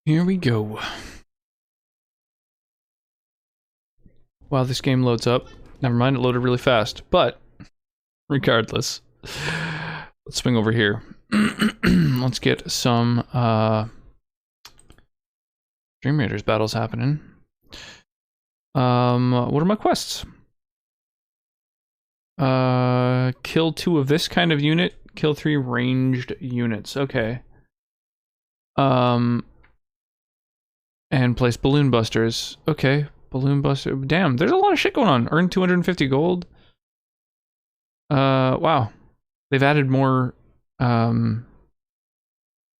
Here we go. While this game loads up. Never mind, it loaded really fast. But, regardless. Let's swing over here. Let's get some, Dream Raiders battles happening. What are my quests? Kill 2 of this kind of unit. Kill 3 ranged units. Okay. And place balloon busters. Okay. Balloon buster. Damn, there's a lot of shit going on. Earn 250 gold. Wow. They've added more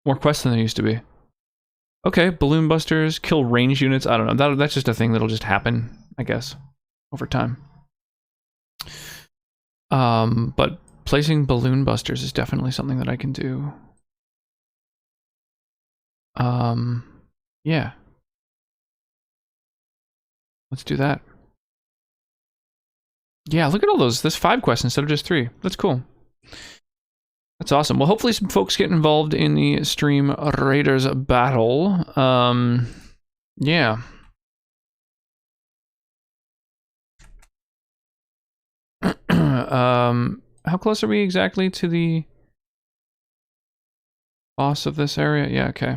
quests than there used to be. Okay, balloon busters, kill range units. I don't know. That's just a thing that'll just happen, I guess, over time. But placing balloon busters is definitely something that I can do. Yeah. Let's do that. Yeah, look at all those. There's 5 quests instead of just 3. That's cool. That's awesome. Well, hopefully some folks get involved in the Stream Raiders battle. Yeah. How close are we exactly to the boss of this area? Yeah, okay.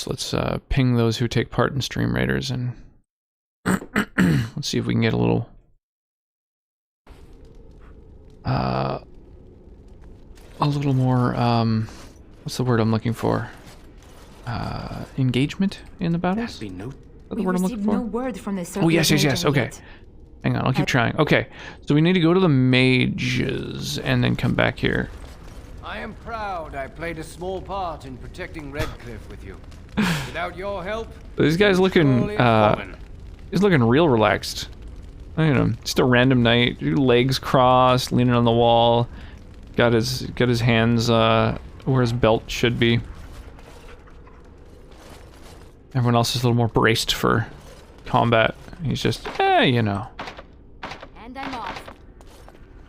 Let's ping those who take part in Stream Raiders and let's see if we can get a little more what's the word I'm looking for? Engagement in the battles? Is that the word I'm looking for? No word from the oh yes. Okay. Hang on, I'll keep trying. Okay. So we need to go to the mages and then come back here. I am proud I played a small part in protecting Redcliffe with you. Without your help, this guy's looking he's looking real relaxed. Look at him. Just a random night, legs crossed, leaning on the wall. Got his hands where his belt should be. Everyone else is a little more braced for combat. He's just, you know. And I'm off.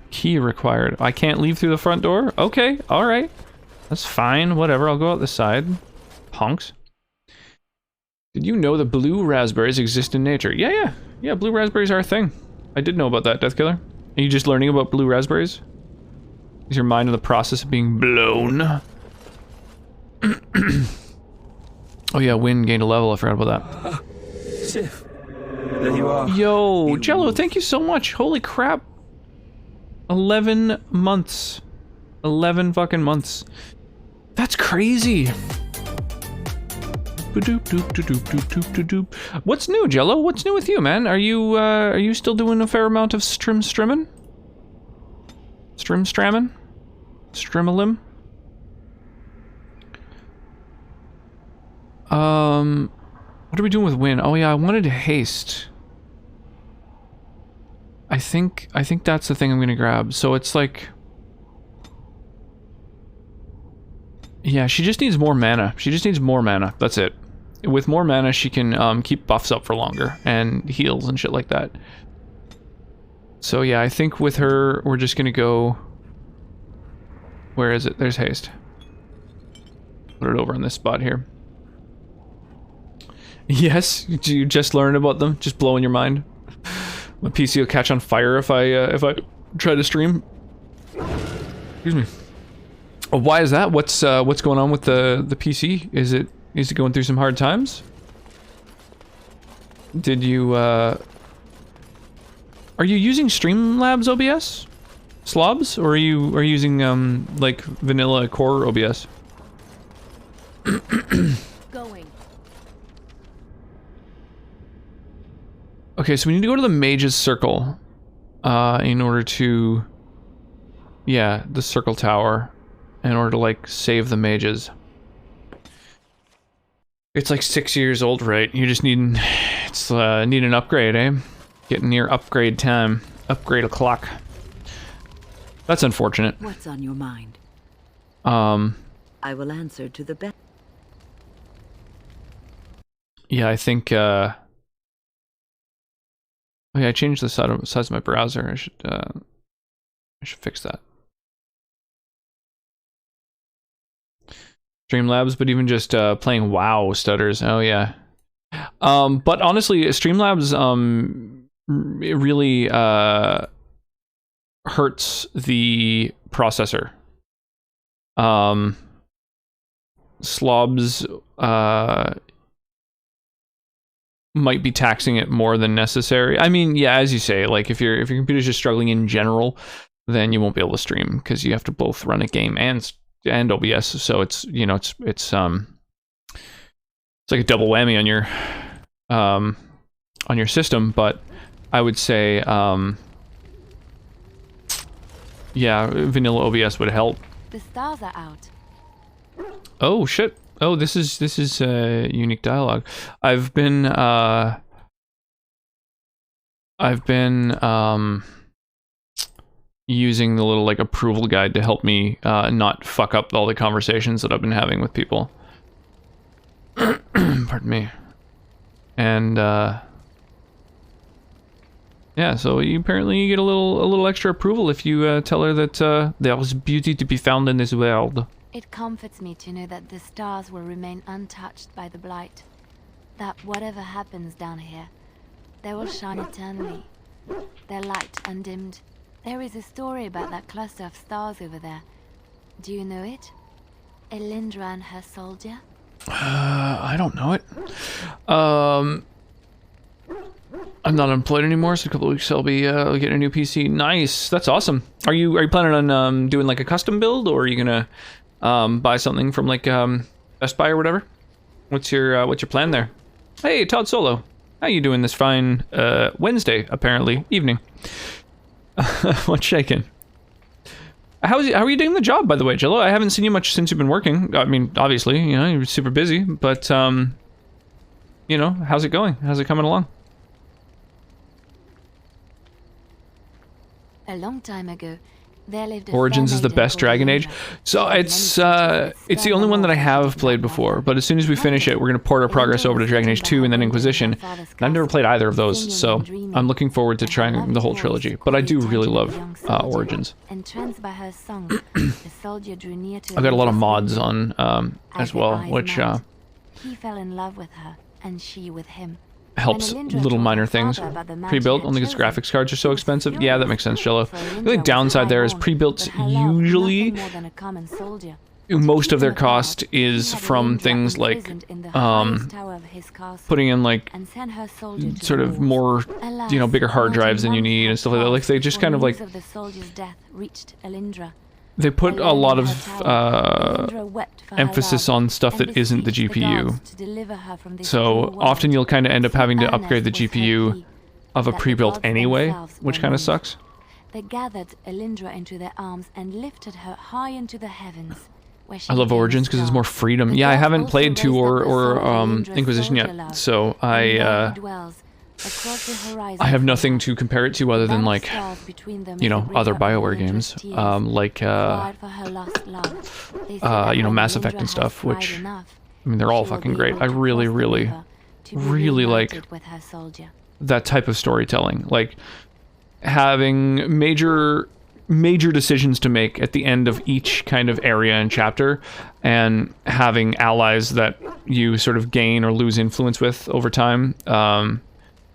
Key required. I can't leave through the front door? Okay, alright. That's fine, whatever, I'll go out the side. Punks. Did you know that blue raspberries exist in nature? Yeah, blue raspberries are a thing. I did know about that, Deathkiller. Are you just learning about blue raspberries? Is your mind in the process of being blown? Oh yeah, Wynn gained a level, I forgot about that. Sif, there you are. Yo, Jello, thank you so much. Holy crap. 11 months. 11 fucking months. That's crazy. What's new, Jello? What's new with you, man? Are you still doing a fair amount of strimmin'? Strimstramming? Strimalim? What are we doing with Win? Oh yeah, I wanted to haste. I think that's the thing I'm gonna grab. So it's like, yeah, she just needs more mana. She just needs more mana. That's it. With more mana, she can keep buffs up for longer and heals and shit like that. So yeah, I think with her, we're just gonna go. Where is it? There's haste. Put it over in this spot here. Yes, you just learned about them, just blowing your mind. My PC will catch on fire if I try to stream. Excuse me. Oh, why is that? What's going on with the PC? Is it going through some hard times? Did you are you using Streamlabs OBS? Slobs? Or are you using like vanilla core OBS? Going. Okay, so we need to go to the mage's circle in order to, yeah, the circle tower, in order to like save the mages. It's like 6 years old, right? You just need an upgrade, eh? Getting near upgrade time, upgrade o'clock. That's unfortunate. What's on your mind? I will answer to the best. Yeah, I think Oh yeah, I changed the size of my browser. I should fix that. Streamlabs, but even just playing WoW stutters. Oh yeah. But honestly, Streamlabs it really hurts the processor. Slobs might be taxing it more than necessary. I mean, yeah, as you say, like if your computer's just struggling in general, then you won't be able to stream because you have to both run a game and OBS. So it's, you know, it's like a double whammy on your system. But I would say, yeah, vanilla OBS would help. The stars are out. Oh shit. Oh, this is unique dialogue. I've been using the little like approval guide to help me not fuck up all the conversations that I've been having with people. Pardon me. And yeah, so you apparently get a little extra approval if you tell her that there is beauty to be found in this world. It comforts me to know that the stars will remain untouched by the blight. That whatever happens down here, they will shine eternally. Their light undimmed. There is a story about that cluster of stars over there. Do you know it? Elindra and her soldier? I don't know it. I'm not employed anymore, so in a couple of weeks I'll be getting a new PC. Nice, that's awesome. Are you planning on doing like a custom build, or are you gonna buy something from like Best Buy or whatever? What's your plan there? Hey, Todd Solo, how you doing this fine Wednesday apparently evening? What's shaking? How are you doing the job, by the way, Jello? I haven't seen you much since you've been working. I mean, obviously, you know, you're super busy, but you know, how's it going? How's it coming along? A long time ago, there lived a Origins fair is the maiden best called Dragon Age. Elindra. So She had it's many secrets the only one that I have played that before, but as soon as we finish it, we're gonna port our progress over to Dragon Age 2 and then Inquisition. And I've never played either of those, so I'm looking forward to trying the whole trilogy. But I do really love Origins. Entranced by her song, the soldier drew near to I've got a lot of Elindra's mods window. on as the well, eyes which met, he fell in love with her, and she with him. helps When Elindra little told minor her things. father about the man Pre-built she only had because chosen, graphics cards are so he was expensive. Yeah, that makes sense, Jello. for The Elindra only was downside there is high-born, pre-builts but her love, usually nothing more than a common soldier. most of their Keeping apart, cost he is had from Elindra things like imprisoned in the highest tower of his castle, putting in like and sent her soldier to sort the of wars. more, Alas, you know, bigger hard not a drives than you month need had and stuff like that. Like they just passed kind of before like news of the soldier's death reached Elindra. they put a Alone lot in of her tower, Elindra wept for her emphasis love on stuff and that isn't the beseeched the GPU. gods to deliver her from this So cruel often world. you'll kind of end up having to So upgrade the earnest was her GPU plea of a that the pre-built gods anyway, themselves which were kind of moved. sucks. They gathered Elindra into their arms and lifted her high into the heavens, where she I love became a Origins because it's star. more freedom. The Yeah, I gods haven't also played 2 raised up the or soul of Elindra's Inquisition soldier yet, love, so and there he I dwells, across the horizon have from nothing her. to compare it to other The than band of like, stars between them you is know, the other river of BioWare Elindra's games, tears, like cried for her lost love. They say that you know, when Mass Effect Elindra and has stuff, cried which enough, I mean they're all she will fucking be great. able I to really, cross the really, river to be really like reunited with her soldier. that type of storytelling, like having major decisions to make at the end of each kind of area and chapter, and having allies that you sort of gain or lose influence with over time.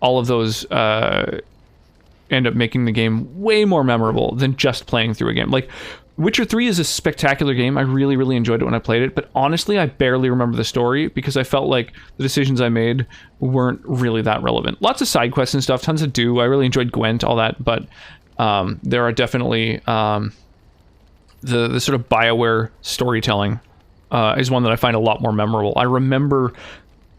All of those end up making the game way more memorable than just playing through a game. Like Witcher 3 is a spectacular game. I really, really enjoyed it when I played it, but honestly, I barely remember the story because I felt like the decisions I made weren't really that relevant. Lots of side quests and stuff, tons to do. I really enjoyed Gwent, all that, but there are definitely the sort of BioWare storytelling is one that I find a lot more memorable. I remember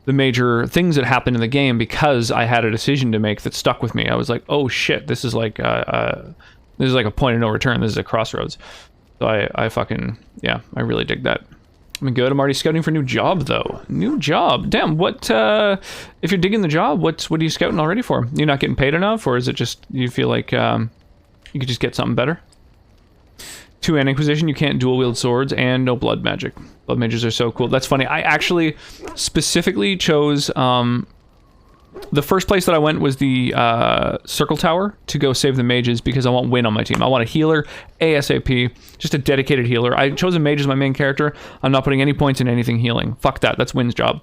the major things that happened in the game because I had a decision to make that stuck with me. I was like, oh shit, this is like a point of no return. This is a crossroads. So I fucking, yeah, I really dig that. I'm good. I'm already scouting for a new job, though. New job. Damn, what, if you're digging the job, what are you scouting already for? You're not getting paid enough, or is it just, you feel like, you could just get something better? 2 and Inquisition, you can't dual wield swords, and no blood magic. Blood mages are so cool. That's funny. I actually specifically chose, the first place that I went was the Circle Tower to go save the mages because I want Win on my team. I want a healer ASAP, just a dedicated healer. I chose a mage as my main character. I'm not putting any points in anything healing. Fuck that. That's Win's job.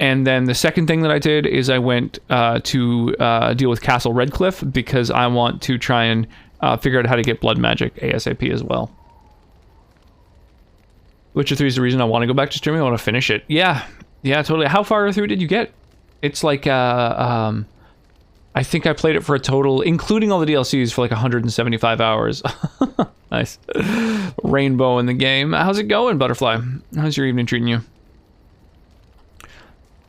And then the second thing that I did is I went to deal with Castle Redcliffe because I want to try and figure out how to get blood magic ASAP as well. Witcher 3 is the reason I want to go back to streaming. I want to finish it. Yeah, totally. How far through did you get? It's like, I think I played it for a total, including all the DLCs, for like 175 hours. Nice. Rainbow in the game. How's it going, Butterfly? How's your evening treating you?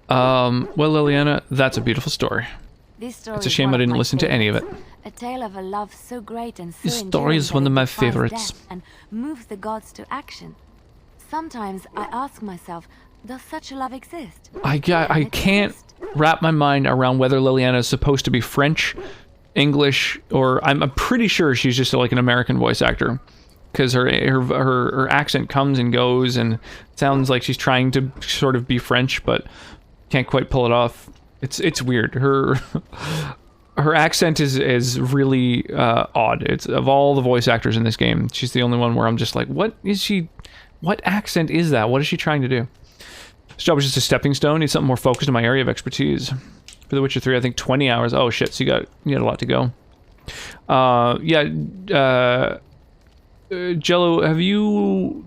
Well, Liliana, that's a beautiful story. It's a shame I didn't listen to any of it. A tale of a love so great and so This story is one of my favorites. And moves the gods to action. Sometimes I ask myself, does such a love exist? I can't wrap my mind around whether Liliana is supposed to be French, English, or I'm pretty sure she's just like an American voice actor, because her accent comes and goes and sounds like she's trying to sort of be French, but can't quite pull it off. It's weird. Her accent is really odd. It's of all the voice actors in this game, she's the only one where I'm just like, what accent is that? What is she trying to do? This job was just a stepping stone. Need something more focused in my area of expertise. For The Witcher 3, I think 20 hours. Oh shit, so you got a lot to go. Jello, have you...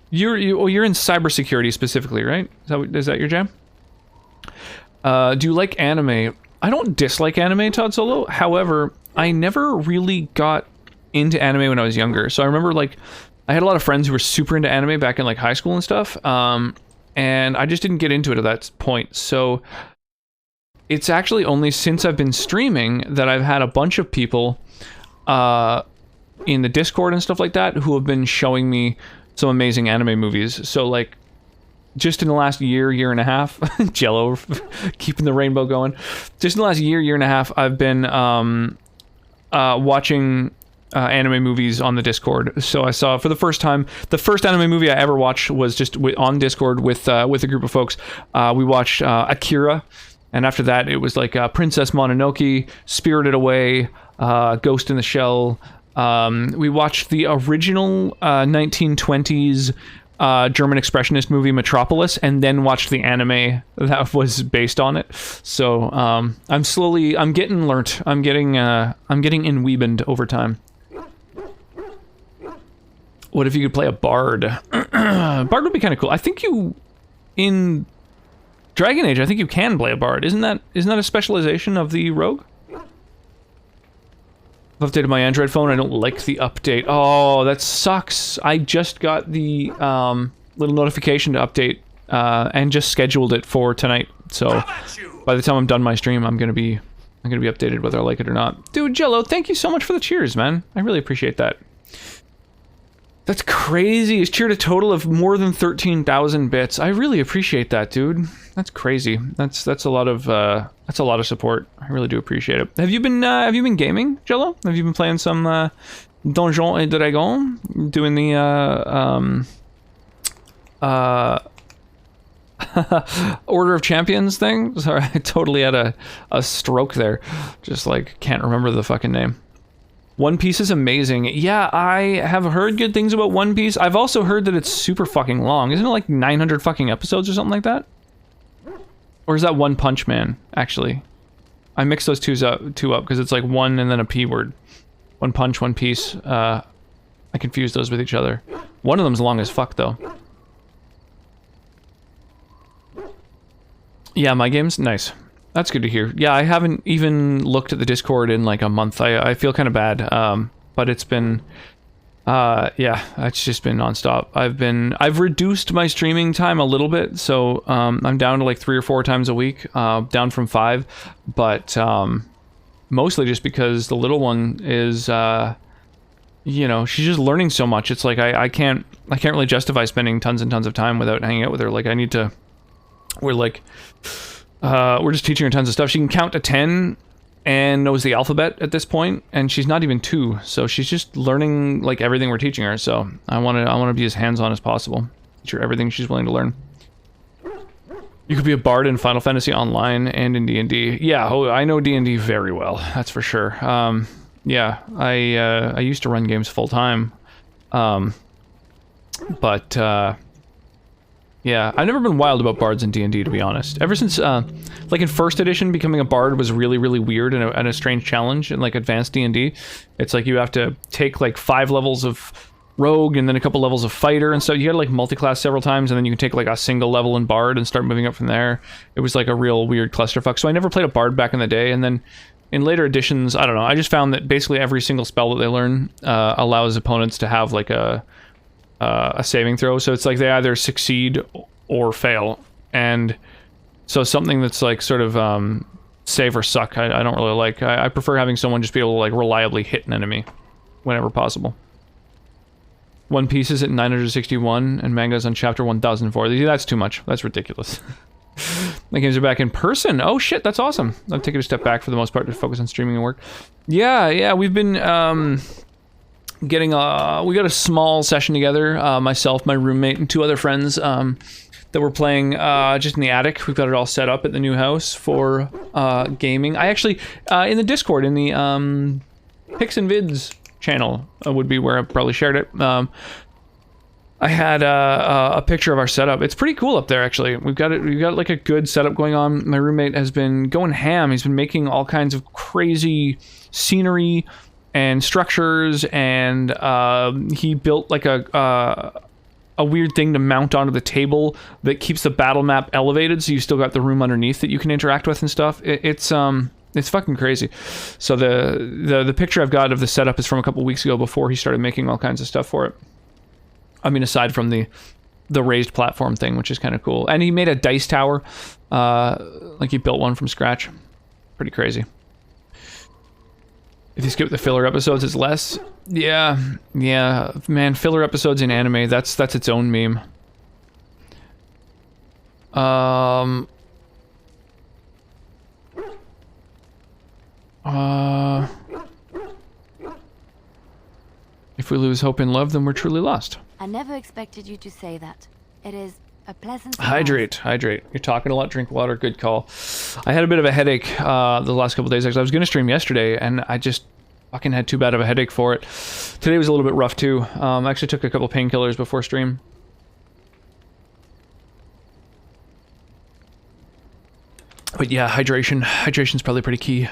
You're in cybersecurity specifically, right? Is that your jam? Do you like anime? I don't dislike anime, Todd Solo. However, I never really got into anime when I was younger. So I remember, like, I had a lot of friends who were super into anime back in, like, high school and stuff. And I just didn't get into it at that point. So it's actually only since I've been streaming that I've had a bunch of people in the Discord and stuff like that who have been showing me some amazing anime movies. So, like, just in the last year and a half, Jello, keeping the rainbow going. Just in the last year and a half, I've been watching anime movies on the Discord. So I saw, for the first time, the first anime movie I ever watched was just on Discord with a group of folks. We watched Akira, and after that, it was like Princess Mononoke, Spirited Away, Ghost in the Shell. We watched the original 1920s German expressionist movie Metropolis, and then watched the anime that was based on it. So I'm getting learnt. I'm getting enweebened over time. What if you could play a bard? Bard would be kind of cool. I think in Dragon Age, I think you can play a bard. Isn't that a specialization of the rogue? I've updated my Android phone. I don't like the update. Oh, that sucks. I just got the little notification to update and just scheduled it for tonight. So by the time I'm done my stream, I'm gonna be updated whether I like it or not. Dude, Jello, thank you so much for the cheers, man. I really appreciate that. That's crazy. He's cheered a total of more than 13,000 bits. I really appreciate that, dude. That's crazy. That's a lot of support. I really do appreciate it. Have you been gaming, Jello? Have you been playing some Donjons et Dragons? Doing the Order of Champions thing? Sorry, I totally had a stroke there. Just like can't remember the fucking name. One Piece is amazing. Yeah, I have heard good things about One Piece. I've also heard that it's super fucking long. Isn't it like 900 fucking episodes or something like that? Or is that One Punch Man, actually? I mixed those two up because it's like one and then a P word. One Punch, One Piece. I confuse those with each other. One of them's long as fuck, though. Yeah, my game's nice. That's good to hear. Yeah, I haven't even looked at the Discord in like a month. I feel kind of bad, but it's been, yeah, it's just been nonstop. I've reduced my streaming time a little bit, so I'm down to like 3 or 4 times a week, down from 5, but mostly just because the little one is, you know, she's just learning so much. It's like I can't really justify spending tons and tons of time without hanging out with her. Like I need to. We're just teaching her tons of stuff. She can count to 10 and knows the alphabet at this point, and she's not even 2, so she's just learning like everything we're teaching her. So I want to be as hands-on as possible. Teach her everything she's willing to learn. You could be a bard in Final Fantasy Online and in D&D. Yeah, oh, I know D&D very well. That's for sure. Yeah, I used to run games full time. But yeah, I've never been wild about bards in D&D, to be honest. Ever since, like in first edition, becoming a bard was really, really weird and a strange challenge in like advanced D&D. It's like you have to take like 5 levels of rogue and then a couple levels of fighter and stuff. You gotta like multi-class several times and then you can take like a single level in bard and start moving up from there. It was like a real weird clusterfuck. So I never played a bard back in the day, and then in later editions, I don't know, I just found that basically every single spell that they learn allows opponents to have like a saving throw. So it's like they either succeed or fail. And so something that's like sort of save or suck, I don't really like. I prefer having someone just be able to like reliably hit an enemy whenever possible. One Piece is at 961, and manga's on chapter 1004. That's too much. That's ridiculous. The games are back in person. Oh shit, that's awesome. I've taken a step back for the most part to focus on streaming and work. Yeah, we've been getting we got a small session together. Myself, my roommate, and 2 other friends that were playing just in the attic. We've got it all set up at the new house for gaming. I actually in the Discord, in the Pics and Vids channel would be where I probably shared it. I had a picture of our setup. It's pretty cool up there, actually. We've got like a good setup going on. My roommate has been going ham. He's been making all kinds of crazy scenery and structures, and he built like a weird thing to mount onto the table that keeps the battle map elevated, so you still got the room underneath that you can interact with and stuff. It's fucking crazy. So the picture I've got of the setup is from a couple weeks ago before he started making all kinds of stuff for it. I mean, aside from the raised platform thing, which is kind of cool. And he made a dice tower. Like he built one from scratch. Pretty crazy. If you skip the filler episodes, it's less. Yeah, man, filler episodes in anime, that's its own meme. If we lose hope in love, then we're truly lost. I never expected you to say that. It is a pleasant surprise. Hydrate. You're talking a lot, drink water, good call. I had a bit of a headache the last couple days. Actually, I was going to stream yesterday, and I just fucking had too bad of a headache for it. Today was a little bit rough, too. I actually took a couple painkillers before stream. But yeah, hydration's probably pretty key.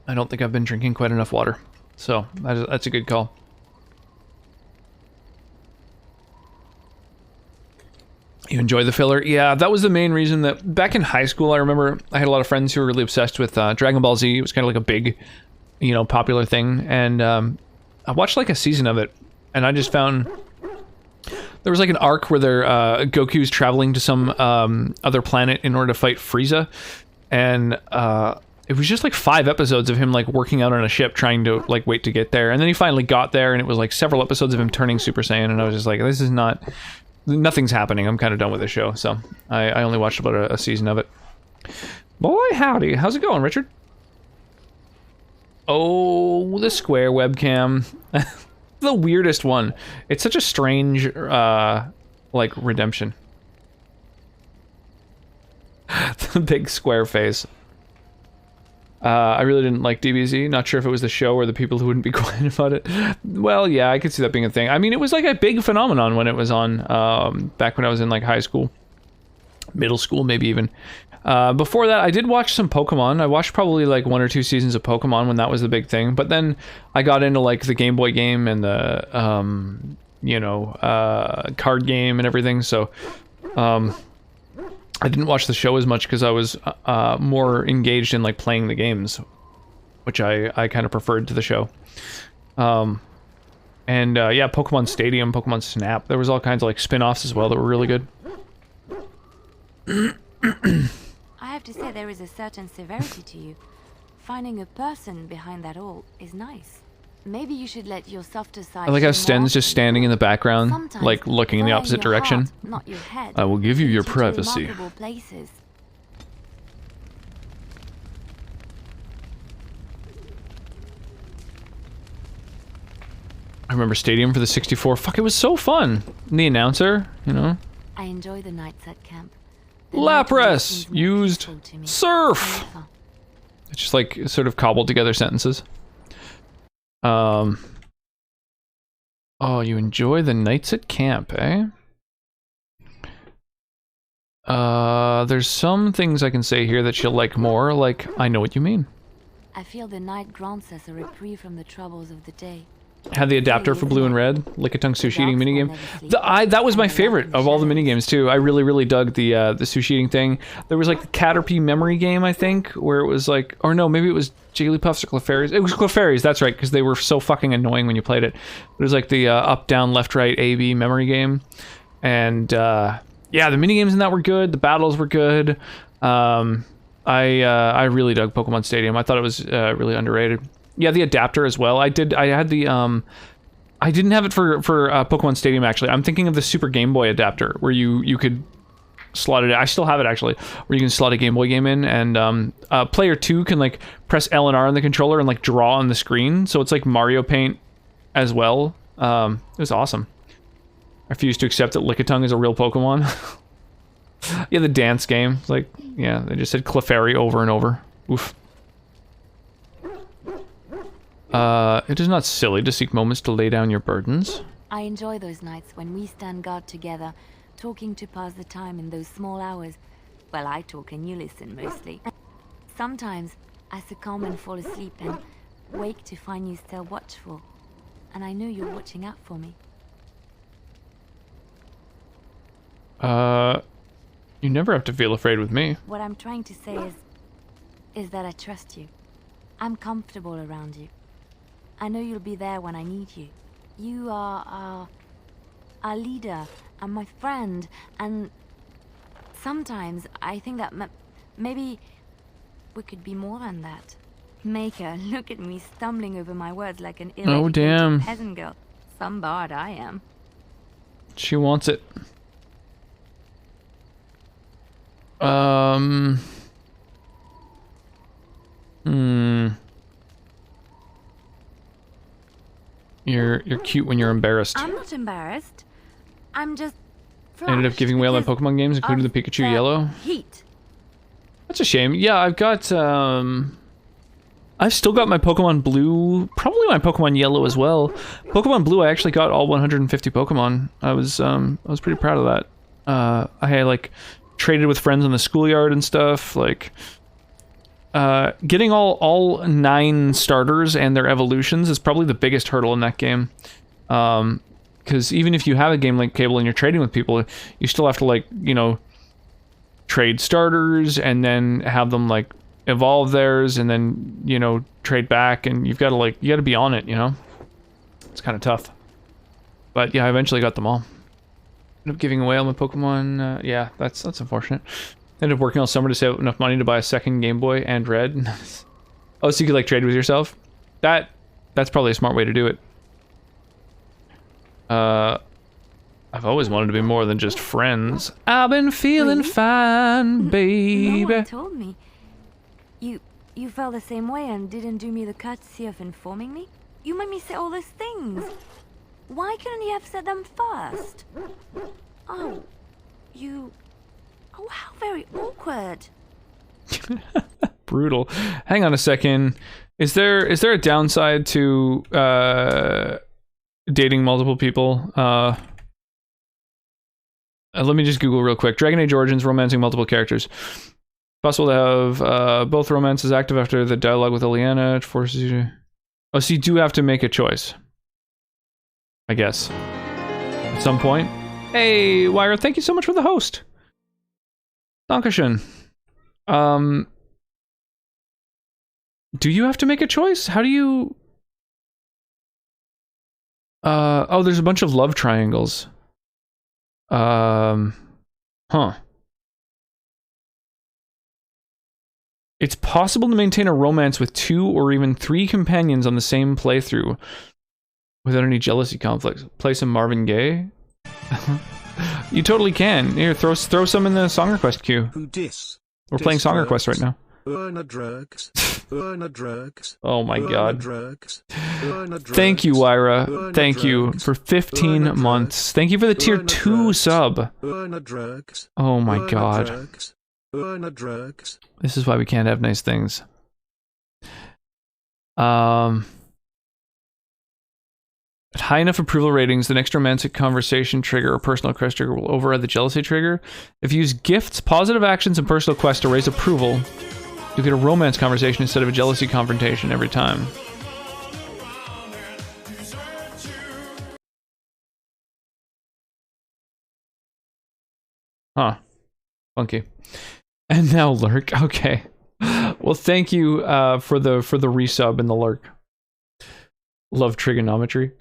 I don't think I've been drinking quite enough water. So, that's a good call. You enjoy the filler? Yeah, that was the main reason that back in high school, I remember I had a lot of friends who were really obsessed with Dragon Ball Z. It was kind of like a big, popular thing. And I watched like a season of it, and I just found there was like an arc where Goku's traveling to some other planet in order to fight Frieza. And it was just like 5 episodes of him like working out on a ship trying to like wait to get there. And then he finally got there, and it was like several episodes of him turning Super Saiyan. And I was just like, this is not... Nothing's happening. I'm kind of done with the show, so I only watched about a season of it. Boy, howdy. How's it going, Richard? Oh, the square webcam. The weirdest one. It's such a strange, like, redemption. The big square face. I really didn't like DBZ. Not sure if it was the show or the people who wouldn't be quiet about it. Well, yeah, I could see that being a thing. I mean, it was like a big phenomenon when it was on, back when I was in like high school, middle school, maybe even. Before that, I did watch some Pokemon. I watched probably like 1 or 2 seasons of Pokemon when that was the big thing. But then I got into like the Game Boy game and the, card game and everything. So, I didn't watch the show as much because I was more engaged in like playing the games, which I kind of preferred to the show. Yeah, Pokemon Stadium, Pokemon Snap, there was all kinds of like spin-offs as well that were really good. I have to say there is a certain severity to you. Finding a person behind that all is nice. Maybe you should let your softer side. I like how Sten's just standing in the background, sometimes like looking in the opposite direction. Heart, not your head, I will give you your to privacy. remarkable places. I remember Stadium for the 64. Fuck, it was so fun. And the announcer, I enjoy the nights at camp. Lapras used surf. It's just like sort of cobbled together sentences. Oh, you enjoy the nights at camp, eh? There's some things I can say here that she'll like more, like, I know what you mean. I feel the night grants us a reprieve from the troubles of the day. Had the adapter for blue and red, Lickitung sushi eating minigame. That was my favorite of all the minigames too. I really dug the sushi eating thing. There was like the Caterpie memory game, I think, where it was like, or no, maybe it was Jigglypuffs or Clefairies. It was Clefairies, that's right, because they were so fucking annoying when you played it. It was like the up, down, left, right, A, B memory game. And yeah, the minigames in that were good. The battles were good. I really dug Pokemon Stadium. I thought it was really underrated. Yeah, the adapter as well. I had the I didn't have it for Pokemon Stadium actually. I'm thinking of the Super Game Boy adapter where you could slot it. I still have it actually, where you can slot a Game Boy game in, and player 2 can like press L and R on the controller and like draw on the screen. So it's like Mario Paint as well. It was awesome. I refuse to accept that Lickitung is a real Pokemon. Yeah, the dance game. It's like, yeah, they just said Clefairy over and over. Oof. It is not silly to seek moments to lay down your burdens. I enjoy those nights when we stand guard together, talking to pass the time in those small hours. Well, I talk and you listen mostly. Sometimes I succumb and fall asleep and wake to find you still watchful. And I know you're watching out for me. You never have to feel afraid with me. What I'm trying to say is that I trust you. I'm comfortable around you. I know you'll be there when I need you. You are our leader and my friend, and sometimes I think that maybe we could be more than that. Maker, look at me stumbling over my words like an ill-educated peasant girl. Some bard I am. She wants it. You're cute when you're embarrassed. I'm not embarrassed. I'm just I ended up giving away all my Pokemon games, including the Pikachu Yellow. Heat. That's a shame. Yeah, I've still got my Pokemon Blue, probably my Pokemon Yellow as well. Pokemon Blue, I actually got all 150 Pokemon. I was pretty proud of that. I had like traded with friends in the schoolyard and stuff. Like, getting all 9 starters and their evolutions is probably the biggest hurdle in that game. Because even if you have a game like Cable and you're trading with people, you still have to, like, you know, trade starters and then have them like evolve theirs and then, you know, trade back, and you gotta be on it, you know. It's kind of tough. But yeah, I eventually got them all. Ended up giving away all my Pokemon. Yeah, that's unfortunate. Ended up working all summer to save enough money to buy a second Game Boy and Red. Oh, so you could like trade with yourself? That's probably a smart way to do it. I've always wanted to be more than just friends. I've been feeling fine, baby. No one told me. You felt the same way and didn't do me the courtesy of informing me? You made me say all those things. Why couldn't you have said them first? Oh, how very awkward. Brutal. Hang on a second. Is there a downside to dating multiple people? Let me just Google real quick. Dragon Age Origins romancing multiple characters. Possible to have both romances active after the dialogue with Ileana. It forces you to... Oh, so you do have to make a choice. I guess. At some point. Hey, Wyra, thank you so much for the host. Dankeschön. Do you have to make a choice? How do you... oh, there's a bunch of love triangles. Huh. It's possible to maintain a romance with 2 or even 3 companions on the same playthrough without any jealousy conflicts. Play some Marvin Gaye? You totally can. Here, throw some in the song request queue. We're playing song requests right now. Oh my god. Thank you, Wyra. Thank you for 15 months. Thank you for the tier 2 sub. Oh my god. This is why we can't have nice things. At high enough approval ratings, the next romantic conversation trigger or personal quest trigger will override the jealousy trigger. If you use gifts, positive actions, and personal quests to raise approval, you get a romance conversation instead of a jealousy confrontation every time. Huh. Funky. And now lurk. Okay. Well, thank you for the resub and the lurk. Love trigonometry.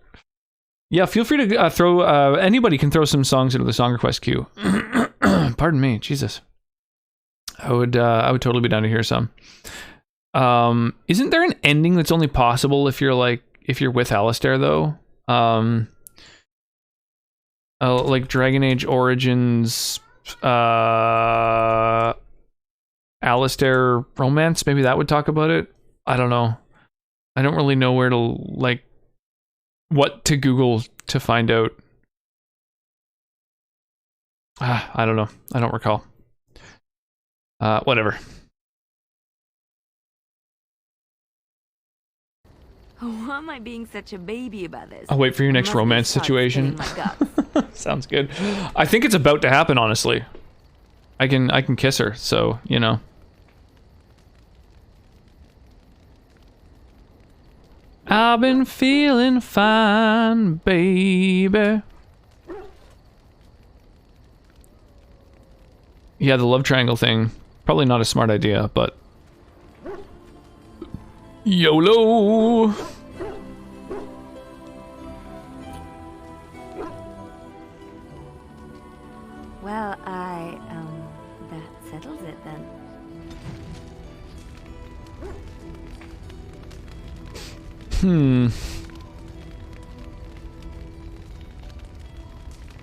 Yeah, feel free to throw... anybody can throw some songs into the song request queue. Pardon me, Jesus. I would totally be down to hear some. Isn't there an ending that's only possible if you're with Alistair though? Like Dragon Age Origins, Alistair romance. Maybe that would talk about it. I don't know. I don't really know where to what to Google to find out. I don't know. I don't recall. Whatever. Why am I being such a baby about this? I'll wait for your next romance situation. Sounds good. I think it's about to happen, honestly. I can kiss her, so, you know. I've been feeling fine, baby. Yeah, the love triangle thing. Probably not a smart idea, but... YOLO! Well, that settles it then.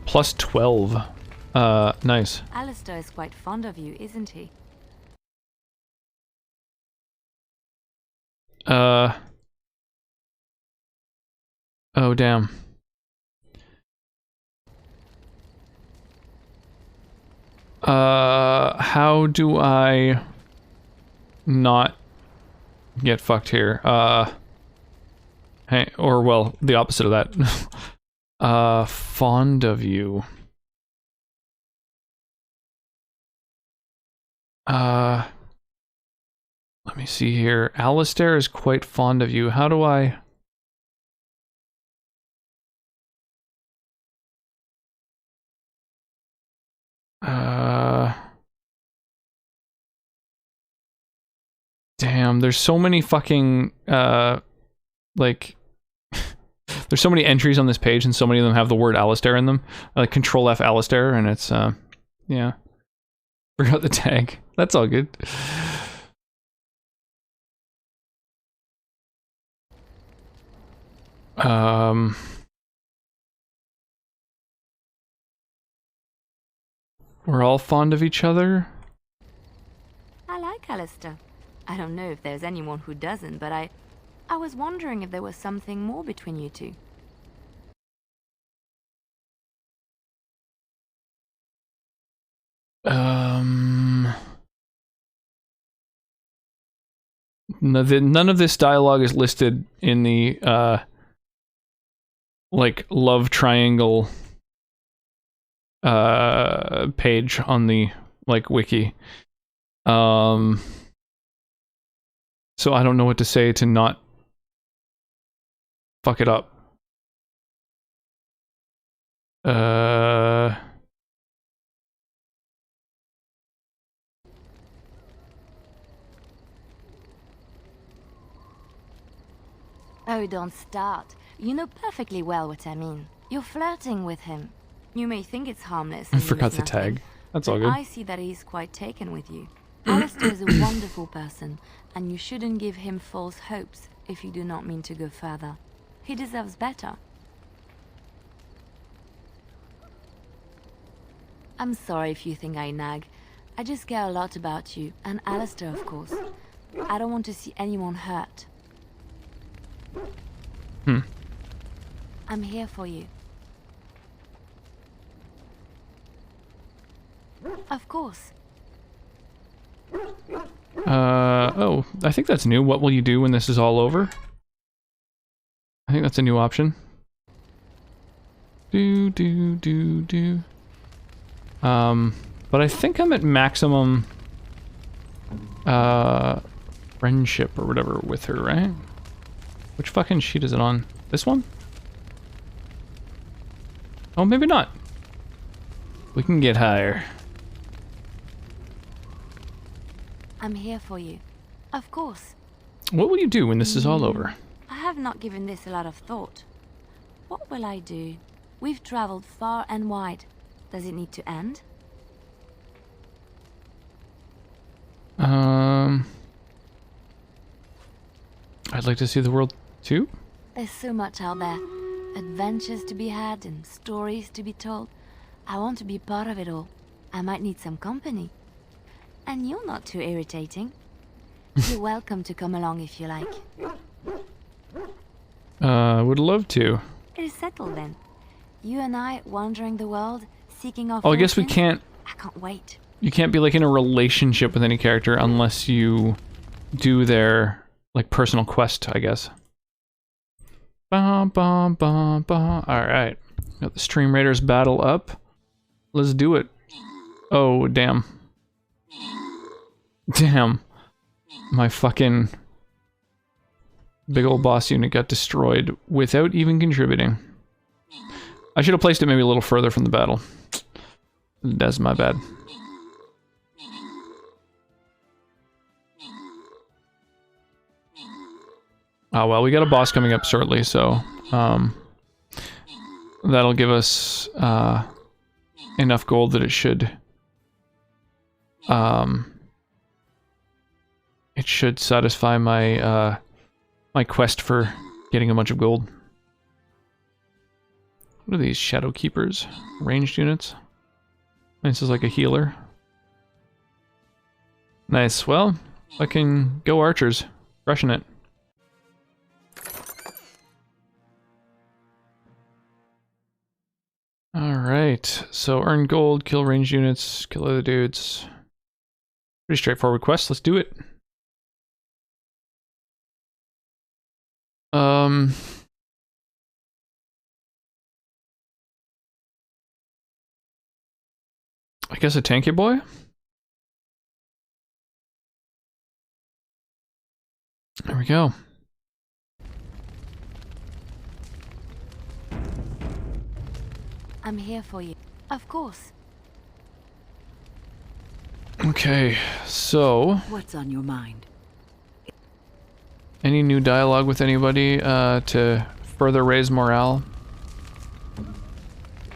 Plus 12. Nice. Alistair is quite fond of you, isn't he? Oh, damn. How do I not get fucked here? Hey, or well, the opposite of that. Fond of you. Let me see here. Alistair is quite fond of you. How do I... Damn, there's so many fucking, like... there's so many entries on this page and so many of them have the word Alistair in them. Like Control F Alistair, and it's, yeah. Forgot the tag. That's all good. We're all fond of each other. I like Alistair. I don't know if there's anyone who doesn't, but I was wondering if there was something more between you two. None of this dialogue is listed in the, like, love triangle, page on the, like, wiki. So I don't know what to say to not fuck it up. Oh, don't start. You know perfectly well what I mean. You're flirting with him. You may think it's harmless. I forgot the tag. That's all good. I see that he's quite taken with you. Alistair is a wonderful person, and you shouldn't give him false hopes if you do not mean to go further. He deserves better. I'm sorry if you think I nag. I just care a lot about you, and Alistair, of course. I don't want to see anyone hurt. I'm here for you. Of course. Oh, I think that's new. What will you do when this is all over? I think that's a new option. Do. But I think I'm at maximum, friendship or whatever with her, right? Which fucking sheet is it on? This one? Oh, maybe not. We can get higher. I'm here for you. Of course. What will you do when this is all over? I have not given this a lot of thought. What will I do? We've traveled far and wide. Does it need to end? I'd like to see the world too. There's so much out there. Adventures to be had and stories to be told. I want to be part of it all. I might need some company. And you're not too irritating. You're welcome to come along if you like. Would love to. It is settled then. You and I wandering the world, seeking our Oh, I guess we fortunes? can't... I can't wait. You can't be, like, in a relationship with any character unless you do their, like, personal quest, I guess. Bum, bum, bum, bum. Alright. Got the Stream Raiders battle up. Let's do it. Oh, damn. Damn. My fucking big old boss unit got destroyed without even contributing. I should have placed it maybe a little further from the battle. That's my bad. Oh well, we got a boss coming up shortly, so that'll give us enough gold that it should satisfy my my quest for getting a bunch of gold. What are these shadow keepers? Ranged units? This is like a healer. Nice. Well, fucking go archers. Crushing it. Alright, so earn gold, kill ranged units, kill other dudes. Pretty straightforward quest, let's do it. I guess a tanky boy? There we go. I'm here for you. Of course. Okay, so... What's on your mind? Any new dialogue with anybody to further raise morale?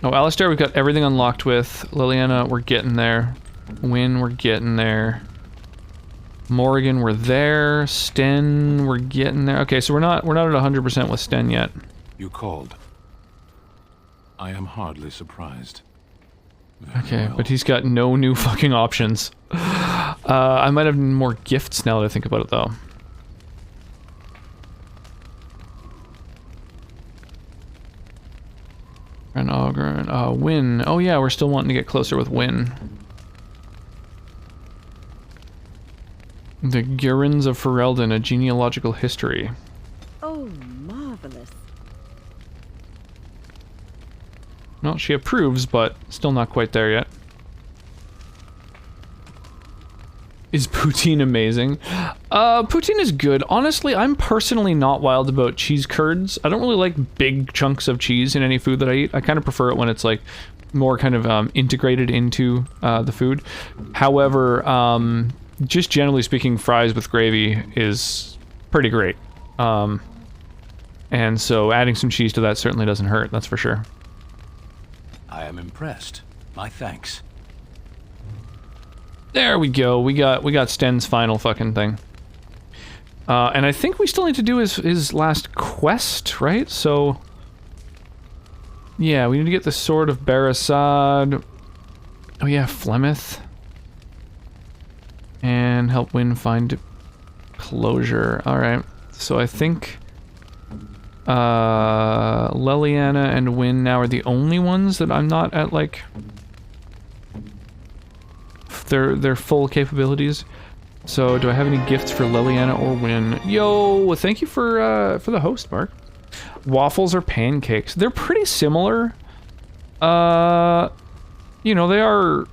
Oh, Alistair, we've got everything unlocked with. Liliana, we're getting there. Wynn, we're getting there. Morrigan, we're there. Sten, we're getting there. Okay, so we're not at 100% with Sten yet. You called. I am hardly surprised. Very Okay, well. but he's got no new fucking options. I might have more gifts now that I think about it, though. An Ogren, Wynn. Oh yeah, we're still wanting to get closer with Wynn. The Gurins of Ferelden, a genealogical history. Oh, marvelous. Well, she approves, but still not quite there yet. Is poutine amazing? Poutine is good. Honestly, I'm personally not wild about cheese curds. I don't really like big chunks of cheese in any food that I eat. I kind of prefer it when it's like more kind of integrated into the food. However, just generally speaking, fries with gravy is pretty great. And so adding some cheese to that certainly doesn't hurt, that's for sure. I am impressed. My thanks. There we go. We got Sten's final fucking thing. And I think we still need to do his last quest, right? So yeah, we need to get the Sword of Barasad. Oh yeah, Flemeth. and help Wynn find closure. Alright, so I think Leliana and Wynn now are the only ones that I'm not at, like, their full capabilities. So do I have any gifts for Leliana or Wynn? Yo, thank you for the host, Mark. Waffles or pancakes? They're pretty similar. You know, they are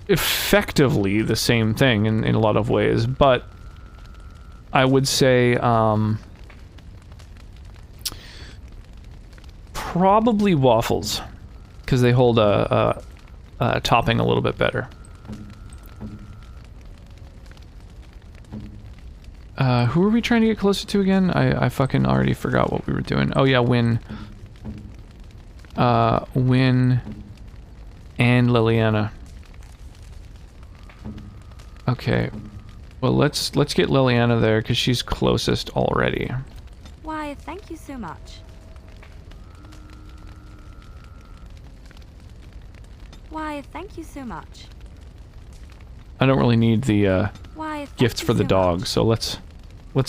effectively the same thing in a lot of ways, but I would say, probably waffles, because they hold a topping a little bit better. Who are we trying to get closer to again? I fucking already forgot what we were doing. Oh yeah, Wynn. Wynn and Leliana. Okay. Well, let's get Leliana there because she's closest already. Why, thank you so much. Why, thank you so much. I don't really need the Why, gifts for the dog, so let's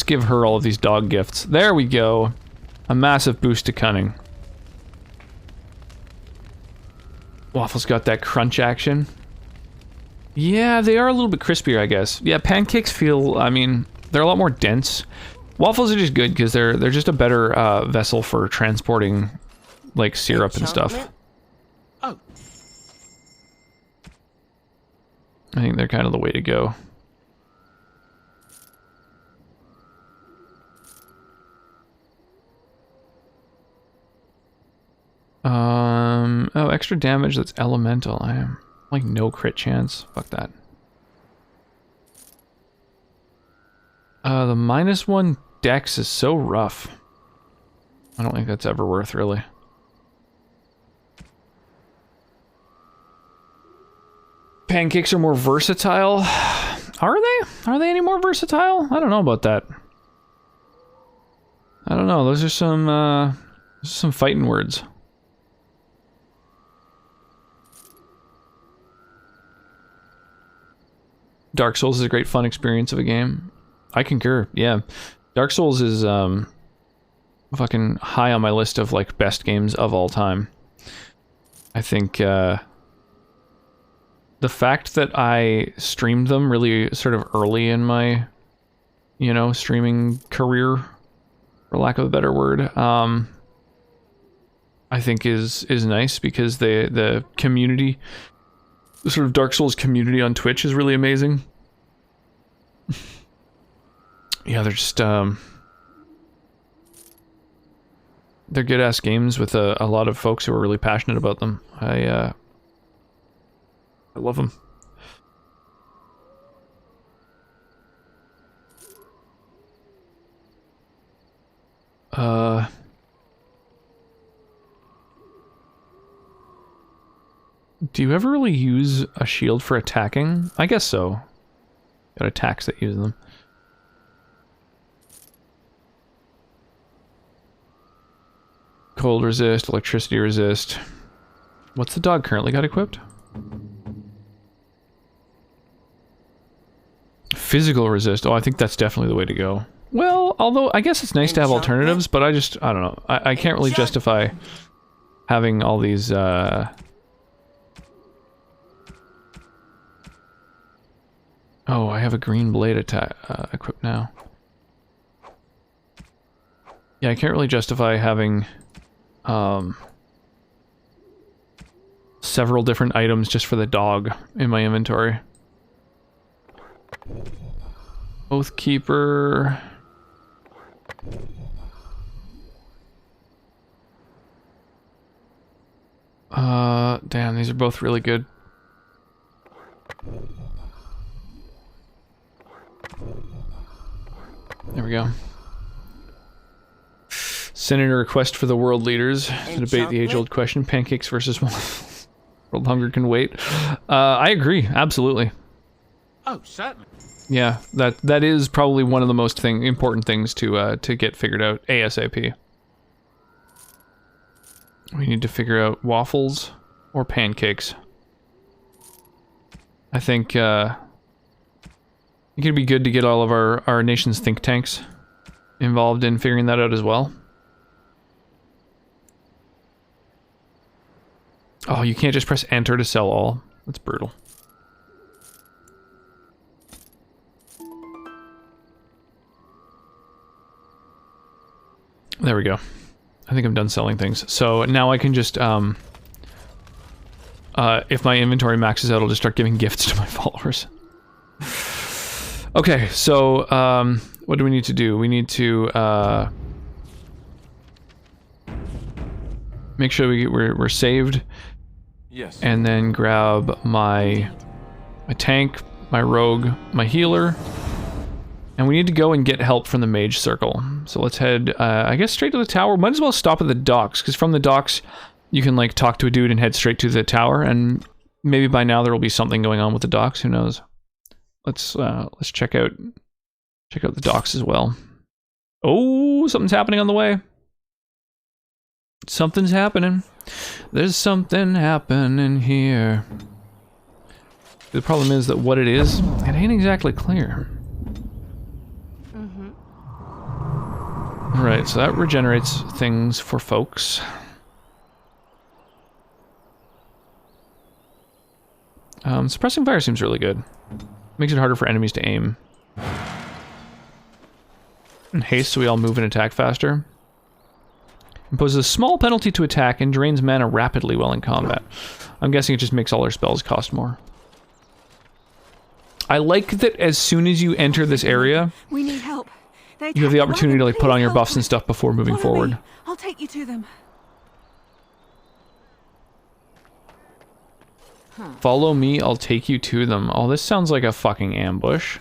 give her all of these dog gifts. There we go. A massive boost to cunning. Waffles got that crunch action. Yeah, they are a little bit crispier, I guess. Yeah, pancakes feel, I mean, they're a lot more dense. Waffles are just good because they're just a better vessel for transporting, like, syrup and stuff. Oh. I think they're kind of the way to go. Oh, extra damage, that's elemental. I am, like, no crit chance. Fuck that. The -1 dex is so rough. I don't think that's ever worth, really. Pancakes are more versatile. Are they? Are they any more versatile? I don't know about that. I don't know. Those are some fighting words. Dark Souls is a great fun experience of a game. I concur, yeah. Dark Souls is fucking high on my list of, like, best games of all time. I think the fact that I streamed them really sort of early in my, you know, streaming career, for lack of a better word, I think is nice because the community, the sort of Dark Souls community on Twitch is really amazing. Yeah, they're just, they're good-ass games with a lot of folks who are really passionate about them. I love them. Do you ever really use a shield for attacking? I guess so. Got attacks that use them. Cold resist, electricity resist. What's the dog currently got equipped? Physical resist. Oh, I think that's definitely the way to go. Well, although I guess it's nice to have alternatives, but I don't know. I can't really justify having all these, Oh, I have a green blade attack equipped now. Yeah, I can't really justify having several different items just for the dog in my inventory. Oathkeeper. Damn, these are both really good. There we go. Sending a request for the world leaders to debate the age-old question: pancakes versus world hunger can wait. I agree, absolutely. Oh, certainly. Yeah, that is probably one of the most important things to get figured out ASAP. We need to figure out waffles or pancakes. I think think it'd be good to get all of our nation's think tanks involved in figuring that out as well. Oh, you can't just press enter to sell all. That's brutal. There we go. I think I'm done selling things. So now I can just, if my inventory maxes out, I'll just start giving gifts to my followers. Okay, so, what do we need to do? We need to, make sure we're saved. Yes. And then grab my tank, my rogue, my healer. And we need to go and get help from the mage circle. So let's head, I guess, straight to the tower. Might as well stop at the docks, because from the docks, you can, like, talk to a dude and head straight to the tower, and maybe by now there will be something going on with the docks, who knows. Let's check out the docks as well. Oh, something's happening on the way. Something's happening. There's something happening here. The problem is that what it is, it ain't exactly clear. Right, so that regenerates things for folks. Suppressing fire seems really good. Makes it harder for enemies to aim. And haste, so we all move and attack faster. Imposes a small penalty to attack and drains mana rapidly while in combat. I'm guessing it just makes all our spells cost more. I like that as soon as you enter this area, we need help. You have the opportunity to like put on your buffs and stuff before moving forward. I'll take you to them. Follow me, I'll take you to them. Oh, this sounds like a fucking ambush.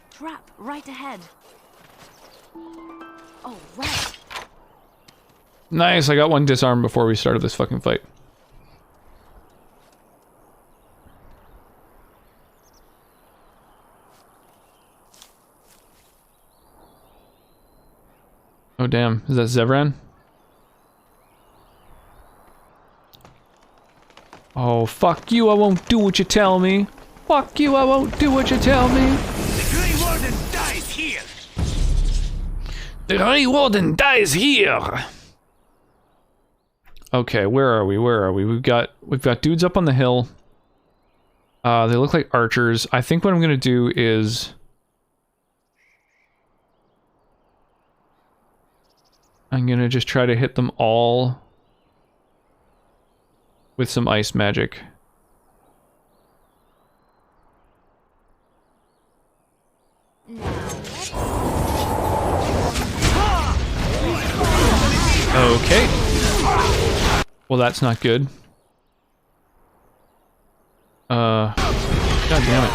Trap right ahead. Oh, right. Nice, I got one disarmed before we started this fucking fight. Oh damn, is that Zevran? Oh, fuck you, I won't do what you tell me. Fuck you, I won't do what you tell me. The Grey Warden dies here! The Grey Warden dies here! Okay, where are we? Where are we? We've got dudes up on the hill. They look like archers. I think what I'm gonna do is I'm gonna just try to hit them all with some ice magic. Okay. Well, that's not good. God damn it.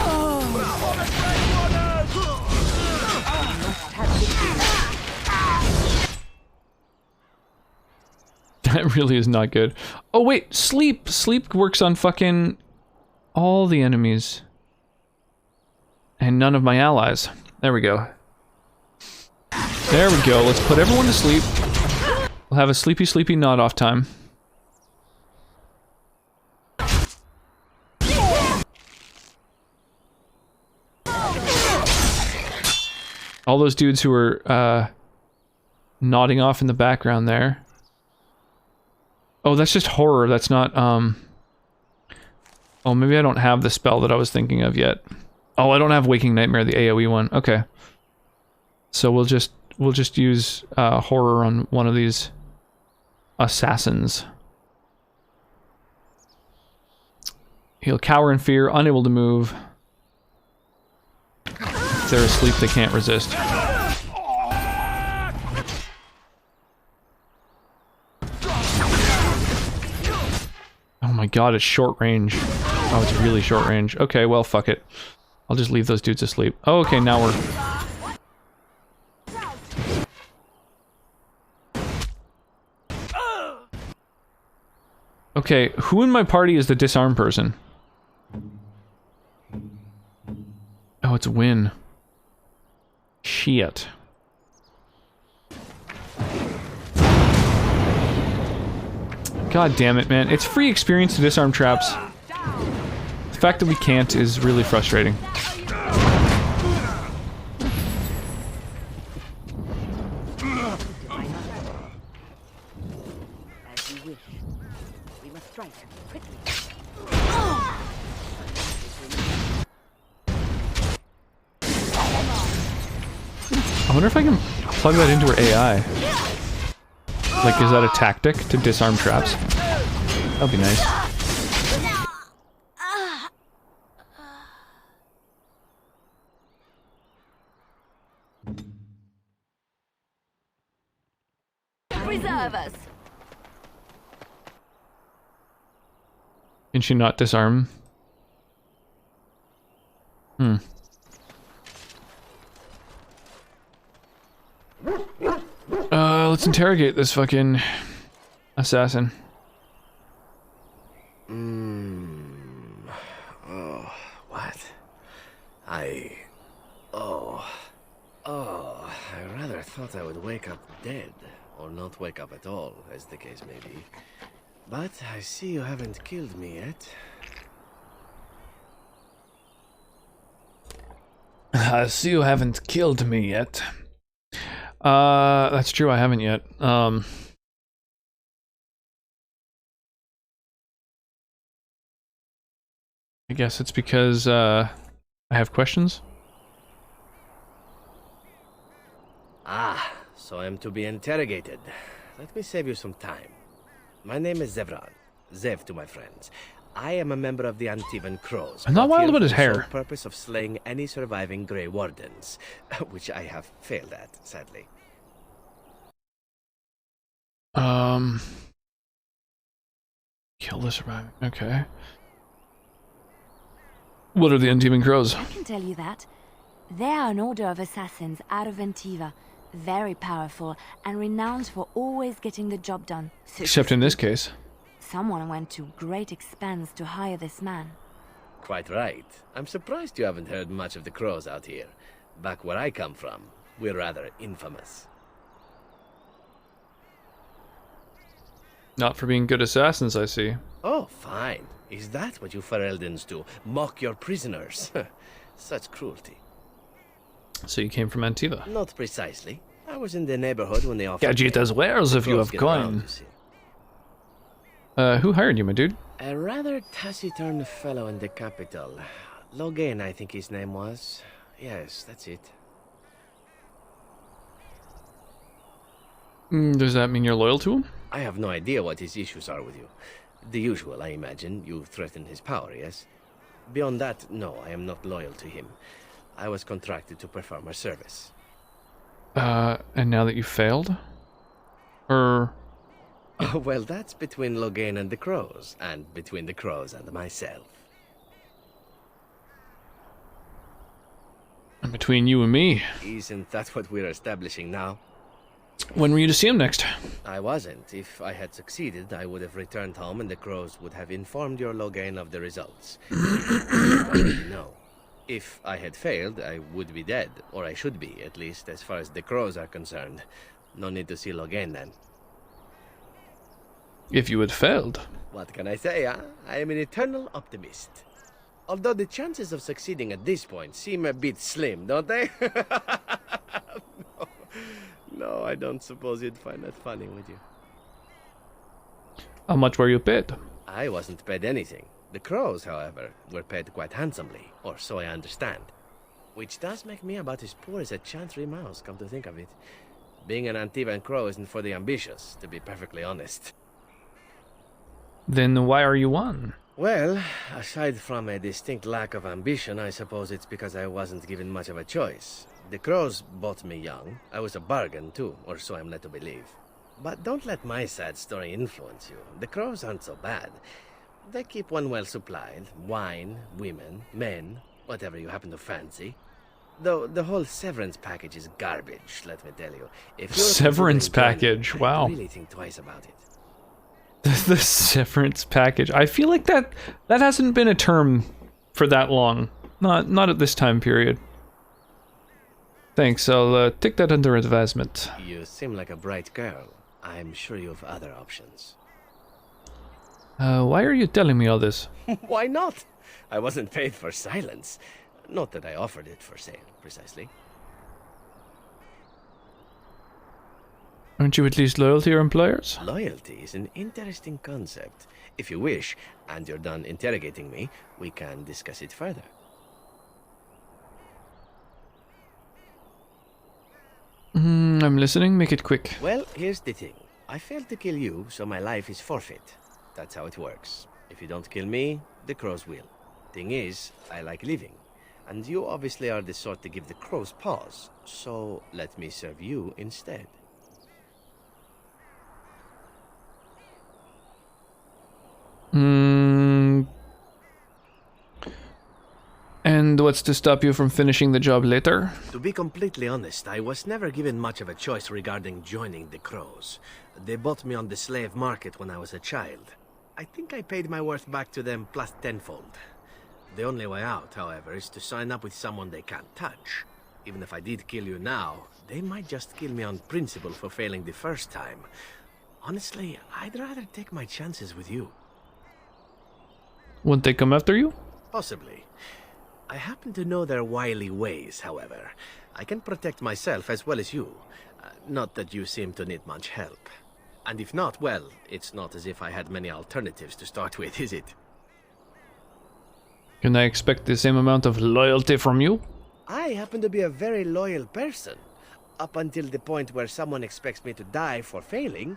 That really is not good. Oh wait, sleep! Sleep works on fucking all the enemies. And none of my allies. There we go. There we go, let's put everyone to sleep. We'll have a sleepy sleepy nod off time. All those dudes who were nodding off in the background there. Oh, that's just horror. That's not, oh, maybe I don't have the spell that I was thinking of yet. Oh, I don't have Waking Nightmare, the AoE one. Okay. So we'll just use horror on one of these assassins. He'll cower in fear, unable to move. If they're asleep, they can't resist. Oh my god, it's short range. Oh, it's really short range. Okay, well, fuck it. I'll just leave those dudes asleep. Oh, okay, now we're... Okay, who in my party is the disarmed person? Oh, it's Win. Shit. God damn it, man. It's free experience to disarm traps. The fact that we can't is really frustrating. As you wish. We must strike quickly. I wonder if I can plug that into her AI. Like, is that a tactic to disarm traps? That'd be nice. Preserve us. Can she not disarm? Hmm. Let's interrogate this fucking assassin. Oh, what? I rather thought I would wake up dead, or not wake up at all, as the case may be. But I see you haven't killed me yet. I see you haven't killed me yet. That's true, I haven't yet. I guess it's because, I have questions. Ah, so I'm to be interrogated. Let me save you some time. My name is Zevran. Zev to my friends. I am a member of the Antivan Crows. I'm not brought wild here about for his the hair. sole purpose of slaying any surviving Grey Wardens, which I have failed at, sadly. Kill the surviving. Okay. What are the Antivan Crows? I can tell you that. They are an order of assassins out of Antiva. Very powerful and renowned for always getting the job done. Except in this case. Someone went to great expense to hire this man. Quite right. I'm surprised you haven't heard much of the Crows out here. Back where I come from, we're rather infamous. Not for being good assassins, I see. Oh, fine. Is that what you Fereldans do? Mock your prisoners? Such cruelty. So you came from Antiva. Not precisely. I was in the neighborhood when they offered Gadget me. as wares if you Crows have get around, coin. you see. Who hired you, my dude? A rather taciturn fellow in the capital. Logan, I think his name was. Yes, that's it. Does that mean you're loyal to him? I have no idea what his issues are with you. The usual, I imagine. You threaten his power, yes? Beyond that, no, I am not loyal to him. I was contracted to perform a service. And now that you failed? Or... Well, that's between Logan and the Crows, and between the Crows and myself. And between you and me. Isn't that what we're establishing now? When were you to see him next? I wasn't. If I had succeeded, I would have returned home and the Crows would have informed your Logan of the results. No. If I had failed, I would be dead, or I should be, at least as far as the Crows are concerned. No need to see Logan then. If you had failed. What can I say, huh? I am an eternal optimist. Although the chances of succeeding at this point seem a bit slim, don't they? No, I don't suppose you'd find that funny, would you? How much were you paid? I wasn't paid anything. The Crows, however, were paid quite handsomely, or so I understand. Which does make me about as poor as a Chantry mouse, come to think of it. Being an Antivan Crow isn't for the ambitious, to be perfectly honest. Then why are you on? Well, aside from a distinct lack of ambition, I suppose it's because I wasn't given much of a choice. The Crows bought me young. I was a bargain, too, or so I'm led to believe. But don't let my sad story influence you. The Crows aren't so bad. They keep one well supplied. Wine, women, men, whatever you happen to fancy. Though the whole severance package is garbage, let me tell you. If you're Severance considering joining, package, wow. I'd really think twice about it. The severance package. I feel like that hasn't been a term for that long. Not at this time period. Thanks, I'll take that under advisement. You seem like a bright girl. I'm sure you have other options. Why are you telling me all this? Why not? I wasn't paid for silence. Not that I offered it for sale, precisely. Aren't you at least loyal to your employers? Loyalty is an interesting concept. If you wish, and you're done interrogating me, we can discuss it further. I'm listening. Make it quick. Well, here's the thing. I failed to kill you, so my life is forfeit. That's how it works. If you don't kill me, the crows will. Thing is, I like living. And you obviously are the sort to give the crows pause. So let me serve you instead. And what's to stop you from finishing the job later? To be completely honest, I was never given much of a choice regarding joining the crows. They bought me on the slave market when I was a child. I think I paid my worth back to them plus tenfold. The only way out, however, is to sign up with someone they can't touch. Even if I did kill you now, they might just kill me on principle for failing the first time. Honestly, I'd rather take my chances with you. Wouldn't they come after you? Possibly. I happen to know their wily ways, however. I can protect myself as well as you. Not that you seem to need much help. And if not, well, it's not as if I had many alternatives to start with, is it? Can I expect the same amount of loyalty from you? I happen to be a very loyal person. Up until the point where someone expects me to die for failing.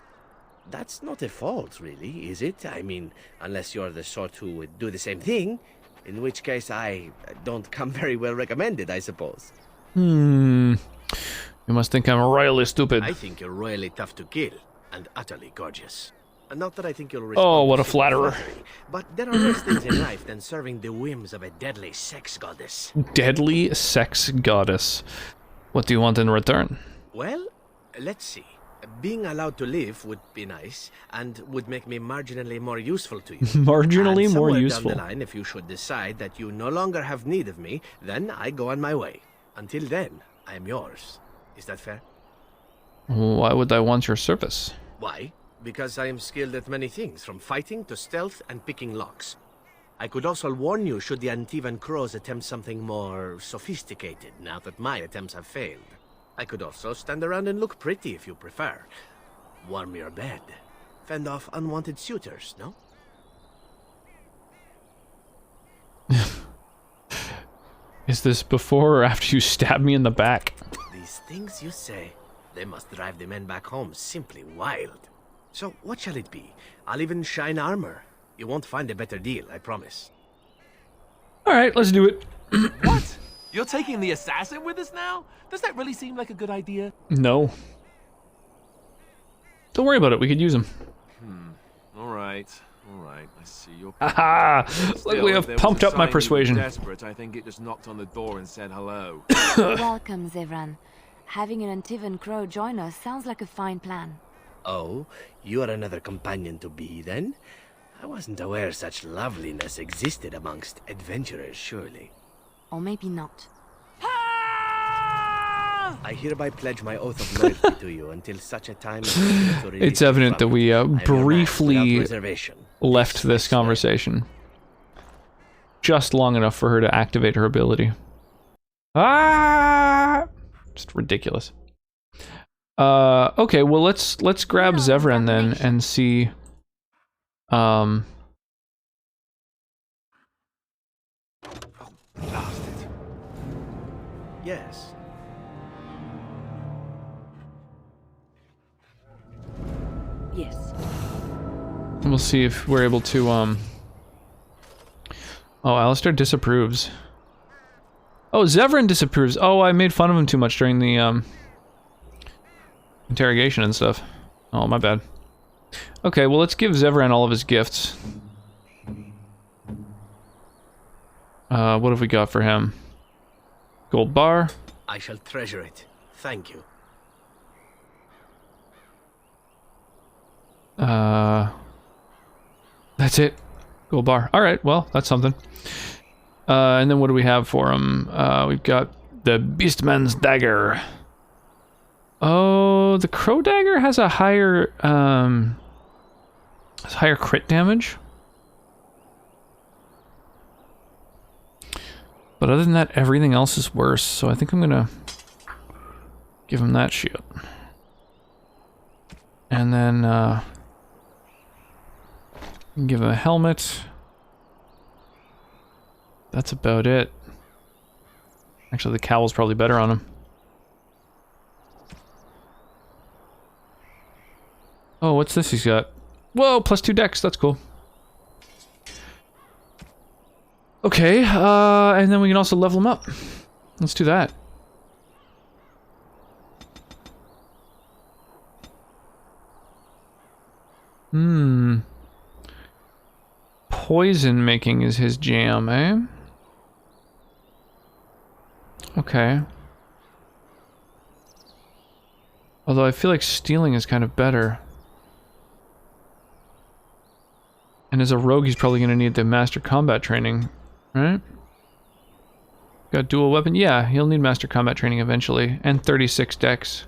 That's not a fault, really, is it? I mean, unless you're the sort who would do the same thing. In which case, I don't come very well recommended, I suppose. You must think I'm royally stupid. I think you're royally tough to kill, and utterly gorgeous. Not that I think you'll Oh, respond what to a flatterer. flattery, but there are worse things in life than serving the whims of a deadly sex goddess. Deadly sex goddess. What do you want in return? Well, let's see. Being allowed to live would be nice, and would make me marginally more useful to you. Marginally And more somewhere useful. down the line, if you should decide that you no longer have need of me, then I go on my way. Until then, I am yours. Is that fair? Why would I want your service? Why? Because I am skilled at many things, from fighting to stealth and picking locks. I could also warn you should the Antivan crows attempt something more sophisticated, now that my attempts have failed. I could also stand around and look pretty if you prefer. Warm your bed. Fend off unwanted suitors, no? Is this before or after you stab me in the back? These things you say, they must drive the men back home simply wild. So what shall it be? I'll even shine armor. You won't find a better deal, I promise. Alright, let's do it. What? You're taking the assassin with us now? Does that really seem like a good idea? No. Don't worry about it, we could use him. All right. I see your point. Haha! Look, Still, we if have there was pumped a up my sign you were persuasion. Desperate, I think it just knocked on the door and said hello. Welcome, Zevran. Having an Antivan crow join us sounds like a fine plan. Oh, you are another companion to be, then? I wasn't aware such loveliness existed amongst adventurers, surely. Or maybe not. I hereby pledge my oath of loyalty to you until such a time as you to release It's evident me that from we it. I am your man, briefly without reservation. left this I swear. conversation. Just long enough for her to activate her ability. Ah! Just ridiculous. Okay, well let's grab No, Zevran then damnation. and see Bastard. Yes. Yes. we'll see if we're able to Oh, Alistair disapproves. Oh, Zevran disapproves. Oh, I made fun of him too much during the interrogation and stuff. Oh, my bad. Okay, well let's give Zevran all of his gifts. What have we got for him? Gold bar. I shall treasure it. Thank you. That's it. Gold bar. Alright, well, that's something. And then what do we have for him? We've got the Beastman's Dagger. Oh, the Crow Dagger has a higher crit damage. But other than that, everything else is worse, so I think I'm gonna give him that shit. And then, give him a helmet. That's about it. Actually, the cowl's probably better on him. Oh, what's this he's got? Whoa, +2 dex, that's cool. Okay, and then we can also level him up. Let's do that. Poison making is his jam, eh? Okay. Although I feel like stealing is kind of better. And as a rogue, he's probably going to need the master combat training, right? Got dual weapon? Yeah, he'll need master combat training eventually. And 36 dex.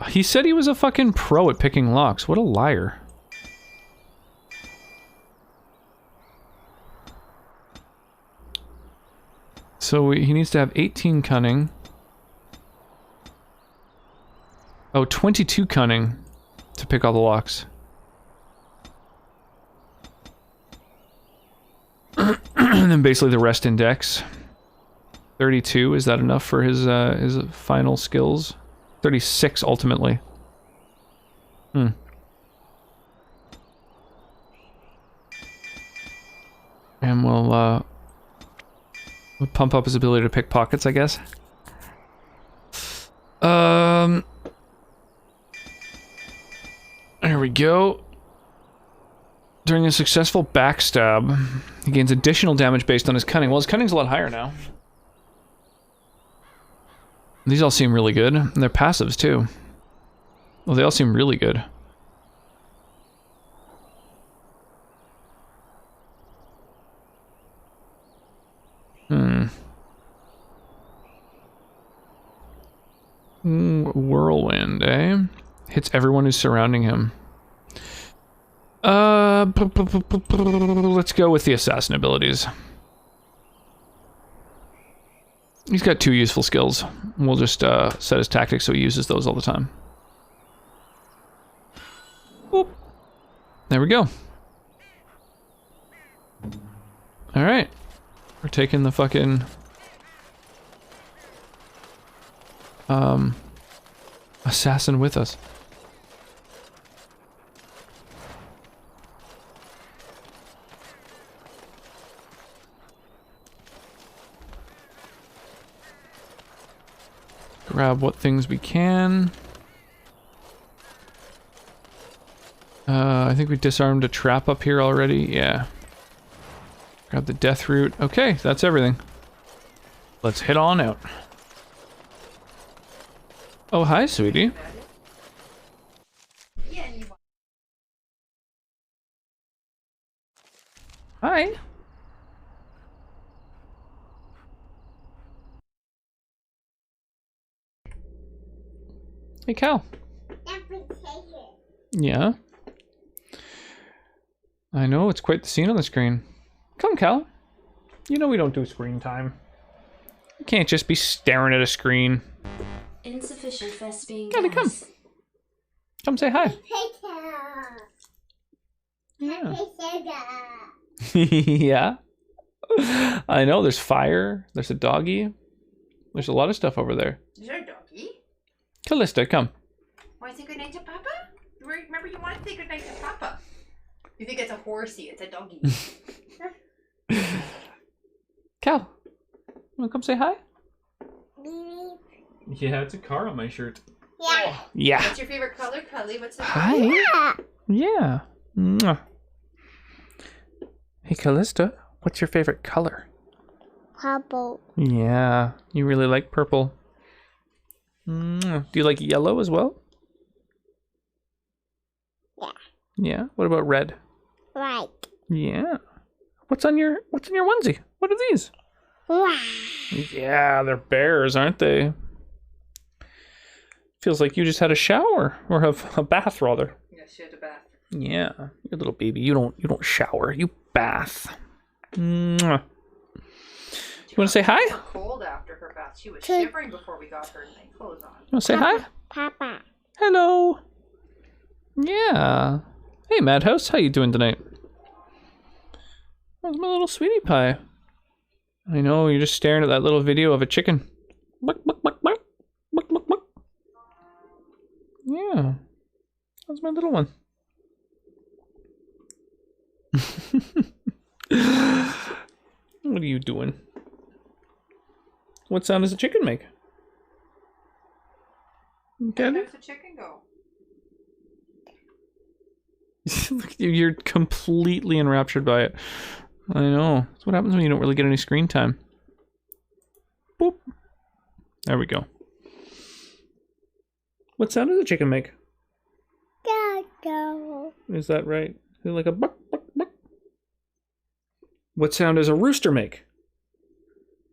He said he was a fucking pro at picking locks. What a liar. So he needs to have 18 cunning. Oh, 22 cunning to pick all the locks. And then basically the rest in dex. 32, is that enough for his final skills? 36 ultimately. And we'll pump up his ability to pick pockets, I guess. There we go. During a successful backstab, he gains additional damage based on his cunning. Well, his cunning's a lot higher now. These all seem really good. And they're passives, too. Well, they all seem really good. Whirlwind, eh? Hits everyone who's surrounding him. Let's go with the assassin abilities. He's got 2 useful skills. We'll just set his tactics so he uses those all the time. Boop. There we go. Alright. We're taking the fucking... assassin with us. Grab what things we can. I think we disarmed a trap up here already. Yeah. Grab the death root. Okay, that's everything. Let's head on out. Oh, hi, sweetie. Hi. Hey, Cal. Yeah. I know, it's quite the scene on the screen. Come, Cal. You know we don't do screen time. You can't just be staring at a screen. Insufficient Vespine Gotta come. gas. Come say hi. Yeah. Yeah. I know, there's fire, there's a doggy. There's a lot of stuff over there. Is there a doggy? Callista, come. Want to say goodnight to Papa? Remember, you want to say goodnight to Papa. You think it's a horsey, it's a doggy. Cal, wanna come say hi? Yeah, it's a car on my shirt. Yeah. Yeah. What's your favorite color, Cully? What's the Hi. Yeah. Mwah. Hey, Callista, what's your favorite color? Purple. Yeah, you really like purple. Do you like yellow as well? Yeah. Yeah. What about red? Right. Yeah. What's in your onesie? What are these? Wow. Yeah, they're bears, aren't they? Feels like you just had a shower or have a bath rather. Yes, she had a bath. Yeah, you little baby. You don't shower. You bath. Mwah. You want to say hi? You Cold after her bath. She was shivering before we got her night clothes on. want to say hi? Papa. Hello. Yeah. Hey, Madhouse. How you doing tonight? That's my little sweetie pie. I know, you're just staring at that little video of a chicken. Buck, buck, buck, buck. Buck, buck, buck. Yeah. That's my little one. What are you doing? What sound does a chicken make? Where does the chicken go? Look at you, you're completely enraptured by it. I know. That's what happens when you don't really get any screen time. Boop. There we go. What sound does a chicken make? Go. Is that right? Is it like a buck, buck, buck? What sound does a rooster make?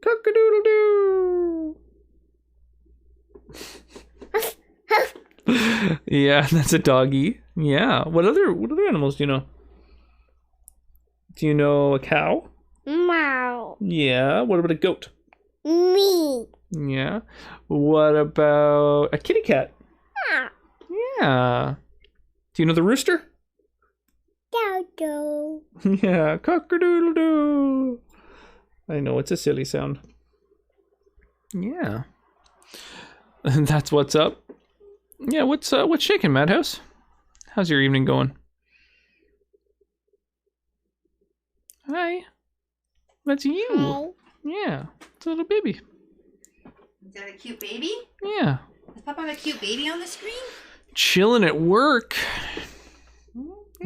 Cock-a-doodle-doo! Yeah, that's a doggy. Yeah. What other animals do you know? Do you know a cow? Meow. Yeah. What about a goat? Me. Yeah. What about a kitty cat? Yeah. Do you know the rooster? Go. Yeah. Cock-a-doodle-doo. I know, it's a silly sound. Yeah. And that's what's up. Yeah, what's shaking, Madhouse? How's your evening going? Hi. That's you. Hi. Yeah. It's a little baby. Is that a cute baby? Yeah. Does Papa have a cute baby on the screen? Chilling at work.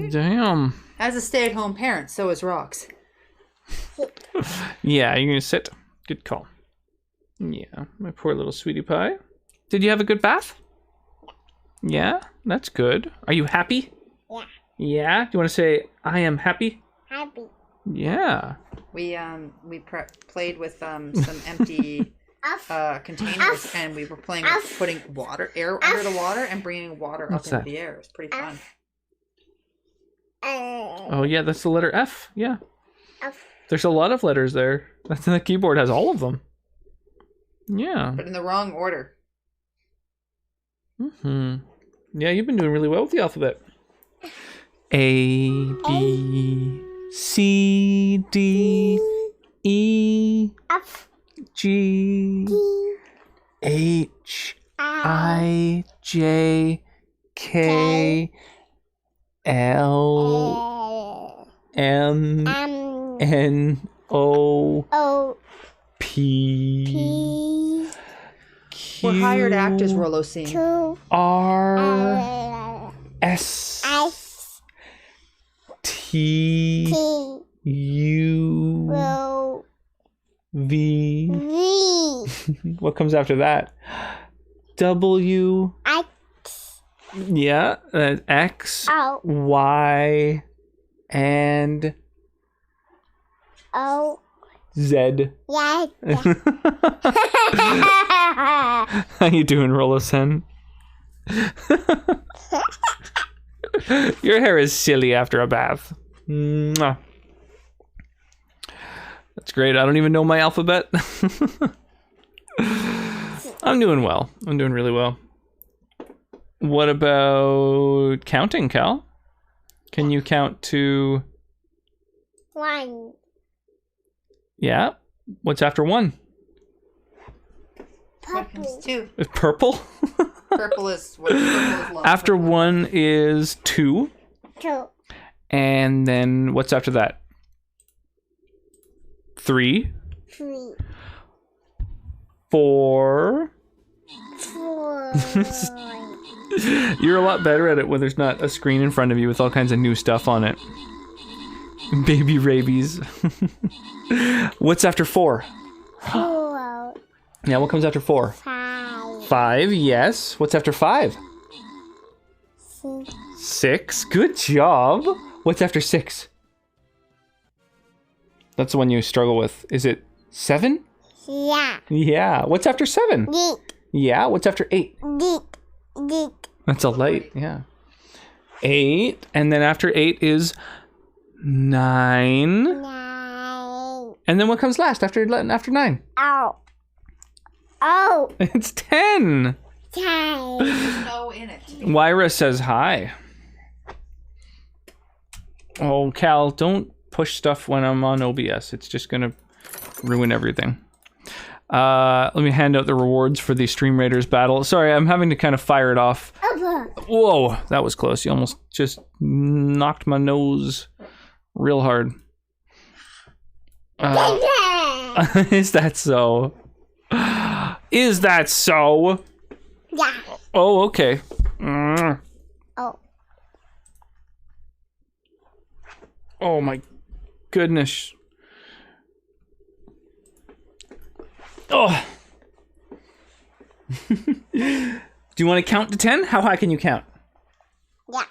Damn. As a stay-at-home parent, so is Rox. Yeah, you're gonna sit. Good call. Yeah, my poor little sweetie pie. Did you have a good bath? Yeah, that's good. Are you happy? Yeah. Yeah? Do you want to say, I am happy? Happy. Yeah. We played with some empty containers, and we were playing with putting air under the water and bringing water What's up that? into the air. It's pretty fun. Oh, yeah, that's the letter F. Yeah. F. There's a lot of letters there. That's the keyboard has all of them. Yeah. But in the wrong order. Hmm. Yeah, you've been doing really well with the alphabet. A, B, C, D, E, F. G, D. H, I, J, K, L, M, N, O, O. P, P. Q, We're hired actors, Rolocene. Q. R, S, S. T, T. U, O. V. V. What comes after that? W. X. Yeah, X, O. Y, and O. Z. Yeah. How you doing, Rolocen? Your hair is silly after a bath. Mwah. That's great. I don't even know my alphabet. I'm doing well. I'm doing really well. What about counting, Cal? Can you count to... 1. Yeah? What's after 1? What comes two? Is purple? Purple is long. After 1 is 2. 2. And then what's after that? 3. 3. 4. 4. You're a lot better at it when there's not a screen in front of you with all kinds of new stuff on it. Baby rabies. What's after 4? 4. Yeah, what comes after 4? 5. 5, yes. What's after 5? 6. 6. Good job. What's after 6? That's the one you struggle with. Is it 7? Yeah. Yeah. What's after 7? Geek. Yeah. What's after 8? Geek. Geek. That's a light. Yeah. 8. And then after 8 is 9. 9. And then what comes last after 9? Oh. Oh. It's 10. Time. There's no in it. Wyra says hi. Oh, Cal, don't push stuff when I'm on OBS. It's just gonna ruin everything. Let me hand out the rewards for the Stream Raiders battle. Sorry, I'm having to kind of fire it off. Whoa, that was close. You almost just knocked my nose real hard. Is that so? Is that so? Yeah. Oh, okay. Mm. Oh. Oh my goodness. Oh. Do you want to count to 10? How high can you count? Yeah.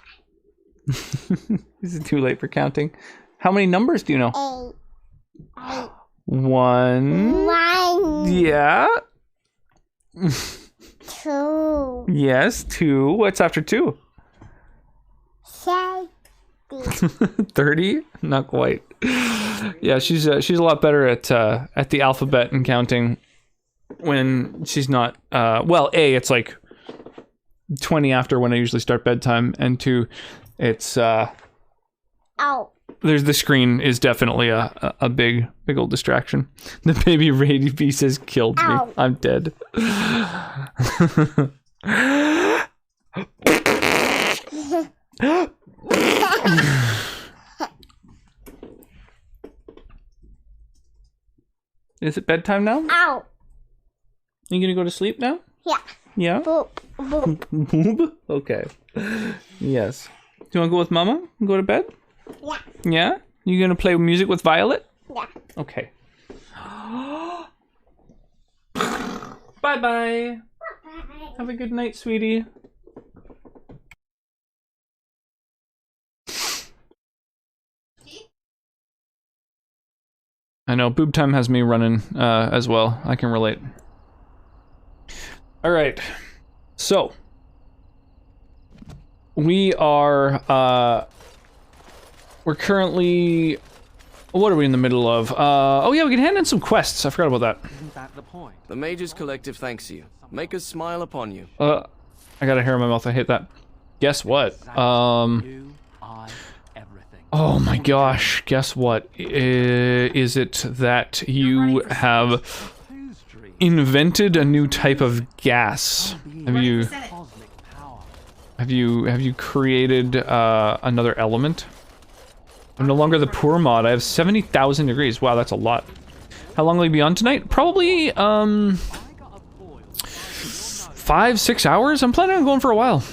Is it too late for counting? How many numbers do you know? 8. 1. 1. Yeah. 2. Yes, 2. What's after 2? 30. 30? Not quite. Yeah, she's a lot better at the alphabet and counting when she's not. Well, A, it's like 20 after when I usually start bedtime, and 2, it's Oh. there's the screen is definitely a big old distraction. The baby rabies has killed me. Ow. I'm dead. Is it bedtime now? Ow. You gonna go to sleep now? Yeah. Yeah? Boop. Boop. Boob? Okay. Yes. Do you wanna go with Mama and go to bed? Yeah. Yeah? You gonna play music with Violet? Yeah. Okay. Bye-bye. Have a good night, sweetie. I know, boob time has me running as well. I can relate. Alright. So. We are, we're currently... What are we in the middle of? Oh yeah, we can hand in some quests. I forgot about that. Isn't that the point? The Mage's Collective thanks you. Make us smile upon you. I got a hair in my mouth. I hate that. Guess what? You, I, everything. Oh my gosh. Guess what? Is it that you have invented a new type of gas? Have you created another element? I'm no longer the poor mod. I have 70,000 degrees. Wow, that's a lot. How long will you be on tonight? Probably 5-6 hours. I'm planning on going for a while.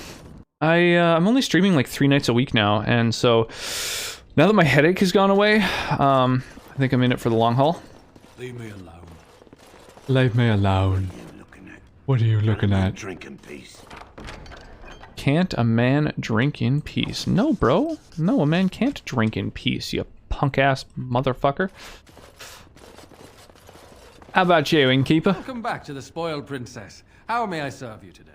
I'm only streaming like 3 nights a week now, and so now that my headache has gone away, I think I'm in it for the long haul. Leave me alone. Leave me alone. What are you looking at? Drink in peace. Can't a man drink in peace? No, bro. No, a man can't drink in peace, you punk-ass motherfucker. How about you, innkeeper? Welcome back to the Spoiled Princess. How may I serve you today?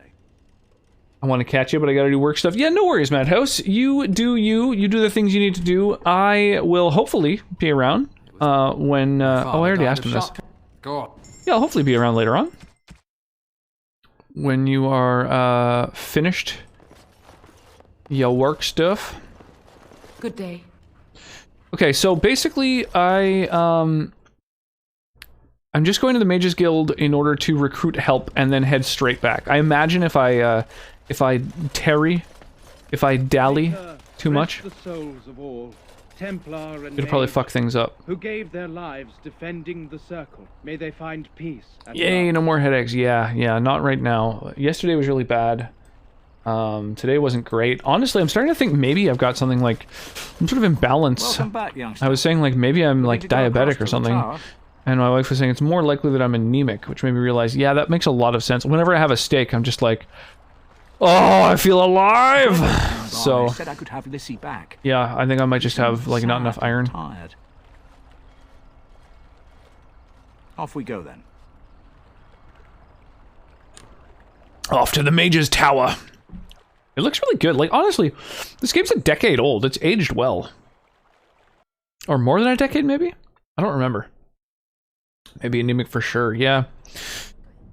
I want to catch you, but I gotta do work stuff. Yeah, no worries, Madhouse. You do the things you need to do. I will hopefully be around when... oh, I already asked him this. Go on. Yeah, I'll hopefully be around later on. When you are finished your work stuff. Good day. Okay, so basically I'm just going to the Mages Guild in order to recruit help and then head straight back. I imagine if I dally too much, the souls of all, Templar and it'll probably fuck things up. who gave their lives defending the circle. May they find peace. Yay, no more headaches. Yeah, not right now. Yesterday was really bad. Today wasn't great. Honestly, I'm starting to think maybe I've got something like, I'm sort of imbalanced. Welcome back, youngster. I was saying like maybe I'm like diabetic or something. tower? And my wife was saying it's more likely that I'm anemic, which made me realize, yeah, that makes a lot of sense. Whenever I have a steak, I'm just like, oh, I feel alive. So, I said I could have Lissy back. yeah, I think I might just have like not enough iron. Tired. Off we go then. Off to the Mage's Tower. It looks really good. Like, honestly, this game's a decade old. It's aged well. Or more than a decade, maybe? I don't remember. Maybe anemic for sure, yeah.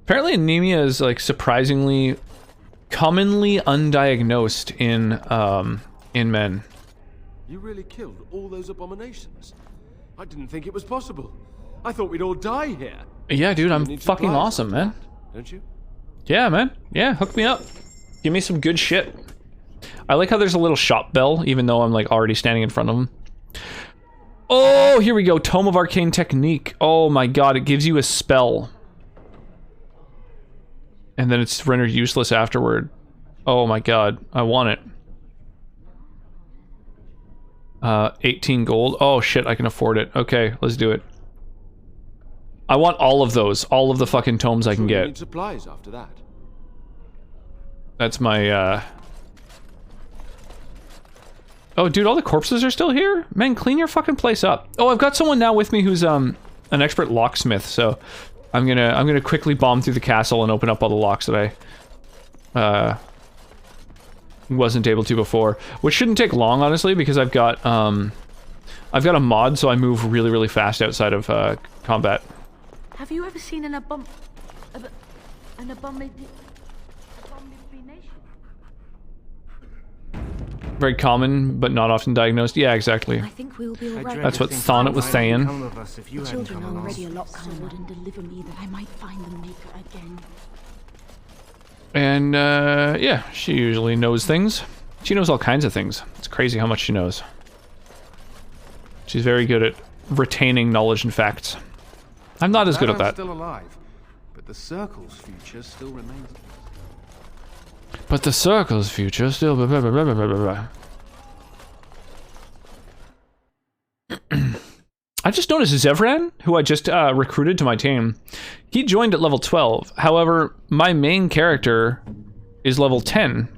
Apparently anemia is like surprisingly commonly undiagnosed in men. You really killed all those abominations? I didn't think it was possible. I thought we'd all die here. Yeah, dude, I'm Need fucking supplies awesome, after man. that, don't you? Yeah, man. Yeah, hook me up. Give me some good shit. I like how there's a little shop bell, even though I'm like already standing in front of him. Oh, here we go. Tome of Arcane Technique. Oh my god, it gives you a spell. And then it's rendered useless afterward. Oh my god, I want it. 18 gold. Oh shit, I can afford it. Okay, let's do it. I want all of those. All of the fucking tomes I can You get. need supplies after that. That's my, Oh, dude, all the corpses are still here? Man, clean your fucking place up. Oh, I've got someone now with me who's, an expert locksmith, so... I'm gonna quickly bomb through the castle and open up all the locks that I, wasn't able to before. Which shouldn't take long, honestly, because I've got a mod, so I move really, really fast outside of, combat. Have you ever seen an abomination? Very common, but not often diagnosed. Yeah, exactly. I think we'll be all right. That's what Sonnet was saying. The children are already a lot calmer and deliver me that I might find the maker again. And, yeah, she usually knows things. She knows all kinds of things. It's crazy how much she knows. She's very good at retaining knowledge and facts. I'm not as good at that. Still alive, but the circle's future still remains. But the circle's future still... Blah, blah, blah, blah, blah, blah. I just noticed Zevran, who I just recruited to my team, he joined at level 12. However, my main character is level 10.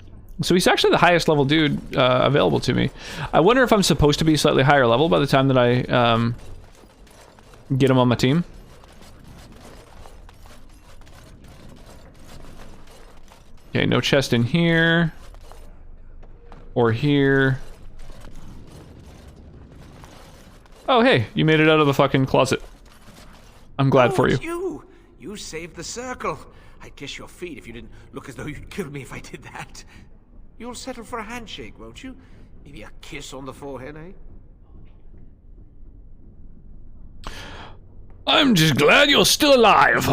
So he's actually the highest level dude available to me. I wonder if I'm supposed to be slightly higher level by the time that I get him on my team. Okay, no chest in here. Or here. Oh, hey, you made it out of the fucking closet. I'm glad for you. You saved the circle. I'd kiss your feet if you didn't look as though you'd kill me if I did that. You'll settle for a handshake, won't you? Maybe a kiss on the forehead, eh? I'm just glad you're still alive.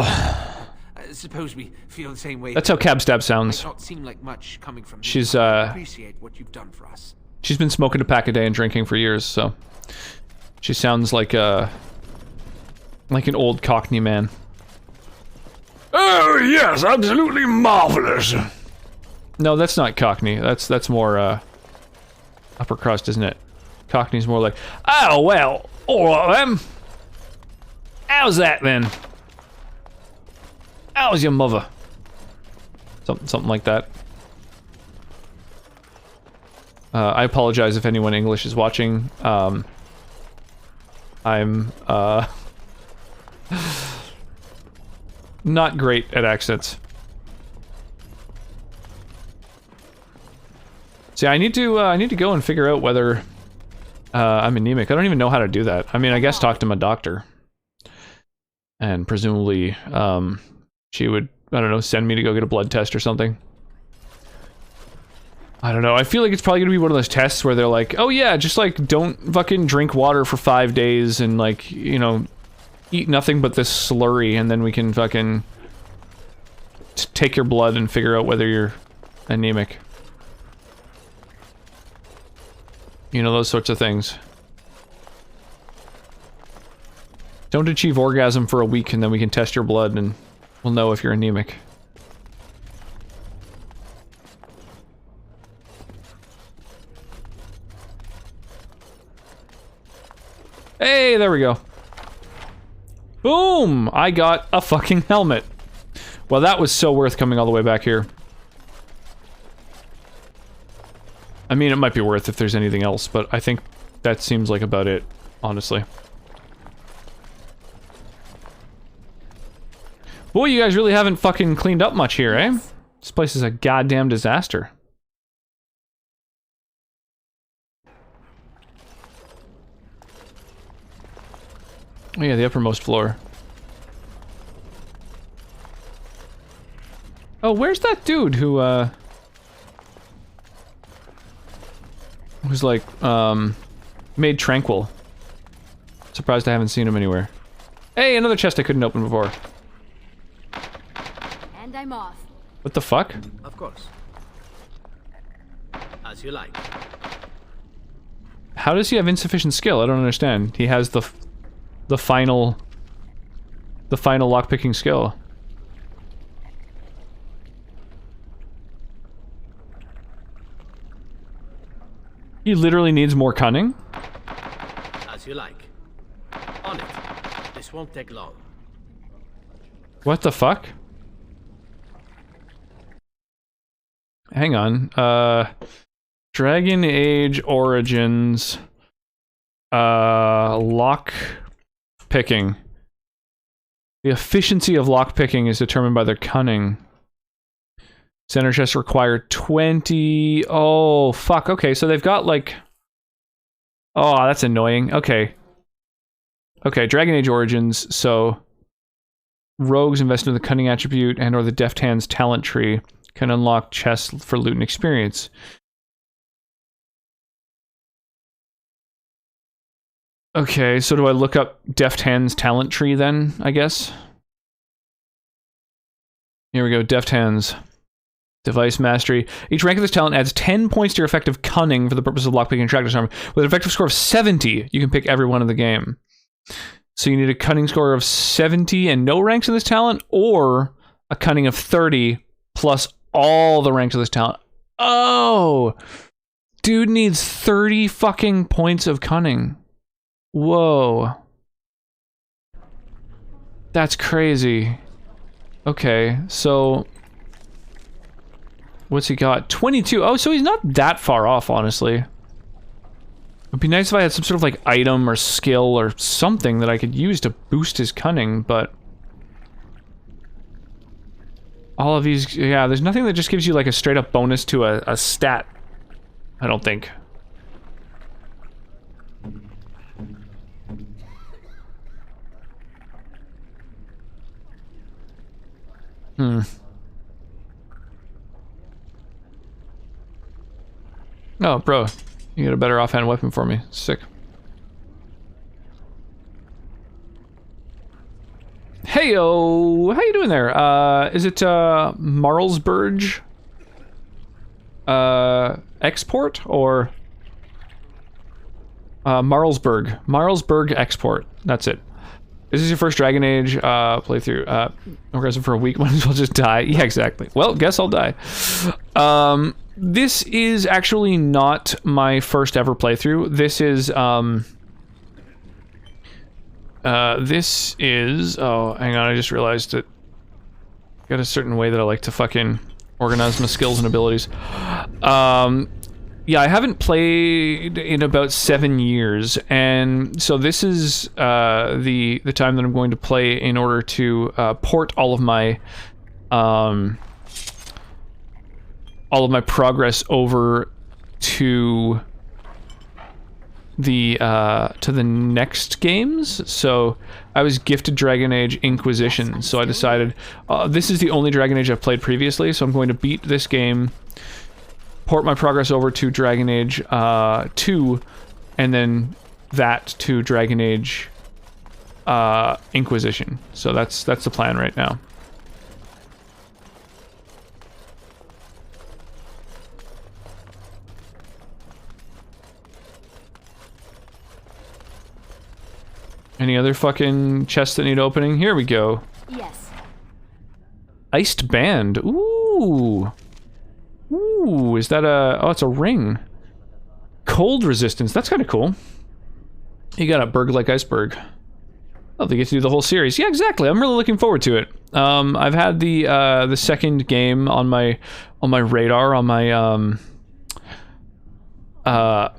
Suppose we feel the same way. That's how Cab Stab sounds. Might not seem like much coming from me. She's appreciate what you've done for us. She's been smoking a pack a day and drinking for years, so she sounds like an old Cockney man. Oh yes, absolutely marvelous. No, that's not Cockney. That's more upper crust, isn't it? Cockney's more like, oh well, all right then. How's that then? How's your mother? Something like that. I apologize if anyone English is watching. I'm not great at accents. See, I need to go and figure out whether I'm anemic. I don't even know how to do that. I mean, I guess talk to my doctor. And presumably, she would, I don't know, send me to go get a blood test or something. I don't know. I feel like it's probably gonna be one of those tests where they're like, oh yeah, just like don't fucking drink water for 5 days and like, you know, eat nothing but this slurry and then we can fucking take your blood and figure out whether you're anemic. You know, those sorts of things. Don't achieve orgasm for a week and then we can test your blood and we'll know if you're anemic. Hey, there we go. Boom! I got a fucking helmet. Well, that was so worth coming all the way back here. I mean, it might be worth if there's anything else, but I think that seems like about it, honestly. Boy, you guys really haven't fucking cleaned up much here, eh? This place is a goddamn disaster. Oh yeah, the uppermost floor. Oh, where's that dude who, who's like, made Tranquil? Surprised I haven't seen him anywhere. Hey, another chest I couldn't open before. And I'm off. What the fuck? Of course. As you like. How does he have insufficient skill? I don't understand. He has the final lockpicking skill. He literally needs more cunning? As you like. On it. This won't take long. What the fuck? Hang on. Dragon Age Origins. Lock picking. The efficiency of lock picking is determined by their cunning. Center chests require 20. Oh, fuck. Okay, so they've got like. Oh, that's annoying. Okay. Okay, Dragon Age Origins. So, rogues invest in the cunning attribute and or the deft hands talent tree can unlock chests for loot and experience. Okay, so do I look up deft hands talent tree then, I guess? Here we go, deft hands. Device mastery. Each rank of this talent adds 10 points to your effective cunning for the purpose of lockpicking and track disarm. With an effective score of 70, you can pick every one in the game. So you need a cunning score of 70 and no ranks in this talent, or a cunning of 30 plus all the ranks of this talent. Oh! Dude needs 30 fucking points of cunning. Whoa. That's crazy. Okay, so... what's he got? 22. Oh, so he's not that far off, honestly. It'd be nice if I had some sort of, like, item or skill or something that I could use to boost his cunning, but... all of these... yeah, there's nothing that just gives you, like, a straight-up bonus to a stat. I don't think. Oh, bro. You got a better offhand weapon for me. Sick. Heyo! How you doing there? Is it, Marlsburg? Export? Or... Marlsburg. Marlsburg Export. That's it. This is your first Dragon Age playthrough. Orgasm for a week, might as well just die. Yeah, exactly. Well, guess I'll die. This is actually not my first ever playthrough. This is, oh, hang on, I just realized that I've got a certain way that I like to fucking organize my skills and abilities. Yeah, I haven't played in about 7 years, and so this is the time that I'm going to play in order to port all of my progress over to the next games. So I was gifted Dragon Age Inquisition, so I decided this is the only Dragon Age I've played previously, so I'm going to beat this game, port my progress over to Dragon Age 2, and then that to Dragon Age Inquisition. So that's the plan right now. Any other fucking chests that need opening? Here we go. Yes. Iced band. Ooh. Ooh, is that a... oh, it's a ring. Cold resistance. That's kind of cool. You got a berg like iceberg. Oh, they get to do the whole series. Yeah, exactly. I'm really looking forward to it. I've had the second game on my radar, on my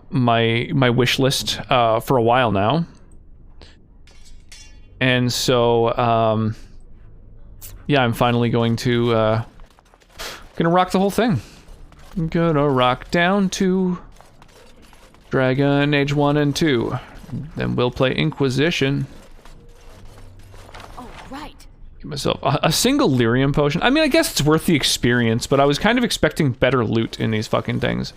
my wish list for a while now. And so yeah, I'm finally going to gonna rock the whole thing. I'm gonna rock down to Dragon Age 1 and 2. Then we'll play Inquisition. Oh, right. Give myself a single lyrium potion. I mean, I guess it's worth the experience, but I was kind of expecting better loot in these fucking things.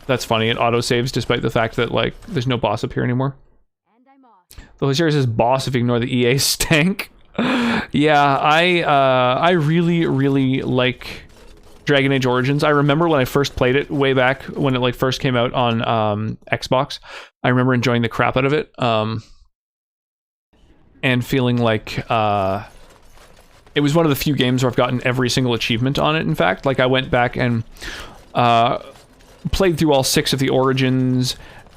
That's funny. It auto-saves despite the fact that, like, there's no boss up here anymore. The whole series says boss if you ignore the EA stank. Yeah, I really, really like Dragon Age Origins. I remember when I first played it way back when it like first came out on Xbox. I remember enjoying the crap out of it. And feeling like it was one of the few games where I've gotten every single achievement on it, in fact. Like, I went back and played through all 6 of the Origins,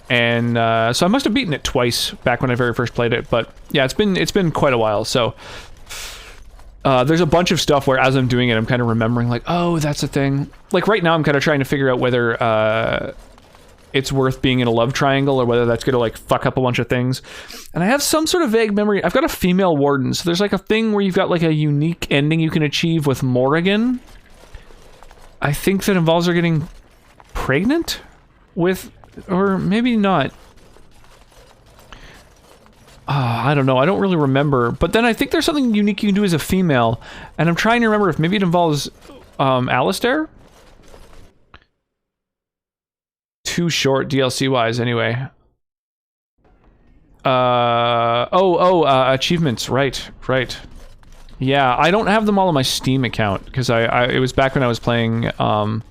and so I must have beaten it twice back when I very first played it, but yeah, it's been quite a while, so there's a bunch of stuff where as I'm doing it, I'm kind of remembering, like, oh, that's a thing. Like, right now, I'm kind of trying to figure out whether it's worth being in a love triangle or whether that's gonna like fuck up a bunch of things. And I have some sort of vague memory. I've got a female warden, so there's like a thing where you've got like a unique ending you can achieve with Morrigan. I think that involves her getting pregnant with, or maybe not. I don't know. I don't really remember. But then I think there's something unique you can do as a female, and I'm trying to remember if maybe it involves Alistair. Too short DLC wise anyway. Achievements, right. Yeah, I don't have them all on my Steam account because it was back when I was playing on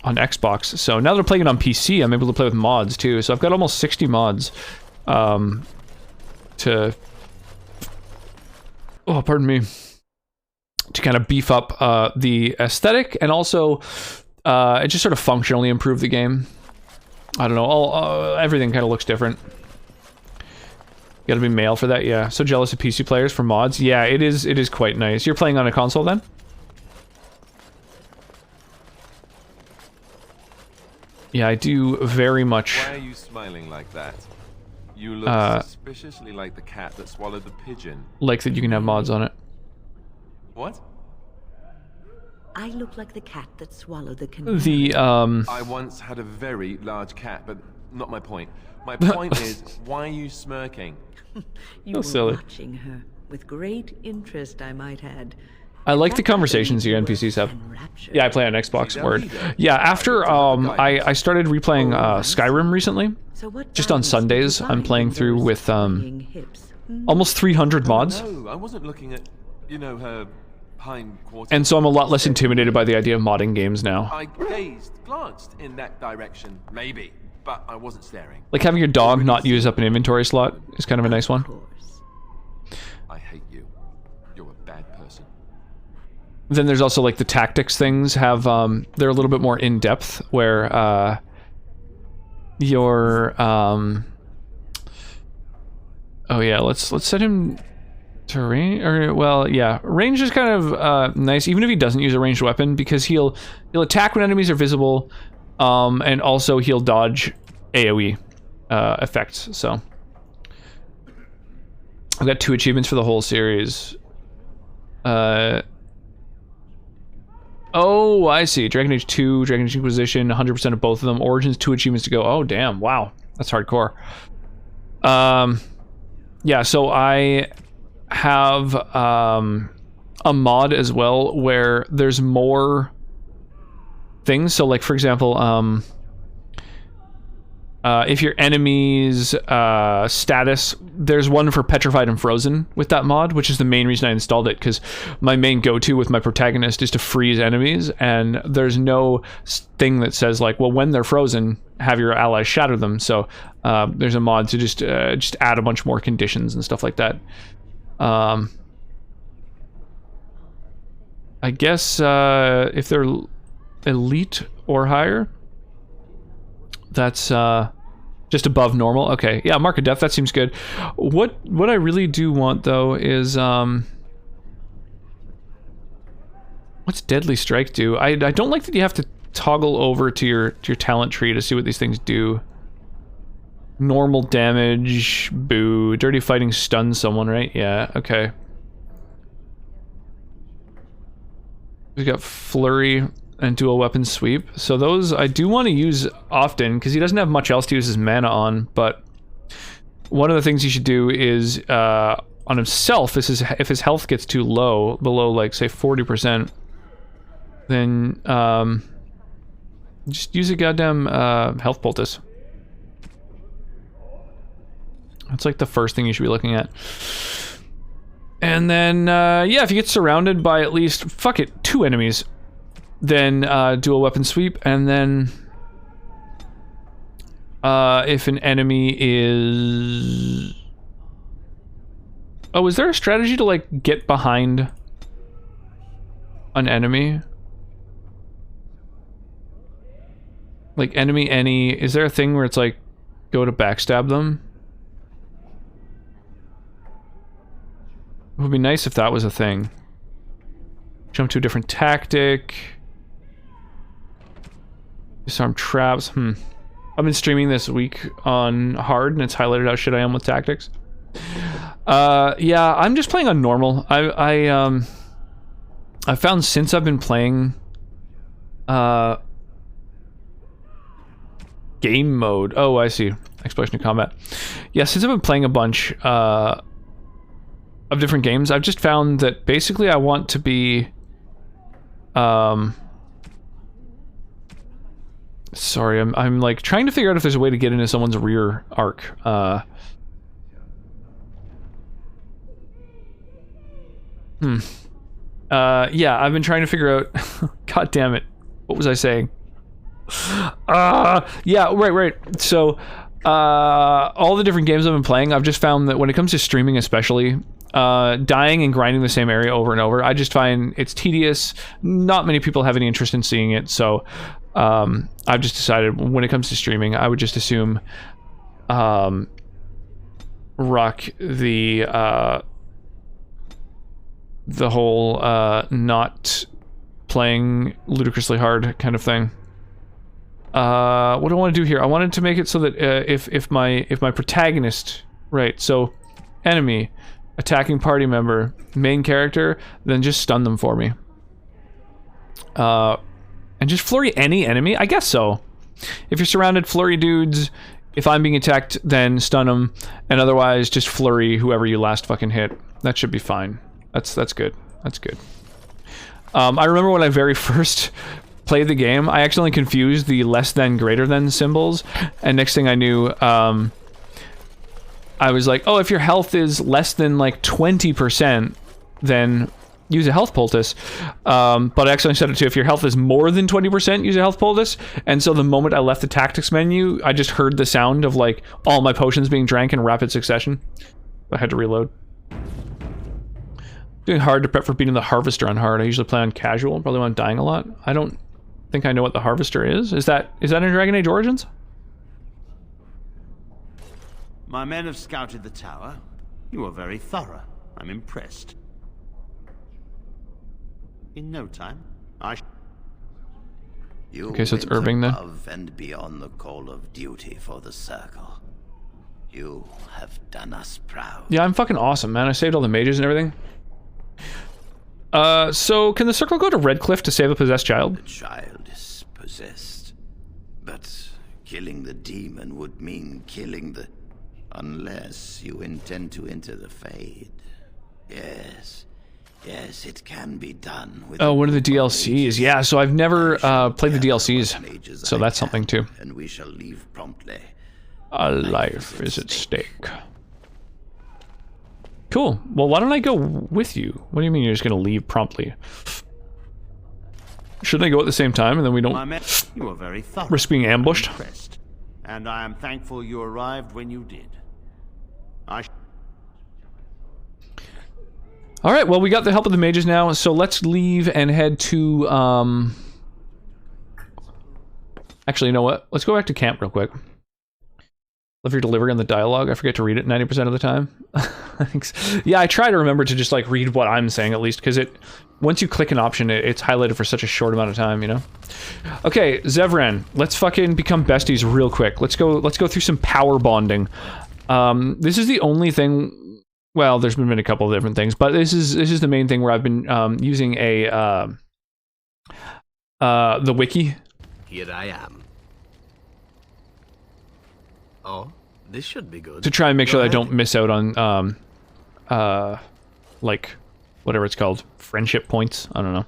Xbox. So now that I'm playing it on PC, I'm able to play with mods too. So I've got almost 60 mods to pardon me, to kind of beef up the aesthetic, and also it just sort of functionally improved the game. I don't know, everything kind of looks different. You gotta be male for that, yeah. So jealous of PC players for mods. Yeah, it is quite nice. You're playing on a console then? Yeah, I do very much. Why are you smiling like that? You look suspiciously like the cat that swallowed the pigeon. Like that you can have mods on it. What? I look like the cat that swallowed the canary. The I once had a very large cat, but not my point. My point is, why are you smirking? You were silly. watching her with great interest, I might add. I like the conversations you NPCs have. Yeah, I play on Xbox. Word. Yeah, after I started replaying Skyrim recently. Just on Sundays, I'm playing through with almost 300 mods. No, I wasn't looking at, you know, her hind quarters. And so I'm a lot less intimidated by the idea of modding games now. I glanced in that direction, maybe, but I wasn't staring. Like having your dog not use up an inventory slot is kind of a nice one. I hate you. You're a bad person. Then there's also like the tactics things have they're a little bit more in depth where your oh yeah, let's set him to range, or well, yeah, range is kind of nice even if he doesn't use a ranged weapon, because he'll attack when enemies are visible, and also he'll dodge AoE effects. So I've got 2 achievements for the whole series. Oh, I see. Dragon Age 2, Dragon Age Inquisition, 100% of both of them. Origins, 2 achievements to go. Oh, damn. Wow. That's hardcore. Yeah, so I have a mod as well where there's more things. So, like, for example, if your enemy's status, there's one for petrified and frozen with that mod, which is the main reason I installed it, because my main go-to with my protagonist is to freeze enemies, and there's no thing that says like, well, when they're frozen, have your allies shatter them. So there's a mod to just add a bunch more conditions and stuff like that. I guess if they're elite or higher, that's just above normal. Okay, yeah, Mark of Death, that seems good. What I really do want though is what's Deadly Strike do? I don't like that you have to toggle over to your talent tree to see what these things do. Normal damage, boo. Dirty Fighting stuns someone, right? Yeah, okay. We've got Flurry and Dual Weapon Sweep. So those I do want to use often, because he doesn't have much else to use his mana on, but one of the things he should do is on himself. If his health gets too low, below like say 40%, then just use a goddamn health poultice. That's like the first thing you should be looking at. And then yeah, if you get surrounded by at least 2 enemies, then do a weapon sweep, and then if an enemy is... Oh, is there a strategy to like get behind an enemy? Like enemy any, is there a thing where it's like go to backstab them? It would be nice if that was a thing. Jump to a different tactic. Disarm traps. I've been streaming this week on hard, and it's highlighted how shit I am with tactics. Yeah, I'm just playing on normal. I found since I've been playing game mode. Oh, I see. Exploration of combat. Yeah, since I've been playing a bunch of different games, I've just found that basically I want to be sorry, I'm like trying to figure out if there's a way to get into someone's rear arc. Yeah, I've been trying to figure out God damn it. What was I saying? Yeah, right. So all the different games I've been playing, I've just found that when it comes to streaming especially, dying and grinding the same area over and over, I just find it's tedious. Not many people have any interest in seeing it, so I've just decided when it comes to streaming, I would just assume rock the whole not playing ludicrously hard kind of thing. What do I want to do here? I wanted to make it so that if my protagonist, right, so enemy, attacking party member, main character, then just stun them for me. And just flurry any enemy? I guess so. If you're surrounded, flurry dudes. If I'm being attacked, then stun them. And otherwise, just flurry whoever you last fucking hit. That should be fine. That's good. That's good. I remember when I very first played the game, I accidentally confused the less than greater than symbols, and next thing I knew, I was like, oh, if your health is less than like 20%, then use a health poultice. But I actually set it to if your health is more than 20%, use a health poultice. And so the moment I left the tactics menu, I just heard the sound of like all my potions being drank in rapid succession. I had to reload. Doing hard to prep for beating the Harvester on hard. I usually play on casual, probably when I'm dying a lot. I don't think I know what the Harvester is. Is that in Dragon Age Origins? My men have scouted the tower. You are very thorough. I'm impressed. In no time, okay, so it's Irving then. Above and beyond the call of duty for the Circle. You have done us proud. Yeah, I'm fucking awesome, man. I saved all the mages and everything. So can the Circle go to Redcliffe to save a possessed child? The child is possessed, but killing the demon would mean killing the... Unless you intend to enter the Fade. Yes, it can be done. With one of the DLCs. Yeah, so I've never played the DLCs, so that's something too. And we shall leave promptly. A life is at stake. Cool. Well, why don't I go with you? What do you mean you're just going to leave promptly? Shouldn't I go at the same time and then we don't you are very thorough. risk being ambushed? And I am thankful you arrived when you did. All right, well, we got the help of the mages now, so let's leave and head to, Actually, you know what? Let's go back to camp real quick. Love your delivery on the dialogue. I forget to read it 90% of the time. Thanks. Yeah, I try to remember to just, like, read what I'm saying, at least, because once you click an option, it's highlighted for such a short amount of time, you know? Okay, Zevran, let's fucking become besties real quick. Let's go through some power bonding. This is the only thing... Well, there's been a couple of different things, but this is the main thing where I've been using the wiki. Here I am. Oh, this should be good. To try and make Go sure that I ahead. don't miss out on, like, whatever it's called, friendship points. I don't know.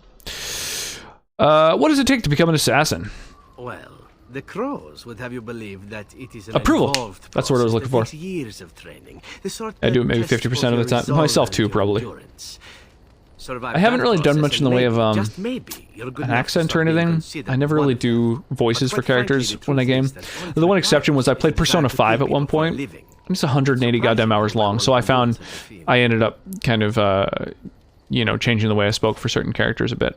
What does it take to become an assassin? Well, the crows would have you believe that it is an Approval. involved That's what I was process looking that for. takes years of training. The sort I do it that maybe tests 50% of both the your time. resolve Myself and too, your probably. endurance. Survive I haven't that really done process much in the and way of, maybe, just maybe, you're good enough to accent or start being anything. considered I never really one of them. do voices But for quite frankly, characters the when I truth game. is that one The one thing exception was I played Persona 5 at one point. And it's 180 goddamn hours long, so I found I ended up kind of, you know, changing the way I spoke for certain characters a bit.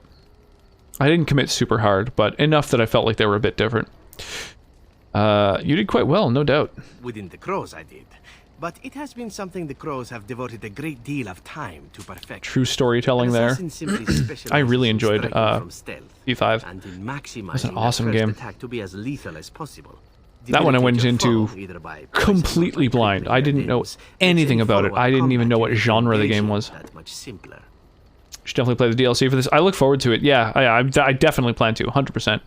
I didn't commit super hard, but enough that I felt like they were a bit different. You did quite well, no doubt. Within the crows, I did. But it has been something the crows have devoted a great deal of time to perfect. True storytelling An there. assassin simply specializes I really in enjoyed striking from stealth E5. and in maximizing That's an that awesome first game. attack to be as lethal as possible. That one I went Debilitate your into foe, either by poison or completely by blind. crippling I their didn't know limbs. Makes anything any about it. follow-up I didn't even know combat what genre the game engaging was. that much simpler. Should definitely play the DLC for this. I look forward to it. Yeah, I definitely plan to, 100%.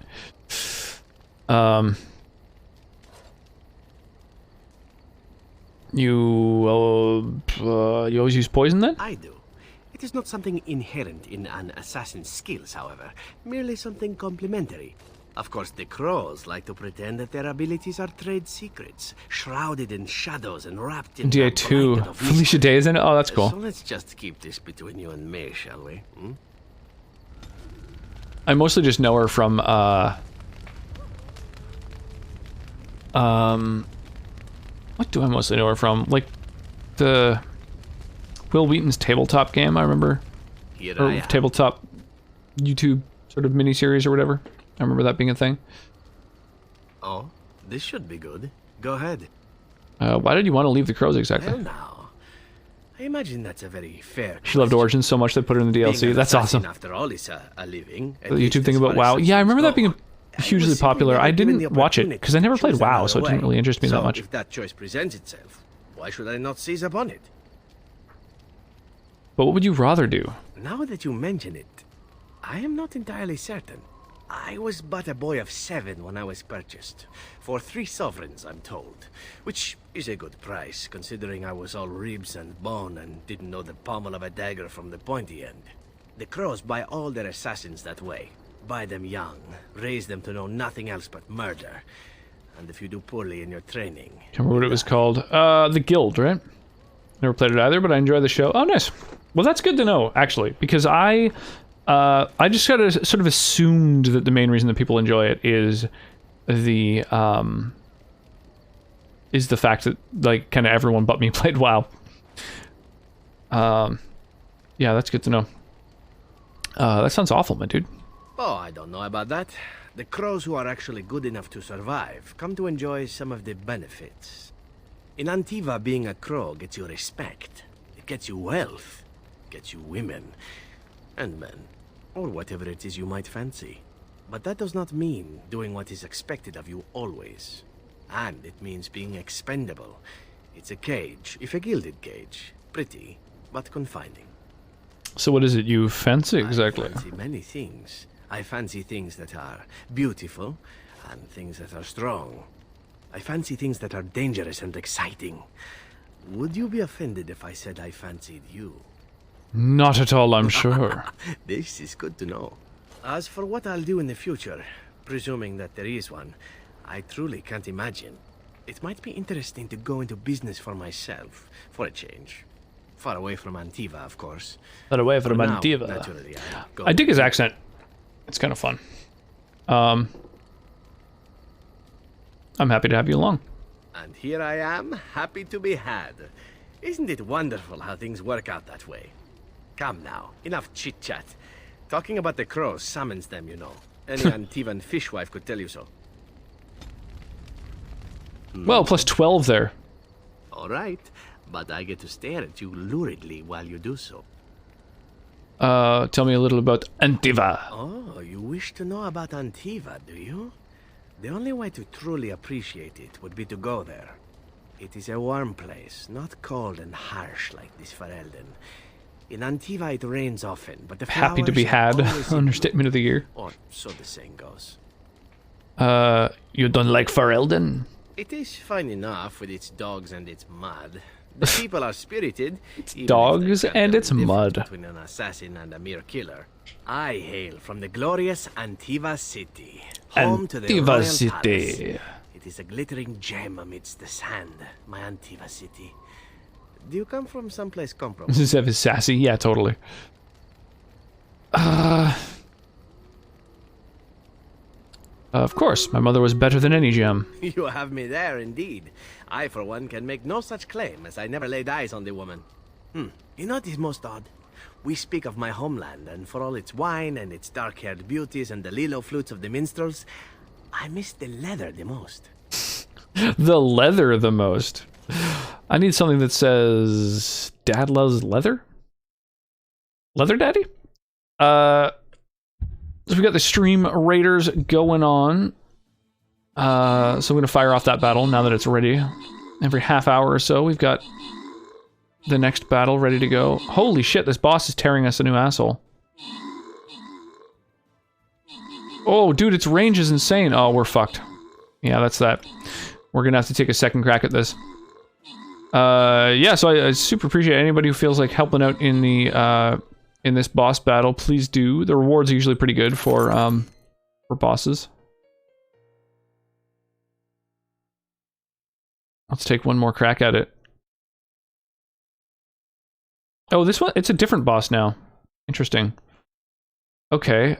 You always use poison then? I do. It is not something inherent in an assassin's skills, however. Merely something complementary. Of course, the crows like to pretend that their abilities are trade secrets, shrouded in shadows and wrapped in a DA2. blanket of Felicia mystery. Day is in it? Oh, that's cool. So let's just keep this between you and me, shall we? Hmm? I mostly just know her from, what do I mostly know her from? Like, the Will Wheaton's tabletop game, I remember. Here Or I am. tabletop YouTube sort of miniseries or whatever. I remember that being a thing. Oh, this should be good. Go ahead. Why did you want to leave the crows exactly? Well, now, I imagine that's a very fair. She loved Origins so much they put her in the Being DLC. an That's assassin, awesome. After all, is a living. The YouTube thing about WoW. Yeah, I remember that being hugely popular. I didn't watch it because I never played WoW, so it didn't really interest me that much. If that choice presents itself, why should I not seize upon it? But what would you rather do? Now that you mention it, I am not entirely certain. I was but a boy of 7 when I was purchased. For 3 sovereigns, I'm told. Which is a good price, considering I was all ribs and bone and didn't know the pommel of a dagger from the pointy end. The crows buy all their assassins that way. Buy them young, raise them to know nothing else but murder. And if you do poorly in your training... Can't remember what it was called. The Guild, right? Never played it either, but I enjoy the show. Oh, nice. Well, that's good to know, actually, because I just kind of sort of assumed that the main reason that people enjoy it is the fact that, like, kind of everyone but me played WoW. Yeah, that's good to know. That sounds awful, my dude. Oh, I don't know about that. The crows who are actually good enough to survive come to enjoy some of the benefits. In Antiva, being a crow gets you respect. It gets you wealth. Gets you women. And men. Or whatever it is you might fancy. But that does not mean doing what is expected of you always. And it means being expendable. It's a cage, if a gilded cage. Pretty, but confining. So what is it you fancy exactly? I fancy many things. I fancy things that are beautiful, and things that are strong. I fancy things that are dangerous and exciting. Would you be offended if I said I fancied you? Not at all, I'm sure. This is good to know. As for what I'll do in the future, presuming that there is one, I truly can't imagine. It might be interesting to go into business for myself, for a change. Far away from Antiva, of course. Far away from For now, Antiva. naturally, I'll go I dig his accent. It's kind of fun. I'm happy to have you along. And here I am, happy to be had. Isn't it wonderful how things work out that way? Come now, enough chit-chat. Talking about the crows summons them, you know. Any Antivan fishwife could tell you so. Well, plus 12 there. All right, but I get to stare at you luridly while you do so. Tell me a little about Antiva. Oh, you wish to know about Antiva, do you? The only way to truly appreciate it would be to go there. It is a warm place, not cold and harsh like this Ferelden. In Antiva it rains often, but the Happy to flowers be are had. always in Understatement of the year. bloom, or so the saying goes. You don't like Ferelden? It is fine enough with its dogs and its mud. The people are spirited. Dogs and its mud. Between an assassin and a mere killer. I hail from the glorious Antiva City, home to the Antiva royal City. palace. It is a glittering gem amidst the sand, my Antiva City. Do you come from someplace comparable? This is sassy. Yeah, totally. Of course, my mother was better than any gem. You have me there, indeed. I, for one, can make no such claim, as I never laid eyes on the woman. You know what is most odd? We speak of my homeland, and for all its wine and its dark-haired beauties and the lilo flutes of the minstrels, I miss the leather the most. The leather the most. I need something that says, Dad loves leather? Leather Daddy? So we got the stream raiders going on. So I'm gonna fire off that battle now that it's ready. Every half hour or so, we've got the next battle ready to go. Holy shit, this boss is tearing us a new asshole. Oh, dude, its range is insane. Oh, we're fucked. Yeah, that's that. We're gonna have to take a second crack at this. Yeah, so I super appreciate anybody who feels like helping out in the in this boss battle. Please do. The rewards are usually pretty good for bosses. Let's take one more crack at it. Oh, this one, it's a different boss now. Interesting. Okay,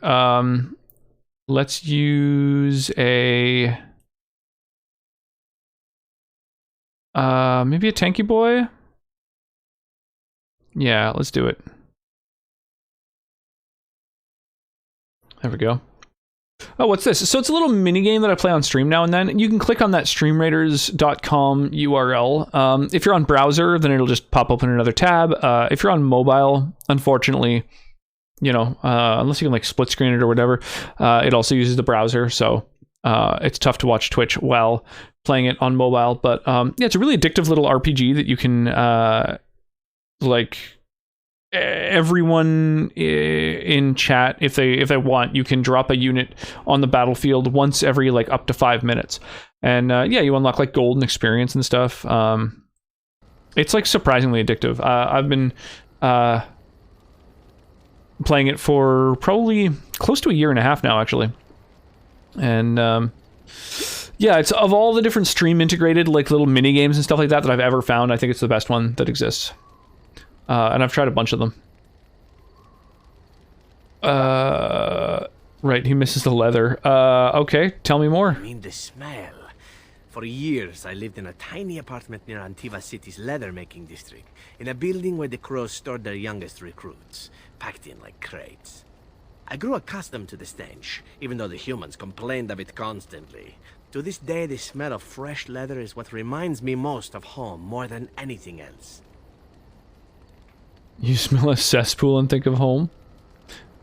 let's use a maybe a tanky boy? Yeah, let's do it. There we go. Oh, what's this? So it's a little mini game that I play on stream now and then. You can click on that streamraiders.com URL. If you're on browser, then it'll just pop open another tab. If you're on mobile, unfortunately, you know, unless you can like split screen it or whatever, it also uses the browser. So it's tough to watch Twitch while playing it on mobile. But yeah, it's a really addictive little RPG that you can like everyone in chat, if they want, you can drop a unit on the battlefield once every like up to 5 minutes, and yeah, you unlock like gold and experience and stuff. It's like surprisingly addictive. I've been playing it for probably close to a year and a half now, actually, and yeah, it's of all the different stream integrated like little mini games and stuff like that I've ever found, I think it's the best one that exists. And I've tried a bunch of them. Right, he misses the leather. Okay, tell me more. I mean the smell. For years, I lived in a tiny apartment near Antiva City's leather-making district, in a building where the crows stored their youngest recruits, packed in like crates. I grew accustomed to the stench, even though the humans complained of it constantly. To this day, the smell of fresh leather is what reminds me most of home, more than anything else. You smell a cesspool and think of home?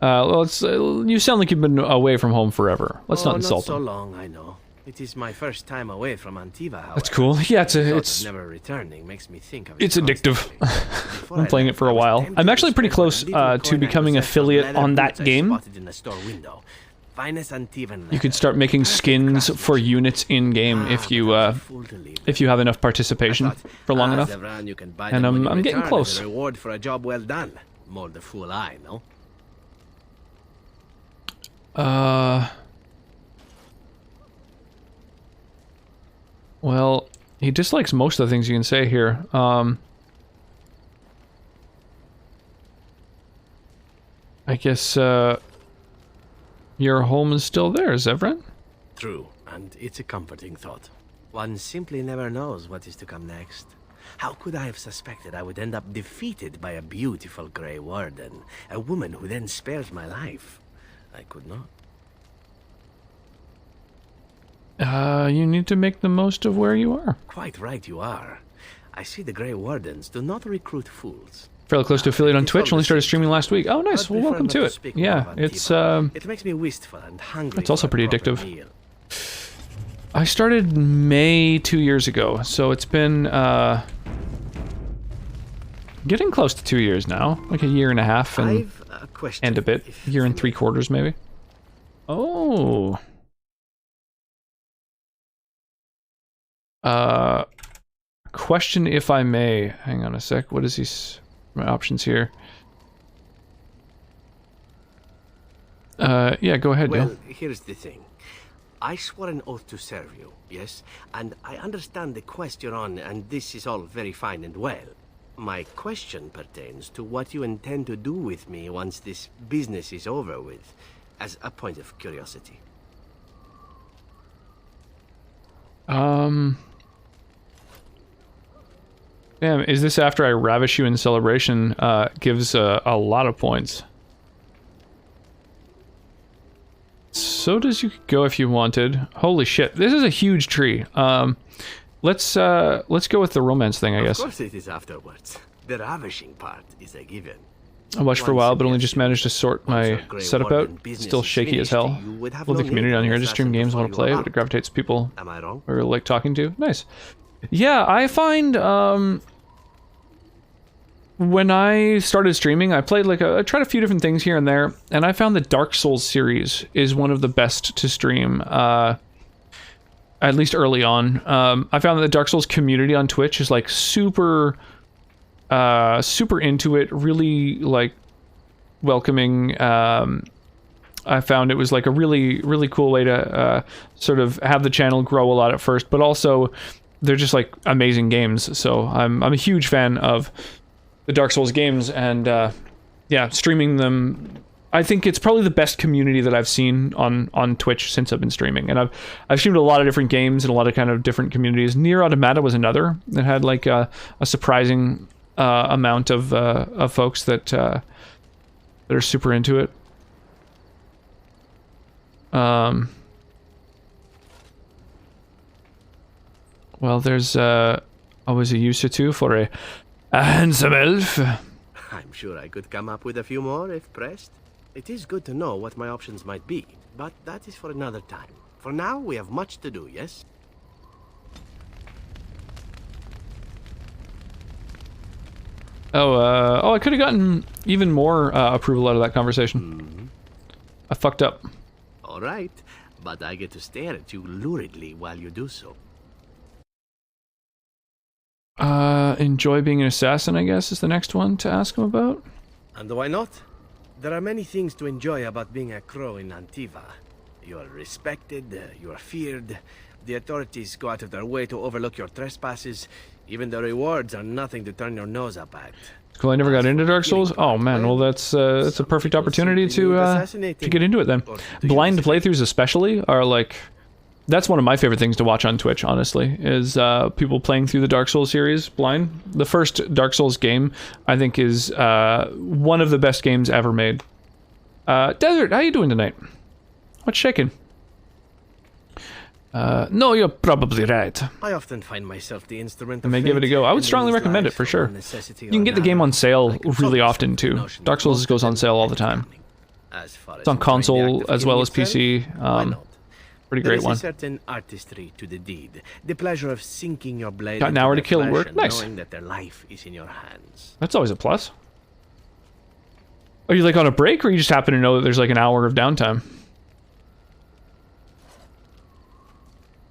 Well, it's, you sound like you've been away from home forever. Let's not insult not so them. long, I know. It is my first time away from Antiva, however. That's cool. Yeah, it's never returning makes me think of it. It's addictive. I'm playing it for a while. I'm actually pretty close to becoming affiliate on that game. You could start making skins for units in game if you have enough participation for long enough. And I'm getting close. Reward for a job well done. More the fool I know. Well, he dislikes most of the things you can say here. I guess your home is still there, Zevran? True, and it's a comforting thought. One simply never knows what is to come next. How could I have suspected I would end up defeated by a beautiful Grey Warden, a woman who then spared my life? I could not. You need to make the most of where you are. Quite right you are. I see the Grey Wardens do not recruit fools. Fairly close to affiliate on Twitch. Only started streaming last week. Oh, nice. Well, welcome to it. Yeah, it's it makes me wistful and hungry. It's also pretty addictive. I started May 2 years ago, so it's been getting close to 2 years now, like a year and a half and a bit, year and 3/4 maybe. Oh. Question if I may. Hang on a sec. What is these my options here? Yeah, go ahead, Well, Neil. here's the thing. I swore an oath to serve you, yes? And I understand the quest you're on, and this is all very fine and well. My question pertains to what you intend to do with me once this business is over with, as a point of curiosity. Damn, is this after I ravish you in celebration? Gives a lot of points. So does you could go if you wanted. Holy shit, this is a huge tree. Let's go with the romance thing, I guess. Of course it is afterwards. The ravishing part is a given. I watched for a while, but only just managed to sort my setup out. Still shaky as hell. Love the community down here. I just stream games I want to play, but it gravitates to people Am I wrong? I really like talking to. Nice. Yeah, I find when I started streaming, I played I tried a few different things here and there, and I found the Dark Souls series is one of the best to stream. At least early on. I found that the Dark Souls community on Twitch is like super into it, really like welcoming. I found it was like a really cool way to sort of have the channel grow a lot at first, but also they're just like amazing games. So I'm a huge fan of the Dark Souls games, and yeah, streaming them. I think it's probably the best community that I've seen on Twitch since I've been streaming, and I've streamed a lot of different games and a lot of kind of different communities. Nier Automata was another that had like a surprising amount of folks that are super into it. Well, there's always a use or two for a handsome elf. I'm sure I could come up with a few more if pressed. It is good to know what my options might be, but that is for another time. For now, we have much to do, yes? Oh, I could have gotten even more approval out of that conversation. I fucked up. All right, but I get to stare at you luridly while you do so. Enjoy being an assassin, I guess, is the next one to ask him about. And why not? There are many things to enjoy about being a crow in Antiva. You are respected, you are feared, the authorities go out of their way to overlook your trespasses, even the rewards are nothing to turn your nose up at. Cool, I never got into Dark Souls? Oh man, well that's a perfect opportunity to get into it then. Blind playthroughs especially are like... That's one of my favorite things to watch on Twitch, honestly, is people playing through the Dark Souls series blind. The first Dark Souls game, I think, is one of the best games ever made. Desert, how you doing tonight? What's shaking? No, you're probably right. I often find myself the instrument I of may give it a go. I would strongly recommend it, for sure. You can get the game on sale really often, too. Dark Souls goes on sale all the time. It's on console as well as PC. Pretty great one. There is a certain artistry to the deed. The pleasure of sinking your blade Got an hour to into kill their at work. flesh and Nice. knowing that their life is in your hands. That's always a plus. Are you like on a break, or you just happen to know that there's like an hour of downtime?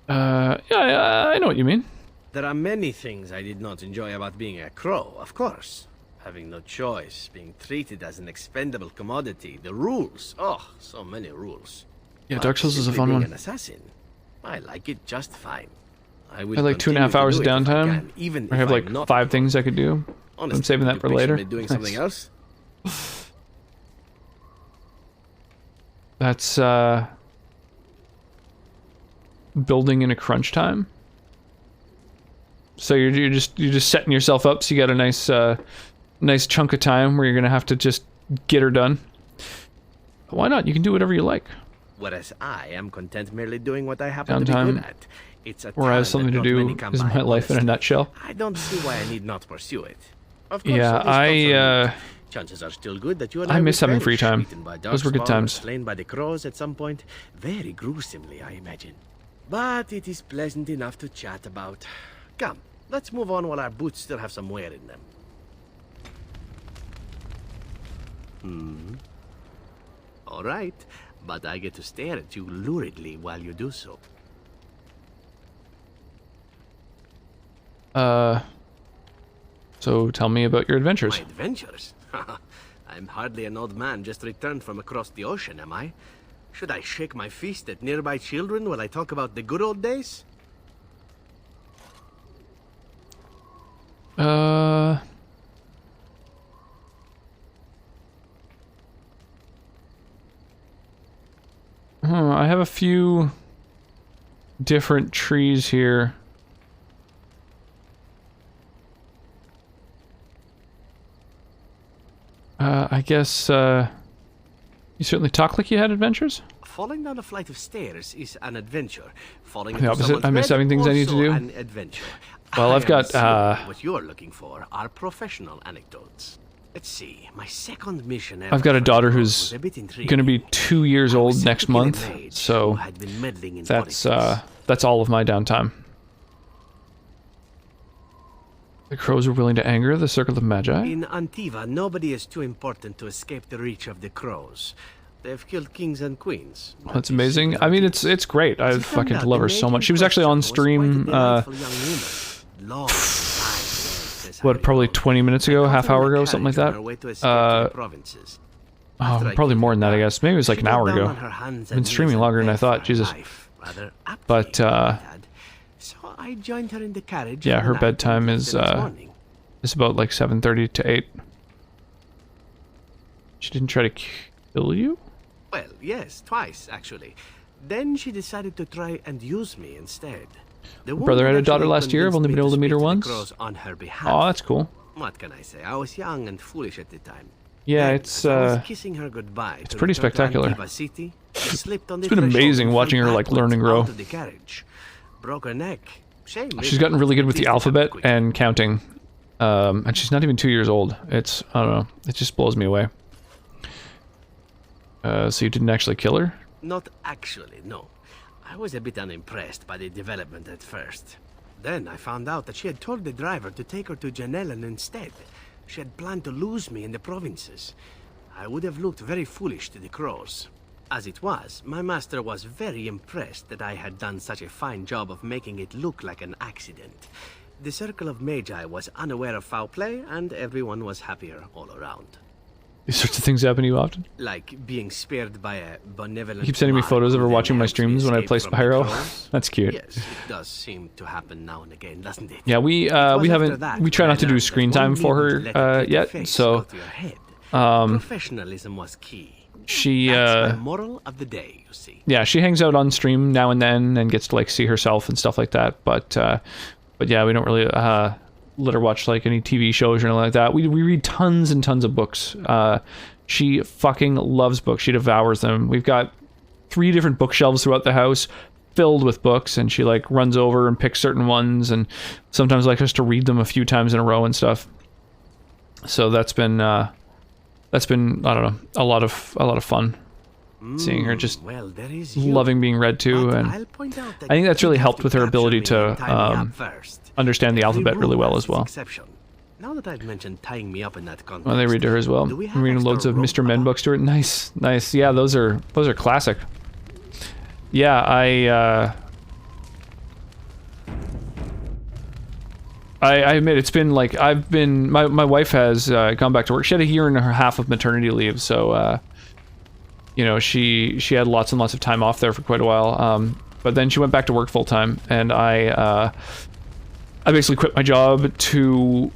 Yeah, I know what you mean. There are many things I did not enjoy about being a crow, of course. Having no choice, being treated as an expendable commodity, the rules. Oh, so many rules. Yeah, But Dark Souls is a simply fun being one. An assassin, I like it just fine. I have like 2.5 hours of downtime. I have like 5 things I could do. Honestly, I'm saving that for later. Doing something else? That's building in a crunch time. So you're just setting yourself up so you got a nice chunk of time where you're gonna have to just get her done. Why not? You can do whatever you like. Whereas I am content merely doing what I happen to be Downtime, good at. It's a where I have talent something that to not do many come is by, my life in a honestly. nutshell. I don't see why I need not pursue it. Of course, Yeah, chances are still good that you and I miss will having free perish, time. eaten by Those were good darkspawn or times. Slain by the crows at some point, very gruesomely, I imagine. But it is pleasant enough to chat about. Come, let's move on while our boots still have some wear in them. All right, but I get to stare at you luridly while you do so. So tell me about your adventures. My adventures? I'm hardly an old man just returned from across the ocean, am I? Should I shake my fist at nearby children while I talk about the good old days? I have a few different trees here. I guess, you certainly talk like you had adventures? Falling down a flight of stairs is an adventure. Falling The into opposite. someone's I miss bed, having things I need to also do. An adventure. Well, I've got, What you're looking for are professional anecdotes. Let's see. My second mission ever I've got a for daughter the who's was a bit intriguing. going to be 2 years old set next to kill a month, mage so who had been meddling in that's politics. that's all of my downtime. The crows are willing to anger the Circle of Magi. In Antiva, nobody is too important to escape the reach of the crows. They've killed kings and queens. Well, that's amazing. I mean, it's great. I fucking love her so much. She was actually on stream, what, probably 20 minutes ago, half hour ago, something like that. Probably more than that, I guess. Maybe it was like an hour ago. I've been streaming longer than I thought. Jesus. But so I joined her in the carriage. yeah, for her the night bedtime until is the next morning. about like 7:30 to 8. She didn't try to kill you? Well, yes, twice actually. Then she decided to try and use me instead. The Brother had a woman daughter actually last year. I've only been able to meet her speak once. the crows on her behalf. Oh, that's cool. What can I say? I was young and foolish at the time. Yeah, Then, it's as I was kissing her goodbye it's to pretty return to spectacular. Antiva City, she slipped on It's the been threshold amazing and watching fell her like learn and backwards grow. out of the carriage. Broke her neck. Shame, She's really, gotten really good with at the least it happened alphabet quickly. and counting. And she's not even 2 years old. It's, I don't know, it just blows me away. So you didn't actually kill her? Not actually, no. I was a bit unimpressed by the development at first. Then I found out that she had told the driver to take her to Janellen instead. She had planned to lose me in the provinces. I would have looked very foolish to the crows. As it was, my master was very impressed that I had done such a fine job of making it look like an accident. The Circle of Magi was unaware of foul play, and everyone was happier all around. These sorts of things happen to you often? Like being spared by a benevolent... You keep sending me monarch photos of who her then watching my helps me streams when I escape play from the Spyro. crows. That's cute. Yes, it does seem to happen now and again, doesn't it? Yeah, we haven't, we try not to do screen time for her yet, so Professionalism was key. she That's the moral of the day, you see. yeah, she hangs out on stream now and then and gets to like see herself and stuff like that, but yeah, we don't really let her watch like any TV shows or anything like that. We read tons and tons of books. She fucking loves books. She devours them. We've got 3 different bookshelves throughout the house filled with books, and she like runs over and picks certain ones, and sometimes likes us to read them a few times in a row and stuff. So that's been I don't know, a lot of fun. Seeing her just Well, there is you. loving being read to, But and I'll point out that I think that's really you have helped to with her capture ability me to and tie me up first. understand the Every alphabet really rule well has as well. its exception. Now that I've mentioned tying me up in that context, Well, they read to her as well. do we have I'm reading extra loads of rope? Mr. Men books to her. Nice, nice. Yeah, those are classic. Yeah, I admit it's been like my wife has gone back to work. She had a year and a half of maternity leave, so you know, she had lots and lots of time off there for quite a while. But then she went back to work full time, and I basically quit my job to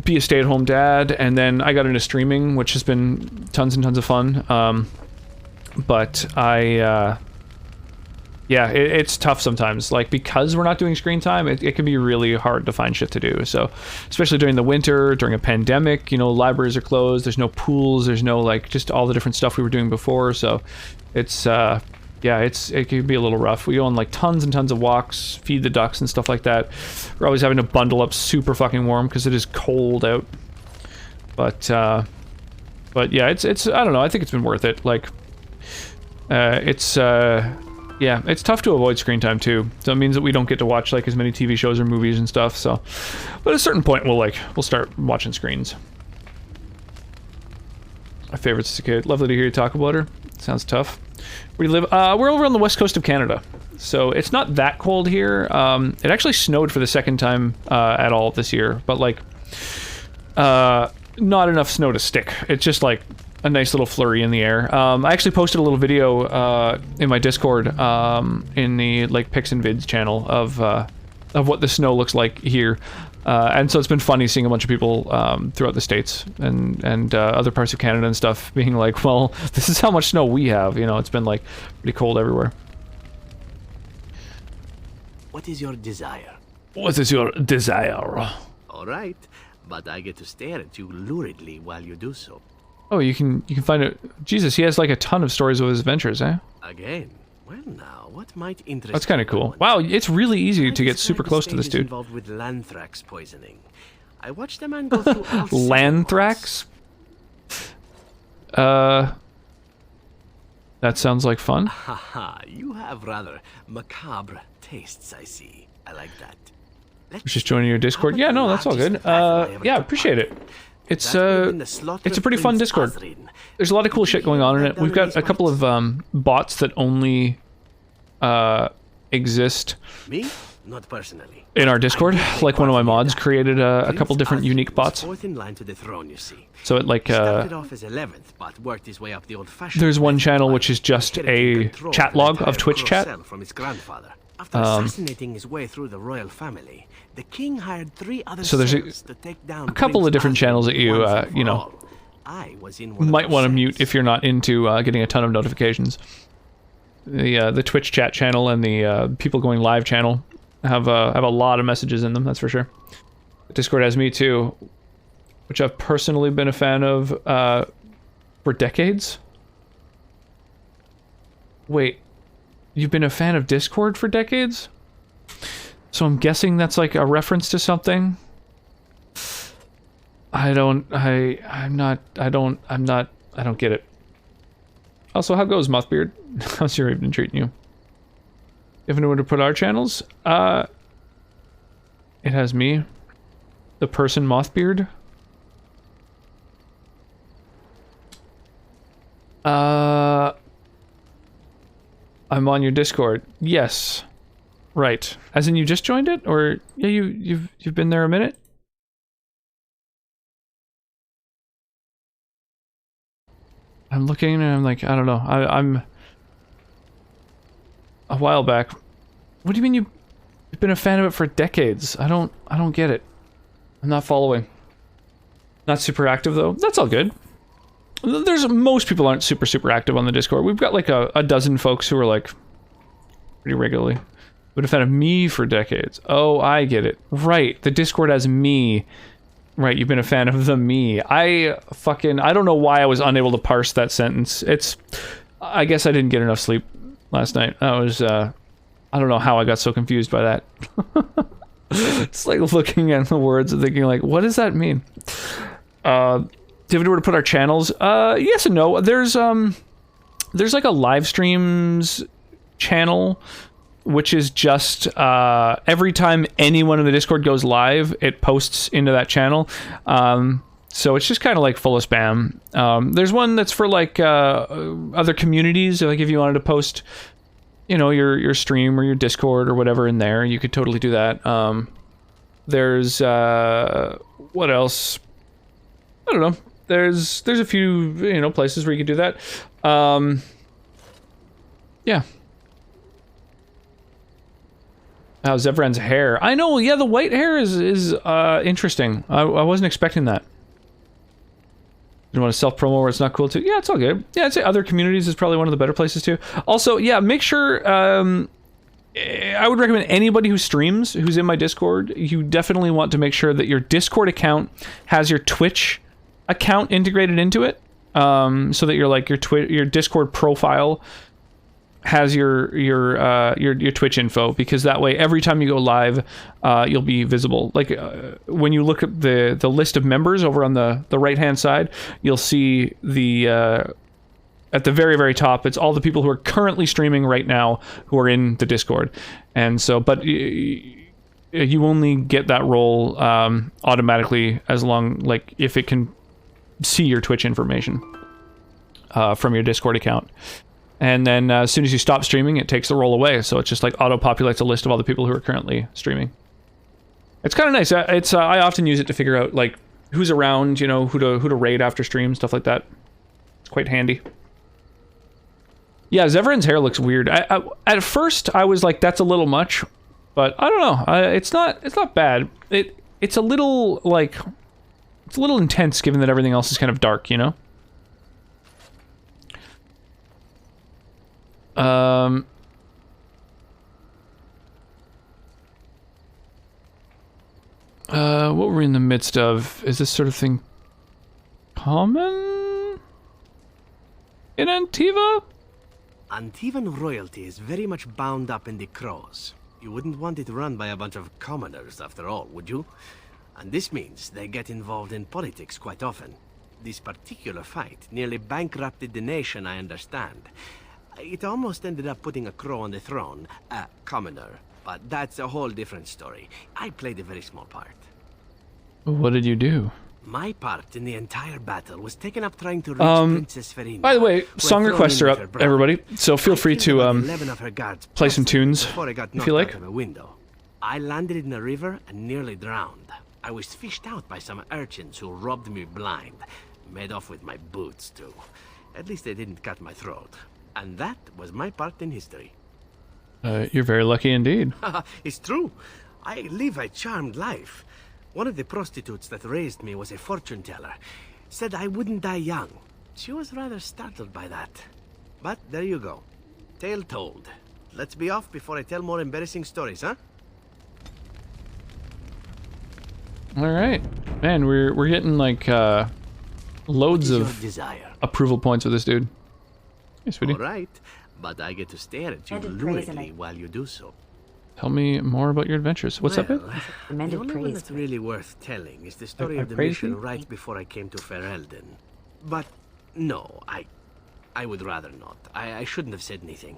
be a stay-at-home dad, and then I got into streaming, which has been tons and tons of fun. But yeah, it's tough sometimes. Like, because we're not doing screen time, it can be really hard to find shit to do. So, especially during the winter, during a pandemic, you know, libraries are closed, there's no pools, there's no, like, just all the different stuff we were doing before. So, it's, yeah, it can be a little rough. We go on, like, tons and tons of walks, feed the ducks and stuff like that. We're always having to bundle up super fucking warm because it is cold out. But yeah, it's I don't know, I think it's been worth it. Like, yeah, it's tough to avoid screen time too. So it means that we don't get to watch like as many TV shows or movies and stuff. So, but at a certain point, we'll start watching screens. My favorites as a kid. Lovely to hear you talk about her. Sounds tough. We live. We're over on the west coast of Canada, so it's not that cold here. It actually snowed for the second time at all this year, but like, not enough snow to stick. It's just like a nice little flurry in the air. I actually posted a little video in my Discord in the like Pics and Vids channel of what the snow looks like here. And so it's been funny seeing a bunch of people throughout the States and other parts of Canada and stuff being like, well, this is how much snow we have. You know, it's been like pretty cold everywhere. What is your desire? What is your desire? All right, but I get to stare at you luridly while you do so. Oh, you can find it. Jesus, he has like a ton of stories of his adventures, eh? Again. Well, now, what might interest That's kind of cool. Wow, it's really easy to get super close to this dude. Involved with Lanthrax poisoning. I watched a man go through Lanthrax? That sounds like fun. Haha, you have rather macabre tastes, I see. I like that. Just joining your Discord. Yeah, no, that's all good. Yeah, appreciate it. It's a pretty fun Discord. There's a lot of cool shit going on in it. We've got a couple of bots that only exist Me? Not personally. in our Discord. Like one of my mods created a couple different unique bots. Fourth in line to the throne, you see. So it like Started off as 11th, but worked his way up the old-fashioned. there's one channel which is just a chat log of Twitch chat. From his grandfather. After assassinating his way through the royal family, the king hired 3 other So there's cells to take down a couple of different channels that you you know might want to mute if you're not into getting a ton of notifications. The Twitch chat channel and the people going live channel have a lot of messages in them. That's for sure. Discord has me too, which I've personally been a fan of for decades. Wait, you've been a fan of Discord for decades? So I'm guessing that's like a reference to something. I don't get it. Also, how goes Mothbeard? How's your evening treating you? You have anywhere to put our channels? It has me. The person Mothbeard. I'm on your Discord. Yes. Right. As in you just joined it? Or yeah, you've been there a minute? I'm looking and I'm like, I don't know. I'm a while back. What do you mean you've been a fan of it for decades? I don't get it. I'm not following. Not super active though. That's all good. Most people aren't super active on the Discord. We've got like a dozen folks who are like pretty regularly. Been a fan of me for decades. Oh, I get it. Right. The Discord has me. Right, you've been a fan of the me. I don't know why I was unable to parse that sentence. I guess I didn't get enough sleep last night. I don't know how I got so confused by that. It's like looking at the words and thinking like, what does that mean? Do you have anywhere to put our channels? Yes and no. There's like a live streams channel, which is just every time anyone in the Discord goes live, it posts into that channel. So it's just kind of like full of spam. There's one that's for like other communities. Like if you wanted to post, you know, your stream or your Discord or whatever in there, you could totally do that. There's what else? I don't know. There's a few, you know, places where you could do that. Yeah. How's everyone's hair? I know, yeah, the white hair is interesting. I wasn't expecting that. You want to self-promo where it's not cool too? Yeah, it's all good. Yeah, I'd say other communities is probably one of the better places too. Also, yeah, make sure, I would recommend anybody who streams, who's in my Discord, you definitely want to make sure that your Discord account has your Twitch account integrated into it. So that your Discord profile has your Twitch info, because that way every time you go live you'll be visible. Like when you look at the list of members over on the right hand side, you'll see the at the very top, it's all the people who are currently streaming right now who are in the Discord. And so but you only get that role automatically as long, like if it can see your Twitch information from your Discord account. And then as soon as you stop streaming, it takes the role away. So it's just like auto-populates a list of all the people who are currently streaming. It's kind of nice. I often use it to figure out like who's around, you know, who to raid after stream, stuff like that. It's quite handy. Yeah, Zevran's hair looks weird. At first, I was like, that's a little much, but I don't know. It's not bad. It's a little like, it's a little intense given that everything else is kind of dark, you know. What we're in the midst of, is this sort of thing common in Antiva? Antivan royalty is very much bound up in the crows. You wouldn't want it run by a bunch of commoners after all, would you? And this means they get involved in politics quite often. This particular fight nearly bankrupted the nation, I understand. It almost ended up putting a crow on the throne, a commoner. But that's a whole different story. I played a very small part. What did you do? My part in the entire battle was taken up trying to reach Princess Verina. By the way, song requests are up, everybody. So feel free to play some tunes if you like. I landed in a river and nearly drowned. I was fished out by some urchins who robbed me blind. Made off with my boots, too. At least they didn't cut my throat. And that was my part in history. You're very lucky indeed. It's true. I live a charmed life. One of the prostitutes that raised me was a fortune teller. Said I wouldn't die young. She was rather startled by that. But there you go. Tale told. Let's be off before I tell more embarrassing stories, huh? All right, man. We're getting like loads of approval points with this dude. Hey, sweetie. All right, but I get to stare at you lewdly while you do so. Tell me more about your adventures. What's up, babe? The only one that's really worth telling is the story of the mission right before I came to Ferelden. But no, I would rather not. I shouldn't have said anything.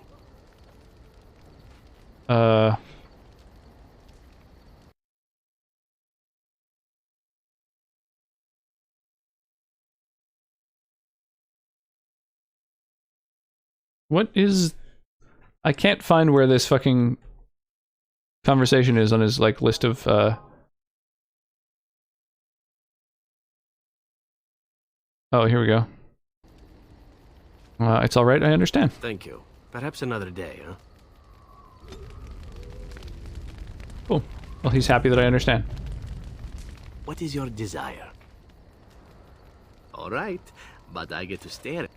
What is... I can't find where this fucking conversation is on his, like, list of, Oh, here we go. It's alright, I understand. Thank you. Perhaps another day, huh? Cool. Well, he's happy that I understand. What is your desire? All right, but I get to stare.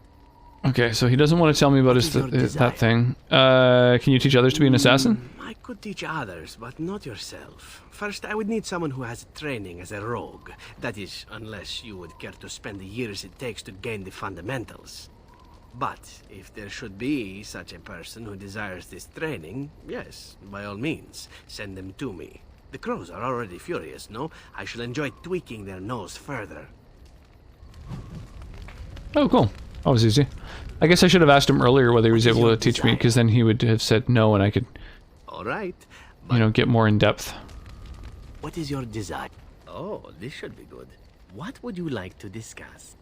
Okay, so he doesn't want to tell me about his that thing. Can you teach others to be an assassin? I could teach others, but not yourself. First, I would need someone who has training as a rogue. That is, unless you would care to spend the years it takes to gain the fundamentals. But if there should be such a person who desires this training, yes, by all means, send them to me. The crows are already furious, no? I shall enjoy tweaking their nose further. Oh, cool. That was easy. I guess I should have asked him earlier whether he was able to teach me, because then he would have said no and I could, all right, you know, get more in depth. What is your desire? Oh, this should be good. What would you like to discuss?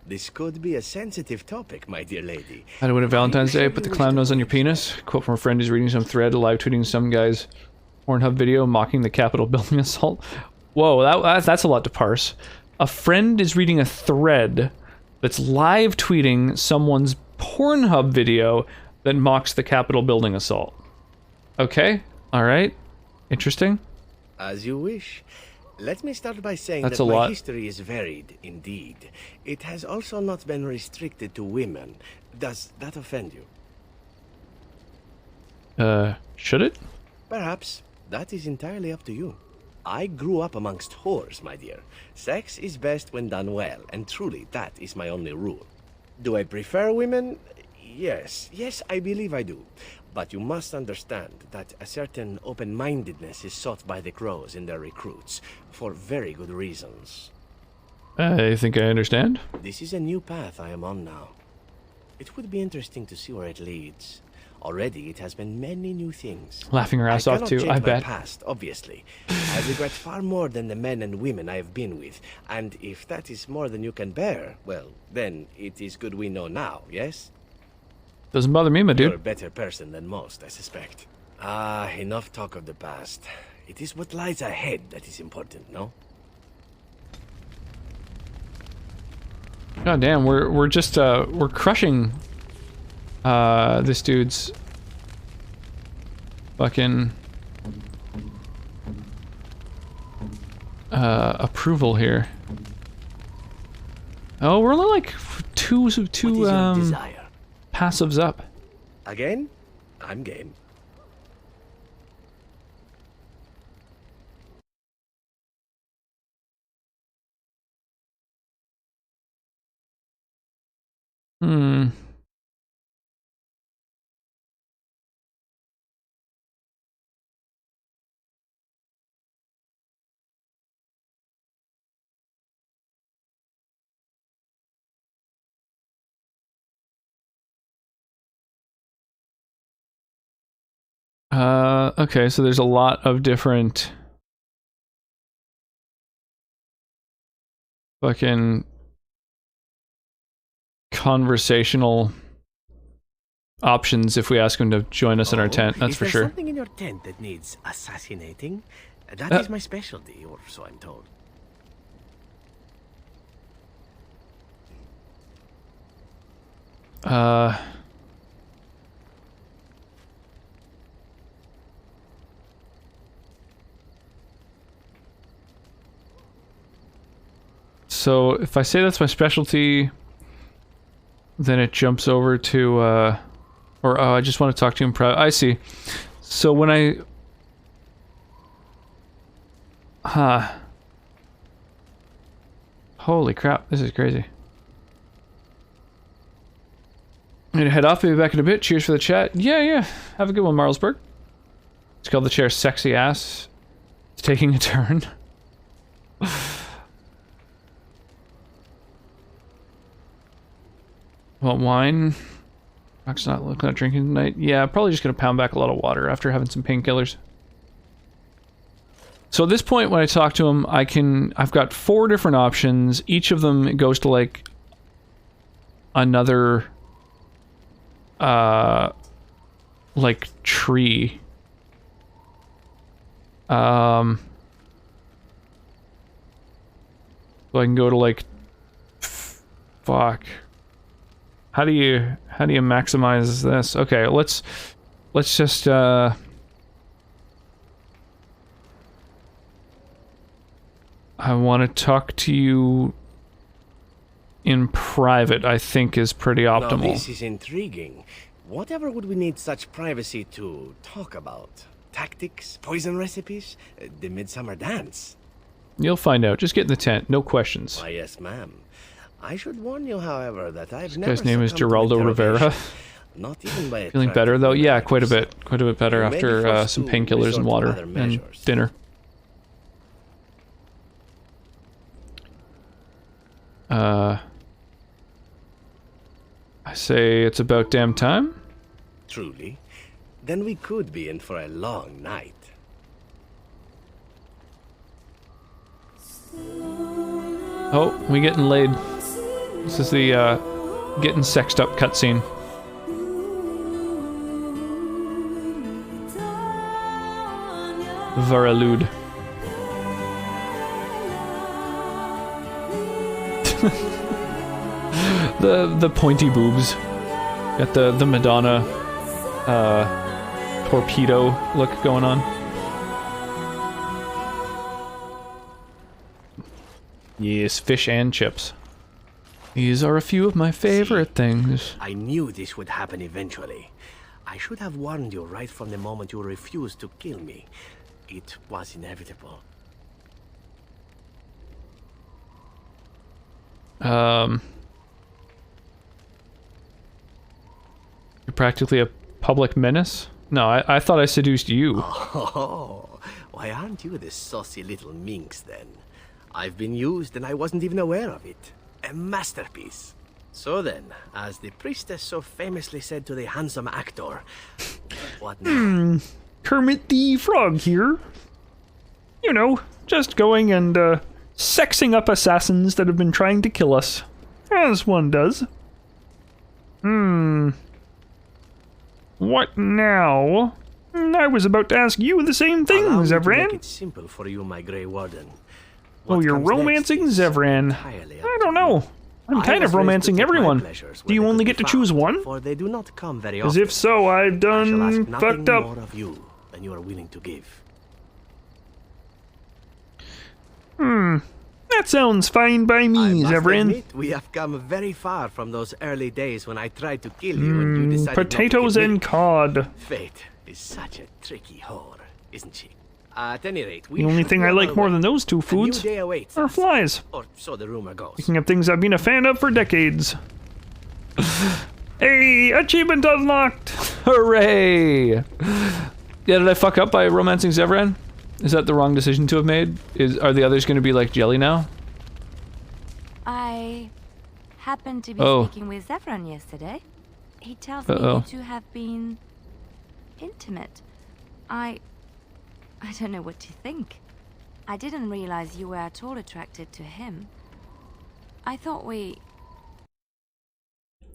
This could be a sensitive topic, my dear lady. How to win a Valentine's Day? Put the clown nose on your penis. Quote from a friend who's reading some thread, live tweeting some guy's Pornhub video mocking the Capitol building assault. Whoa, that's a lot to parse. A friend is reading a thread that's live tweeting someone's Pornhub video that mocks the Capitol building assault. Okay, all right, interesting. As you wish. Let me start by saying That's that my lot. history is varied, indeed. It has also not been restricted to women. Does that offend you? Should it? Perhaps. That is entirely up to you. I grew up amongst whores, my dear. Sex is best when done well, and truly, that is my only rule. Do I prefer women? Yes. Yes, I believe I do. But you must understand that a certain open-mindedness is sought by the crows in their recruits, for very good reasons. I think I understand. This is a new path I am on now. It would be interesting to see where it leads. Already, it has been many new things. Laughing her ass I off cannot too, change I my bet. past, obviously. I regret far more than the men and women I have been with. And if that is more than you can bear, well, then it is good we know now, yes? Doesn't bother me, my You're a dude. better person than most, I suspect. Ah, enough talk of the past. It is what lies ahead that is important, no? God damn, we're just we're crushing this dude's fucking approval here. Oh, we're only like two passives up. Again? I'm game. Hmm. Okay, so there's a lot of different fucking conversational options if we ask him to join us in our tent, that's for Is sure. there something in your tent that needs assassinating? That is my specialty, or so I'm told. So if I say that's my specialty, then it jumps over to, or oh, I just want to talk to him I see. So when I, holy crap, this is crazy. I'm gonna head off, maybe back in a bit. Cheers for the chat. Yeah. Have a good one, Marlsberg. It's called the chair Sexy Ass. It's taking a turn. Want wine? Rock's not drinking tonight. Yeah, probably just gonna pound back a lot of water after having some painkillers. So at this point, when I talk to him, I've got 4 different options. Each of them goes to like another like tree. So I can go to like fuck. How do you maximize this? Okay, let's just I want to talk to you in private, I think is pretty optimal. Now, this is intriguing. Whatever would we need such privacy to talk about? Tactics? Poison recipes? The midsummer dance? You'll find out. Just get in the tent. No questions. Why, yes, ma'am. I should warn you, however, that I've never... This guy's name is succumbed to Geraldo Rivera. interrogation. Not even by a Feeling track better of though? Yeah, murders. quite a bit better You may be after forced some to painkillers resort and to water other and measures. dinner. I say it's about damn time. Truly? Then we could be in for a long night. Oh, we getting laid. This is the getting sexed up cutscene. Varalude. the pointy boobs. Got the Madonna torpedo look going on. Yes, fish and chips. These are a few of my favorite things. I knew this would happen eventually. I should have warned you right from the moment you refused to kill me. It was inevitable. You're practically a public menace? No, I thought I seduced you. Oh, why aren't you the saucy little minx then? I've been used and I wasn't even aware of it. A masterpiece. So then, as the priestess so famously said to the handsome actor, what now? Kermit the Frog here. You know, just going and sexing up assassins that have been trying to kill us. As one does. What now? I was about to ask you the same thing, Allow me to Zevran. make it simple for you, my Grey Warden. Oh, What you're comes next romancing is Zevran. entirely up I to don't know. I'm I kind was of raised to romancing take my everyone. pleasures Do where you they only could get to be choose found, one? For they do not come very Because often. if so, I've I shall ask done nothing fucked up. more of you than you are willing to give. That sounds fine by me, Must Zevran. admit, we have come very far from those early days when I tried to kill you and you decided Potatoes not to kill me. and cod. Fate is such a tricky whore, isn't she? At any rate, we The only should thing be I on like our more way. than those two A new foods day awaits are us. flies. Or so the rumor goes. Speaking of things I've been a fan of for decades. Hey, achievement unlocked! Hooray! Yeah, did I fuck up by romancing Zevran? Is that the wrong decision to have made? Are the others going to be like jelly now? I happened to be speaking with Zevran yesterday. He tells me you two have been intimate. I don't know what to think. I didn't realize you were at all attracted to him. I thought we...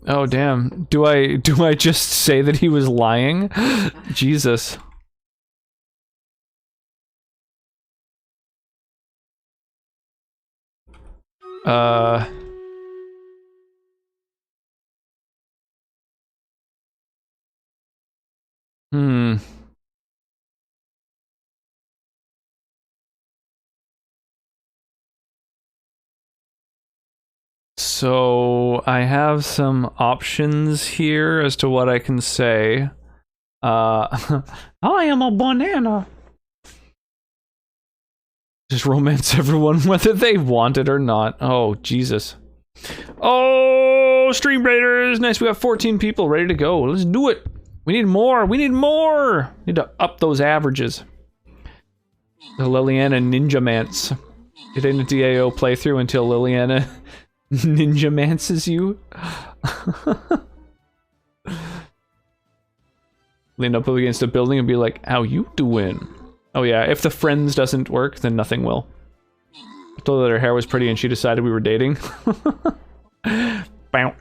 Oh damn. Do I just say that he was lying? Jesus. So I have some options here as to what I can say. I am a banana. Just romance everyone whether they want it or not. Oh, Jesus. Oh, Stream Raiders. Nice, we have 14 people ready to go. Let's do it. We need more. We need more. Need to up those averages. The Liliana Ninja Mance. Get in a DAO playthrough until Liliana Ninja Mances you. Lean up against a building and be like, how you doing? Oh yeah, if the friends doesn't work, then nothing will. I told her that her hair was pretty and she decided we were dating. Yeah, I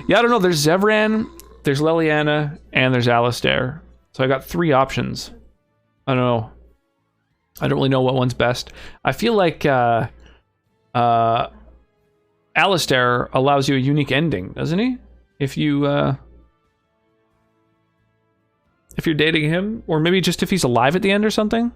don't know, there's Zevran, there's Liliana, and there's Alistair. So I got 3 options. I don't know. I don't really know what one's best. I feel like Alistair allows you a unique ending, doesn't he? If you're dating him, or maybe just if he's alive at the end or something.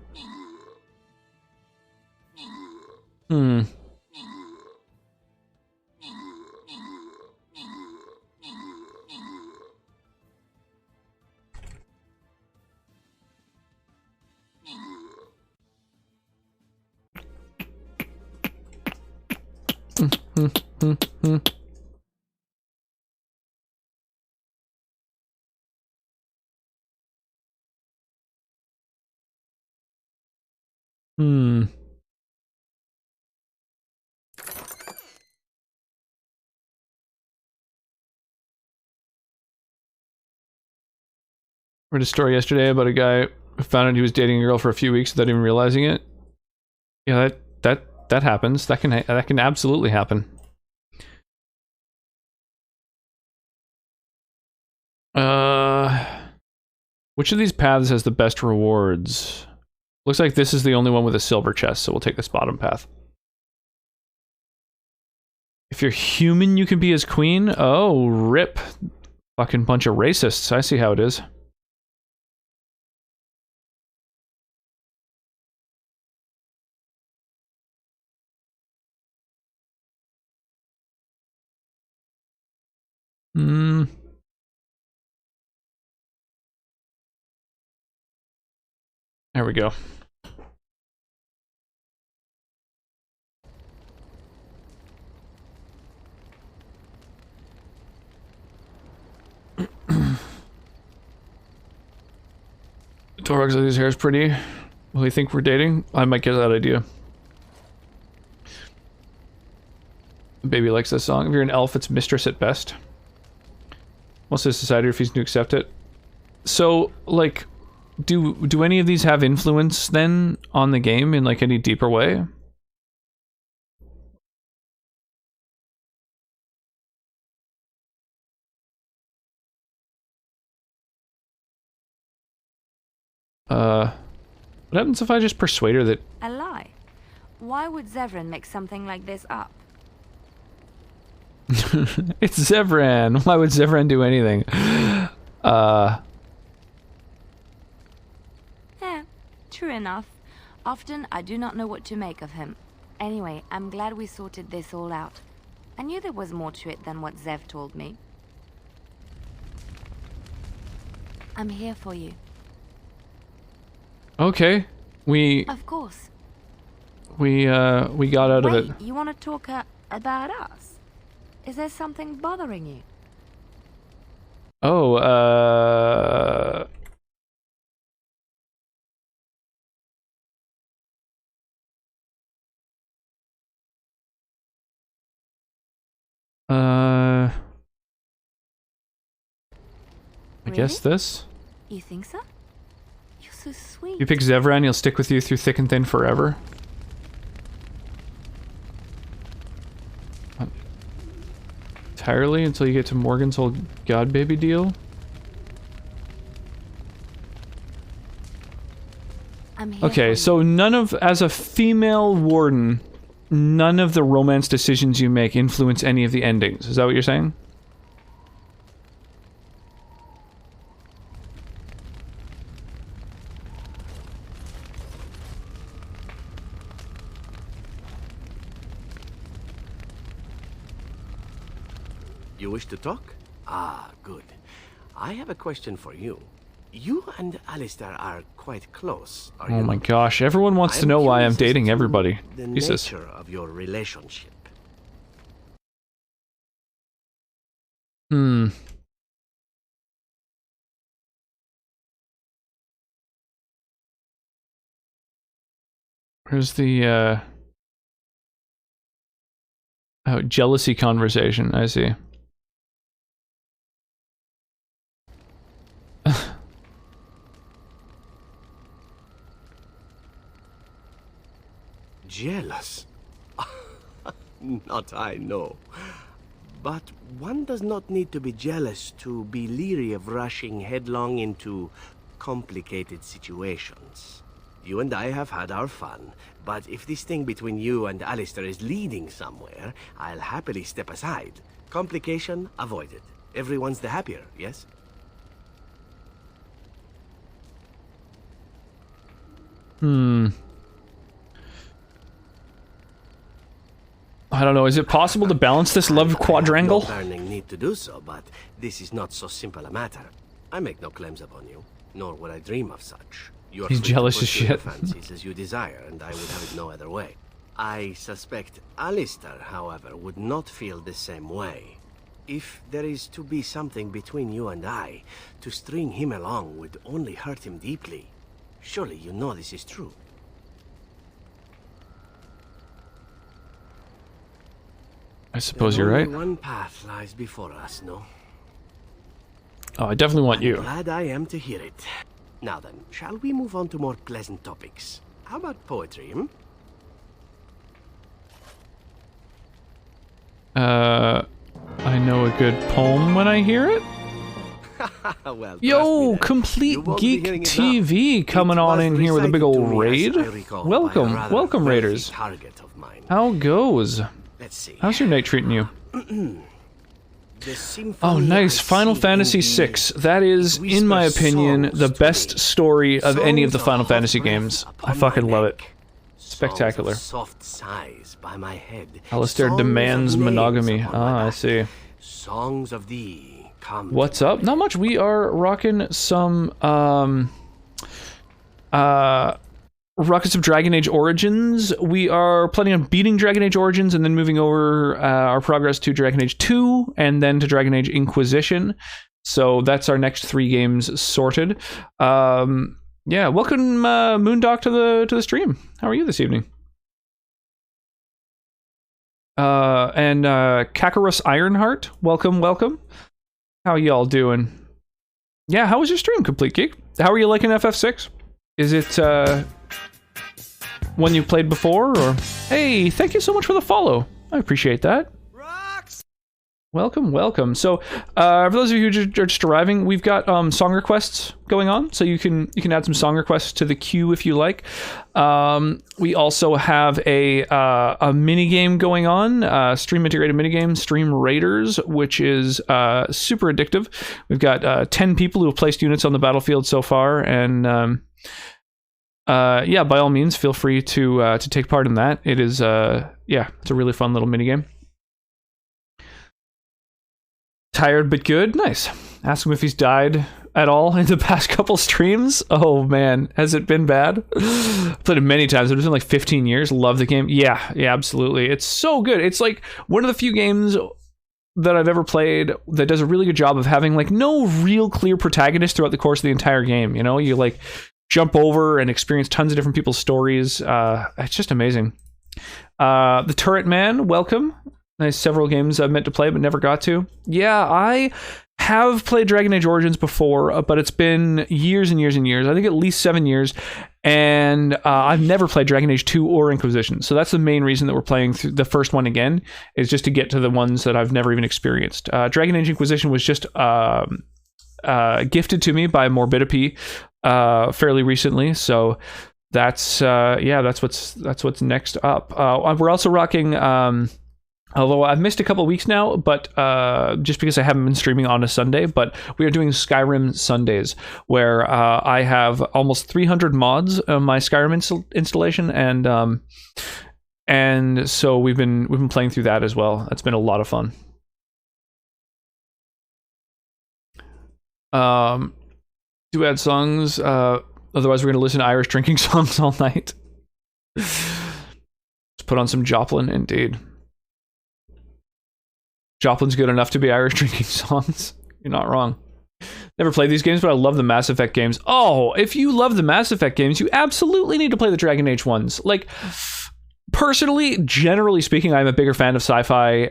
Read a story yesterday about a guy who found out he was dating a girl for a few weeks without even realizing it. Yeah, that happens. That can absolutely happen. Which of these paths has the best rewards? Looks like this is the only one with a silver chest, so we'll take this bottom path. If you're human, you can be his queen? Oh, rip. Fucking bunch of racists. I see how it is. There we go. Torx, his hair's pretty. Will he think we're dating? I might get that idea. Baby likes this song. If you're an elf, it's mistress at best. Most of the society refuses to accept it. So, like, do any of these have influence then on the game in like any deeper way? What happens if I just persuade her that... A lie? Why would Zevran make something like this up? It's Zevran! Why would Zevran do anything? Yeah, true enough. Often I do not know what to make of him. Anyway, I'm glad we sorted this all out. I knew there was more to it than what Zev told me. I'm here for you. Okay. Of course. We got out of it. Wait, you want to talk about us? Is there something bothering you? Oh, I guess this. You think so? You're so sweet. You pick Zevran, he'll stick with you through thick and thin forever. Entirely until you get to Morgan's whole god baby deal. Okay, so none of, as a female warden, none of the romance decisions you make influence any of the endings. Is that what you're saying? You wish to talk? Ah, good. I have a question for you. You and Alistair are quite close, are you? Oh my gosh, everyone wants to know why I'm dating everybody. The Jesus. nature of your relationship. Where's the, oh, jealousy conversation, I see. Jealous? Not I, no. But one does not need to be jealous to be leery of rushing headlong into complicated situations. You and I have had our fun, but if this thing between you and Alistair is leading somewhere, I'll happily step aside. Complication avoided. Everyone's the happier, yes? I don't know, is it possible to balance this love quadrangle? No burning need to do so, but this is not so simple a matter. I make no claims upon you, nor would I dream of such. You are He's free to jealous as pursue your shit. fancies as you desire, and I would have it no other way. I suspect Alistair, however, would not feel the same way. If there is to be something between you and I, to string him along would only hurt him deeply. Surely you know this is true. I suppose you're right. Only one path lies before us, no? Oh, I definitely want you. Glad I am to hear it. Now then, shall we move on to more pleasant topics? How about poetry, hmm? I know a good poem when I hear it. Well, Yo, Complete Geek TV coming on in here with a big old raid. Welcome, welcome raiders. How goes? Let's see. How's your night treating you? Oh, nice. Final Fantasy VI. That is, in my opinion, the best story of any of the Final Fantasy games. I fucking love it. Spectacular. Soft sighs by my head. Alistair demands monogamy. Ah, I see. Songs of thee. What's up? Not much. We are rocking some Rockets of Dragon Age Origins. We are planning on beating Dragon Age Origins and then moving over our progress to Dragon Age 2 and then to Dragon Age Inquisition. So that's our next 3 games sorted. Yeah, welcome Moondog to the stream. How are you this evening? And Kakarus Ironheart, welcome, welcome. How y'all doing? Yeah, how was your stream, Complete Geek? How are you liking FF6? Is it one you played before, or? Hey, thank you so much for the follow. I appreciate that. Welcome, welcome. So, for those of you who are just arriving, we've got song requests going on, so you can add some song requests to the queue if you like. We also have a mini game going on, stream integrated mini game, Stream Raiders, which is super addictive. We've got 10 people who have placed units on the battlefield so far, and yeah, by all means, feel free to take part in that. It is yeah, it's a really fun little mini game. Tired but good. Nice. Ask him if he's died at all in the past couple streams. Oh man, has it been bad? Played it many times. It's been like 15 years. Love the game. Yeah, absolutely. It's so good. It's like one of the few games that I've ever played that does a really good job of having like no real clear protagonist throughout the course of the entire game. You know, you like jump over and experience tons of different people's stories. It's just amazing. The Turret Man, welcome. Nice. Several games I've meant to play but never got to. Yeah, I have played Dragon Age Origins before, but it's been years and years and years. I think at least 7 years. And I've never played Dragon Age 2 or Inquisition. So that's the main reason that we're playing through the first one again, is just to get to the ones that I've never even experienced. Dragon Age Inquisition was just gifted to me by Morbidity fairly recently. So that's yeah, that's what's next up. We're also rocking although I've missed a couple weeks now, but just because I haven't been streaming on a Sunday, but we are doing Skyrim Sundays, where I have almost 300 mods on my Skyrim installation, and so we've been playing through that as well. It's been a lot of fun. Do add songs, otherwise we're going to listen to Irish drinking songs all night. Let's put on some Joplin, indeed. Joplin's good enough to be Irish drinking songs. You're not wrong. Never played these games, but I love the Mass Effect games. Oh, if you love the Mass Effect games, you absolutely need to play the Dragon Age ones. Like, personally, generally speaking, I'm a bigger fan of sci-fi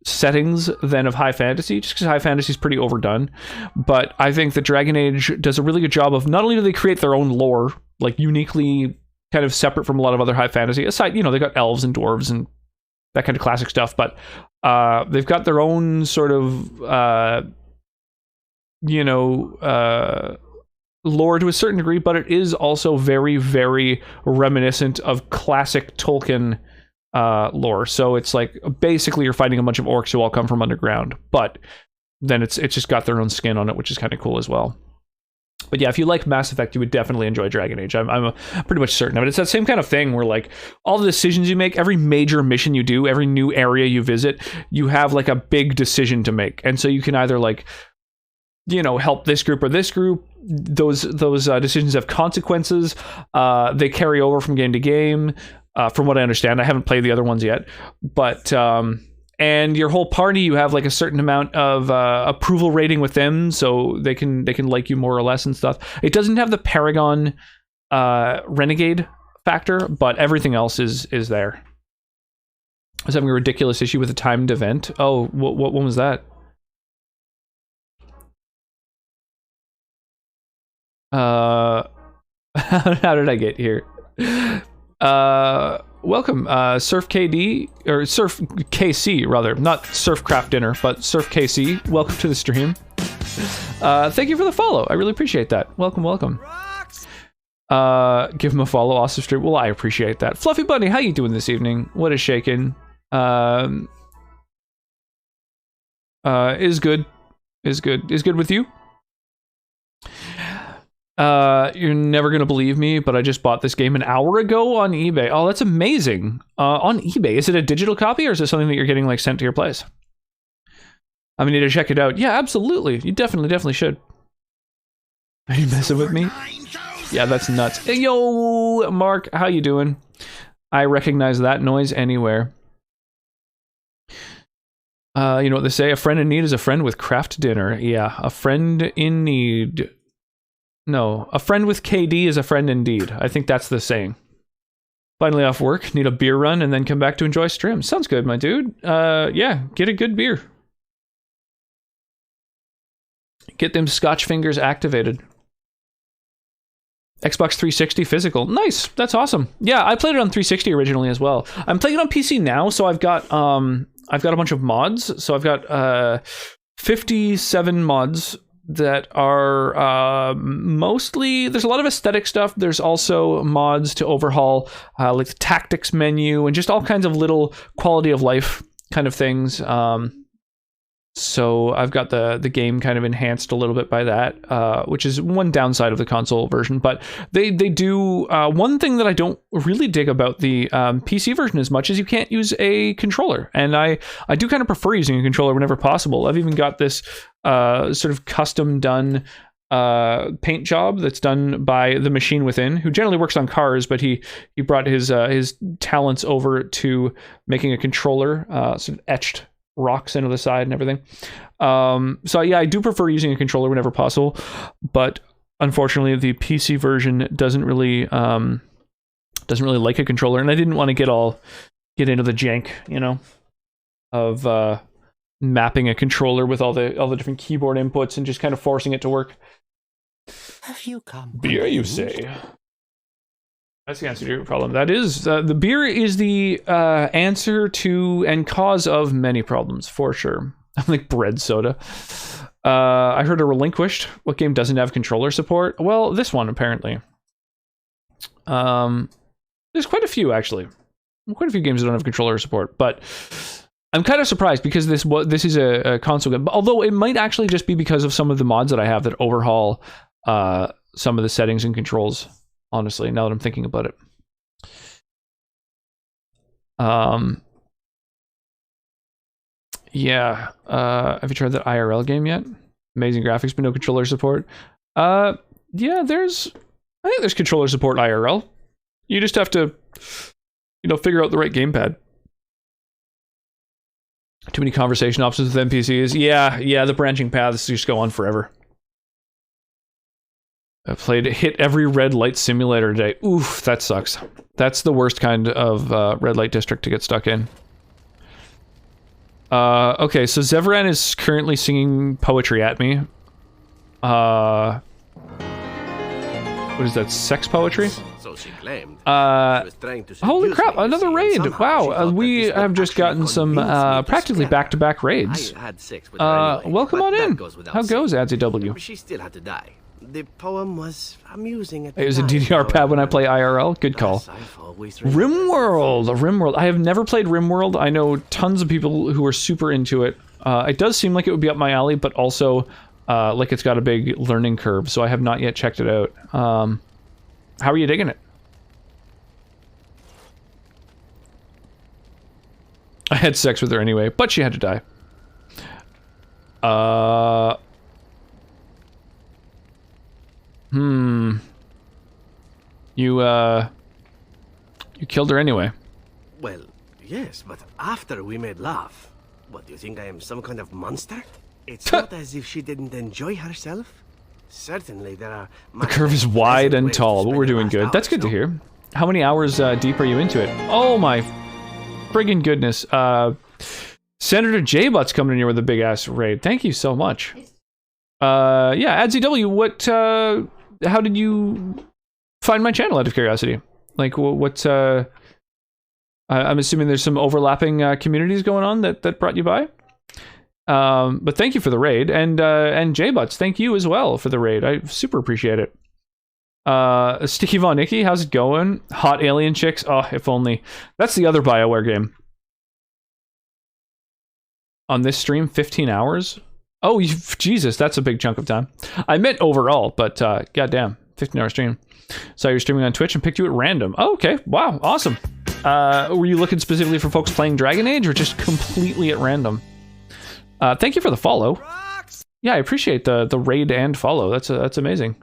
settings than of high fantasy, just because high fantasy is pretty overdone. But I think that Dragon Age does a really good job of, not only do they create their own lore, like uniquely kind of separate from a lot of other high fantasy, aside, you know, they got elves and dwarves and that kind of classic stuff, but they've got their own sort of, you know, lore to a certain degree, but it is also very, very reminiscent of classic Tolkien lore. So it's like, basically you're fighting a bunch of orcs who all come from underground, but then it's just got their own skin on it, which is kind of cool as well. But yeah, if you like Mass Effect, you would definitely enjoy Dragon Age. I'm pretty much certain of it. It's that same kind of thing where, like, all the decisions you make, every major mission you do, every new area you visit, you have, like, a big decision to make. And so you can either, like, you know, help this group or this group. Those decisions have consequences. They carry over from game to game, from what I understand. I haven't played the other ones yet. But... and your whole party, you have like a certain amount of approval rating with them, so they can like you more or less and stuff. It doesn't have the Paragon Renegade factor, but everything else is there. I was having a ridiculous issue with a timed event. Oh, what one was that? How did I get here? Welcome, Surf KD, or Surf KC, rather. Not Surf Craft Dinner, but Surf KC. Welcome to the stream. Thank you for the follow. I really appreciate that. Welcome, welcome. Give him a follow. Awesome stream. Well, I appreciate that. Fluffy Bunny, how you doing this evening? What is shaking? Is good. Is good. Is good with you? You're never gonna believe me, but I just bought this game an hour ago on eBay. Oh, that's amazing. On eBay, is it a digital copy or is it something that you're getting like sent to your place? I need to check it out. Yeah, absolutely. You definitely should. Are you messing with me? Yeah, that's nuts. Hey, yo, Mark, how you doing? I recognize that noise anywhere. You know what they say? A friend in need is a friend with craft dinner. Yeah, a friend in need. No, a friend with KD is a friend indeed. I think that's the saying. Finally off work, need a beer run, and then come back to enjoy stream. Sounds good, my dude. Yeah, get a good beer. Get them Scotch fingers activated. Xbox 360 physical. Nice. That's awesome. Yeah, I played it on 360 originally as well. I'm playing it on PC now, so I've got a bunch of mods. So I've got 57 mods that are mostly, there's a lot of aesthetic stuff. There's also mods to overhaul like the tactics menu and just all kinds of little quality of life kind of things. So I've got the game kind of enhanced a little bit by that, which is one downside of the console version. But they do one thing that I don't really dig about the PC version as much is you can't use a controller, and I do kind of prefer using a controller whenever possible. I've even got this sort of custom done paint job that's done by the Machine Within, who generally works on cars, but he brought his talents over to making a controller, sort of etched rocks into the side and everything. So yeah, I do prefer using a controller whenever possible, but unfortunately the PC version doesn't really like a controller, and I didn't want to get into the jank, you know, of mapping a controller with all the different keyboard inputs and just kind of forcing it to work. Have you come? Beer, you say? That's the answer to your problem. That is, the beer is the answer to and cause of many problems, for sure. I'm like bread soda. I heard a Relinquished. What game doesn't have controller support? Well, this one, apparently. There's quite a few, actually. Quite a few games that don't have controller support, but I'm kind of surprised because this is a console game. Although it might actually just be because of some of the mods that I have that overhaul some of the settings and controls. Honestly, now that I'm thinking about it. Yeah. Have you tried that IRL game yet? Amazing graphics, but no controller support. Yeah, I think there's controller support IRL. You just have to, figure out the right gamepad. Too many conversation options with NPCs. Yeah, the branching paths just go on forever. I hit every red light simulator today. Oof, that sucks. That's the worst kind of red light district to get stuck in. Okay, so Zevran is currently singing poetry at me. What is that, sex poetry? So she claimed. Holy crap, another raid! Wow, we have just gotten some practically back-to-back raids. Welcome on in. How goes, AdsAW? She still had to die. The poem was amusing at the It was a time, DDR pad when I play IRL. Good call. RimWorld. I have never played RimWorld. I know tons of people who are super into it. It does seem like it would be up my alley, but also like it's got a big learning curve, so I have not yet checked it out. How are you digging it? I had sex with her anyway, but she had to die. You killed her anyway. Well, yes, but after we made love. What, do you think I am some kind of monster? It's not as if she didn't enjoy herself. Certainly there are... The curve is wide and tall, but we're doing good. That's good to hear. How many hours deep are you into it? Oh my friggin' goodness. Senator J-Butt's coming in here with a big-ass raid. Thank you so much. Yeah, AdsAW, what, how did you find my channel out of curiosity? Like, what's, I'm assuming there's some overlapping communities going on that brought you by? But thank you for the raid, and J-Butts, thank you as well for the raid. I super appreciate it. Sticky Von Icky, how's it going? Hot alien chicks, oh, if only. That's the other BioWare game. On this stream, 15 hours? Oh, Jesus, that's a big chunk of time. I meant overall, but goddamn, 15-hour stream. Saw you were streaming on Twitch and picked you at random. Oh, okay, wow, awesome. Were you looking specifically for folks playing Dragon Age or just completely at random? Thank you for the follow. Yeah, I appreciate the raid and follow. That's amazing.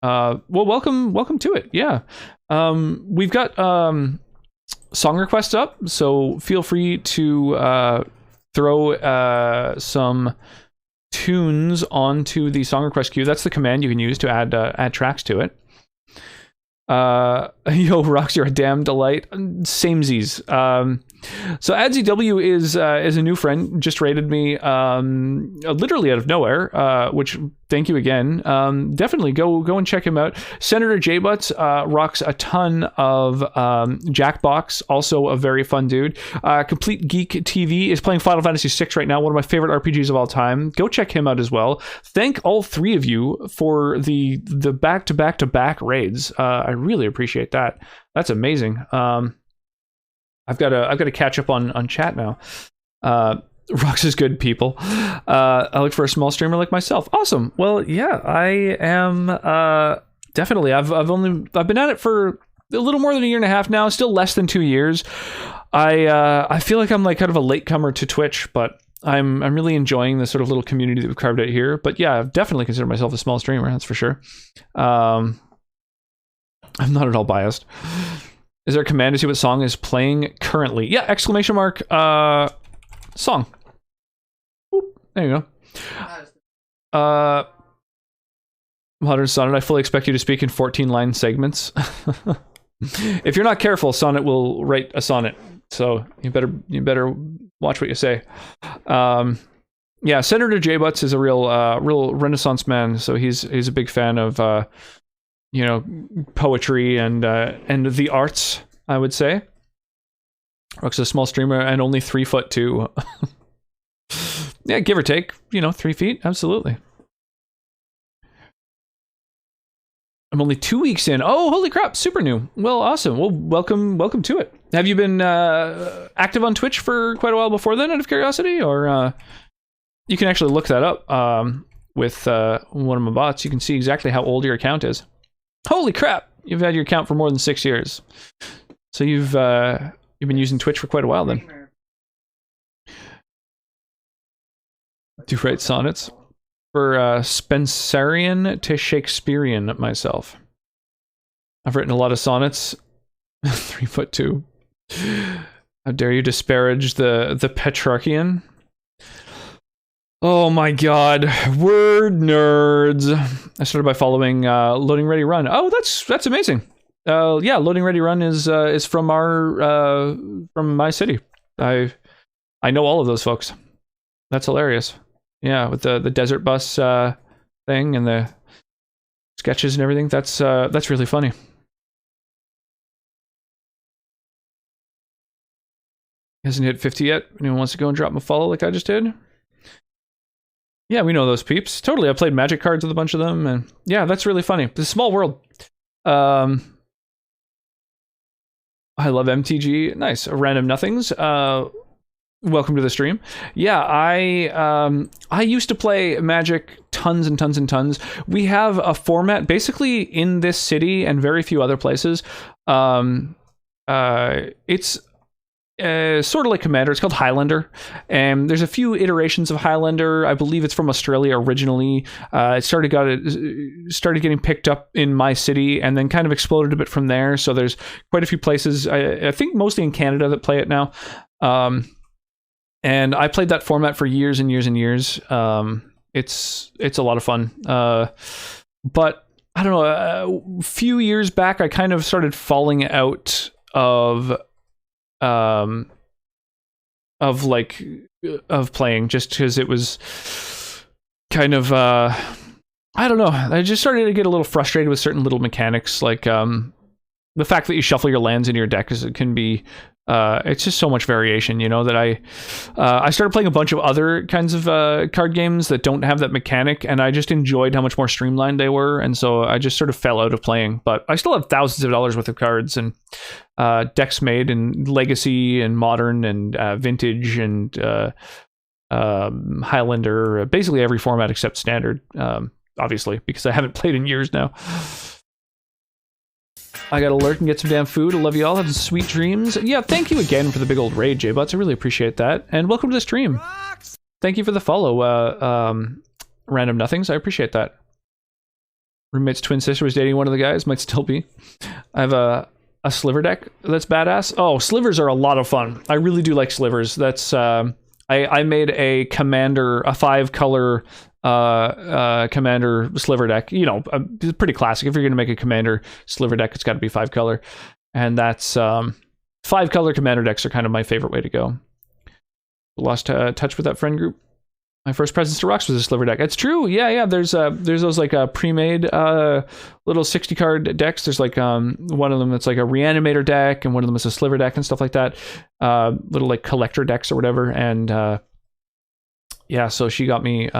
Well, welcome to it. Yeah, we've got song requests up, so feel free to throw some tunes onto the song request queue. That's the command you can use to add tracks to it. Yo, Rox, you're a damn delight. Samesies. So AdsEW is a new friend, just rated me literally out of nowhere, which thank you again. Definitely go and check him out. Senator J Butts rocks a ton of Jackbox, also a very fun dude. Complete Geek TV is playing Final Fantasy VI right now, one of my favorite RPGs of all time. Go check him out as well. Thank all three of you for the back-to-back-to-back raids. I really appreciate that. That's amazing. I've got to catch up on chat now. Rox is good, people. I look for a small streamer like myself. Awesome. Well, yeah, I am definitely. I've been at it for a little more than a year and a half now. Still less than 2 years. I feel like I'm like kind of a latecomer to Twitch, but I'm really enjoying the sort of little community that we've carved out here. But yeah, I've definitely considered myself a small streamer. That's for sure. I'm not at all biased. Is there a command to see what song is playing currently? Yeah, exclamation mark, song. Oop, there you go. Modern Sonnet, I fully expect you to speak in 14-line segments. If you're not careful, Sonnet will write a sonnet. So you better watch what you say. Yeah, Senator J Butts is a real Renaissance man, so he's a big fan of poetry and the arts, I would say. Rook's a small streamer and only 3'2". Yeah, give or take, 3 feet, absolutely. I'm only 2 weeks in. Oh, holy crap, super new. Well, awesome. Well, welcome to it. Have you been active on Twitch for quite a while before then, out of curiosity? Or you can actually look that up with one of my bots. You can see exactly how old your account is. Holy crap! You've had your account for more than 6 years. So you've been using Twitch for quite a while then. Do write sonnets for Spencerian to Shakespearean myself. I've written a lot of sonnets. 3'2". How dare you disparage the Petrarchian? Oh my god, word nerds. I started by following Loading Ready Run. Oh, that's amazing. Yeah, Loading Ready Run is from from my city. I know all of those folks. That's hilarious. Yeah, with the desert bus thing and the sketches and everything. That's really funny. Hasn't hit 50 yet. Anyone wants to go and drop him a follow like I just did? Yeah, we know those peeps. Totally. I played Magic cards with a bunch of them, and yeah, that's really funny. It's a small world. I love MTG. Nice. Random Nothings. Welcome to the stream. Yeah, I used to play Magic tons and tons and tons. We have a format basically in this city and very few other places. It's sort of like Commander. It's called Highlander, and there's a few iterations of Highlander. I believe it's from Australia originally. It started getting picked up in my city, and then kind of exploded a bit from there. So there's quite a few places. I think mostly in Canada that play it now. And I played that format for years and years and years. It's a lot of fun. But I don't know. A few years back, I kind of started falling out of playing, just because it was kind of I don't know. I just started to get a little frustrated with certain little mechanics, like the fact that you shuffle your lands into your deck can be it's just so much variation, that I started playing a bunch of other kinds of card games that don't have that mechanic, and I just enjoyed how much more streamlined they were, and so I just sort of fell out of playing. But I still have thousands of dollars worth of cards and decks made in Legacy and Modern and Vintage and Highlander, basically every format except Standard, obviously, because I haven't played in years now. I gotta lurk and get some damn food. I love you all. Have sweet dreams. Yeah, thank you again for the big old raid, J-Butts. I really appreciate that. And welcome to the stream. Thank you for the follow, Random Nothings. I appreciate that. Roommate's twin sister was dating one of the guys. Might still be. I have a sliver deck that's badass. Oh, slivers are a lot of fun. I really do like slivers. That's I made a commander, a 5-color commander sliver deck. You know, it's pretty classic. If you're going to make a commander sliver deck, it's got to be 5 color. And that's 5 color commander decks are kind of my favorite way to go. Lost touch with that friend group. My first Presence to Rocks was a sliver deck. It's true. Yeah. There's those like pre-made little 60 card decks. There's like one of them that's like a reanimator deck, and one of them is a sliver deck and stuff like that. Little like collector decks or whatever. And yeah, so she got me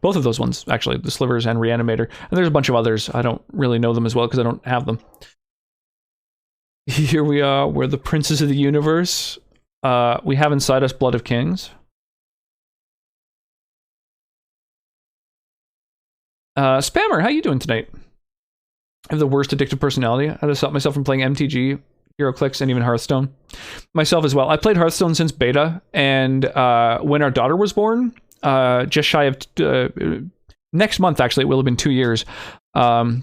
both of those ones, actually, the slivers and reanimator. And there's a bunch of others. I don't really know them as well because I don't have them. Here we are. We're the princes of the universe. We have inside us Blood of Kings. Spammer, how you doing tonight? I have the worst addictive personality. I had to stop myself from playing MTG, HeroClix, and even Hearthstone. Myself as well. I played Hearthstone since beta, and when our daughter was born, just shy of next month, actually, it will have been 2 years.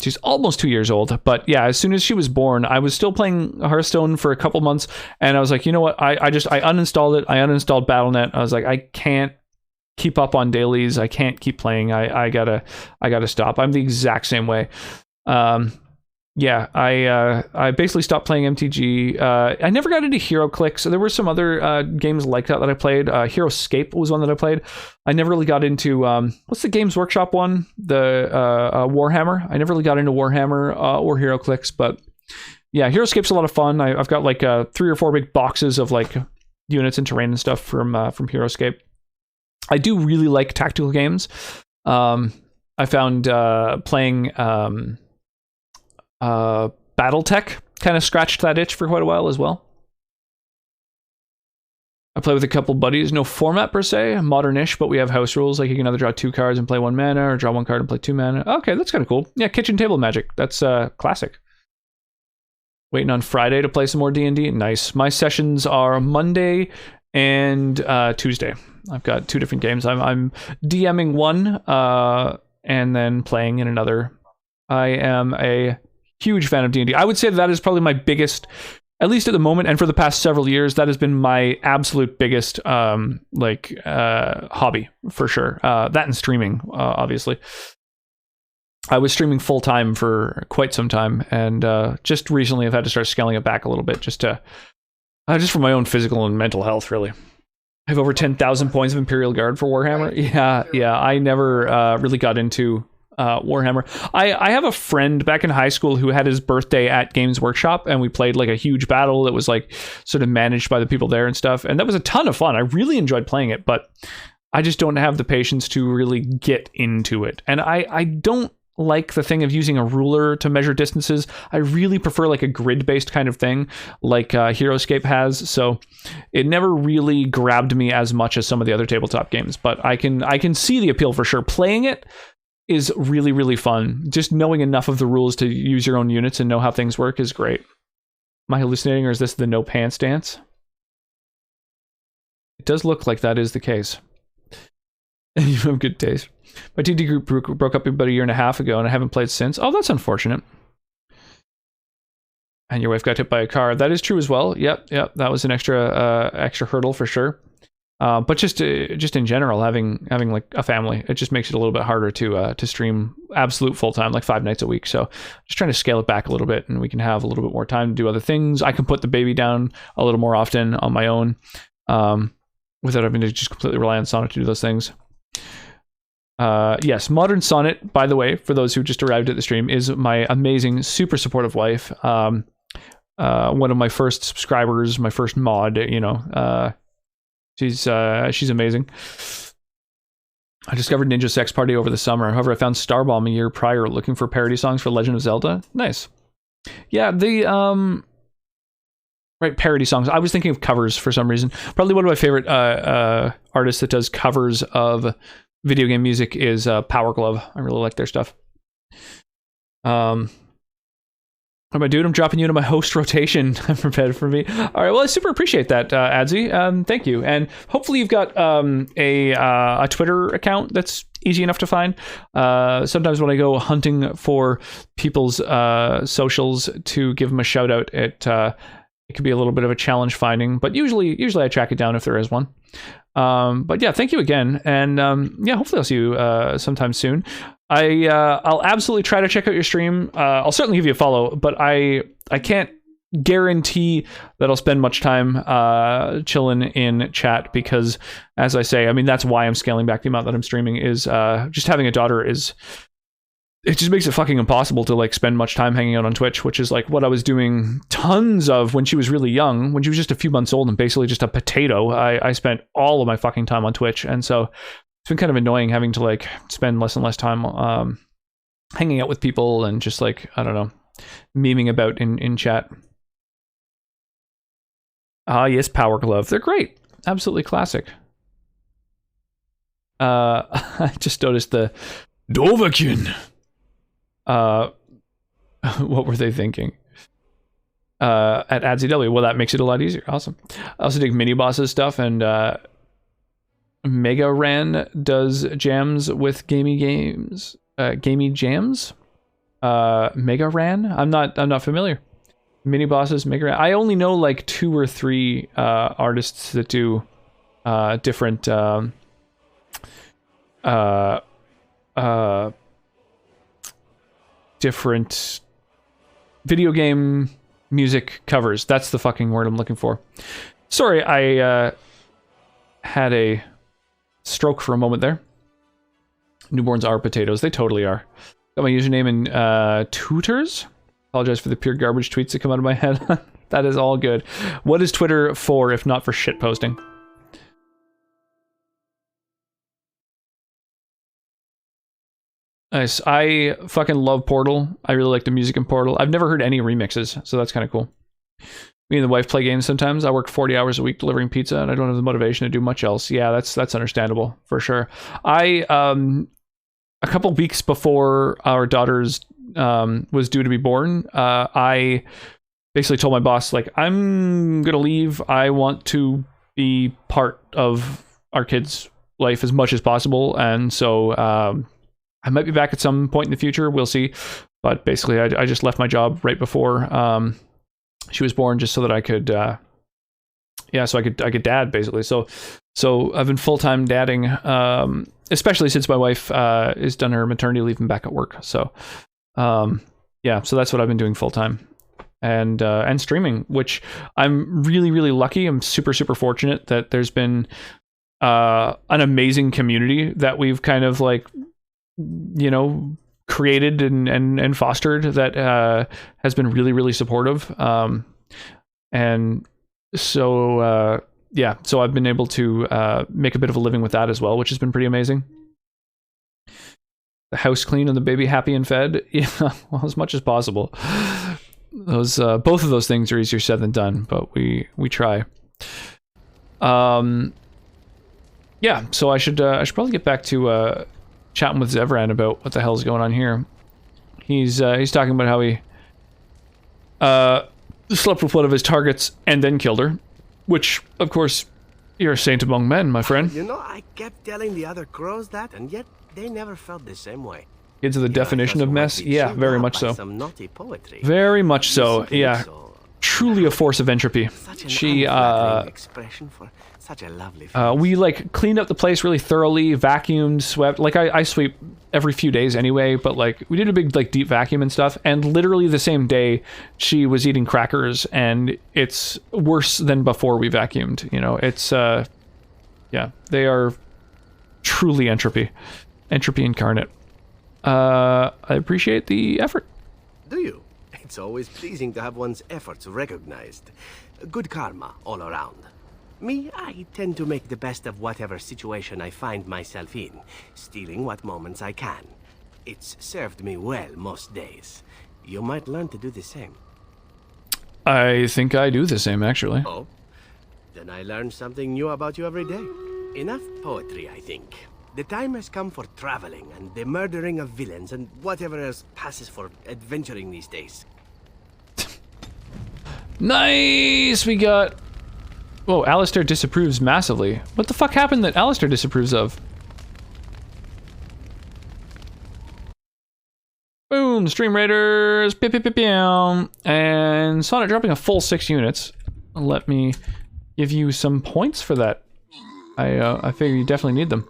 She's almost 2 years old, but yeah, as soon as she was born, I was still playing Hearthstone for a couple months, and I was like, you know what? I uninstalled it. I uninstalled Battle.net. I was like, I can't keep up on dailies. I can't keep playing. I gotta stop. I'm the exact same way. Yeah, I basically stopped playing MTG. I never got into HeroClix. So there were some other games like that I played. HeroScape was one that I played. I never really got into what's the Games Workshop one? The Warhammer. I never really got into Warhammer or HeroClix, but yeah, HeroScape's a lot of fun. I've got like 3 or 4 big boxes of like units and terrain and stuff from HeroScape. I do really like tactical games. I found playing BattleTech kind of scratched that itch for quite a while as well. I play with a couple buddies. No format per se, modern-ish, but we have house rules. Like you can either draw 2 cards and play 1 mana, or draw 1 card and play 2 mana. Okay, that's kind of cool. Yeah, kitchen table magic. That's classic. Waiting on Friday to play some more D&D. Nice. My sessions are Monday and Tuesday. I've got 2 different games. I'm DMing one and then playing in another. I am a huge fan of D&D. I would say that is probably my biggest, at least at the moment, and for the past several years, that has been my absolute biggest hobby for sure. That and streaming, obviously. I was streaming full time for quite some time, and just recently I've had to start scaling it back a little bit just for my own physical and mental health, really. I have over 10,000 points of Imperial Guard for Warhammer. Yeah. I never really got into Warhammer. I have a friend back in high school who had his birthday at Games Workshop, and we played like a huge battle that was like sort of managed by the people there and stuff. And that was a ton of fun. I really enjoyed playing it, but I just don't have the patience to really get into it. And I don't like the thing of using a ruler to measure distances. I really prefer like a grid-based kind of thing like HeroScape has. So it never really grabbed me as much as some of the other tabletop games, but I can see the appeal for sure. Playing it is really, really fun. Just knowing enough of the rules to use your own units and know how things work is great. Am I hallucinating, or is this the no pants dance? It does look like that is the case. You have good taste. My TD group broke up about 1.5 years ago, and I haven't played since. Oh, that's unfortunate. And your wife got hit by a car. That is true as well. Yep. That was an extra hurdle for sure. But just in general, having like a family, it just makes it a little bit harder to stream absolute full time, like 5 nights a week. So just trying to scale it back a little bit, and we can have a little bit more time to do other things. I can put the baby down a little more often on my own, without having to just completely rely on Sonnet to do those things. Yes, Modern Sonnet, by the way, for those who just arrived at the stream, is my amazing, super supportive wife. One of my first subscribers, my first mod, she's amazing. I discovered Ninja Sex Party over the summer. However, I found Starbomb a year prior looking for parody songs for Legend of Zelda. Nice. Yeah, the right, parody songs. I was thinking of covers for some reason. Probably one of my favorite artists that does covers of video game music is Power Glove. I really like their stuff. What am I doing? I'm dropping you into my host rotation. I'm prepared for me. All right. Well, I super appreciate that, Adzi. Thank you. And hopefully you've got a Twitter account that's easy enough to find. Sometimes when I go hunting for people's socials to give them a shout out, it could be a little bit of a challenge finding, but usually I track it down if there is one. But yeah, thank you again, and yeah, hopefully I'll see you sometime soon. I'll absolutely try to check out your stream. I'll certainly give you a follow, but I can't guarantee that I'll spend much time chilling in chat, because as I say, I mean, that's why I'm scaling back the amount that I'm streaming, is just having a daughter is, it just makes it fucking impossible to like spend much time hanging out on Twitch, which is like what I was doing tons of when she was really young, when she was just a few months old and basically just a potato. I spent all of my fucking time on Twitch, and so it's been kind of annoying having to like spend less and less time hanging out with people and just like, I don't know, memeing about in chat. Ah, yes, Power Glove. They're great. Absolutely classic. I just noticed the Dovahkiin. What were they thinking? At AdZW. Well, that makes it a lot easier. Awesome. I also dig Mini Boss's stuff, and Mega Ran does jams with gamey games. Gamey jams? Mega Ran? I'm not familiar. Mini Bosses, Mega Ran. I only know like 2 or 3 artists that do different different video game music covers. That's the fucking word I'm looking for. Sorry, I had a stroke for a moment there. Newborns are potatoes. They totally are. Got my username in tutors. Apologize for the pure garbage tweets that come out of my head. That is all good. What is Twitter for if not for shit posting? Nice. I fucking love Portal. I really like the music in Portal. I've never heard any remixes, so that's kind of cool. Me and the wife play games sometimes. I work 40 hours a week delivering pizza, and I don't have the motivation to do much else. Yeah, that's understandable, for sure. I, a couple weeks before our daughter's was due to be born, I basically told my boss, like, I'm gonna leave. I want to be part of our kid's life as much as possible, and so I might be back at some point in the future. We'll see. But basically, I just left my job right before she was born, just so that I could, so I could dad, basically. So I've been full-time dadding, especially since my wife has done her maternity leave and back at work. So yeah, so that's what I've been doing full-time. And streaming, which I'm really, really lucky. I'm super, super fortunate that there's been an amazing community that we've kind of like, you know, created and fostered that has been really, really supportive. And so yeah, so I've been able to make a bit of a living with that as well, which has been pretty amazing. The house clean and the baby happy and fed. Yeah, well, as much as possible. Those both of those things are easier said than done, but we try. Yeah, so I should probably get back to chatting with Zevran about what the hell's going on here. He's talking about how he slept with one of his targets and then killed her, which, of course, you're a saint among men, my friend. You know, I kept telling the other crows that, and yet they never felt the same way. Kids are the definition of mess? Yeah, very much so. Some naughty poetry. Very much so, yeah. Truly a force of entropy. She, expression for such a lovely face. We, like, cleaned up the place really thoroughly, vacuumed, swept. Like, I sweep every few days anyway, but, like, we did a big, like, deep vacuum and stuff, and literally the same day, she was eating crackers, and it's worse than before we vacuumed, you know? It's, yeah, they are truly entropy. Entropy incarnate. I appreciate the effort. Do you? It's always pleasing to have one's efforts recognized. Good karma all around. Me, I tend to make the best of whatever situation I find myself in, stealing what moments I can. It's served me well most days. You might learn to do the same. I think I do the same, actually. Oh? Then I learn something new about you every day. Enough poetry, I think. The time has come for traveling and the murdering of villains and whatever else passes for adventuring these days. Nice! We got... Whoa, Alistair disapproves massively. What the fuck happened that Alistair disapproves of? Boom! Stream Raiders! And Sonic dropping a full 6 units. let me give you some points for that. I figure you definitely need them.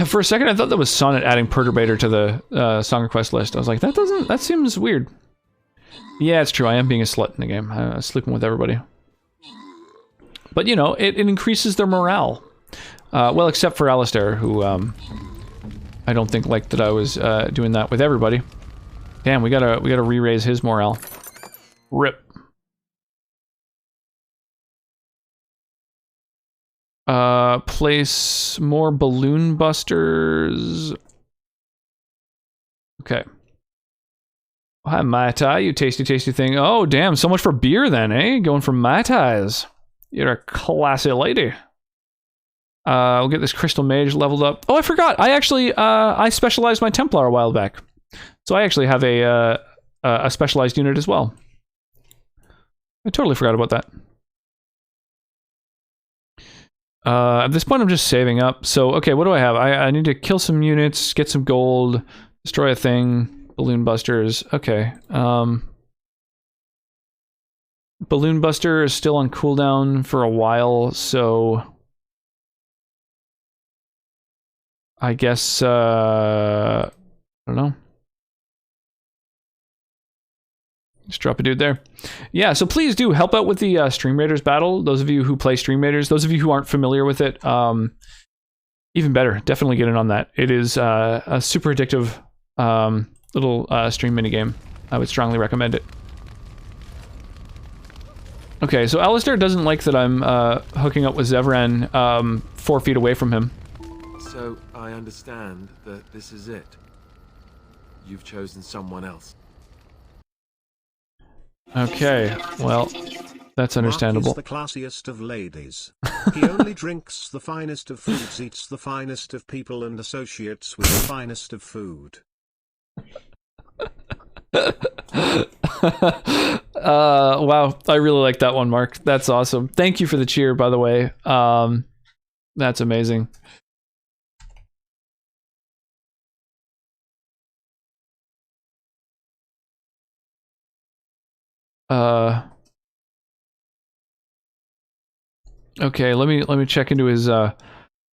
For a second, I thought that was Sonnet adding Perturbator to the song request list. I was like, that seems weird. Yeah, it's true. I am being a slut in the game. I'm sleeping with everybody. But, you know, it increases their morale. Well, except for Alistair, who, I don't think liked that I was, doing that with everybody. Damn, we gotta re-raise his morale. Rip. Place more balloon busters. Okay. Oh, hi, Mai Tai, you tasty thing. Oh, damn, so much for beer then, eh? Going for Mai Tais. You're a classy lady. We'll get this Crystal Mage leveled up. Oh, I forgot. I actually, I specialized my Templar a while back. So I actually have a specialized unit as well. I totally forgot about that. At this point, I'm just saving up. So, okay, what do I have? I need to kill some units, get some gold, destroy a thing, balloon busters. Okay. Balloon buster is still on cooldown for a while, so I guess, I don't know. Just drop a dude there. Yeah, so please do help out with the Stream Raiders battle. Those of you who play Stream Raiders, those of you who aren't familiar with it, even better. Definitely get in on that. It is a super addictive little stream minigame. I would strongly recommend it. Okay, so Alistair doesn't like that I'm hooking up with Zevran 4 feet away from him. So I understand that this is it. You've chosen someone else. Okay, well, that's understandable. Mark is the classiest of ladies. He only drinks the finest of foods, eats the finest of people, and associates with the finest of food. Wow, I really like that one, Mark. That's awesome. Thank you for the cheer, by the way. That's amazing. Okay, let me check into his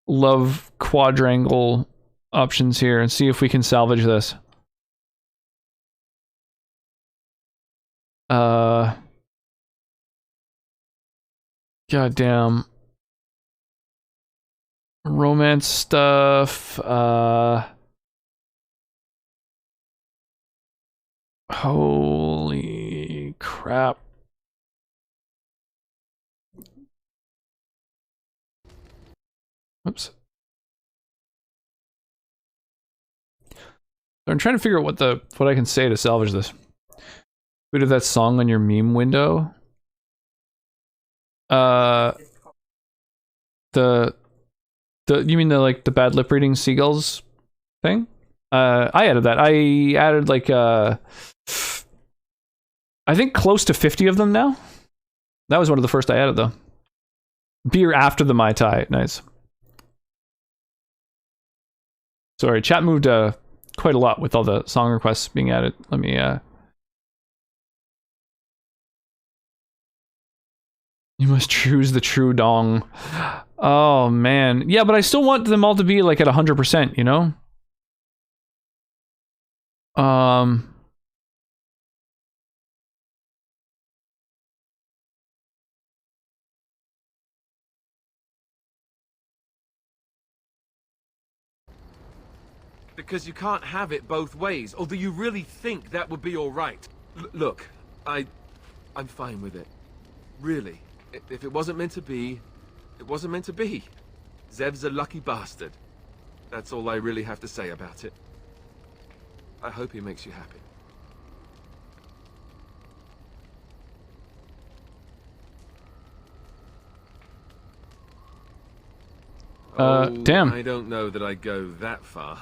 love quadrangle options here and see if we can salvage this. Goddamn. Romance stuff, holy crap. Oops. I'm trying to figure out what I can say to salvage this. We did that song on your meme window. You mean the bad lip reading seagulls thing? I added that. I added like I think close to 50 of them now. That was one of the first I added though. Beer after the Mai Tai. Nice. Sorry, chat moved quite a lot with all the song requests being added. Let me You must choose the true dong. Oh man. Yeah, but I still want them all to be like at 100%, you know? Because you can't have it both ways. Or do you really think that would be all right? Look, I'm fine with it. Really. If it wasn't meant to be, it wasn't meant to be. Zev's a lucky bastard. That's all I really have to say about it. I hope he makes you happy. Damn. I don't know that I'd go that far.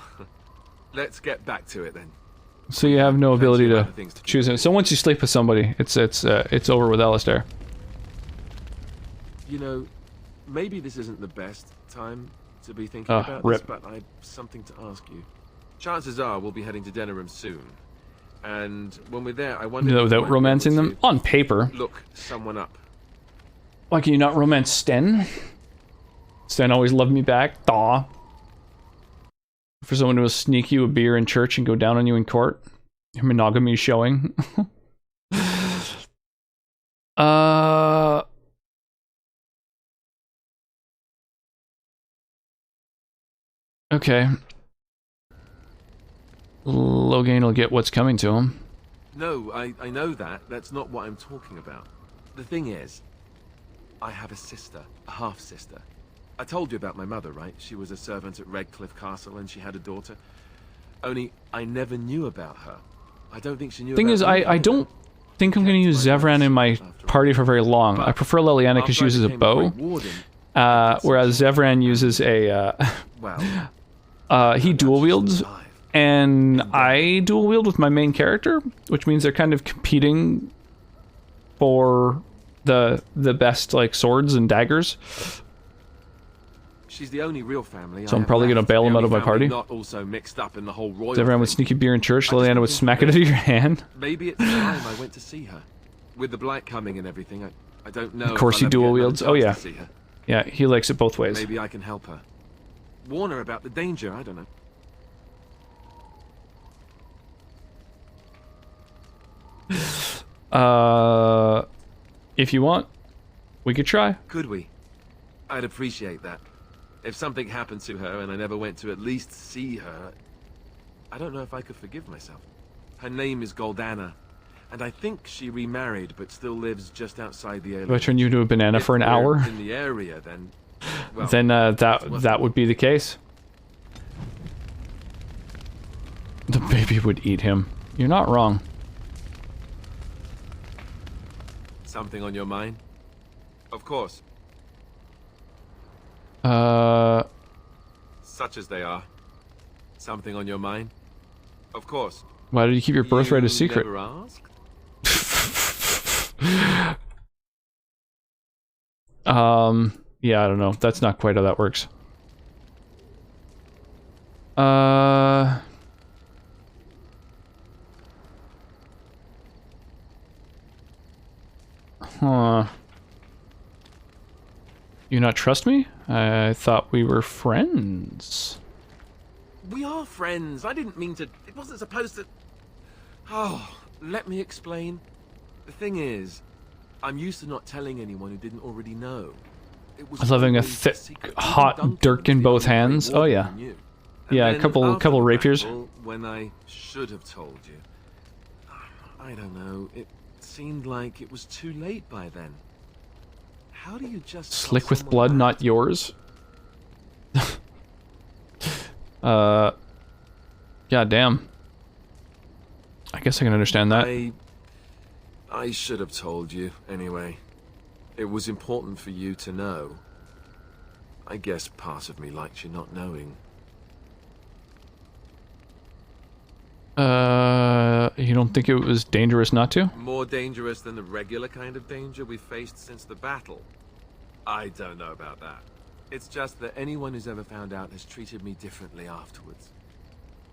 Let's get back to it then. So you have no ability to choose it. So once you sleep with somebody, it's over with Alistair. You know, maybe this isn't the best time to be thinking about this, but I've something to ask you. Chances are we'll be heading to Denerim soon. And when we're there, I wonder Without romancing them? On paper. Look someone up. Why can you not romance Sten? Sten always loved me back. Aw. For someone who will sneak you a beer in church and go down on you in court. Your monogamy is showing. Okay. Logain will get what's coming to him. No, I know that. That's not what I'm talking about. The thing is, I have a sister, a half-sister. I told you about my mother, right? She was a servant at Redcliffe Castle and she had a daughter. Only, I never knew about her. I don't think she knew Thing about is, me. I don't think I'm going to use Zevran in my party for very long. I prefer Liliana because she uses a bow. Whereas Zevran uses a... he dual wields, and I dual wield with my main character, which means they're kind of competing for the best like swords and daggers. She's the only real family. So I'm probably gonna bail him out of my party. Not also mixed up in the whole royal Zevran would sneak a beer in church, Liliana would smack it out of your hand. Maybe it's time I went to see her. With the blight coming and everything, I don't know. Of course he dual wields. Oh yeah. To see her. Yeah, he likes it both ways. Maybe I can help her. Warn her about the danger, I don't know. If you want, we could try. Could we? I'd appreciate that. If something happened to her and I never went to at least see her, I don't know if I could forgive myself. Her name is Goldana, and I think she remarried but still lives just outside the area. Do I turn you into a banana for an hour? In the area, then. Well, then that would be the case. The baby would eat him. You're not wrong. Something on your mind? Of course. Such as they are. Something on your mind? Of course. Why did you keep your birthright a secret? Never asked? Yeah, I don't know. That's not quite how that works. Huh. You not trust me? I thought we were friends. We are friends. I didn't mean to... It wasn't supposed to... Oh, let me explain. The thing is, I'm used to not telling anyone who didn't already know. It was Loving a thick, hot dirk in both hands. Oh yeah. Yeah, a couple rapiers. When I should have told you. I don't know. It seemed like it was too late by then. How do you just... Slick with blood, not yours? God damn. I guess I can understand that. I should have told you, anyway. It was important for you to know. I guess part of me liked you not knowing. You don't think it was dangerous not to? More dangerous than the regular kind of danger we faced since the battle? I don't know about that. It's just that anyone who's ever found out has treated me differently afterwards.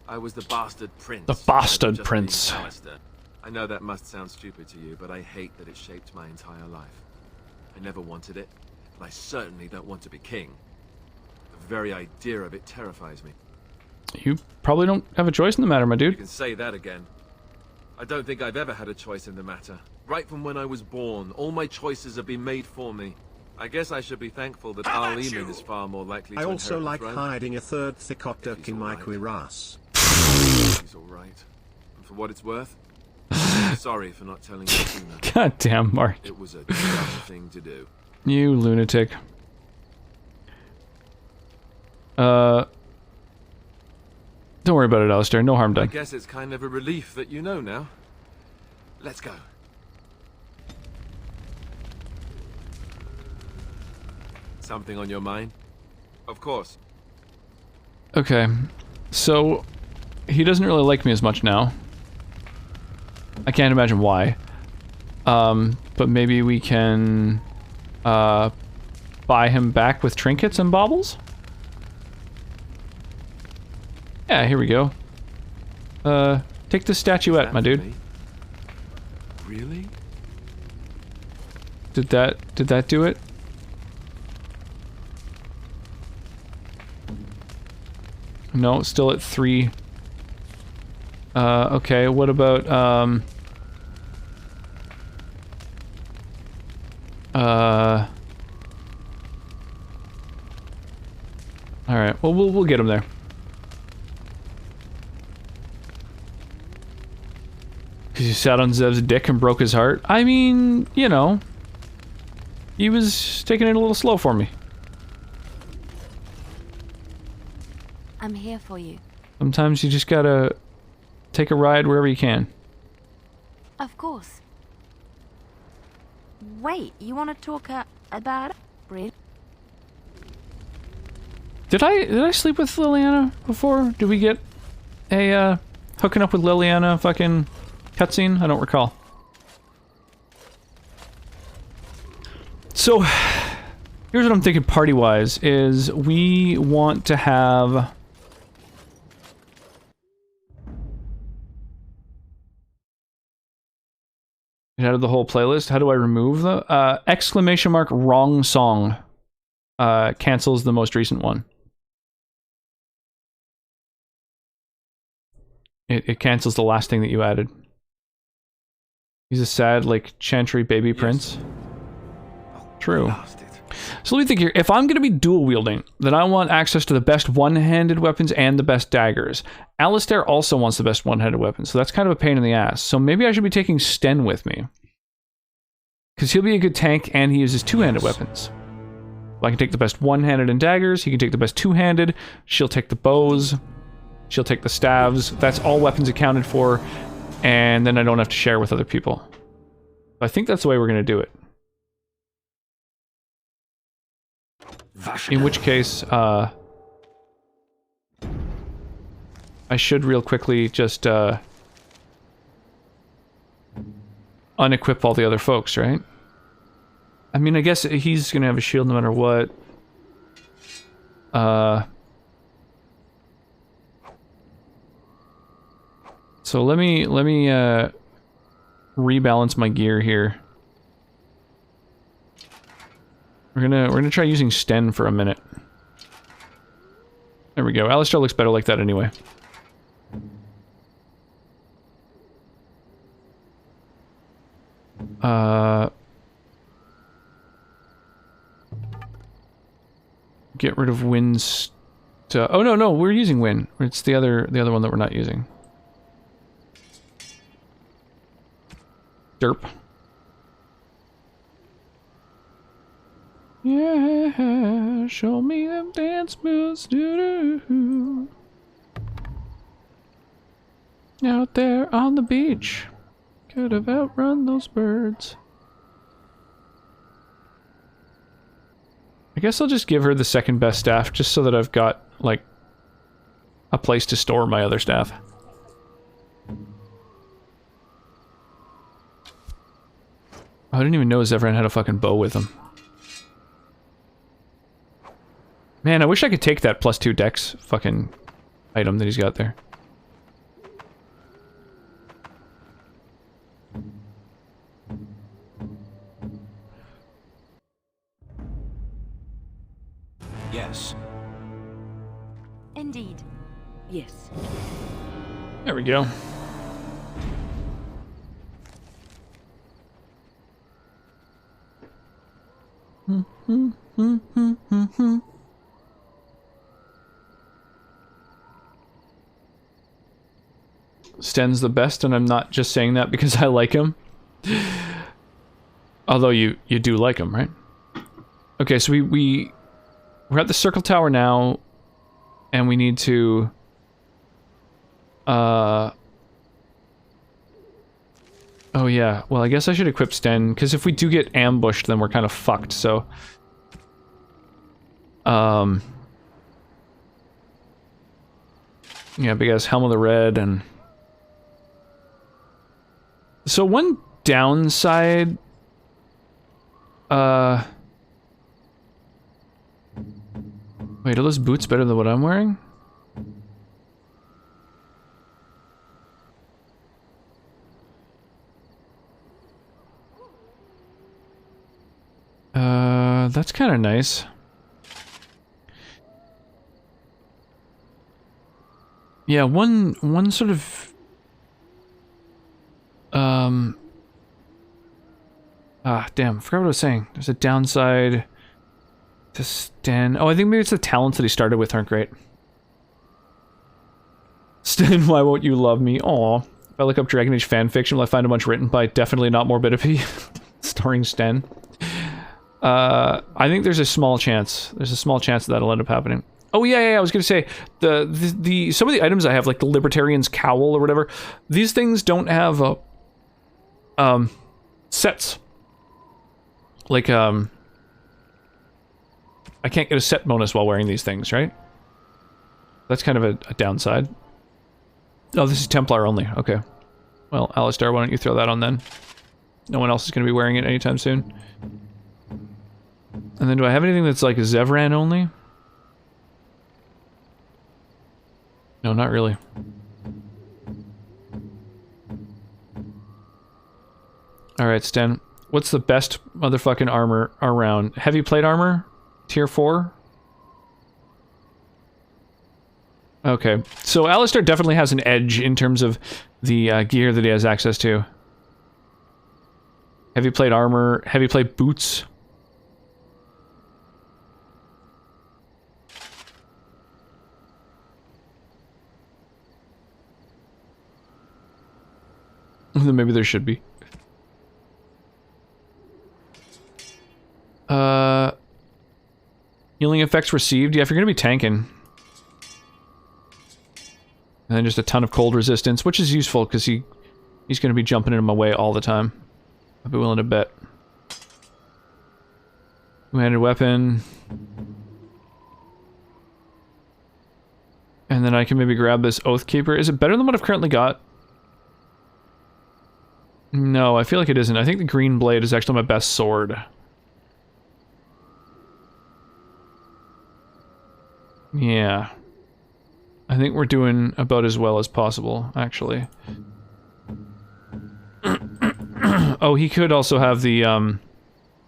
I was the bastard prince. The bastard prince. I know that must sound stupid to you, but I hate that it shaped my entire life. I never wanted it, and I certainly don't want to be king. The very idea of it terrifies me. You probably don't have a choice in the matter, my dude. You can say that again. I don't think I've ever had a choice in the matter. Right from when I was born, all my choices have been made for me. I guess I should be thankful that Arleman is far more likely to I also inherit like the throne. hiding a third Thicotdirk in my cuirass. He's alright. And for what it's worth, I'm sorry for not telling you sooner. God damn, Mark. It was a dumb thing to do. You lunatic. Don't worry about it, Alistair. No harm I done. guess it's kind of a relief that you know now. Let's go. Something on your mind? Of course. Okay. So, he doesn't really like me as much now. I can't imagine why. But maybe we can buy him back with trinkets and baubles? Yeah, here we go. Take the statuette, my dude. Really? Did that do it? No, still at 3. Okay, what about, alright, well, we'll get him there. Because he sat on Zev's dick and broke his heart? I mean, you know, he was taking it a little slow for me. I'm here for you. Sometimes you just gotta take a ride wherever you can. Of course. Wait, you want to talk about it? Really? Did I sleep with Liliana before? Did we get a hooking up with Liliana fucking cutscene? I don't recall. So here's what I'm thinking party-wise is we want to have out of the whole playlist. How do I remove the exclamation mark wrong song cancels the most recent one. It cancels the last thing that you added. He's a sad, like, chantry baby prince. True. So let me think here. If I'm going to be dual wielding, then I want access to the best one-handed weapons and the best daggers. Alistair also wants the best one-handed weapons, so that's kind of a pain in the ass. So maybe I should be taking Sten with me. Because he'll be a good tank and he uses two-handed weapons. I can take the best one-handed and daggers, he can take the best two-handed, she'll take the bows, she'll take the staves. That's all weapons accounted for, and then I don't have to share with other people. I think that's the way we're going to do it. In which case, I should real quickly just, unequip all the other folks, right? I mean, I guess he's gonna have a shield no matter what. So let me, rebalance my gear here. We're gonna try using Sten for a minute. There we go. Alistair looks better like that anyway. Get rid of Wynn's oh no, we're using Wynn. It's the other one that we're not using. Derp. Yeah, show me them dance moves, doo-doo. Out there on the beach, could have outrun those birds. I guess I'll just give her the second best staff, just so that I've got, like, a place to store my other staff. I didn't even know Zevran had a fucking bow with him. Man, I wish I could take that +2 dex fucking item that he's got there. Yes. Indeed. Yes. There we go. Sten's the best, and I'm not just saying that because I like him. Although you do like him, right? Okay, so we're at the circle tower now, and we need to oh yeah, well I guess I should equip Sten, because if we do get ambushed then we're kind of fucked, so yeah, big ass Helm of the Red. And so one downside, wait, are those boots better than what I'm wearing? That's kind of nice. Yeah, one sort of damn, I forgot what I was saying. There's a downside to Sten. Oh, I think maybe it's the talents that he started with aren't great. Sten, why won't you love me? Aw. If I look up Dragon Age fanfiction, will I find a bunch written by definitely not Morbidity? Starring Sten. I think there's a small chance. There's a small chance that'll end up happening. Oh yeah, I was gonna say the some of the items I have, like the Libertarian's cowl or whatever, these things don't have sets. Like I can't get a set bonus while wearing these things, right? That's kind of a downside. Oh, this is Templar only. Okay. Well, Alistair, why don't you throw that on then? No one else is going to be wearing it anytime soon. And then do I have anything that's like Zevran only? No, not really. Alright, Sten. What's the best motherfucking armor around? Heavy plate armor? Tier 4? Okay. So Alistair definitely has an edge in terms of the gear that he has access to. Heavy plate armor, heavy plate boots. Then maybe there should be. Healing effects received. Yeah, if you're gonna be tanking. And then just a ton of cold resistance, which is useful because he's gonna be jumping in my way all the time. I'd be willing to bet. Two-handed weapon. And then I can maybe grab this Oathkeeper. Is it better than what I've currently got? No, I feel like it isn't. I think the green blade is actually my best sword. Yeah. I think we're doing about as well as possible, actually. Oh, he could also have the,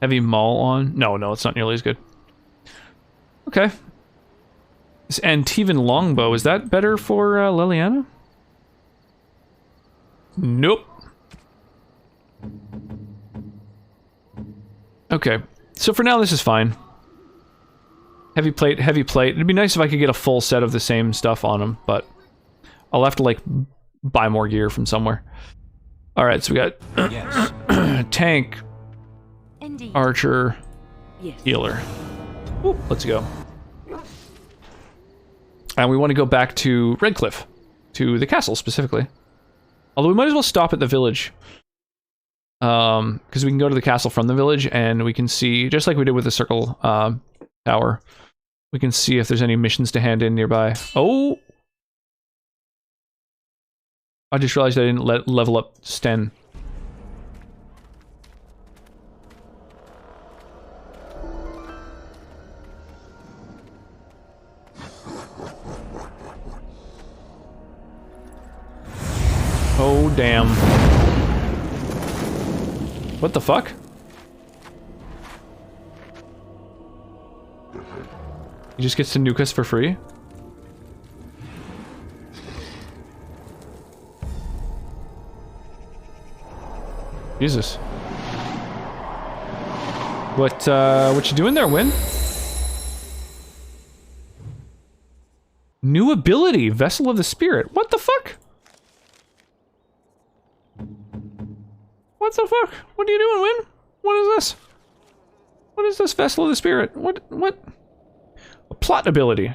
heavy maul on. No, it's not nearly as good. Okay. This Antivan longbow, is that better for, Liliana? Nope. Okay, so for now this is fine. Heavy plate, heavy plate. It'd be nice if I could get a full set of the same stuff on them, but I'll have to, like, buy more gear from somewhere. Alright, so we got tank, Indeed. archer, Yes. healer. Ooh, let's go. And we want to go back to Redcliffe, to the castle specifically. Although we might as well stop at the village. Because we can go to the castle from the village and we can see, just like we did with the circle tower, we can see if there's any missions to hand in nearby. Oh! I just realized I didn't level up Sten. Oh, damn. What the fuck? He just gets to nuke us for free? Jesus. What you doing there, Win? New ability, Vessel of the Spirit. What the fuck? What the fuck? What are you doing, Win? What is this? What is this Vessel of the Spirit? What? A plot ability.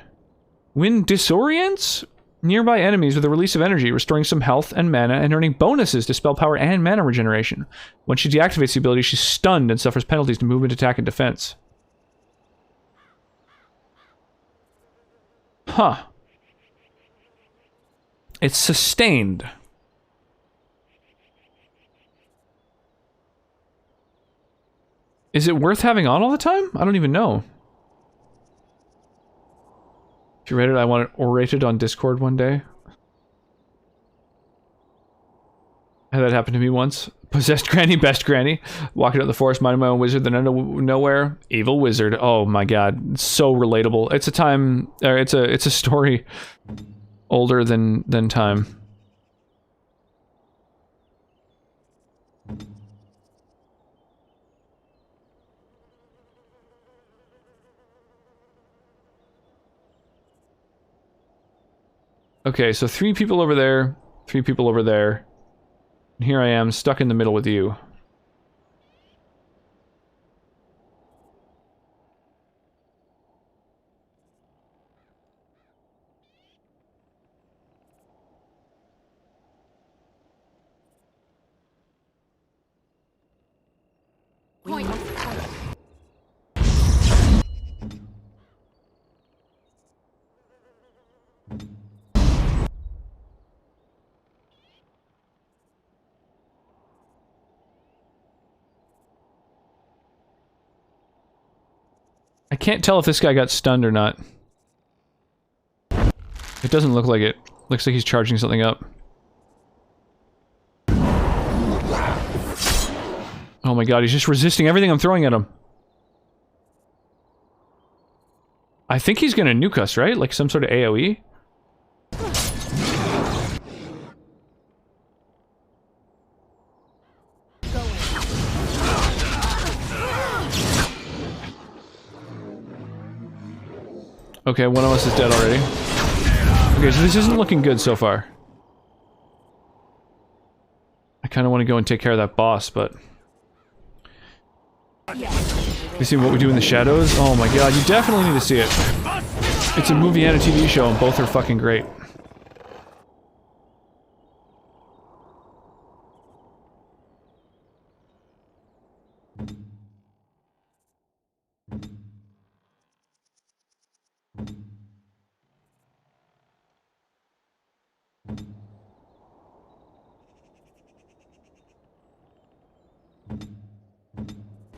Win disorients nearby enemies with the release of energy, restoring some health and mana, and earning bonuses to spell power and mana regeneration. When she deactivates the ability, she's stunned and suffers penalties to movement, attack, and defense. Huh. It's sustained. Is it worth having on all the time? I don't even know. If you read it, I want it orated on Discord one day. Had that happen to me once. Possessed granny, best granny. Walking out the forest, minding my own wizard, then out of nowhere, evil wizard. Oh my god, it's so relatable. It's a time, or it's a story older than time. Okay, so 3 people over there, 3 people over there. And here I am, stuck in the middle with you. Point. I can't tell if this guy got stunned or not. It doesn't look like it. Looks like he's charging something up. Oh my god, he's just resisting everything I'm throwing at him. I think he's gonna nuke us, right? Like some sort of AoE? Okay, one of us is dead already. Okay, so this isn't looking good so far. I kind of want to go and take care of that boss, but... You see what we do in the shadows? Oh my god, you definitely need to see it. It's a movie and a TV show, and both are fucking great.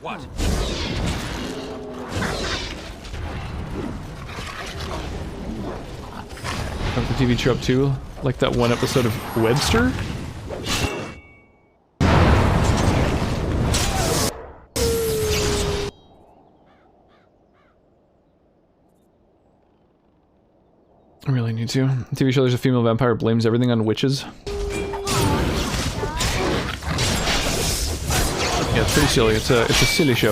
What? Of the TV show up too? Like that one episode of Webster? I really need to. TV show, there's a female vampire blames everything on witches. Yeah, it's pretty silly. It's a silly show.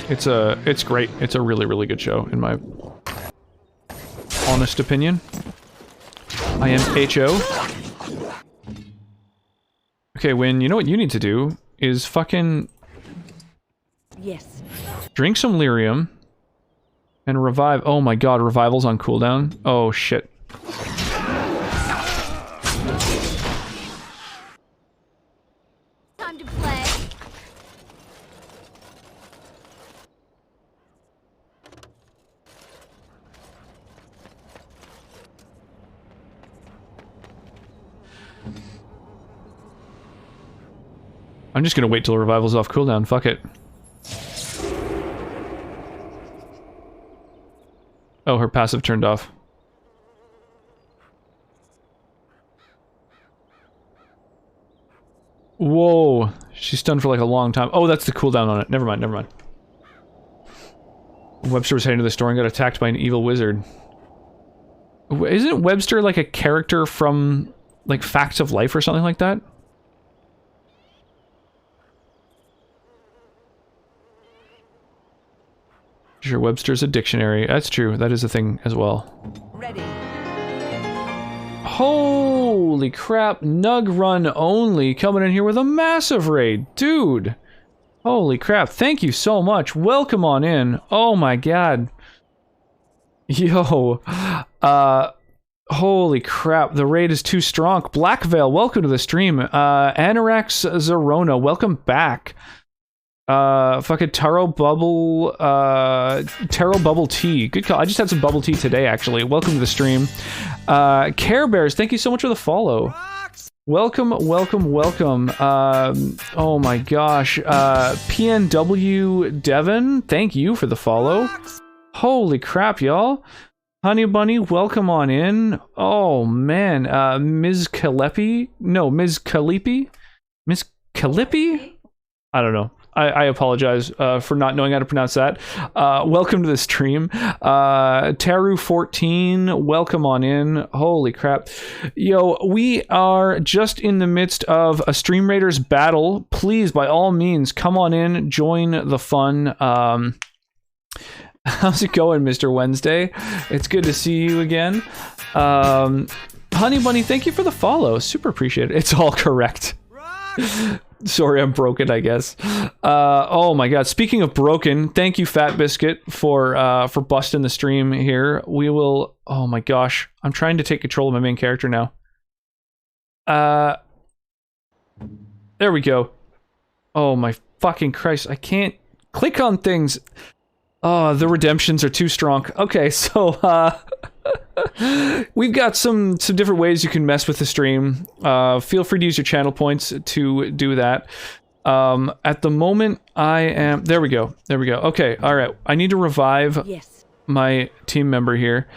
It's great. It's a really, really good show, in my honest opinion. I am HO. Okay, Win, you know what you need to do is fucking... Yes. Drink some lyrium and revive. Oh my god, revival's on cooldown. Oh shit. Time to play. I'm just gonna wait till revival's off cooldown. Fuck it. Oh, her passive turned off. Whoa. She's stunned for like a long time. Oh, that's the cooldown on it. Never mind, never mind. Webster was heading to the store and got attacked by an evil wizard. Isn't Webster like a character from like Facts of Life or something like that? Sure, Webster's a dictionary. That's true. That is a thing as well. Ready. Holy crap. Nug Run only coming in here with a massive raid. Dude. Holy crap. Thank you so much. Welcome on in. Oh my god. Yo. Holy crap. The raid is too strong. Black Veil, welcome to the stream. Anorax Zerona, welcome back. Fucking Taro Bubble Tea. Good call. I just had some bubble tea today, actually. Welcome to the stream. Care Bears, thank you so much for the follow. Welcome, welcome, welcome. Oh my gosh. PNW Devon, thank you for the follow. Holy crap, y'all. Honey Bunny, welcome on in. Oh man. Ms. Kalepi? No, Ms. Kalipi? Ms. Kalippi? I don't know. I apologize for not knowing how to pronounce that. Welcome to the stream. Taru14, welcome on in. Holy crap. Yo, we are just in the midst of a Stream Raiders battle. Please, by all means, come on in, join the fun. How's it going, Mr. Wednesday? It's good to see you again. Honey Bunny, thank you for the follow. Super appreciate it. It's all correct. Sorry, I'm broken, I guess. Oh my god. Speaking of broken, thank you, Fat Biscuit, for busting the stream here. We will... Oh my gosh. I'm trying to take control of my main character now. There we go. Oh my fucking Christ. I can't click on things. Oh, the redemptions are too strong. Okay, so we've got some different ways you can mess with the stream. Feel free to use your channel points to do that. At the moment, I am... There we go. There we go. Okay, all right. I need to revive my team member here.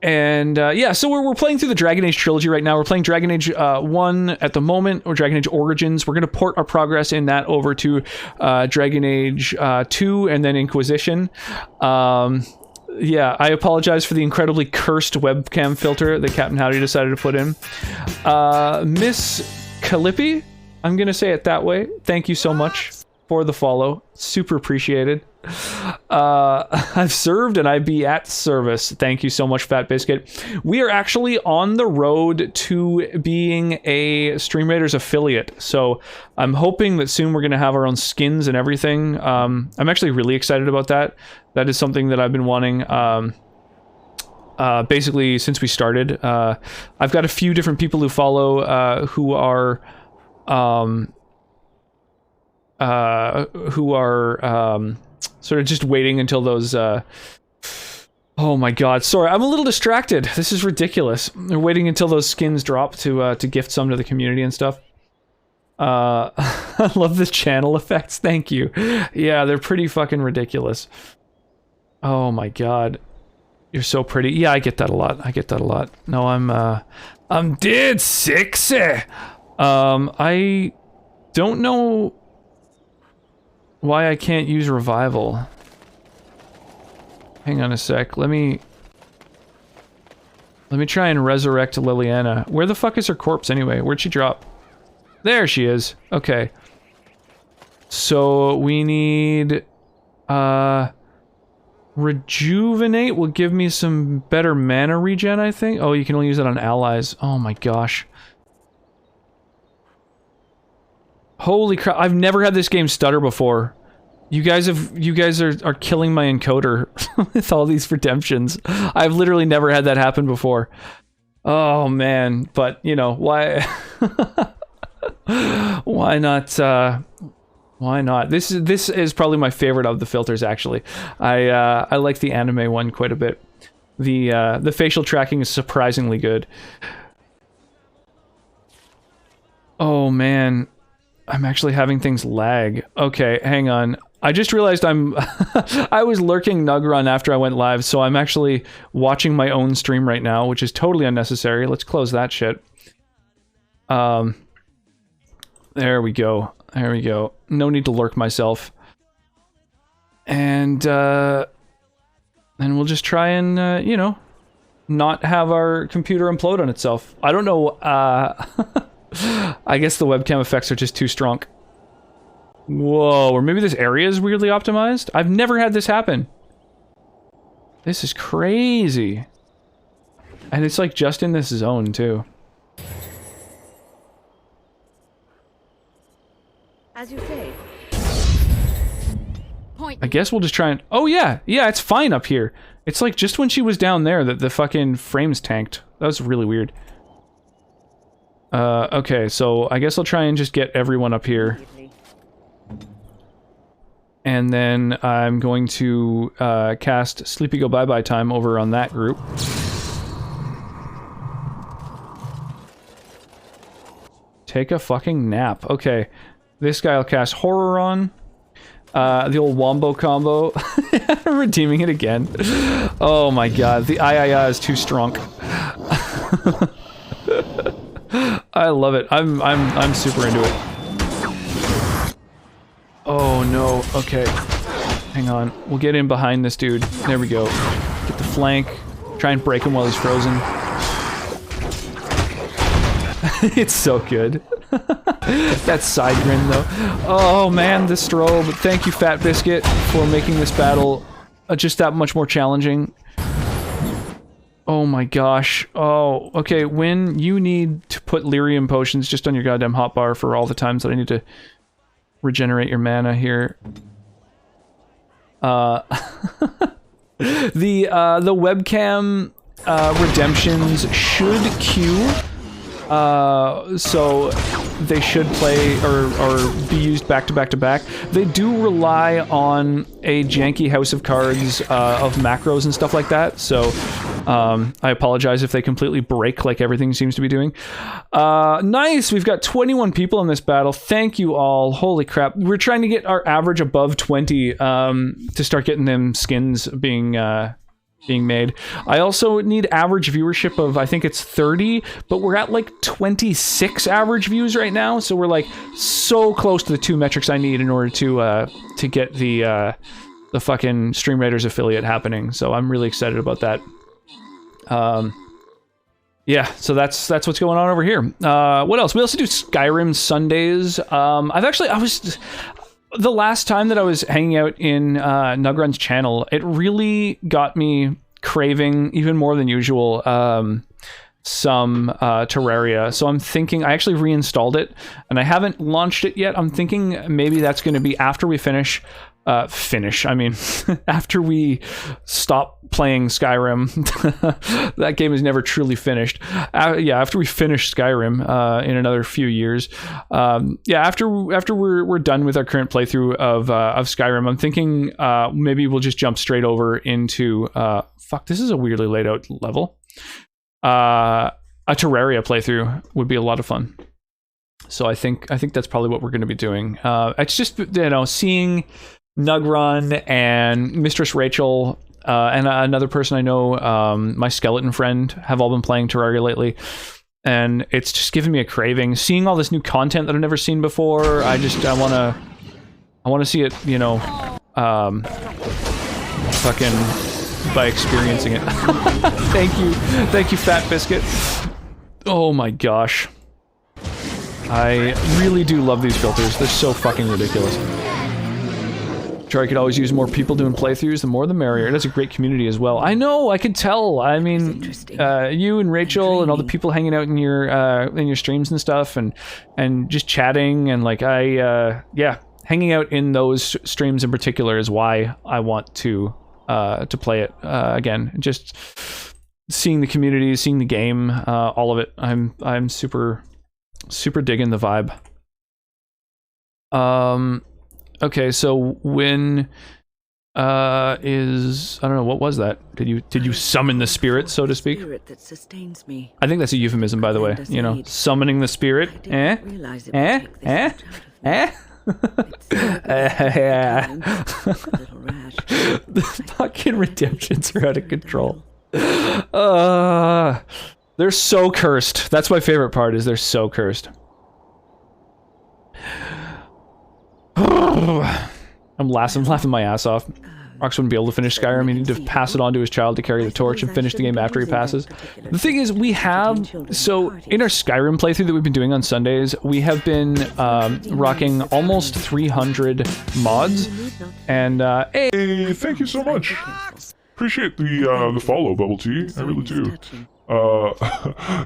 Yeah, so we're playing through the Dragon Age trilogy right now. We're playing Dragon Age 1 at the moment, or Dragon Age Origins. We're going to port our progress in that over to Dragon Age 2 and then Inquisition. Yeah, I apologize for the incredibly cursed webcam filter that Captain Howdy decided to put in. Miss Kalippi, I'm going to say it that way. Thank you so much for the follow. Super appreciated. I've served and I be at service. Thank you so much, Fat Biscuit. We are actually on the road to being a Stream Raiders affiliate, so I'm hoping that soon we're going to have our own skins and everything. I'm actually really excited about that. That is something that I've been wanting basically since we started. I've got a few different people who follow who are sort of just waiting until those oh my god, sorry, I'm a little distracted. This is ridiculous. They're waiting until those skins drop to gift some to the community and stuff. I love the channel effects, thank you. Yeah, they're pretty fucking ridiculous. Oh my god. You're so pretty. Yeah, I get that a lot. I get that a lot. No, I'm dead sexy. I don't know why I can't use revival. Hang on a sec. Let me try and resurrect Liliana. Where the fuck is her corpse anyway? Where'd she drop? There she is. Okay. So we need rejuvenate will give me some better mana regen, I think. Oh, you can only use it on allies. Oh my gosh. Holy crap, I've never had this game stutter before. You guys are killing my encoder with all these redemptions. I've literally never had that happen before. Oh man, but you know, why why not why not? This is probably my favorite of the filters actually. I like the anime one quite a bit. The facial tracking is surprisingly good. Oh man. I'm actually having things lag. Okay, hang on. I just realized I was lurking Nugrun after I went live, so I'm actually watching my own stream right now, which is totally unnecessary. Let's close that shit. There we go. There we go. No need to lurk myself. And then we'll just try and, you know, not have our computer implode on itself. I don't know, I guess the webcam effects are just too strong. Whoa, or maybe this area is weirdly optimized? I've never had this happen. This is crazy. And it's like just in this zone too. As you say. I guess we'll just try and... Oh yeah, yeah, it's fine up here. It's like just when she was down there that the fucking frames tanked. That was really weird. Okay, so I guess I'll try and just get everyone up here. And then I'm going to cast Sleepy Go Bye Bye Time over on that group. Take a fucking nap. Okay, this guy I'll cast Horror on. The old Wombo combo. Redeeming it again. Oh my god, the is too strong. I love it. I'm super into it. Oh no. Okay. Hang on. We'll get in behind this dude. There we go. Get the flank. Try and break him while he's frozen. It's so good. That side grin though. Oh man, the strobe. Thank you, Fat Biscuit, for making this battle just that much more challenging. Oh my gosh. Oh, okay. When you need to put lyrium potions just on your goddamn hotbar for all the times that I need to regenerate your mana here. The webcam redemptions should queue. So they should play or be used back to back to back. They do rely on a janky house of cards of macros and stuff like that. So I apologize if they completely break like everything seems to be doing. Nice! We've got 21 people in this battle. Thank you all. Holy crap. We're trying to get our average above 20 to start getting them skins being made. I also need average viewership of, I think it's 30, but we're at like 26 average views right now, so we're like so close to the 2 metrics I need in order to get the fucking Stream Raiders affiliate happening. So I'm really excited about that. Yeah, so that's what's going on over here. What else? We also do Skyrim Sundays. The last time that I was hanging out in Nugrun's channel, it really got me craving, even more than usual, some Terraria. So I'm thinking, I actually reinstalled it, and I haven't launched it yet. I'm thinking maybe that's going to be after we finish, after we stop playing Skyrim. That game is never truly finished. Yeah, after we finish Skyrim in another few years. After we're done with our current playthrough of Skyrim, I'm thinking maybe we'll just jump straight over into fuck, this is a weirdly laid out level. A Terraria playthrough would be a lot of fun. So I think that's probably what we're going to be doing. It's just, seeing Nugrun and Mistress Rachel and another person I know, my skeleton friend, have all been playing Terraria lately, and it's just given me a craving. Seeing all this new content that I've never seen before, I want to see it, fucking by experiencing it. Thank you, Fat Biscuit. Oh my gosh, I really do love these filters. They're so fucking ridiculous. I could always use more people doing playthroughs. The more the merrier. It has a great community as well. I know, I can tell. I mean, you and Rachel and all the people hanging out in your streams and stuff, and just chatting, and like hanging out in those streams in particular is why I want to play it again. Just seeing the community, seeing the game, all of it. I'm super digging the vibe. Okay, so when I don't know, what was that? Did you summon the spirit, so to speak? Spirit that sustains me. I think that's a euphemism, by the way. Summoning the spirit. The fucking redemptions are out of control. They're so cursed. That's my favorite part, is they're so cursed. I'm laughing my ass off. Rox wouldn't be able to finish Skyrim. He needed to pass it on to his child to carry the torch and finish the game after he passes. The thing is, we have... So, in our Skyrim playthrough that we've been doing on Sundays, we have been rocking almost 300 mods. And, hey, thank you so much. Appreciate the follow, Bubble Tea. I really do.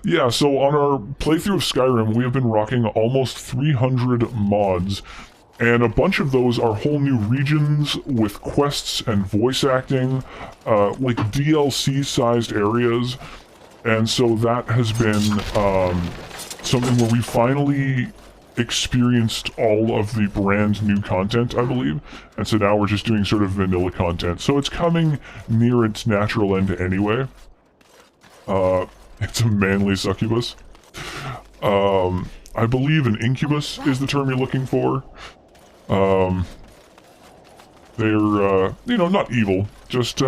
Yeah, so on our playthrough of Skyrim, we have been rocking almost 300 mods. And a bunch of those are whole new regions with quests and voice acting, like DLC-sized areas. And so that has been something where we finally experienced all of the brand new content, I believe. And so now we're just doing sort of vanilla content. So it's coming near its natural end anyway. It's a manly succubus. I believe an incubus is the term you're looking for. They're, not evil, just,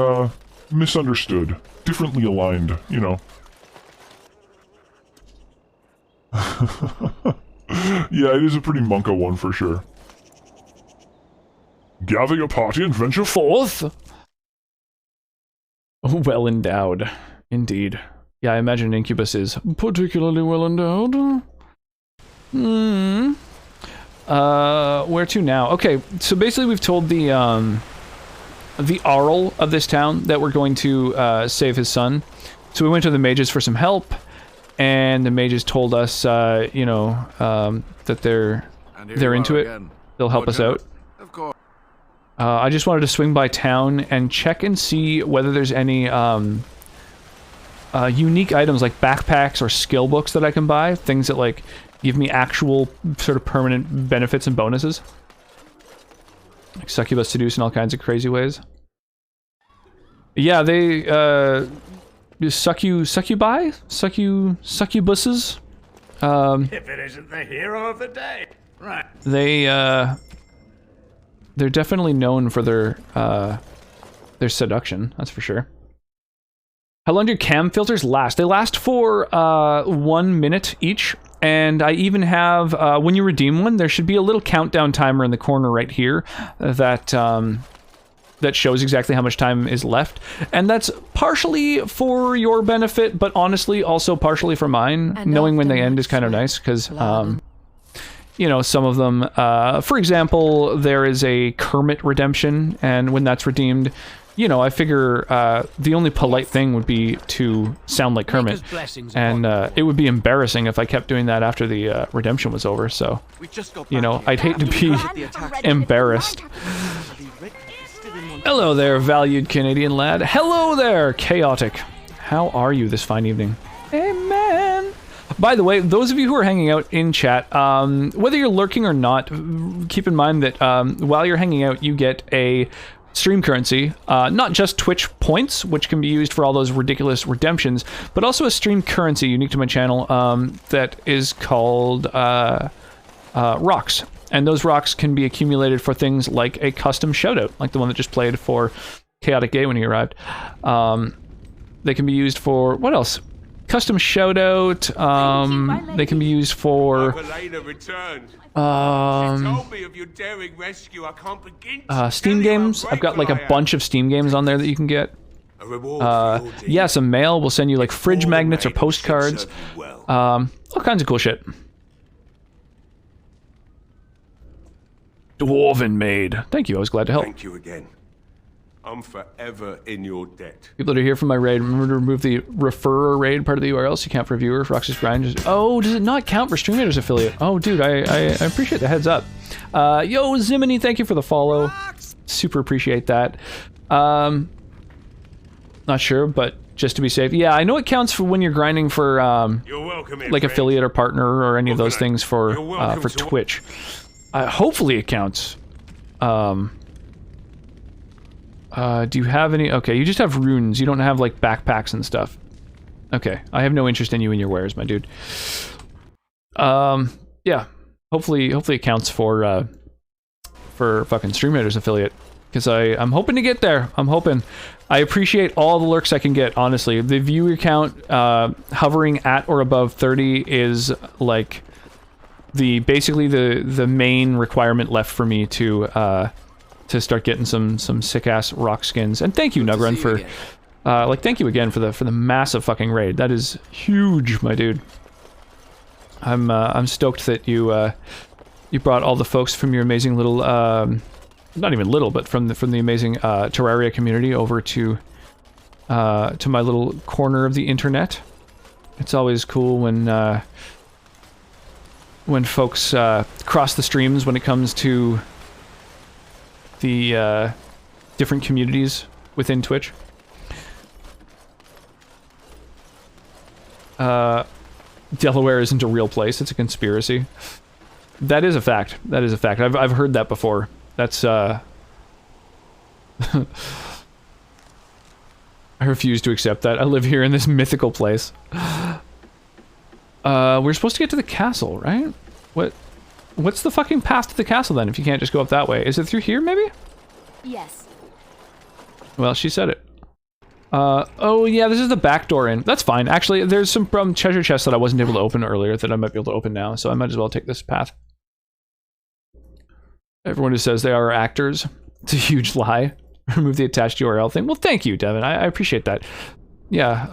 misunderstood. Differently aligned, Yeah, it is a pretty monka one for sure. Gather your party and venture forth! Well endowed. Indeed. Yeah, I imagine Incubus is particularly well endowed. Where to now? Okay, so basically we've told the Arl of this town that we're going to save his son. So we went to the mages for some help, and the mages told us, you know, that they're into it. Again. They'll help us out. Of course. I just wanted to swing by town and check and see whether there's any unique items like backpacks or skill books that I can buy. Things that like give me actual sort of permanent benefits and bonuses. Like succubus seduce in all kinds of crazy ways. Yeah, they succubuses. If it isn't the hero of the day. Right. They're definitely known for their seduction, that's for sure. How long do your cam filters last? They last for 1 minute each, and I even have, when you redeem one, there should be a little countdown timer in the corner right here that that shows exactly how much time is left, and that's partially for your benefit, but honestly also partially for mine. And knowing when they end is kind of nice, because you know, some of them, for example, there is a Kermit redemption, and when that's redeemed, you know, I figure the only polite thing would be to sound like Kermit, and it would be embarrassing if I kept doing that after the redemption was over, so, you know, I'd hate to be embarrassed. Hello there, valued Canadian lad. Hello there, Chaotic. How are you this fine evening? Amen. By the way, those of you who are hanging out in chat, whether you're lurking or not, keep in mind that while you're hanging out, you get a stream currency, not just Twitch points, which can be used for all those ridiculous redemptions, but also a stream currency unique to my channel that is called rocks. And those rocks can be accumulated for things like a custom shoutout, like the one that just played for Chaotic Gay when he arrived. They can be used for, what else? Custom shoutout, they can be used for Steam games. I've got like a bunch of Steam games on there that you can get. Yeah, some mail will send you like fridge magnets or postcards. All kinds of cool shit. Dwarven maid. Thank you, I was glad to help. Thank you again. I'm forever in your debt. People that are here from my raid, remember to remove the referrer raid part of the URL so you count for a viewer. Roxy's Grind. Oh, does it not count for StreamYarders affiliate? Oh, dude, I appreciate the heads up. Yo, Zimini, thank you for the follow. Super appreciate that. Not sure, but just to be safe. Yeah, I know it counts for when you're grinding for you're welcome, like affiliate or partner or any of those things for Twitch. Hopefully it counts. Do you have any? Okay, you just have runes. You don't have like backpacks and stuff. Okay, I have no interest in you and your wares, my dude. Yeah. Hopefully it counts for fucking StreamYarders affiliate, because I'm hoping to get there. I'm hoping. I appreciate all the lurks I can get. Honestly, the viewer count hovering at or above 30 is like basically the main requirement left for me to start getting some sick ass rock skins. And thank you, Nugrun, for thank you again for the massive fucking raid. That is huge, my dude. I'm stoked that you brought all the folks from your amazing little not even little, but from the amazing Terraria community over to my little corner of the internet. It's always cool when folks cross the streams when it comes to the different communities within Twitch. Delaware isn't a real place, it's a conspiracy. That is a fact. That is a fact. I've heard that before. That's I refuse to accept that. I live here in this mythical place. We're supposed to get to the castle, right? What's the fucking path to the castle then, if you can't just go up that way? Is it through here, maybe? Yes. Well, she said it. Oh yeah, this is the back door in. That's fine. Actually, there's some treasure chests that I wasn't able to open earlier that I might be able to open now, so I might as well take this path. Everyone who says they are actors, it's a huge lie. Remove the attached URL thing. Well, thank you, Devin. I appreciate that. Yeah,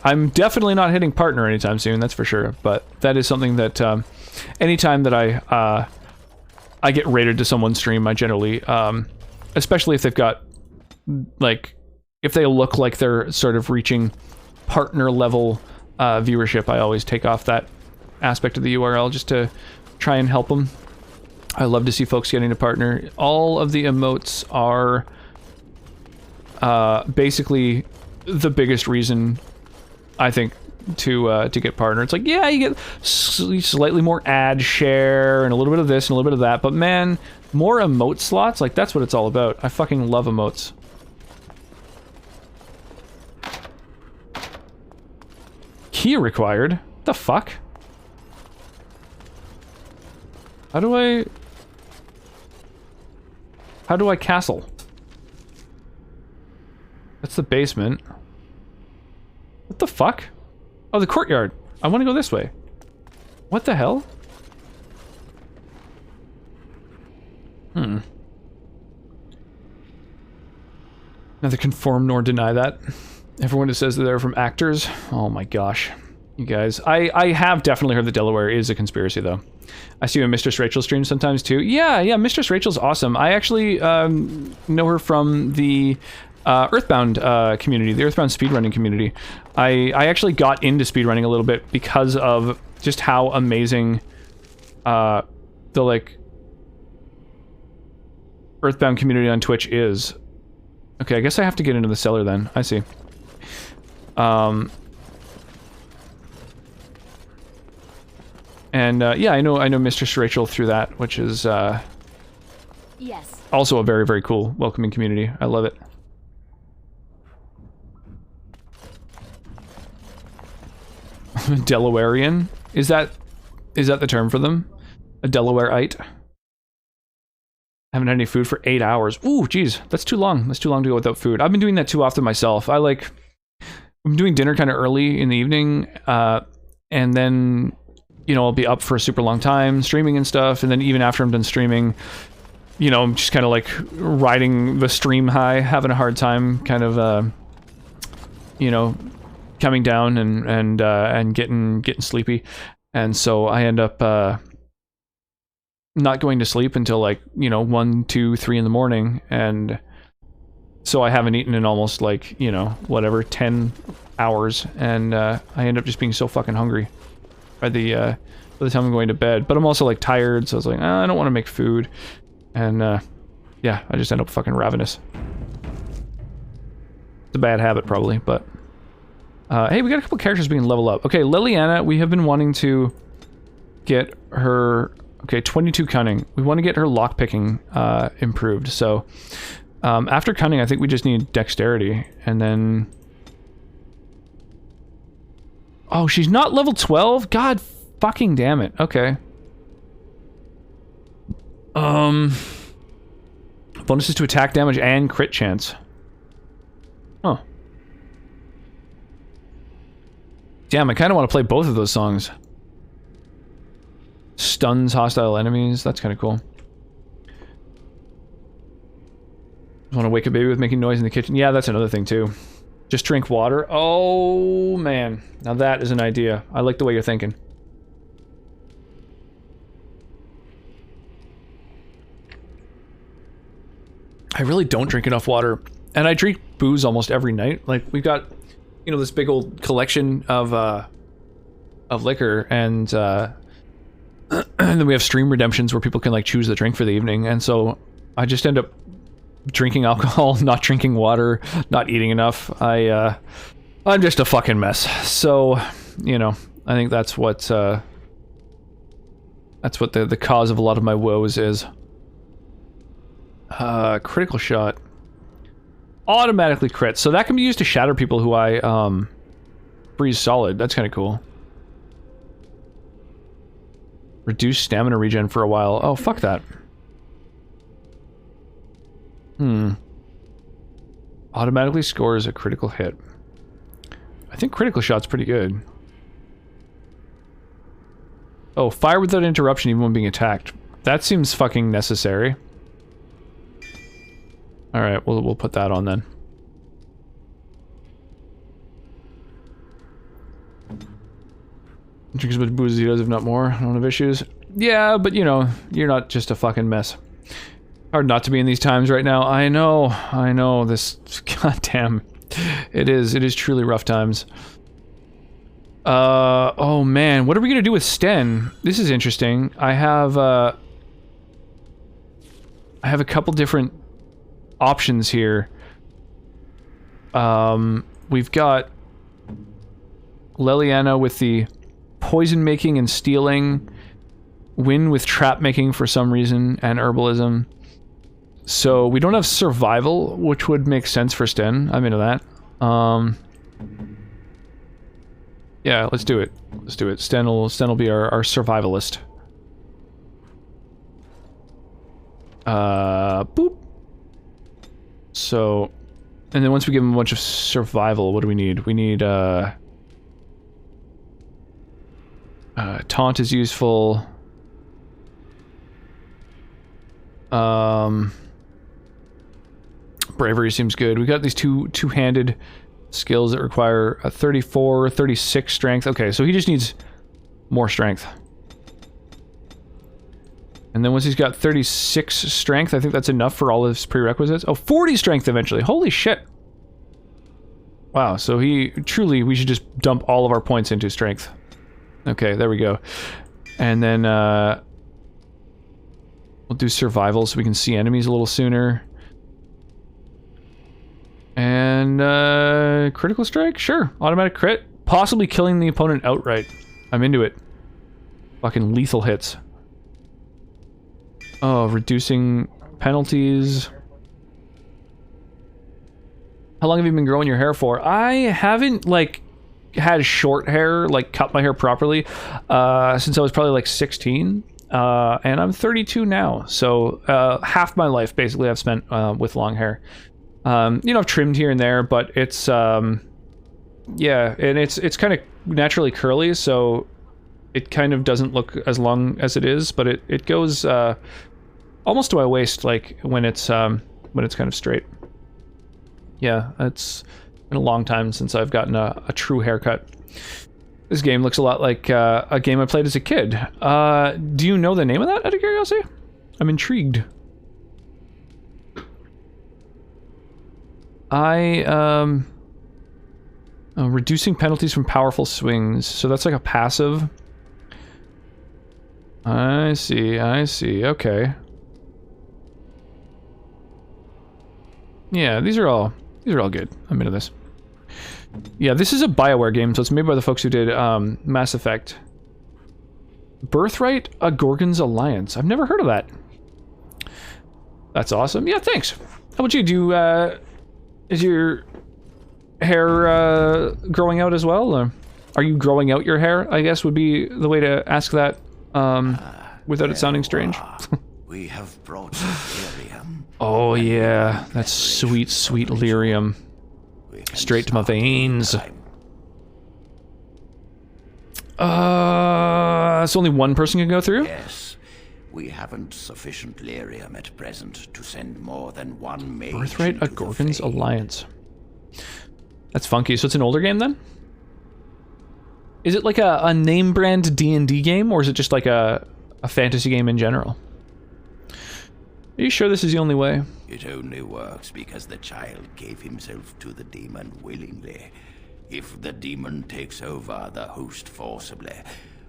I'm definitely not hitting partner anytime soon, that's for sure. But that is something that anytime that I get rated to someone's stream, I generally, especially if they've got, like, if they look like they're sort of reaching partner level viewership, I always take off that aspect of the URL just to try and help them. I love to see folks getting to partner. All of the emotes are basically the biggest reason, I think, to get partner. It's like, yeah, you get slightly more ad share and a little bit of this and a little bit of that, but man, more emote slots, like that's what it's all about. I fucking love emotes. Key required? What the fuck? How do I castle? That's the basement. What the fuck? Oh, the courtyard. I want to go this way. What the hell? Neither confirm nor deny that. Everyone who says that they're from actors. Oh my gosh. You guys. I have definitely heard that Delaware is a conspiracy, though. I see you in Mistress Rachel stream sometimes, too. Yeah, Mistress Rachel's awesome. I actually know her from the Earthbound community, the Earthbound speedrunning community. I actually got into speedrunning a little bit because of just how amazing the, like, Earthbound community on Twitch is. Okay, I guess I have to get into the cellar then. I see. And yeah, I know Mistress Rachel through that, which is yes. Also a very, very cool, welcoming community. I love it. Delawarean? Is that the term for them? A Delawareite? Haven't had any food for 8 hours. Ooh, geez, that's too long. That's too long to go without food. I've been doing that too often myself. I'm doing dinner kind of early in the evening, and then, you know, I'll be up for a super long time streaming and stuff, and then even after I'm done streaming, you know, I'm just kind of like riding the stream high, having a hard time kind of, you know, coming down and getting sleepy, and so I end up not going to sleep until, like, you know, 1, 2, 3 in the morning, and so I haven't eaten in almost, like, you know, whatever, 10 hours, and I end up just being so fucking hungry by the time I'm going to bed. But I'm also, like, tired, so I was like, I don't want to make food, and yeah, I just end up fucking ravenous. It's a bad habit, probably, but hey, we got a couple characters being level up. Okay, Liliana, we have been wanting to get her. Okay, 22 cunning. We want to get her lockpicking improved. So after cunning, I think we just need dexterity, and then. Oh, she's not level 12? God fucking damn it. Okay. Bonuses to attack damage and crit chance. Huh. Damn, I kind of want to play both of those songs. Stuns hostile enemies. That's kind of cool. Want to wake a baby with making noise in the kitchen? Yeah, that's another thing too. Just drink water. Oh man, now that is an idea. I like the way you're thinking. I really don't drink enough water, and I drink booze almost every night. Like, we've got, you know, this big old collection of liquor, and and then we have stream redemptions where people can, like, choose the drink for the evening, and so I just end up drinking alcohol, not drinking water, not eating enough. I'm just a fucking mess. So, you know, I think that's what the cause of a lot of my woes is. Critical shot. Automatically crit. So that can be used to shatter people who I freeze solid. That's kind of cool. Reduce stamina regen for a while. Oh, fuck that. Automatically scores a critical hit. I think critical shot's pretty good. Oh, fire without interruption even when being attacked. That seems fucking necessary. Alright, we'll put that on then. Drinks as much booze as he does, if not more. I don't have issues. Yeah, but you know, you're not just a fucking mess. Hard not to be in these times right now. I know, this... Goddamn. It is truly rough times. Oh man, what are we gonna do with Sten? This is interesting. I have a couple different options here. We've got Leliana with the poison making and stealing, Win with trap making for some reason, and herbalism. So we don't have survival, which would make sense for Sten. I'm into that. Yeah, let's do it. Let's do it. Sten will be our survivalist. Boop. So, and then once we give him a bunch of survival, what do we need? We need, taunt is useful. Bravery seems good. We got these two-handed skills that require a 34, 36 strength. Okay, so he just needs more strength. And then once he's got 36 strength, I think that's enough for all his prerequisites. Oh, 40 strength eventually. Holy shit. Wow, so we should just dump all of our points into strength. Okay, there we go. And then, we'll do survival so we can see enemies a little sooner. And, critical strike? Sure. Automatic crit. Possibly killing the opponent outright. I'm into it. Fucking lethal hits. Oh, reducing penalties. How long have you been growing your hair for? I haven't, like, had short hair, like, cut my hair properly, since I was probably, like, 16. And I'm 32 now. So, half my life, basically, I've spent, with long hair. You know, I've trimmed here and there, but it's, yeah, and it's kind of naturally curly, so it kind of doesn't look as long as it is, but it goes, almost to my waist, like, when it's kind of straight. Yeah, it's been a long time since I've gotten a true haircut. This game looks a lot like, a game I played as a kid. Do you know the name of that, out of curiosity? I'm intrigued. Reducing penalties from powerful swings. So that's like a passive. I see, okay. Yeah, these are all good. I'm into this. Yeah, this is a BioWare game, so it's made by the folks who did, Mass Effect. Birthright, a Gorgon's Alliance. I've never heard of that. That's awesome. Yeah, thanks. How about you? Is your hair growing out as well? Or are you growing out your hair, I guess would be the way to ask that, without it sounding strange. We have brought lyrium. Oh yeah, that's sweet, sweet lyrium. Straight to my veins. So only one person can go through? Yes. We haven't sufficient lyrium at present to send more than one mage. Birthright, a Gorgon's Alliance. That's funky. So it's an older game then? Is it like a name brand D&D game, or is it just like a fantasy game in general? Are you sure this is the only way? It only works because the child gave himself to the demon willingly. If the demon takes over the host forcibly,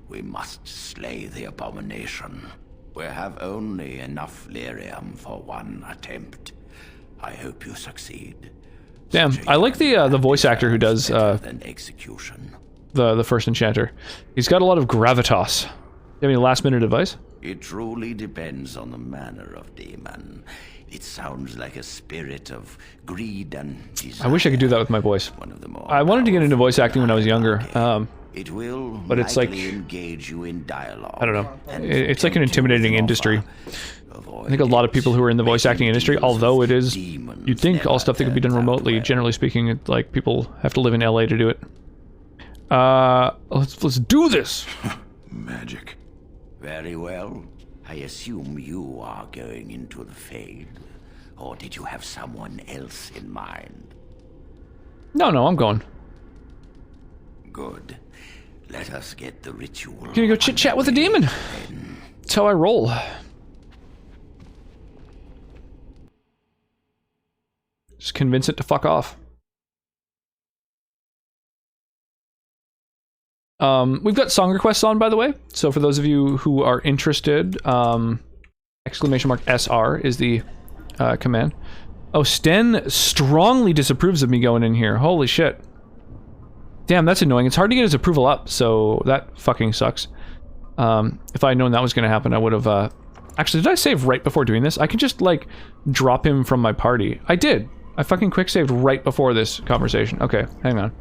we must slay the abomination. We have only enough lyrium for one attempt. I hope you succeed. Damn, I like the voice actor who does than execution. the first enchanter. He's got a lot of gravitas. Do you have any last minute advice? It truly depends on the manner of demon. It sounds like a spirit of greed and desire. I wish I could do that with my voice. I wanted to get into voice acting when I was younger. It will but it's like, engage you in dialogue. I don't know. It's like an intimidating industry. I think a lot of people who are in the voice acting industry, although it is, you'd think all stuff that could be done remotely, generally speaking, it's like people have to live in LA to do it. Let's do this. Magic. Very well. I assume you are going into the Fade. Or did you have someone else in mind? No, I'm going. Good. Let us get the ritual. I'm gonna go chit-chat with the demon. That's how I roll. Just convince it to fuck off. We've got song requests on, by the way. So for those of you who are interested, !SR is the command. Oh, Sten strongly disapproves of me going in here. Holy shit. Damn, that's annoying. It's hard to get his approval up, so that fucking sucks. If I had known that was going to happen, I would have... Actually, did I save right before doing this? I could just, like, drop him from my party. I did. I fucking quick saved right before this conversation. Okay, hang on.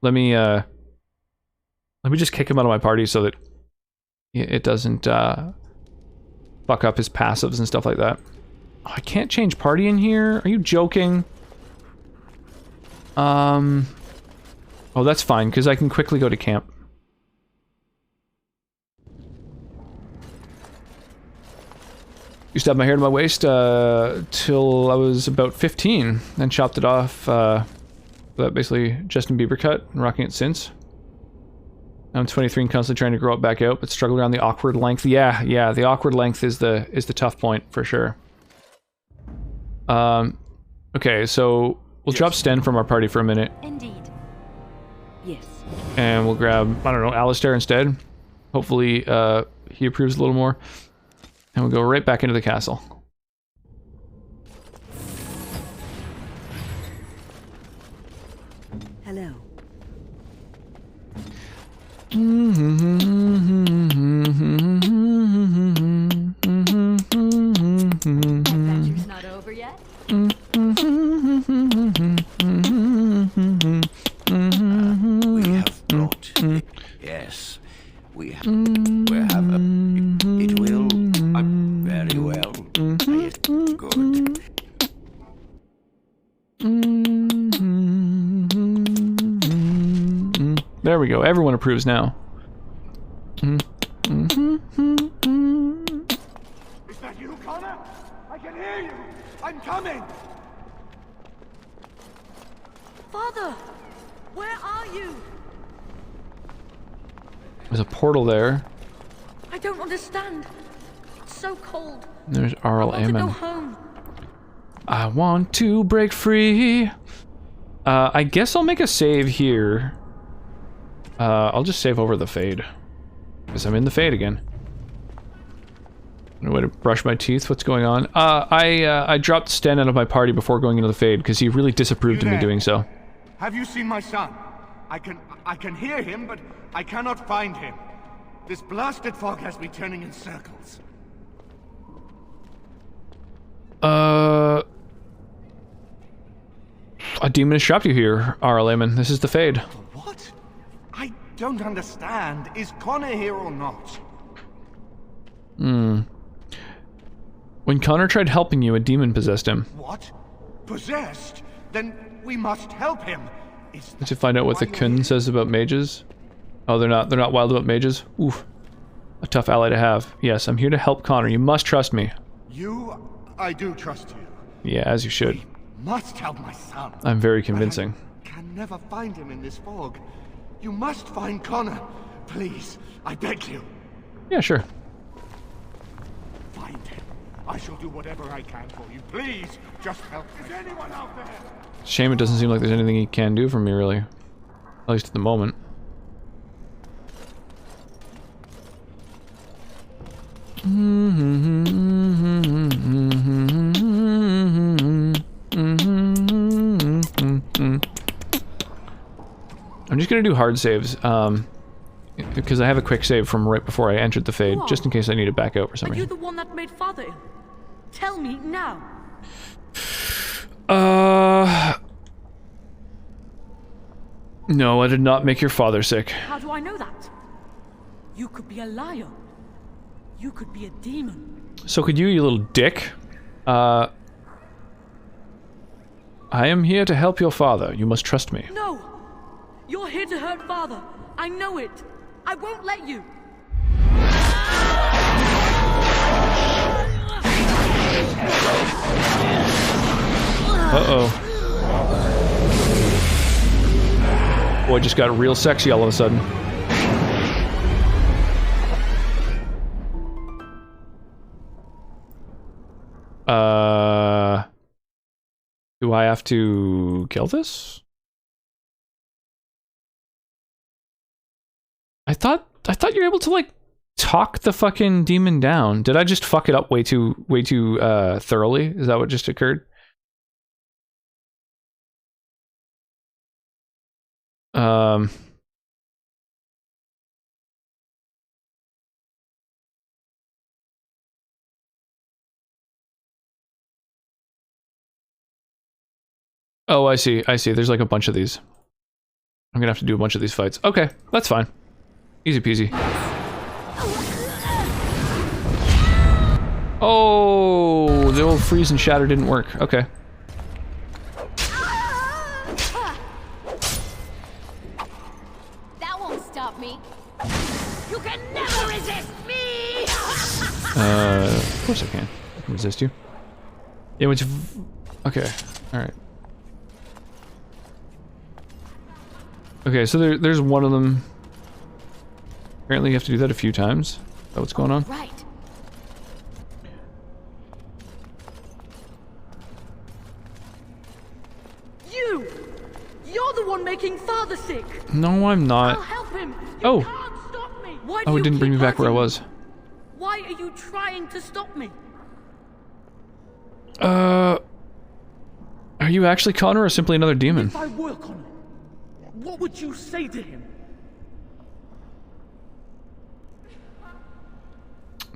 Let me just kick him out of my party so that it doesn't fuck up his passives and stuff like that. Oh, I can't change party in here? Are you joking? Oh, that's fine, because I can quickly go to camp. Used to have my hair to my waist till I was about 15, then chopped it off. That basically Justin Bieber cut, and rocking it since. Now I'm 23 and constantly trying to grow it back out, but struggle around the awkward length. Yeah, the awkward length is the tough point for sure. Okay, so we'll drop Sten from our party for a minute. Indeed. Yes. And we'll grab, I don't know, Alistair instead. Hopefully he approves a little more. And we'll go right back into the castle. Hello. Adventure's not over yet? We have brought... Yes, we have a... It will... very well. Yes, good. There we go. Everyone approves now. Is that you, Connor? I can hear you. I'm coming. Father, where are you? There's a portal there. I don't understand. It's so cold. There's Arl I want to go Ammon. home. I want to break free. I guess I'll make a save here. I'll just save over the Fade. Because I'm in the Fade again. No way to brush my teeth. What's going on? I dropped Sten out of my party before going into the Fade because he really disapproved of me doing so. Have you seen my son? I can hear him, but I cannot find him. This blasted fog has me turning in circles. A demon has trapped you here, Arl Ammon. This is the Fade. What? I don't understand. Is Connor here or not? When Connor tried helping you, a demon possessed him. What? Possessed? Then we must help him. Did you find out what the Kun says about mages? Oh, they're not wild about mages? Oof. A tough ally to have. Yes, I'm here to help Connor. You must trust me. I do trust you. Yeah, as you should. Must help my son. I'm very convincing. Can never find him in this fog. You must find Connor. Please, I beg you. Yeah, sure. Find him. I shall do whatever I can for you. Please, just help. Is anyone out there? Shame it doesn't seem like there's anything he can do for me, really. At least at the moment. I'm just gonna do hard saves, because I have a quick save from right before I entered the Fade, just in case I need to back out for some Are you reason. the one that made Father ill? Tell me now. No, I did not make your father sick. How do I know that? You could be a liar. You could be a demon. So could you little dick? I am here to help your father. You must trust me. No! You're here to hurt Father. I know it. I won't let you. Uh-oh. Boy, just got real sexy all of a sudden. Do I have to kill this? I thought you were able to, like, talk the fucking demon down. Did I just fuck it up way too thoroughly? Is that what just occurred? Oh, I see. There's like a bunch of these. I'm gonna have to do a bunch of these fights. Okay, that's fine. Easy peasy. Oh, the old freeze and shatter didn't work. Okay. That won't stop me. You can never resist me. Of course I can. I can resist you. Yeah, which... Okay, alright. Okay, so there's one of them. Apparently you have to do that a few times. Is that what's going on? Right. You're the one making Father sick. No, I'm not. I'll help him. Oh. Can't stop me. Why Oh, do it you didn't bring me keep back where I hurting was. me? Why are you trying to stop me? Are you actually Connor or simply another demon? If I were Connor, what would you say to him?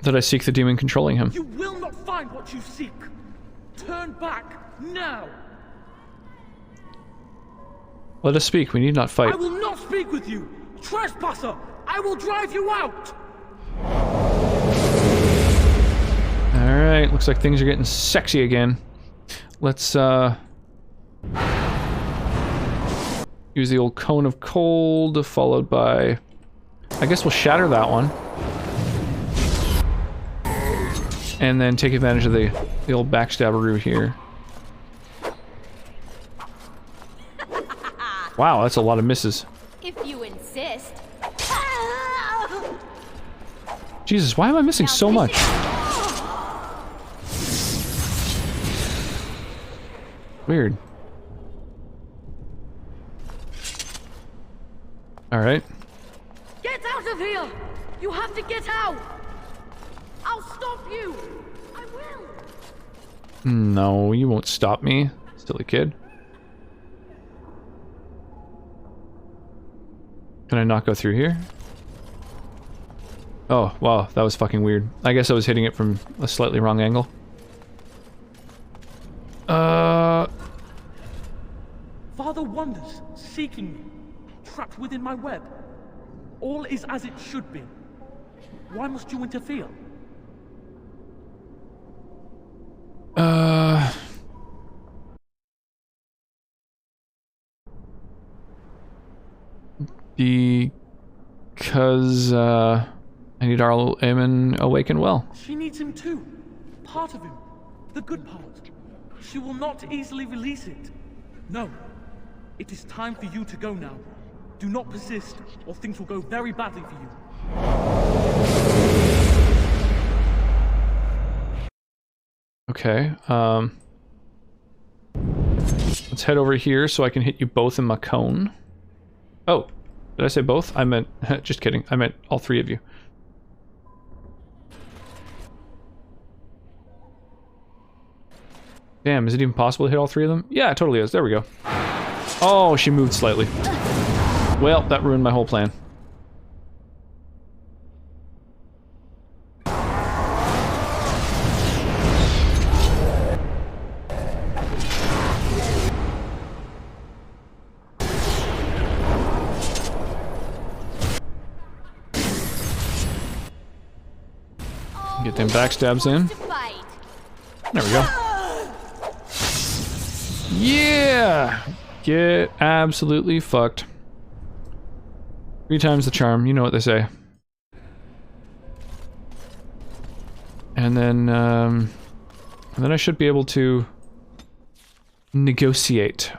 That I seek the demon controlling him. You will not find what you seek. Turn back now. Let us speak. We need not fight. I will not speak with you, trespasser. I will drive you out. Alright, looks like things are getting sexy again. Let's, use the old cone of cold, followed by... I guess we'll shatter that one. And then take advantage of the old backstabberoo here. Wow, that's a lot of misses. If you insist. Jesus, why am I missing so much? Weird. Alright. Get out of here! You have to get out! I'll stop you! I will! No, you won't stop me, silly kid. Can I not go through here? Oh, wow, that was fucking weird. I guess I was hitting it from a slightly wrong angle. Father wanders, seeking me, trapped within my web. All is as it should be. Why must you interfere? Because, I need our little Aemon awaken well. She needs him too. Part of him. The good part. She will not easily release it. No. It is time for you to go now. Do not persist, or things will go very badly for you. Okay, let's head over here so I can hit you both in my cone. Oh, did I say both? I meant, just kidding, I meant all three of you. Damn, is it even possible to hit all three of them? Yeah, it totally is. There we go. Oh, she moved slightly. Well, that ruined my whole plan. then backstabs in. There we go. Yeah! Get absolutely fucked. 3 times the charm, you know what they say. And then I should be able to negotiate.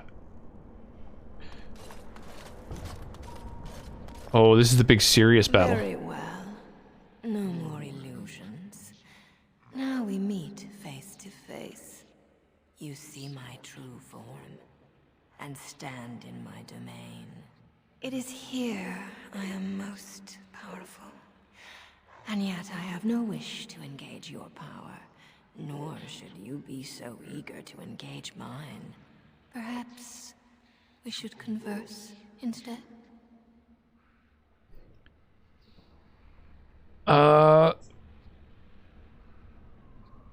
Oh, this is the big serious battle. Very well. No more illusions. Now we meet face to face. You see my true form and stand in my domain. It is here I am most powerful. And yet I have no wish to engage your power, nor should you be so eager to engage mine. Perhaps we should converse instead?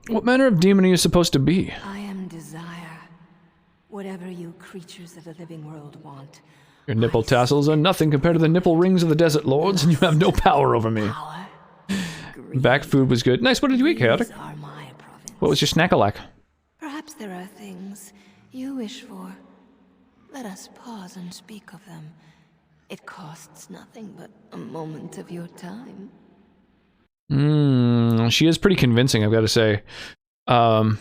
What manner of demon are you supposed to be? I am desire. Whatever you creatures of the living world want. Your nipple tassels are nothing compared to the nipple rings of the desert lords, and you have no power over me. Back food was good. Nice, what did you eat, Chaotic? What was your snack-a-lack? Perhaps there are things you wish for. Let us pause and speak of them. It costs nothing but a moment of your time. She is pretty convincing, I've got to say. What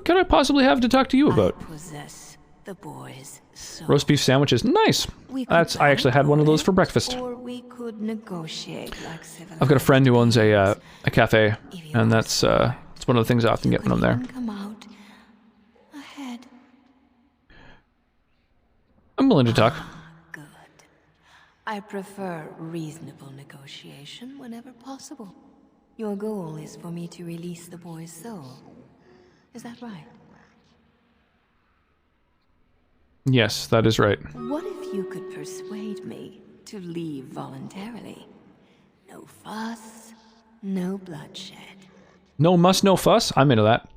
could I possibly have to talk to you about? Possess the boy's soul. Roast beef sandwiches. Nice. I actually had one of those for breakfast. Or we could negotiate like civilized. I've got a friend who owns a cafe, and that's it's one of the things I often get when I'm there. Come out ahead. I'm willing to talk. I prefer reasonable negotiation whenever possible. Your goal is for me to release the boy's soul. Is that right? Yes, that is right. What if you could persuade me to leave voluntarily? No fuss, no bloodshed. No muss, no fuss. I'm into that.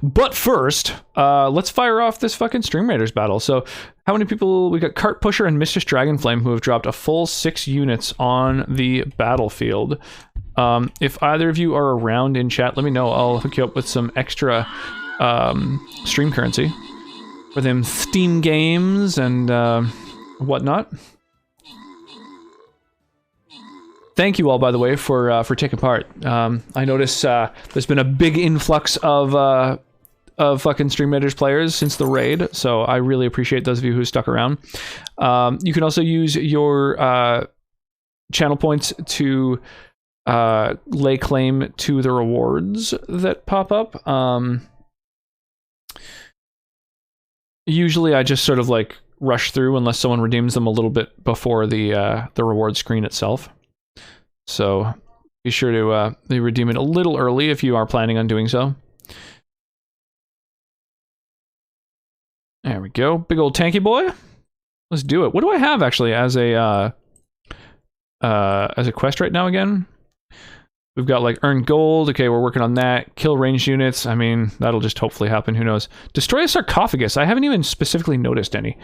But first, let's fire off this fucking Stream Raiders battle. So, how many people? We got Cart Pusher and Mistress Dragonflame who have dropped a full 6 units on the battlefield. If either of you are around in chat, let me know. I'll hook you up with some extra stream currency for them Steam games and whatnot. Thank you all, by the way, for taking part. I notice there's been a big influx of fucking Stream Raiders players since the raid, so I really appreciate those of you who stuck around. You can also use your channel points to lay claim to the rewards that pop up. Usually I just sort of like rush through unless someone redeems them a little bit before the reward screen itself. So be sure to redeem it a little early if you are planning on doing so. There we go. Big old tanky boy. Let's do it. What do I have actually as a quest right now again? We've got like earn gold. Okay, we're working on that. Kill ranged units. I mean, that'll just hopefully happen. Who knows? Destroy a sarcophagus. I haven't even specifically noticed any.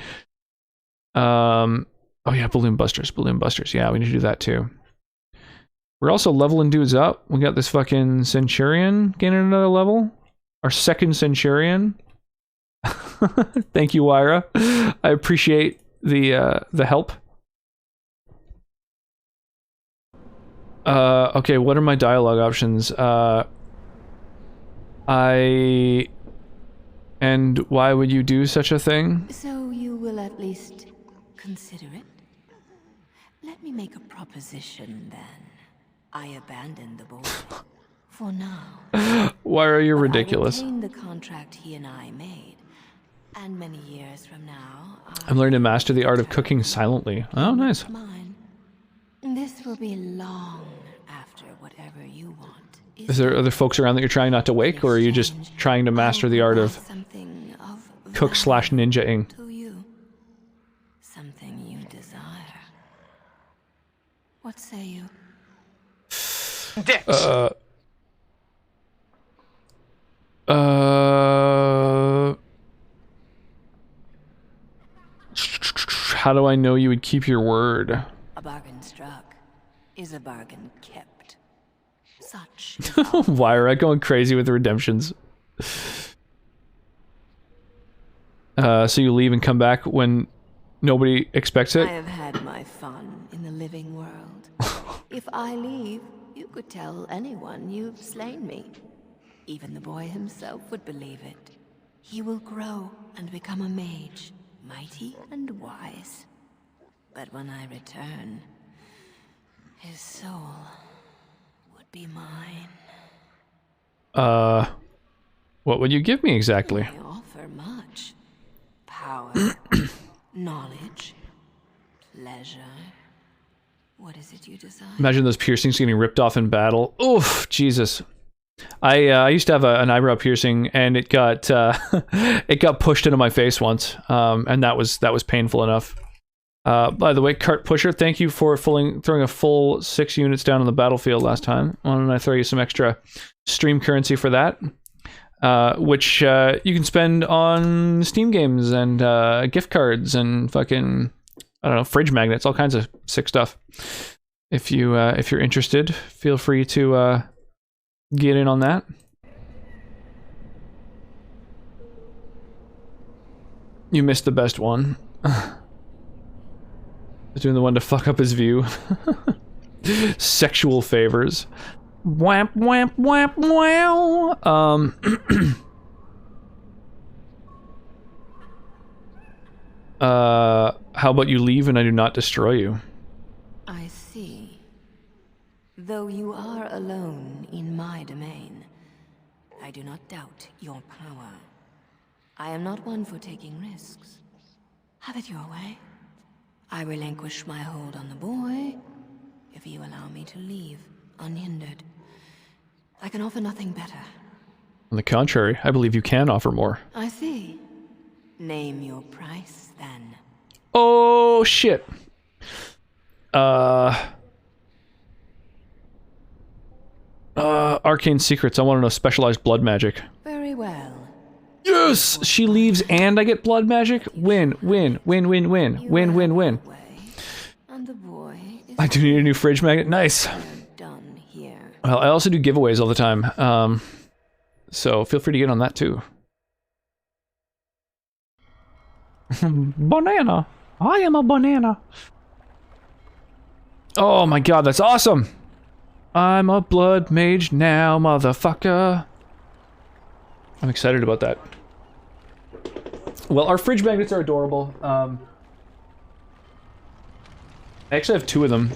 Oh yeah, balloon busters. Balloon busters. Yeah, we need to do that too. We're also leveling dudes up. We got this fucking Centurion gaining another level. Our second Centurion. Thank you, Wyra. I appreciate the help. Okay, what are my dialogue options? And why would you do such a thing? So you will at least consider it? Let me make a proposition then. I abandon the boy. For now. Why are you ridiculous? I retain the contract he and I made. And many years from now, I'm learning to master the art of cooking silently. Oh, nice. Mine. This will be long after whatever you want. Is there other folks around that you're trying not to wake, or are you just trying to master the art of cook/ninja-ing? To you. Something you desire. What say you? Dicks. How do I know you would keep your word? A bargain struck. is a bargain kept. Such. Why are I going crazy with the redemptions? So you leave and come back when nobody expects it? I have had my fun in the living world. If I leave, you could tell anyone you've slain me. Even the boy himself would believe it. He will grow and become a mage, mighty and wise. But when I return, his soul would be mine. What would you give me exactly? I offer much. Power, knowledge, pleasure. What is it you desire? Imagine those piercings getting ripped off in battle. Oof, Jesus. I used to have an eyebrow piercing, and it got it got pushed into my face once, and that was painful enough. By the way, Cart Pusher, thank you for throwing a full 6 units down on the battlefield last time. Why don't I throw you some extra stream currency for that? Which you can spend on Steam games and gift cards and fucking, I don't know, fridge magnets, all kinds of sick stuff. If you're interested, feel free to get in on that. You missed the best one. Doing the one to fuck up his view. Sexual favors. Wamp wamp wamp wow. How about you leave and I do not destroy you? I see. Though you are alone in my domain, I do not doubt your power. I am not one for taking risks. Have it your way. I relinquish my hold on the boy, if you allow me to leave unhindered. I can offer nothing better. On the contrary, I believe you can offer more. I see. Name your price, then. Oh, shit. Arcane secrets. I want to know specialized blood magic. Very well. Yes! She leaves and I get blood magic? Win, win, win, win, win. Win, win, win. And the boy is I do need a new fridge magnet. Nice. done here. Well, I also do giveaways all the time. So feel free to get on that too. Banana. I am a banana. Oh my god, that's awesome! I'm a blood mage now, motherfucker. I'm excited about that. Well, our fridge magnets are adorable. I actually have 2 of them.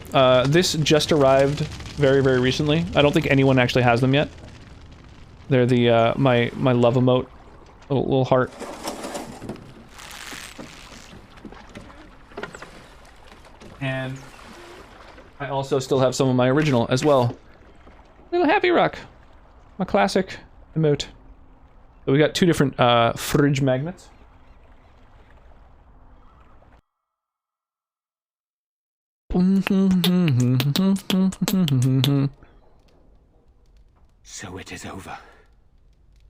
This just arrived very, very recently. I don't think anyone actually has them yet. They're the, my love emote. Little heart. And I also still have some of my original as well. Little Happy Rock. My classic emote. So we got 2 different fridge magnets. So it is over.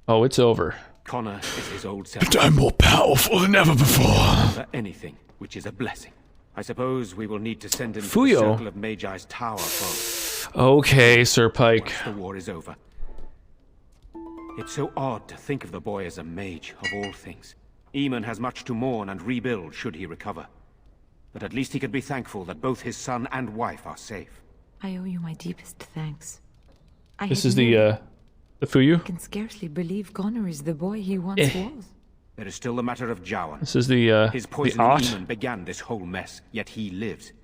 Oh, it's over. Connor is his old self. And I'm more powerful than ever before. For anything, which is a blessing. I suppose we will need to send him to Fuyo. the Circle of Magi's Tower for... Okay, Sir Pike. Once the war is over. It's so odd to think of the boy as a mage, of all things. Eamon has much to mourn and rebuild should he recover. But at least he can be thankful that both his son and wife are safe. I owe you my deepest thanks. This is the Fuyu? I can scarcely believe Connor is the boy he once was. There is still the matter of Jowan. This is the His poison art. Eamon began this whole mess, yet he lives.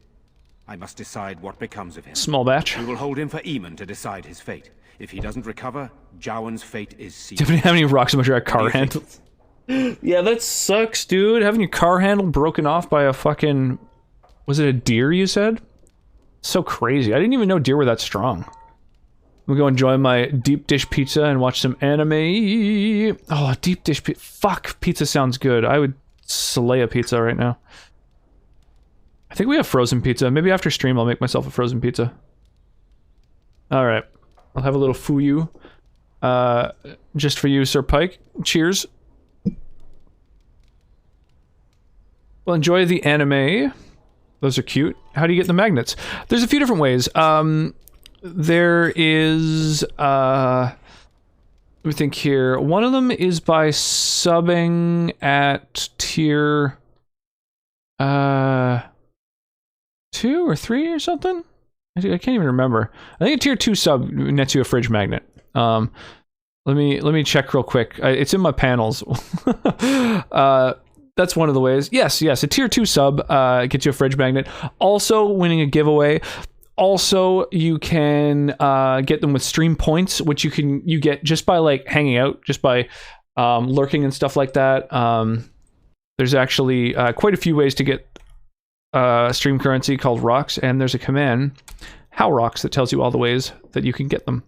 I must decide what becomes of him. Small batch. We will hold him for Eamon to decide his fate. If he doesn't recover, Jowan's fate is sealed. Do you have any rocks about your car handles? Yeah, that sucks, dude. Having your car handle broken off by a fucking... Was it a deer, you said? So crazy. I didn't even know deer were that strong. I'm gonna go enjoy my deep dish pizza and watch some anime. Oh, deep dish pizza. Fuck, pizza sounds good. I would slay a pizza right now. I think we have frozen pizza. Maybe after stream I'll make myself a frozen pizza. Alright. I'll have a little fuyu. Just for you, Sir Pike. Cheers. Well, enjoy the anime. Those are cute. How do you get the magnets? There's a few different ways. There is, let me think here. One of them is by subbing at tier 2 or 3 or something. I can't even remember. I think a tier 2 sub nets you a fridge magnet. Let me check real quick. It's in my panels. That's one of the ways. Yes, a tier 2 sub gets you a fridge magnet. Also, winning a giveaway. Also, you can get them with stream points, which you get just by like hanging out, just by lurking and stuff like that. There's actually quite a few ways to get stream currency called rocks, and there's a command, how rocks, that tells you all the ways that you can get them.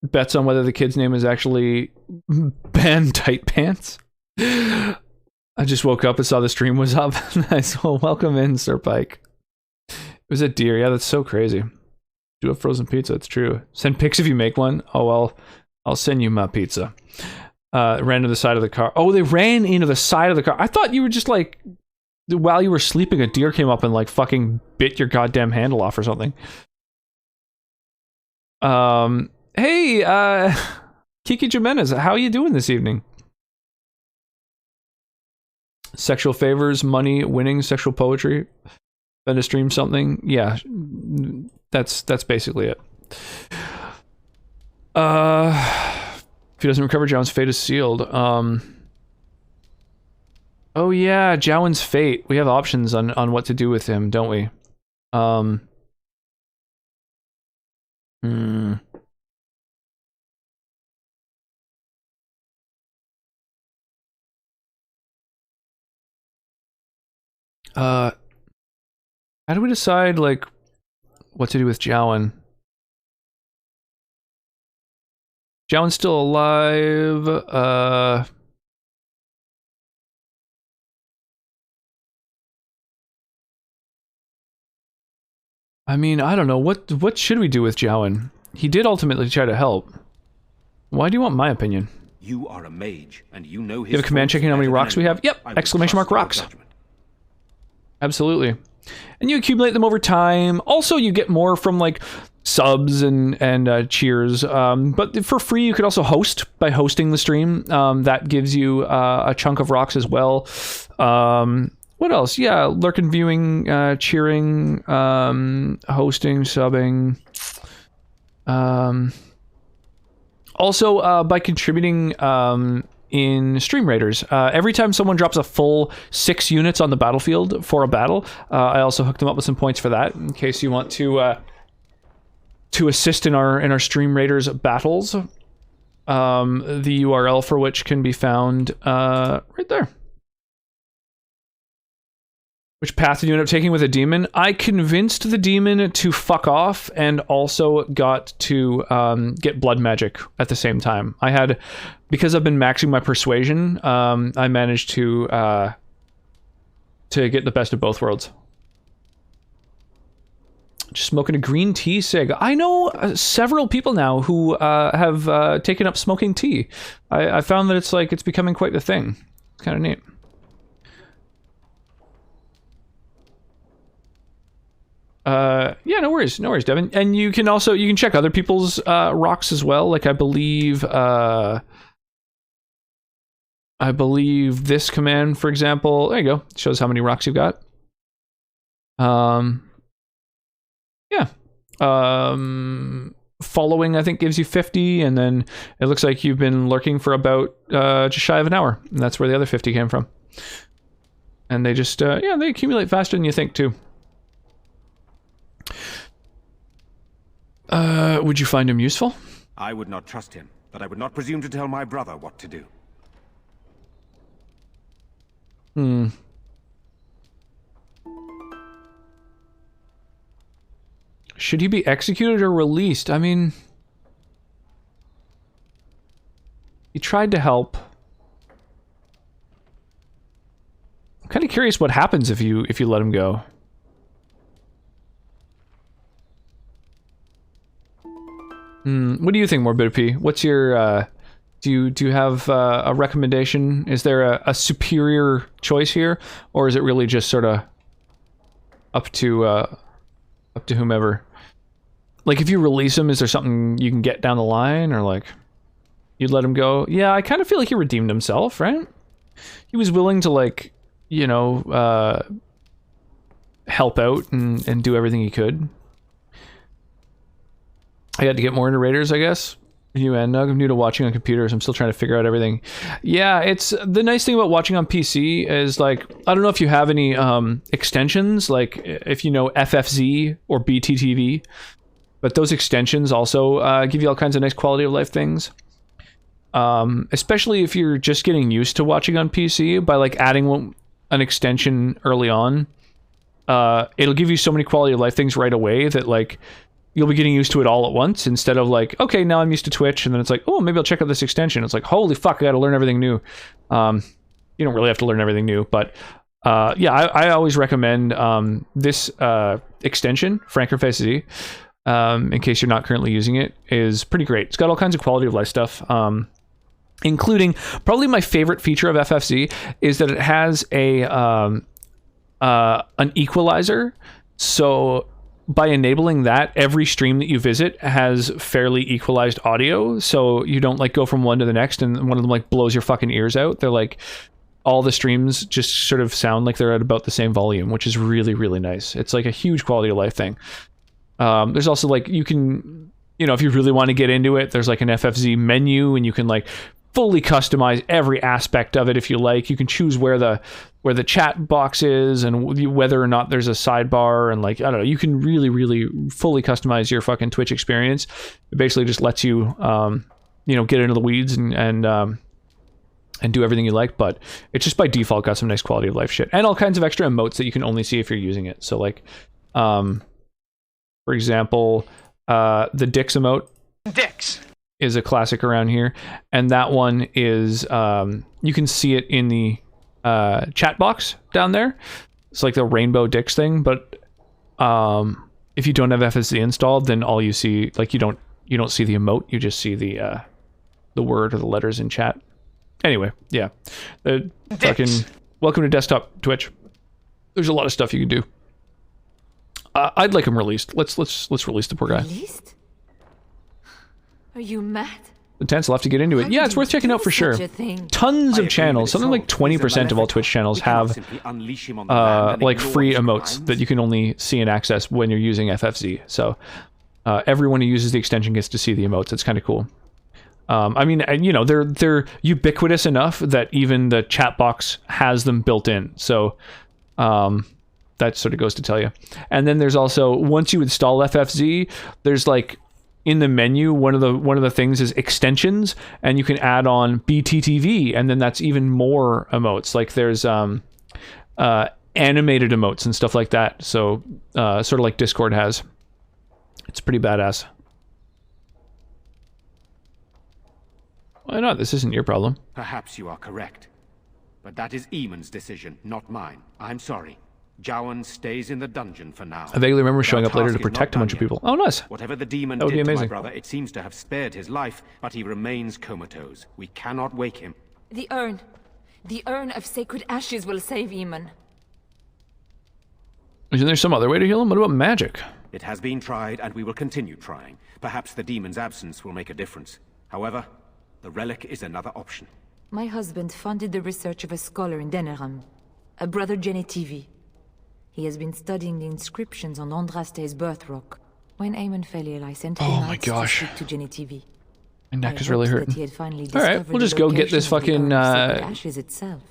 Bets on whether the kid's name is actually Ben Tight Pants. I just woke up and saw the stream was up. Nice. Well, welcome in, Sir Pike. It was a deer. Yeah, that's so crazy. Do a frozen pizza. It's true. Send pics if you make one. Oh, well, I'll send you my pizza. Ran to the side of the car. Oh, they ran into the side of the car. I thought you were just like, while you were sleeping, a deer came up and like fucking bit your goddamn handle off or something. Hey, Kiki Jimenez, how are you doing this evening? Sexual favors, money, winning, sexual poetry. Been to stream something. Yeah, that's basically it. If he doesn't recover, Jowen's fate is sealed. Oh yeah, Jowen's fate. We have options on what to do with him, don't we? How do we decide, like, what to do with Jowen? Jowen's still alive. I mean, I don't know. What should we do with Jowen? He did ultimately try to help. Why do you want my opinion? You are a mage, and you know his. You have a command checking how many rocks we have? Yep! Exclamation mark rocks. Absolutely. And you accumulate them over time. Also, you get more from like subs and cheers. But for free, you could also host by hosting the stream. That gives you a chunk of rocks as well. What else? Yeah, lurking, viewing, cheering, hosting, subbing. Also, by contributing in Stream Raiders. Every time someone drops a full 6 units on the battlefield for a battle, I also hook them up with some points for that, in case you want to assist in our Stream Raiders battles. The URL for which can be found right there. Which path did you end up taking with a demon? I convinced the demon to fuck off and also got to get blood magic at the same time. I had, because I've been maxing my persuasion, I managed to get the best of both worlds. Just smoking a green tea cig. I know several people now who have taken up smoking tea. I found that it's becoming quite the thing. It's kind of neat. Yeah, no worries, Devin. And you can check other people's rocks as well. Like I believe this command, for example, there you go. It shows how many rocks you've got. Yeah. Following, I think, gives you 50, and then it looks like you've been lurking for about just shy of an hour, and that's where the other 50 came from. And they just they accumulate faster than you think too. Would you find him useful? I would not trust him, but I would not presume to tell my brother what to do. Should he be executed or released? I mean, he tried to help. I'm kind of curious what happens if you let him go. What do you think, Morbidity? What's your Do you have a recommendation? Is there a superior choice here, or is it really just sort of up to whomever? Like, if you release him, is there something you can get down the line, or like you'd let him go? Yeah, I kind of feel like he redeemed himself, right? He was willing to, like, you know, help out and do everything he could. I had to get more into Raiders, I guess. You and Nug, I'm new to watching on computers. I'm still trying to figure out everything. Yeah, it's the nice thing about watching on PC is, like, I don't know if you have any extensions, like if you know FFZ or BTTV, but those extensions also give you all kinds of nice quality of life things. Especially if you're just getting used to watching on PC, by like adding an extension early on, it'll give you so many quality of life things right away that, like, you'll be getting used to it all at once, instead of like, okay, now I'm used to Twitch, and then it's like, oh, maybe I'll check out this extension. It's like, holy fuck, I gotta learn everything new. You don't really have to learn everything new, but yeah, I always recommend this extension, FrankerFaceZ, in case you're not currently using it, is pretty great. It's got all kinds of quality of life stuff, including, probably my favorite feature of FFZ is that it has an equalizer. So by enabling that, every stream that you visit has fairly equalized audio, so you don't like go from one to the next and one of them like blows your fucking ears out. They're like, all the streams just sort of sound like they're at about the same volume, which is really, really nice. It's like a huge quality of life thing. There's also, like, you can, you know, if you really want to get into it, there's like an FFZ menu, and you can like fully customize every aspect of it if you like. You can choose where the chat box is and whether or not there's a sidebar, and, like, I don't know, you can really, really fully customize your fucking Twitch experience. It basically just lets you, you know, get into the weeds and do everything you like, but it's just by default got some nice quality of life shit and all kinds of extra emotes that you can only see if you're using it. So, like, for example, the Dix emote. Dix is a classic around here, and that one is you can see it in the chat box down there. It's like the rainbow Dix thing, but if you don't have FSD installed, then all you see, like, you don't see the emote, you just see the word or the letters in chat. Anyway, yeah, fucking welcome to desktop Twitch. There's a lot of stuff you can do. I'd like him released. Let's release the poor guy. Released? Are you mad? The 10's left to get into it. Yeah, it's worth checking out for sure. Tons of channels. Something like 20% of all Twitch channels have like free emotes that you can only see and access when you're using FFZ. So everyone who uses the extension gets to see the emotes. It's kind of cool. I mean, you know, they're ubiquitous enough that even the chat box has them built in. So that sort of goes to tell you. And then there's also, once you install FFZ, there's like, in the menu, one of the things is extensions, and you can add on BTTV, and then that's even more emotes. Like, there's animated emotes and stuff like that. So sort of like Discord has. It's pretty badass. Why not? This isn't your problem. Perhaps you are correct. But that is Eamon's decision, not mine. I'm sorry. Jowan stays in the dungeon for now. I vaguely remember showing up later to protect a bunch of people. Oh, nice. Whatever the demon that would did be to amazing. my brother, it seems to have spared his life, but he remains comatose. We cannot wake him. The urn of sacred ashes will save Eamon. Isn't there some other way to heal him? What about magic? It has been tried, and we will continue trying. Perhaps the demon's absence will make a difference. However, the relic is another option. My husband funded the research of a scholar in Denerim, a brother Genetivi. He has been studying the inscriptions on Andraste's birth rock. When Eamon fell ill, I sent him out to speak to Genetivi. My neck is really hurting. All right, we'll just go get this fucking ashes itself.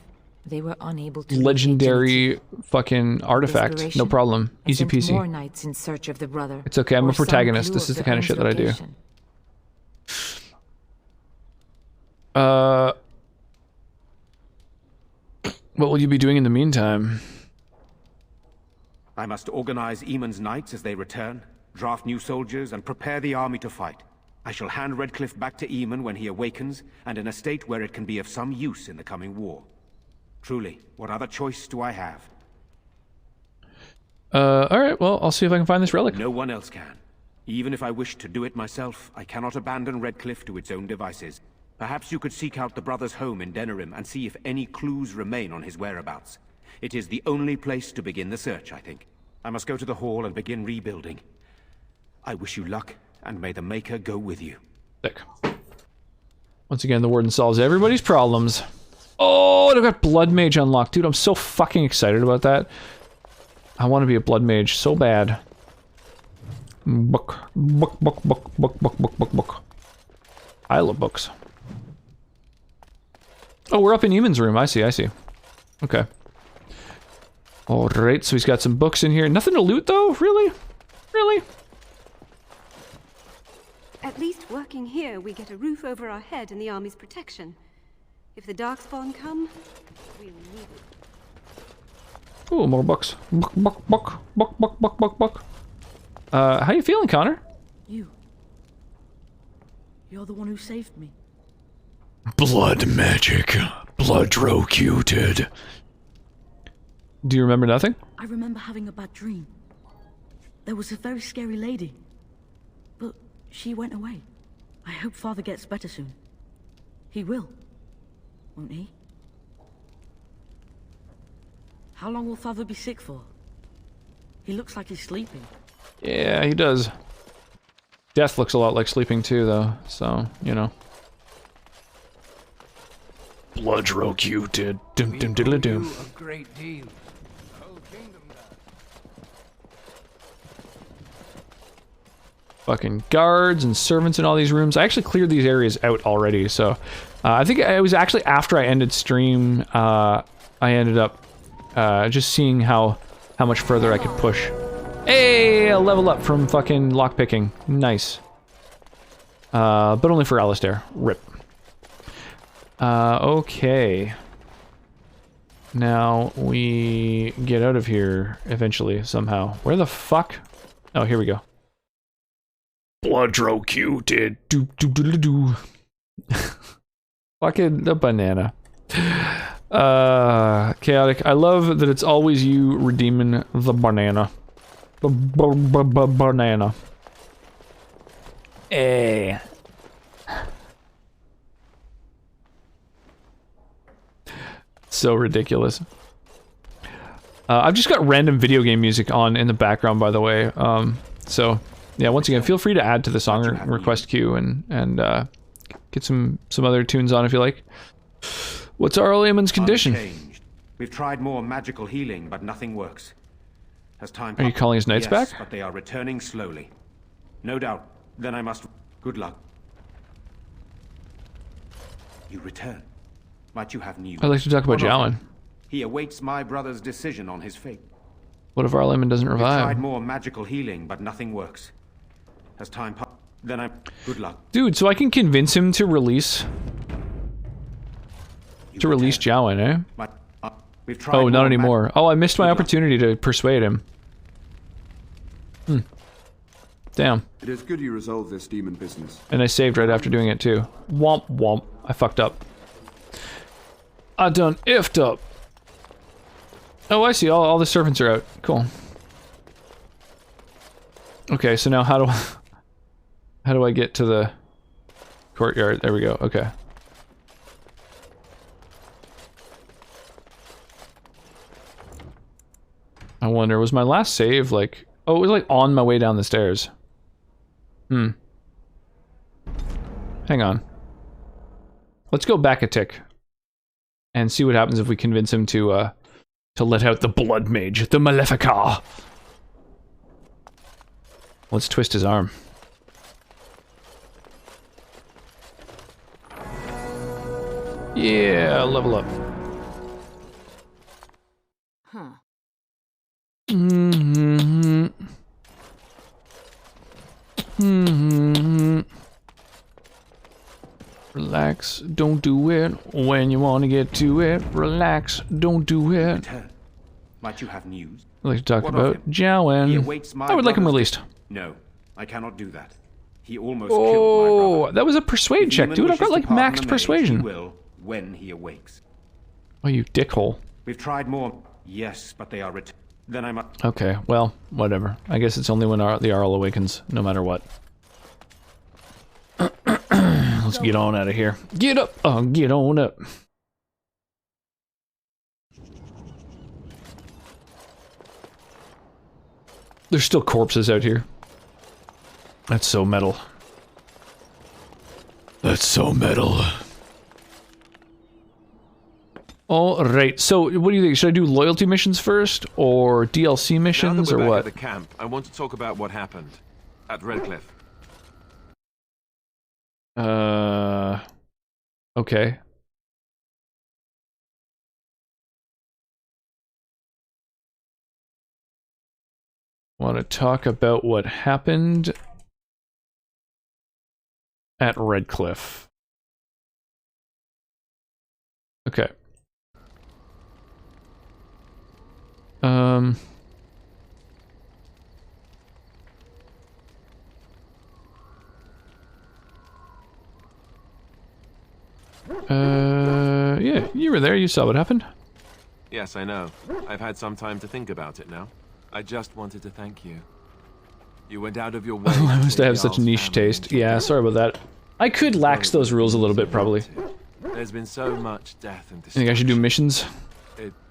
They were unable to legendary fucking artifact. No problem. Easy peasy. More knights in search of the brother. It's okay. I'm a protagonist. This is the kind of shit that I do. What will you be doing in the meantime? I must organize Eamon's knights as they return, draft new soldiers, and prepare the army to fight. I shall hand Redcliffe back to Eamon when he awakens, and in a state where it can be of some use in the coming war. Truly, what other choice do I have? Alright, well, I'll see if I can find this relic. No one else can. Even if I wish to do it myself, I cannot abandon Redcliffe to its own devices. Perhaps you could seek out the brother's home in Denerim and see if any clues remain on his whereabouts. It is the only place to begin the search, I think. I must go to the hall and begin rebuilding. I wish you luck, and may the Maker go with you. Sick. Once again, the Warden solves everybody's problems. Oh, and I've got Blood Mage unlocked. Dude, I'm so fucking excited about that. I want to be a Blood Mage so bad. Book. I love books. Oh, we're up in Eamon's room. I see. Okay. Alright, so he's got some books in here. Nothing to loot, though? Really? Really? At least working here, we get a roof over our head and the army's protection. If the Darkspawn come, we'll need it. Ooh, more books. Book. How you feeling, Connor? You're the one who saved me. Blood magic. Blood-rocuted. Do you remember nothing? I remember having a bad dream. There was a very scary lady. But she went away. I hope Father gets better soon. He will. Won't he? How long will Father be sick for? He looks like he's sleeping. Yeah, he does. Death looks a lot like sleeping too, though, so, you know. Blood-rocuted. Dum-dum-diddle-dum. A great deal. Fucking guards and servants in all these rooms. I actually cleared these areas out already, so I think it was actually after I ended stream. I ended up just seeing how much further I could push. Hey, a level up from fucking lockpicking. Nice. But only for Alistair. Rip. Okay. Now we get out of here eventually somehow. Where the fuck? Oh, here we go. Blood-rocuted. Do. Fucking the banana. Chaotic. I love that it's always you redeeming the banana. Banana. Eh. So ridiculous. I've just got random video game music on in the background, by the way. So yeah, once again, feel free to add to the song request queue and get some other tunes on if you like. What's Arl Eamon's condition? Unchanged. We've tried more magical healing, but nothing works. As time Are you calling his knights yes, back? But they are returning slowly. No doubt. Then I must... Good luck. You return. Might you have news? I'd like to talk about Jowan. He awaits my brother's decision on his fate. What if Arl Eamon doesn't We've revive? tried more magical healing, but nothing works. As time passes, then I... Good luck. Dude, so I can convince him to release... release Jowan, eh? We've tried Oh, not more anymore. Oh, I missed my opportunity to persuade him. Damn. It is good you resolve this demon business. And I saved right after doing it too. Womp womp. I fucked up. I done effed up. Oh, I see. All the servants are out. Cool. Okay, so now how do I get to the courtyard? There we go. Okay. I wonder, was my last save like... Oh, it was like on my way down the stairs. Hang on. Let's go back a tick. And see what happens if we convince him to let out the blood mage, the Malefica. Let's twist his arm. Yeah, level up. Huh. Relax, don't do it. When you want to get to it, relax, don't do it. Return. Might you have news? I'd like to talk What of about him? Jowan. He awaits my I would like him brother's released. No, I cannot do that. He almost killed my brother. Oh, that was a persuade If check, Eamon dude. I've got wishes like to pardon maxed the mage, persuasion. He will when he awakes. Oh, you dickhole. We've tried more. Yes, but they are Then I must. Okay, well, whatever. I guess it's only when the Arl awakens, no matter what. Let's get on out of here. Get up! Oh, get on up. There's still corpses out here. That's so metal. That's so metal. Alright, so what do you think? Should I do loyalty missions first, or DLC missions, or what? At the camp, I want to talk about what happened at Redcliffe. Okay. Want to talk about what happened at Redcliffe. Okay. Yeah, you were there, you saw what happened. Yes, I know. I've had some time to think about it now. I just wanted to thank you. You went out of your way. I must have such niche taste. Yeah, sorry about that. I could lax those rules a little bit, probably. There's been so much death and I think I should do missions?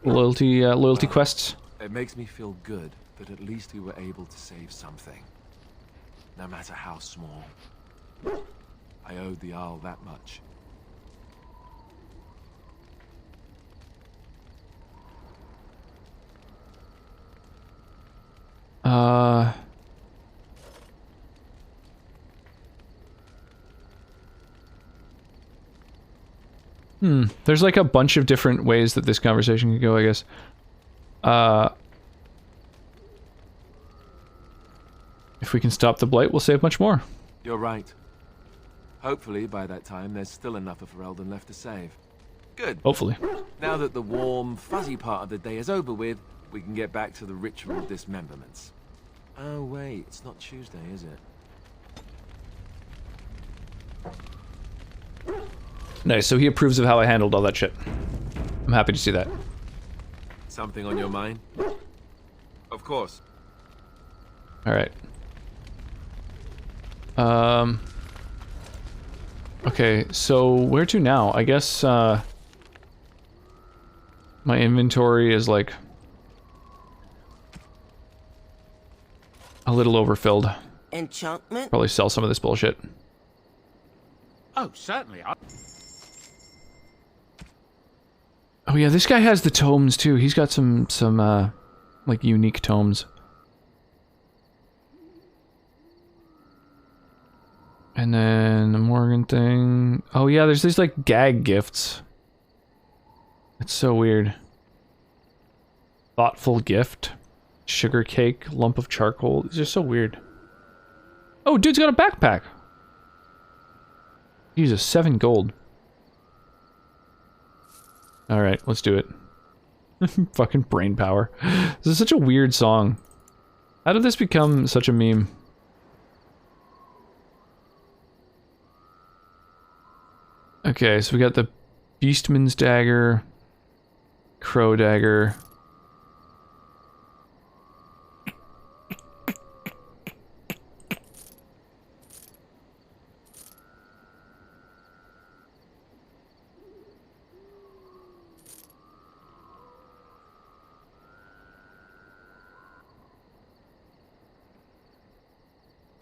Loyalty well, quests? It makes me feel good that at least we were able to save something. No matter how small. I owed the Isle that much. There's like a bunch of different ways that this conversation could go, I guess. If we can stop the blight, we'll save much more. You're right. Hopefully, by that time, there's still enough of Ferelden left to save. Good. Hopefully. Now that the warm, fuzzy part of the day is over with, we can get back to the ritual dismemberments. Oh wait, it's not Tuesday, is it? Nice, so he approves of how I handled all that shit. I'm happy to see that. Something on your mind? Of course. Alright. Okay, so where to now? I guess, my inventory is, like, a little overfilled. Enchantment? Probably sell some of this bullshit. Oh, certainly. Oh yeah, this guy has the tomes too. He's got some like unique tomes. And then the Morgan thing. Oh yeah, there's these like gag gifts. It's so weird. Thoughtful gift. Sugar cake, lump of charcoal. These are so weird. Oh, dude's got a backpack. Jesus, 7 gold. Alright, let's do it. Fucking brain power. This is such a weird song. How did this become such a meme? Okay, so we got the Beastman's dagger, Crow dagger.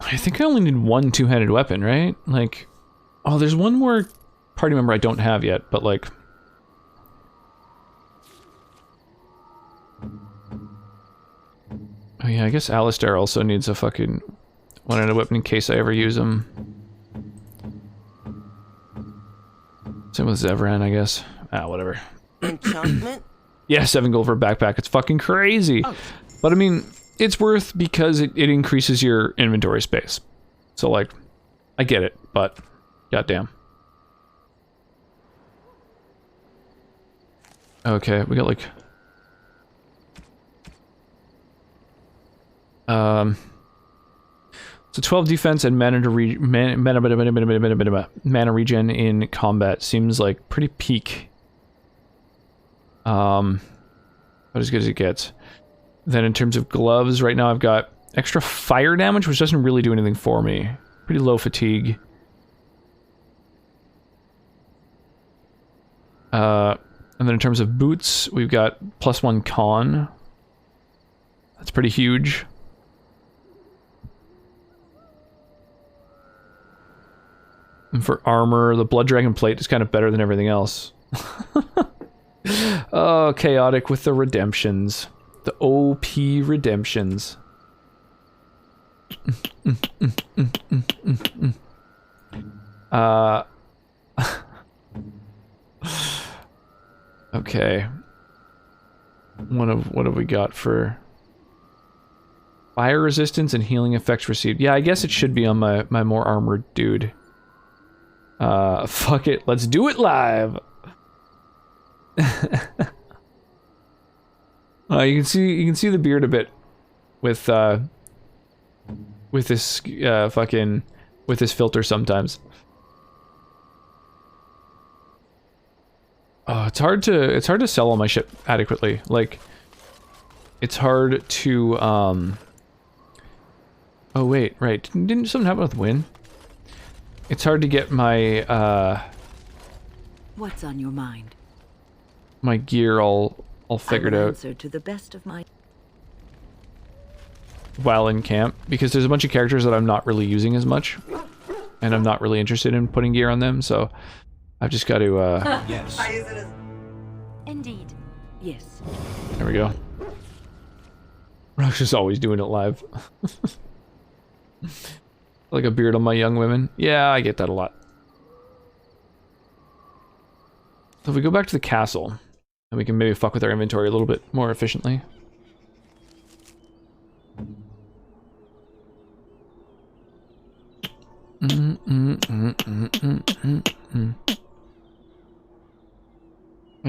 I think I only need one two-handed weapon, right? Like, oh, there's one more party member I don't have yet, but like... Oh yeah, I guess Alistair also needs a fucking one-handed weapon in case I ever use him. Same with Zevran, I guess. Ah, whatever. Enchantment? Yeah, 7 gold for a backpack. It's fucking crazy. Oh. But I mean... It's worth because it increases your inventory space. So, like, I get it, but goddamn. Okay, we got, like... So 12 defense and mana regen in combat seems like pretty peak. About as good as it gets. Then in terms of gloves, right now I've got extra fire damage, which doesn't really do anything for me. Pretty low fatigue. And then in terms of boots, we've got +1 con. That's pretty huge. And for armor, the Blood Dragon plate is kind of better than everything else. Oh, chaotic with the redemptions. The OP redemptions. Okay. What have we got for fire resistance and healing effects received? Yeah, I guess it should be on my more armored dude. Fuck it, let's do it live. You can see the beard a bit with this with this filter sometimes. It's hard to sell all my shit adequately. Like, it's hard to oh wait, right. Didn't something happen with Win? It's hard to get my What's on your mind? my gear all figured I will out answer to the best of my while in camp, because there's a bunch of characters that I'm not really using as much, and I'm not really interested in putting gear on them, so I've just got to Yes. I use it as Indeed. Yes. there we go. Rosh is always doing it live. Like a beard on my young women. Yeah, I get that a lot. So if we go back to the castle, and we can maybe fuck with our inventory a little bit more efficiently. Oh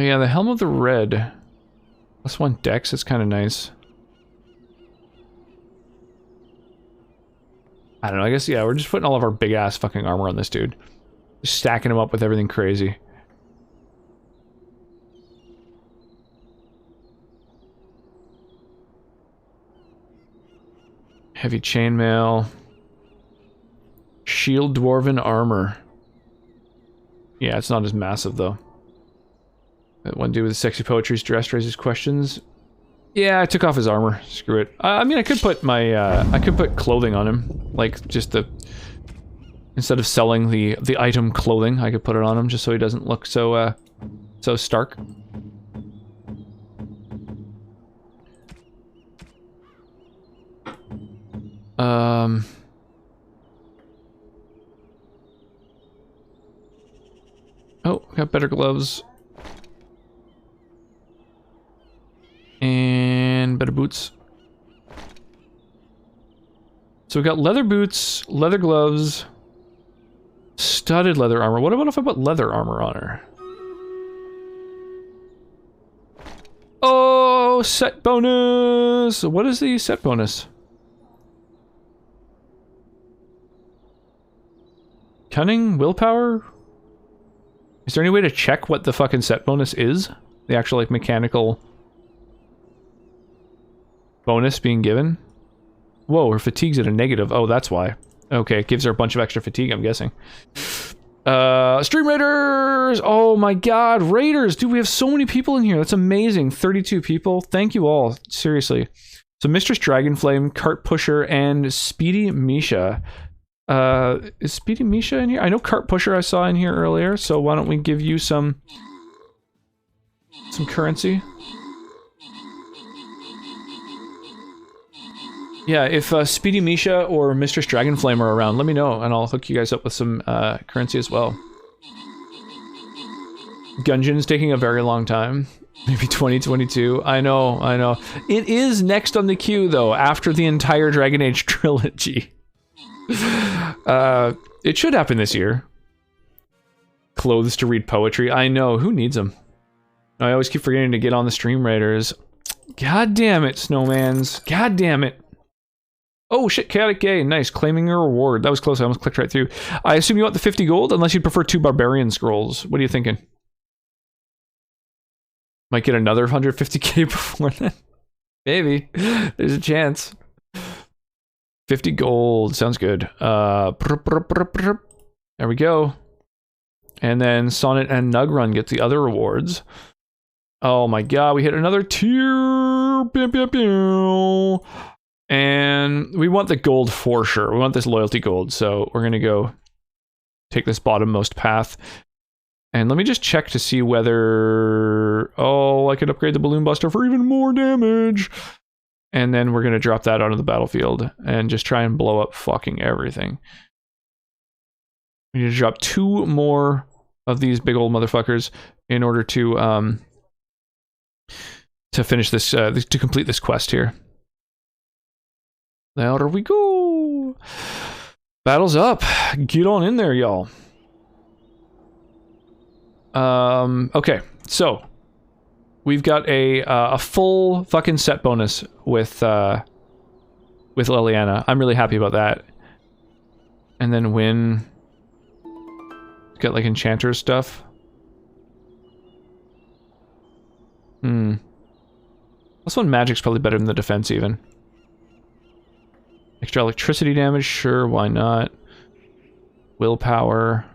yeah, the Helm of the Red. +1 dex, that's kind of nice. I don't know, I guess, yeah, we're just putting all of our big-ass fucking armor on this dude. Just stacking him up with everything crazy. Heavy chainmail. Shield Dwarven armor. Yeah, it's not as massive, though. That one dude with the sexy poetry's dressed raises questions. Yeah, I took off his armor. Screw it. I mean, I could put my, I could put clothing on him. Like, just the... Instead of selling the item clothing, I could put it on him just so he doesn't look so, so stark. Oh, got better gloves. And better boots. So we got leather boots, leather gloves, studded leather armor. What about if I put leather armor on her? Oh, set bonus! What is the set bonus? Cunning? Willpower? Is there any way to check what the fucking set bonus is? The actual, like, mechanical bonus being given? Whoa, her fatigue's at a negative. Oh, that's why. Okay, it gives her a bunch of extra fatigue, I'm guessing. Stream Raiders! Oh my god, Raiders! Dude, we have so many people in here. That's amazing. 32 people. Thank you all. Seriously. So, Mistress Dragonflame, Cart Pusher, and Speedy Misha. Is Speedy Misha in here? I know Cart Pusher I saw in here earlier, so why don't we give you some currency? Yeah, if Speedy Misha or Mistress Dragonflame are around, let me know, and I'll hook you guys up with some currency as well. Gungeon's taking a very long time. Maybe 2022. I know, I know. It is next on the queue, though, after the entire Dragon Age trilogy. It should happen this year. Clothes to read poetry. I know, who needs them? I always keep forgetting to get on the Stream Raiders. God damn it, Snowmans. God damn it. Oh shit, Chaotic Gay, nice. Claiming a reward. That was close, I almost clicked right through. I assume you want the 50 gold, unless you'd prefer 2 Barbarian Scrolls. What are you thinking? Might get another 150k before then. Maybe. There's a chance. 50 gold, sounds good. There we go. And then Sonnet and Nugrun get the other rewards. Oh my god, we hit another tier! Pew, pew, pew. And we want the gold for sure. We want this loyalty gold, so we're gonna go take this bottommost path. And let me just check to see whether... Oh, I could upgrade the Balloon Buster for even more damage! And then we're gonna drop that onto the battlefield and just try and blow up fucking everything. We need to drop 2 more of these big old motherfuckers in order to finish this, to complete this quest here. There we go! Battle's up! Get on in there, y'all. Okay, so we've got a full fucking set bonus with Liliana. I'm really happy about that. And then win. Got like enchanter stuff. This one magic's probably better than the defense even. Extra electricity damage, sure, why not? Willpower.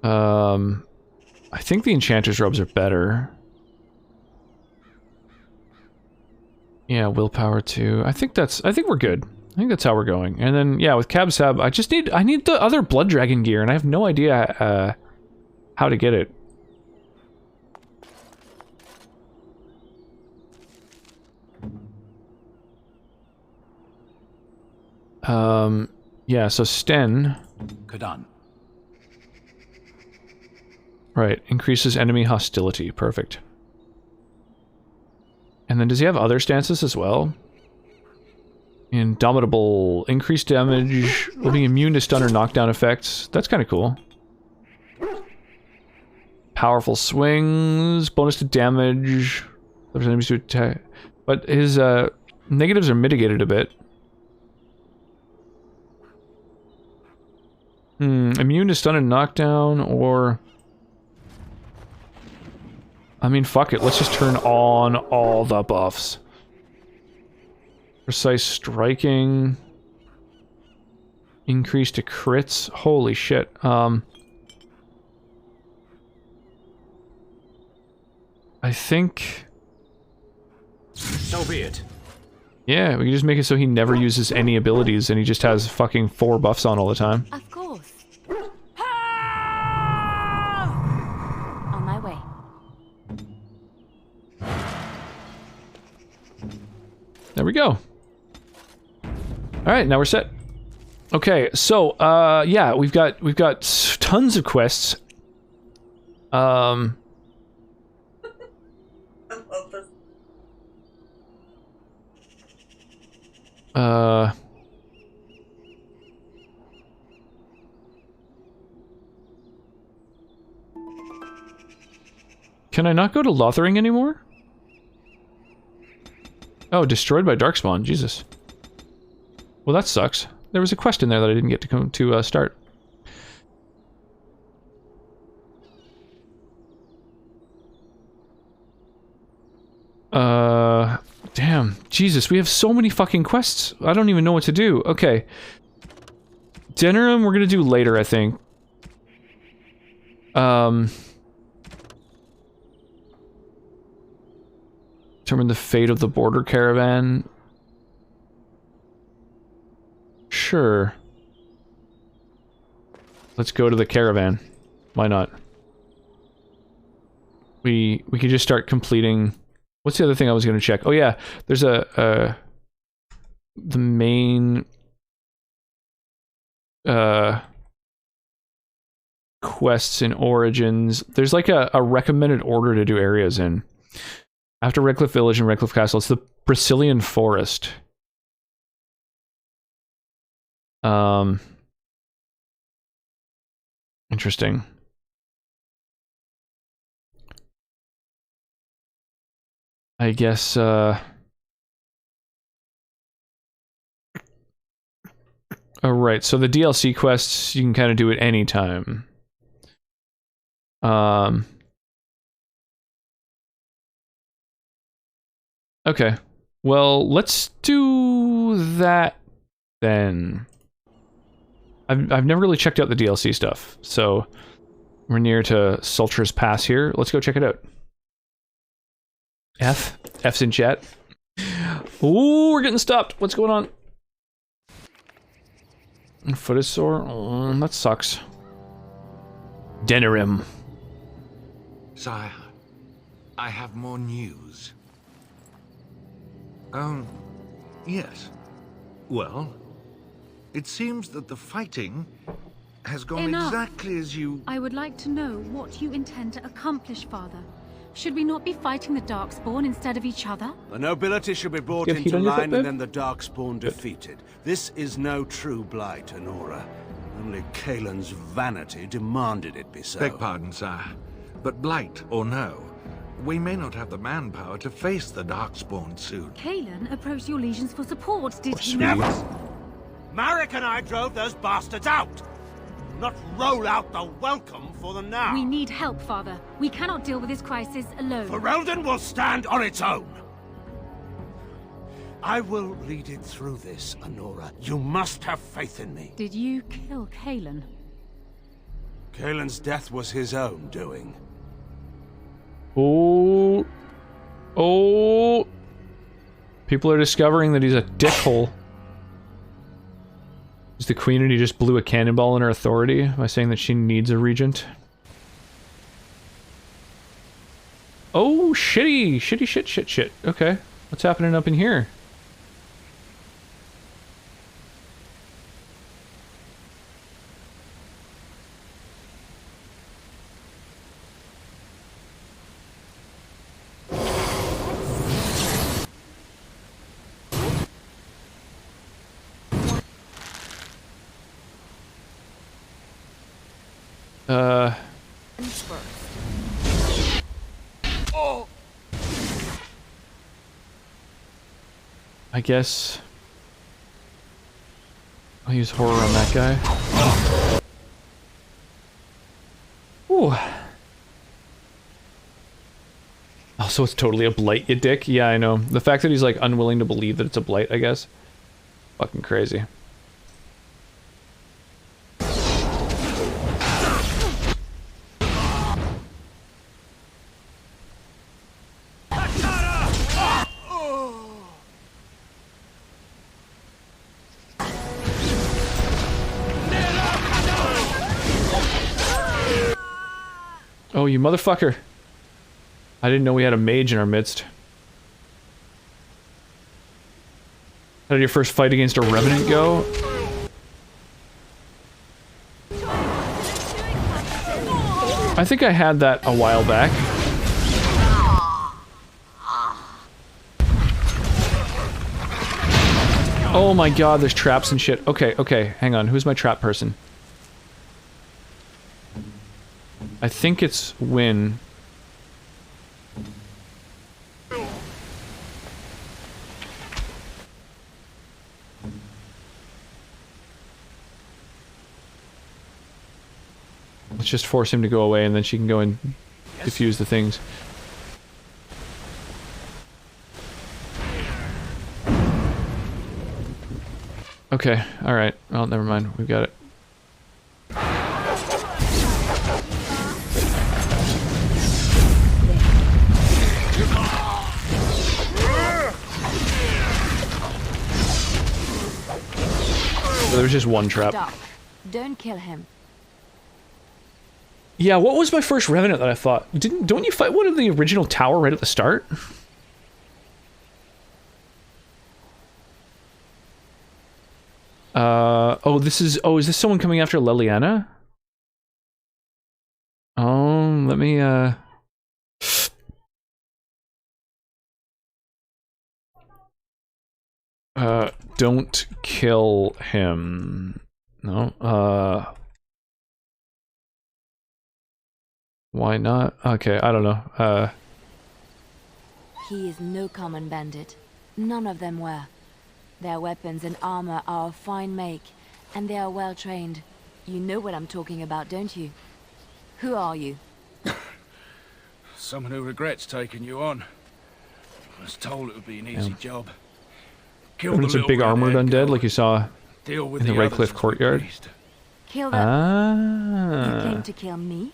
I think the enchanter's robes are better. Yeah, willpower too. I think we're good. I think that's how we're going. And then yeah, with Cab Sab, I need the other Blood Dragon gear, and I have no idea how to get it. Yeah, so Sten. Kadan. Right, increases enemy hostility. Perfect. And then does he have other stances as well? Indomitable. Increased damage. Will be immune to stun or knockdown effects. That's kind of cool. Powerful swings. Bonus to damage. Enemies to attack. But his negatives are mitigated a bit. Immune to stun and knockdown, or... I mean, fuck it. Let's just turn on all the buffs. Precise striking. Increase to crits. Holy shit. I think... So be it. Yeah, we can just make it so he never uses any abilities and he just has fucking 4 buffs on all the time. Of course. On my way. There we go. Alright, now we're set. Okay, so, yeah, we've got tons of quests. I love this. Can I not go to Lothering anymore? Oh, destroyed by Darkspawn. Jesus. Well, that sucks. There was a quest in there that I didn't get to come to start. Damn. Jesus, we have so many fucking quests. I don't even know what to do. Okay. Denerim we're gonna do later, I think. Determine the fate of the border caravan. Sure. Let's go to the caravan. Why not? We could just start completing... What's the other thing I was going to check? Oh yeah, there's the main quests in Origins. There's like a recommended order to do areas in. After Redcliffe Village and Redcliffe Castle, it's the Brazilian Forest. Interesting. I guess, Alright, so the DLC quests, you can kind of do at any time. Okay. Well, let's do that then. I've never really checked out the DLC stuff, so we're near to Sultra's Pass here. Let's go check it out. F's in chat. Ooh, we're getting stopped. What's going on? Foot is sore. Oh, that sucks. Denerim. Sire, I have more news. Yes. Well, it seems that the fighting has gone Enough. exactly as you... I would like to know what you intend to accomplish, Father. Should we not be fighting the Darkspawn instead of each other? The nobility should be brought Give heat into on your line foot, and then the Darkspawn defeated. This is no true blight, Honora. Only Kalen's vanity demanded it be so. Beg pardon, sire. But blight or no, we may not have the manpower to face the Darkspawn soon. Kalen approached your legions for support, did he Never! not? Marek and I drove those bastards out! Not roll out the welcome for them now! We need help, Father. We cannot deal with this crisis alone. Ferelden will stand on its own! I will lead it through this, Honora. You must have faith in me. Did you kill Kalen? Kalen's death was his own doing. Oh. Oh. People are discovering that he's a dickhole. Is the queen and he just blew a cannonball in her authority by saying that she needs a regent? Oh, shitty. Shitty shit. Okay. What's happening up in here? I guess I'll use horror on that guy. Ooh. Oh, so it's totally a blight, you dick? Yeah, I know. The fact that he's like unwilling to believe that it's a blight, I guess. Fucking crazy. Oh, you motherfucker. I didn't know we had a mage in our midst. How did your first fight against a revenant go? I think I had that a while back. Oh my god, there's traps and shit. Okay, hang on. Who's my trap person? I think it's Win. Let's just force him to go away and then she can go and defuse the things. Okay, alright. Well, never mind. We've got it. So there's just one trap. Stop. Don't kill him. Yeah, what was my first revenant that I fought? Don't you fight one of the original tower right at the start? Is this someone coming after Leliana? Let me, don't kill him. No, why not? Okay, I don't know, He is no common bandit. None of them were. Their weapons and armor are of fine make, and they are well trained. You know what I'm talking about, don't you? Who are you? Someone who regrets taking you on. I was told it would be an easy job. Kill the it's a little big armored red-haired undead girl. like you saw Deal with in the others Redcliffe as we courtyard. pleased. Kill them. Ah. You came to kill me?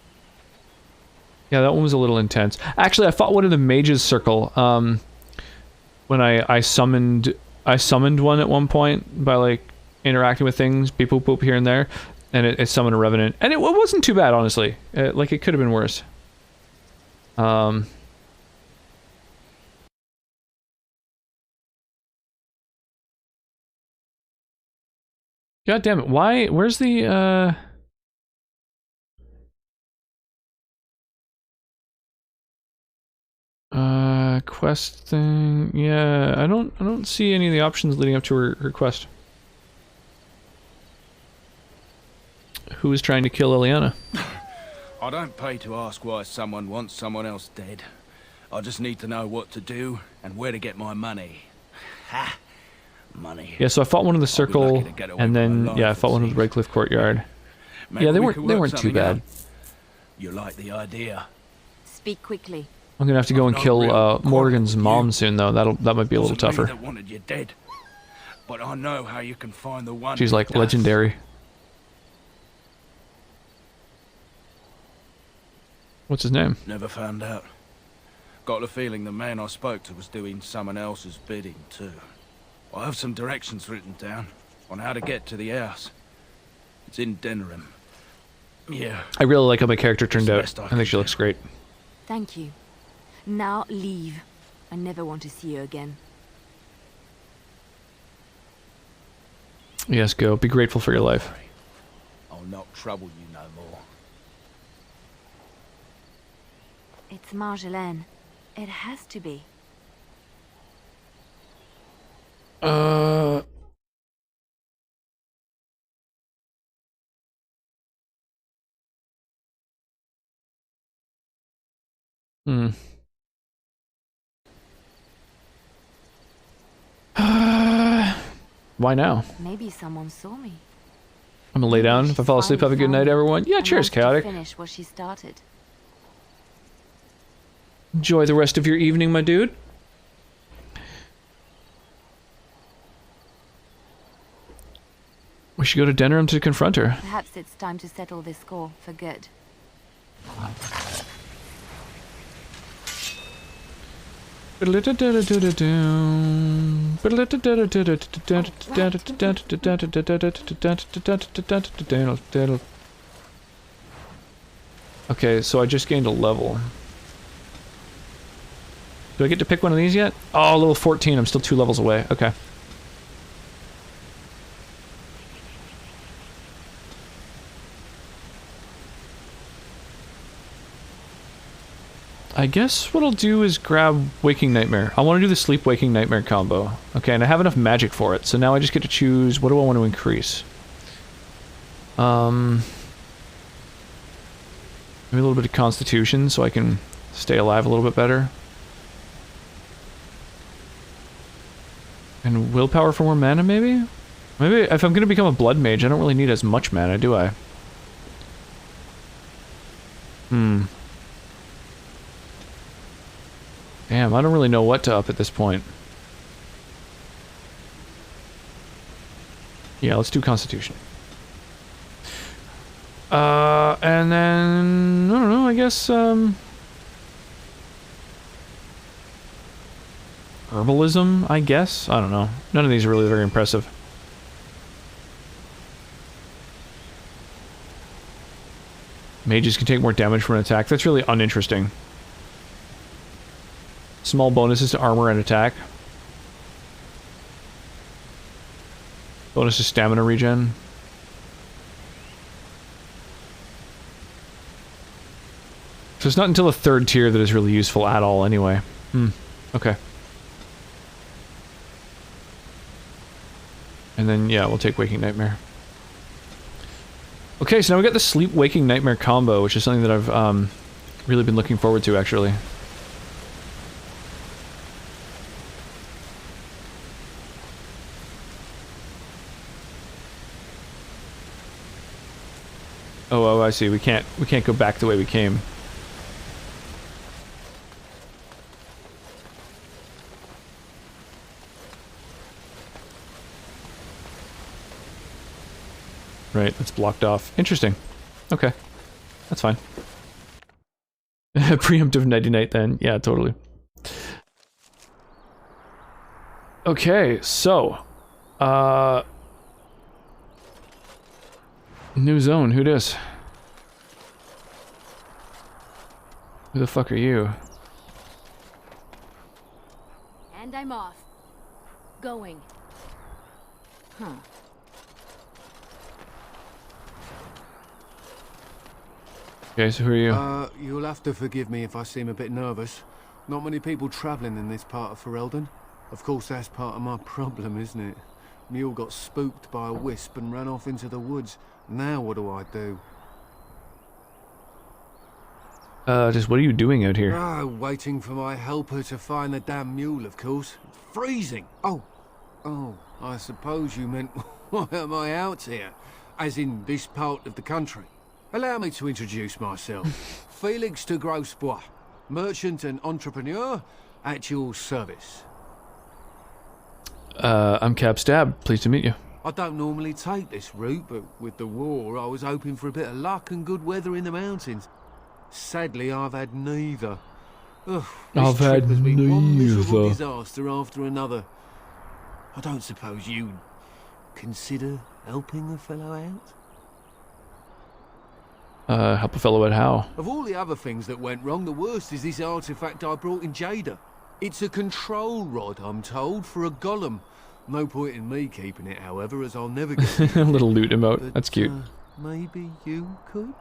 Yeah, that one was a little intense. Actually, I fought one in the mage's circle. When I summoned one at one point by like interacting with things, beep boop boop here and there, and it summoned a revenant, and it wasn't too bad, honestly. Like it could have been worse. God damn it! Why? Where's the quest thing? Yeah, I don't see any of the options leading up to her quest. Who is trying to kill Liliana? I don't pay to ask why someone wants someone else dead. I just need to know what to do and where to get my money. Ha! Money. Yeah, so I fought one in the circle, and then I fought one in the Redcliffe courtyard. Maybe yeah, they we weren't too bad. out. You like the idea? Speak quickly. I'm gonna have to go and kill Morgan's mom soon, though. That might be a little tougher. That wanted you dead, but I know how you can find the one. She's like legendary. What's his name? Never found out. Got the feeling the man I spoke to was doing someone else's bidding too. I have some directions written down on how to get to the house. It's in Denerim. Yeah. I really like how my character turned out. I think she looks great. Thank you. Now leave. I never want to see you again. Yes, go. Be grateful for your life. I'll not trouble you no more. It's Marjolaine. It has to be. Why now? Maybe someone saw me. I'm gonna lay down. If I fall asleep, have a good night, everyone. Yeah, cheers, Chaotic. Finish what she started. Enjoy the rest of your evening, my dude. We should go to Denerim to confront her. Perhaps it's time to settle this score for good. Okay, so I just gained a level. Do I get to pick one of these yet? Oh, level 14. I'm still 2 levels away. Okay. I guess what I'll do is grab Waking Nightmare. I want to do the Sleep Waking Nightmare combo. Okay, and I have enough magic for it, so now I just get to choose what do I want to increase. Maybe a little bit of Constitution so I can stay alive a little bit better. And Willpower for more mana, maybe? Maybe if I'm going to become a Blood Mage, I don't really need as much mana, do I? Damn, I don't really know what to up at this point. Yeah, let's do Constitution. And then, I don't know, I guess, Herbalism, I guess? I don't know. None of these are really very impressive. Mages can take more damage from an attack. That's really uninteresting. Small bonuses to armor and attack. Bonus to stamina regen. So it's not until the 3rd tier that is really useful at all anyway. Okay. And then, yeah, we'll take Waking Nightmare. Okay, so now we got the Sleep Waking Nightmare combo, which is something that I've really been looking forward to, actually. Oh, I see. We can't go back the way we came. Right, it's blocked off. Interesting. Okay. That's fine. Preemptive nighty-night then. Yeah, totally. Okay, so... New zone, who dis? Who the fuck are you? And I'm off. Going. Huh. Okay, so who are you? You'll have to forgive me if I seem a bit nervous. Not many people travelling in this part of Ferelden. Of course, that's part of my problem, isn't it? Mule got spooked by a wisp and ran off into the woods. Now what do I do? Just what are you doing out here? Waiting for my helper to find the damn mule, of course. It's freezing. Oh, I suppose you meant, why am I out here? As in this part of the country. Allow me to introduce myself. Felix de Grosbois, merchant and entrepreneur at your service. I'm Cap Stab. Pleased to meet you. I don't normally take this route, but with the war, I was hoping for a bit of luck and good weather in the mountains. Sadly, I've had neither. Ugh, this trip has been one miserable disaster after another. I don't suppose you'd consider helping a fellow out? Help a fellow out how? Of all the other things that went wrong, the worst is this artifact I brought in Jada. It's a control rod, I'm told, for a golem. No point in me keeping it, however, as I'll never get A little loot emote. But, That's cute. Maybe you could?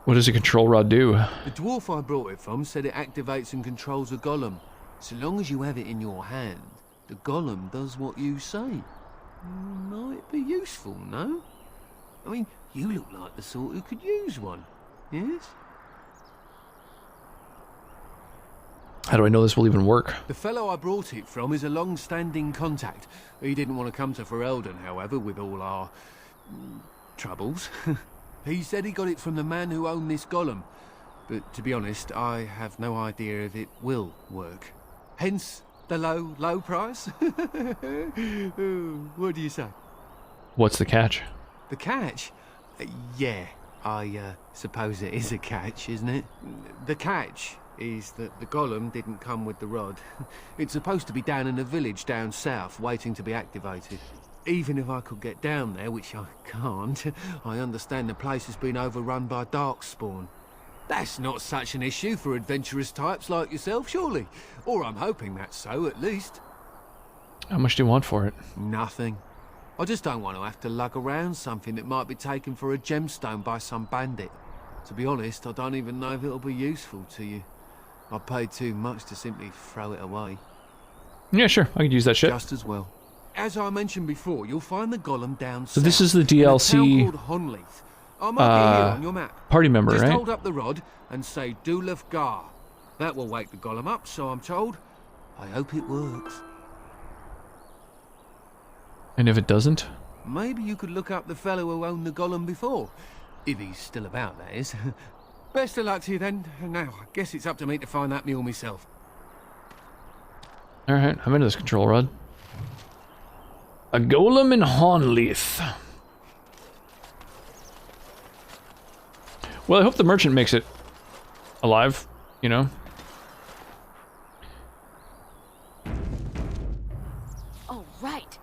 What does a control rod do? The dwarf I brought it from said it activates and controls a golem. So long as you have it in your hand, the golem does what you say. Might be useful, no? I mean, you look like the sort who could use one, yes? How do I know this will even work? The fellow I brought it from is a long-standing contact. He didn't want to come to Ferelden, however, with all our... troubles. He said he got it from the man who owned this golem. But to be honest, I have no idea if it will work. Hence the low price. What do you say? What's the catch? The catch? Yeah, I suppose it is a catch, isn't it? The catch is that the golem didn't come with the rod. It's supposed to be down in a village down south, waiting to be activated. Even if I could get down there, which I can't, I understand the place has been overrun by darkspawn. That's not such an issue for adventurous types like yourself, surely? Or I'm hoping that's so, at least. How much do you want for it? Nothing. I just don't want to have to lug around something that might be taken for a gemstone by some bandit. To be honest, I don't even know if it'll be useful to you. I paid too much to simply throw it away. Yeah, sure. I could use that shit. Just as well. As I mentioned before, you'll find the golem down So this is the DLC I'll mark it here on your map. party member, Just right? hold up the rod and say Dulaf Gar. That will wake the golem up, so I'm told. I hope it works. And if it doesn't? Maybe you could look up the fellow who owned the golem before. If he's still about, that is. Best of luck to you then. Now, I guess it's up to me to find that mule myself. Alright, I'm into this control rod. A golem in Hawnleith. Well, I hope the merchant makes it alive, you know? Oh, right.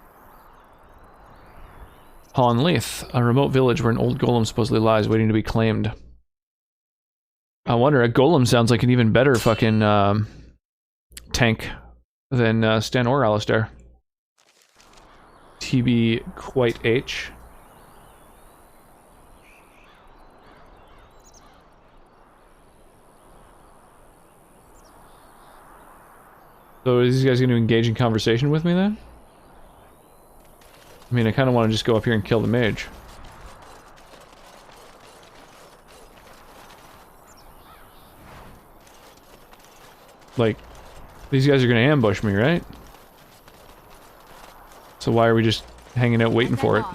Hawnleith, a remote village where an old golem supposedly lies, waiting to be claimed. I wonder, a golem sounds like an even better fucking tank than Stan or Alistair. TB quite H. So are these guys going to engage in conversation with me then? I mean, I kind of want to just go up here and kill the mage. Like, these guys are going to ambush me, right? So why are we just hanging out waiting for it?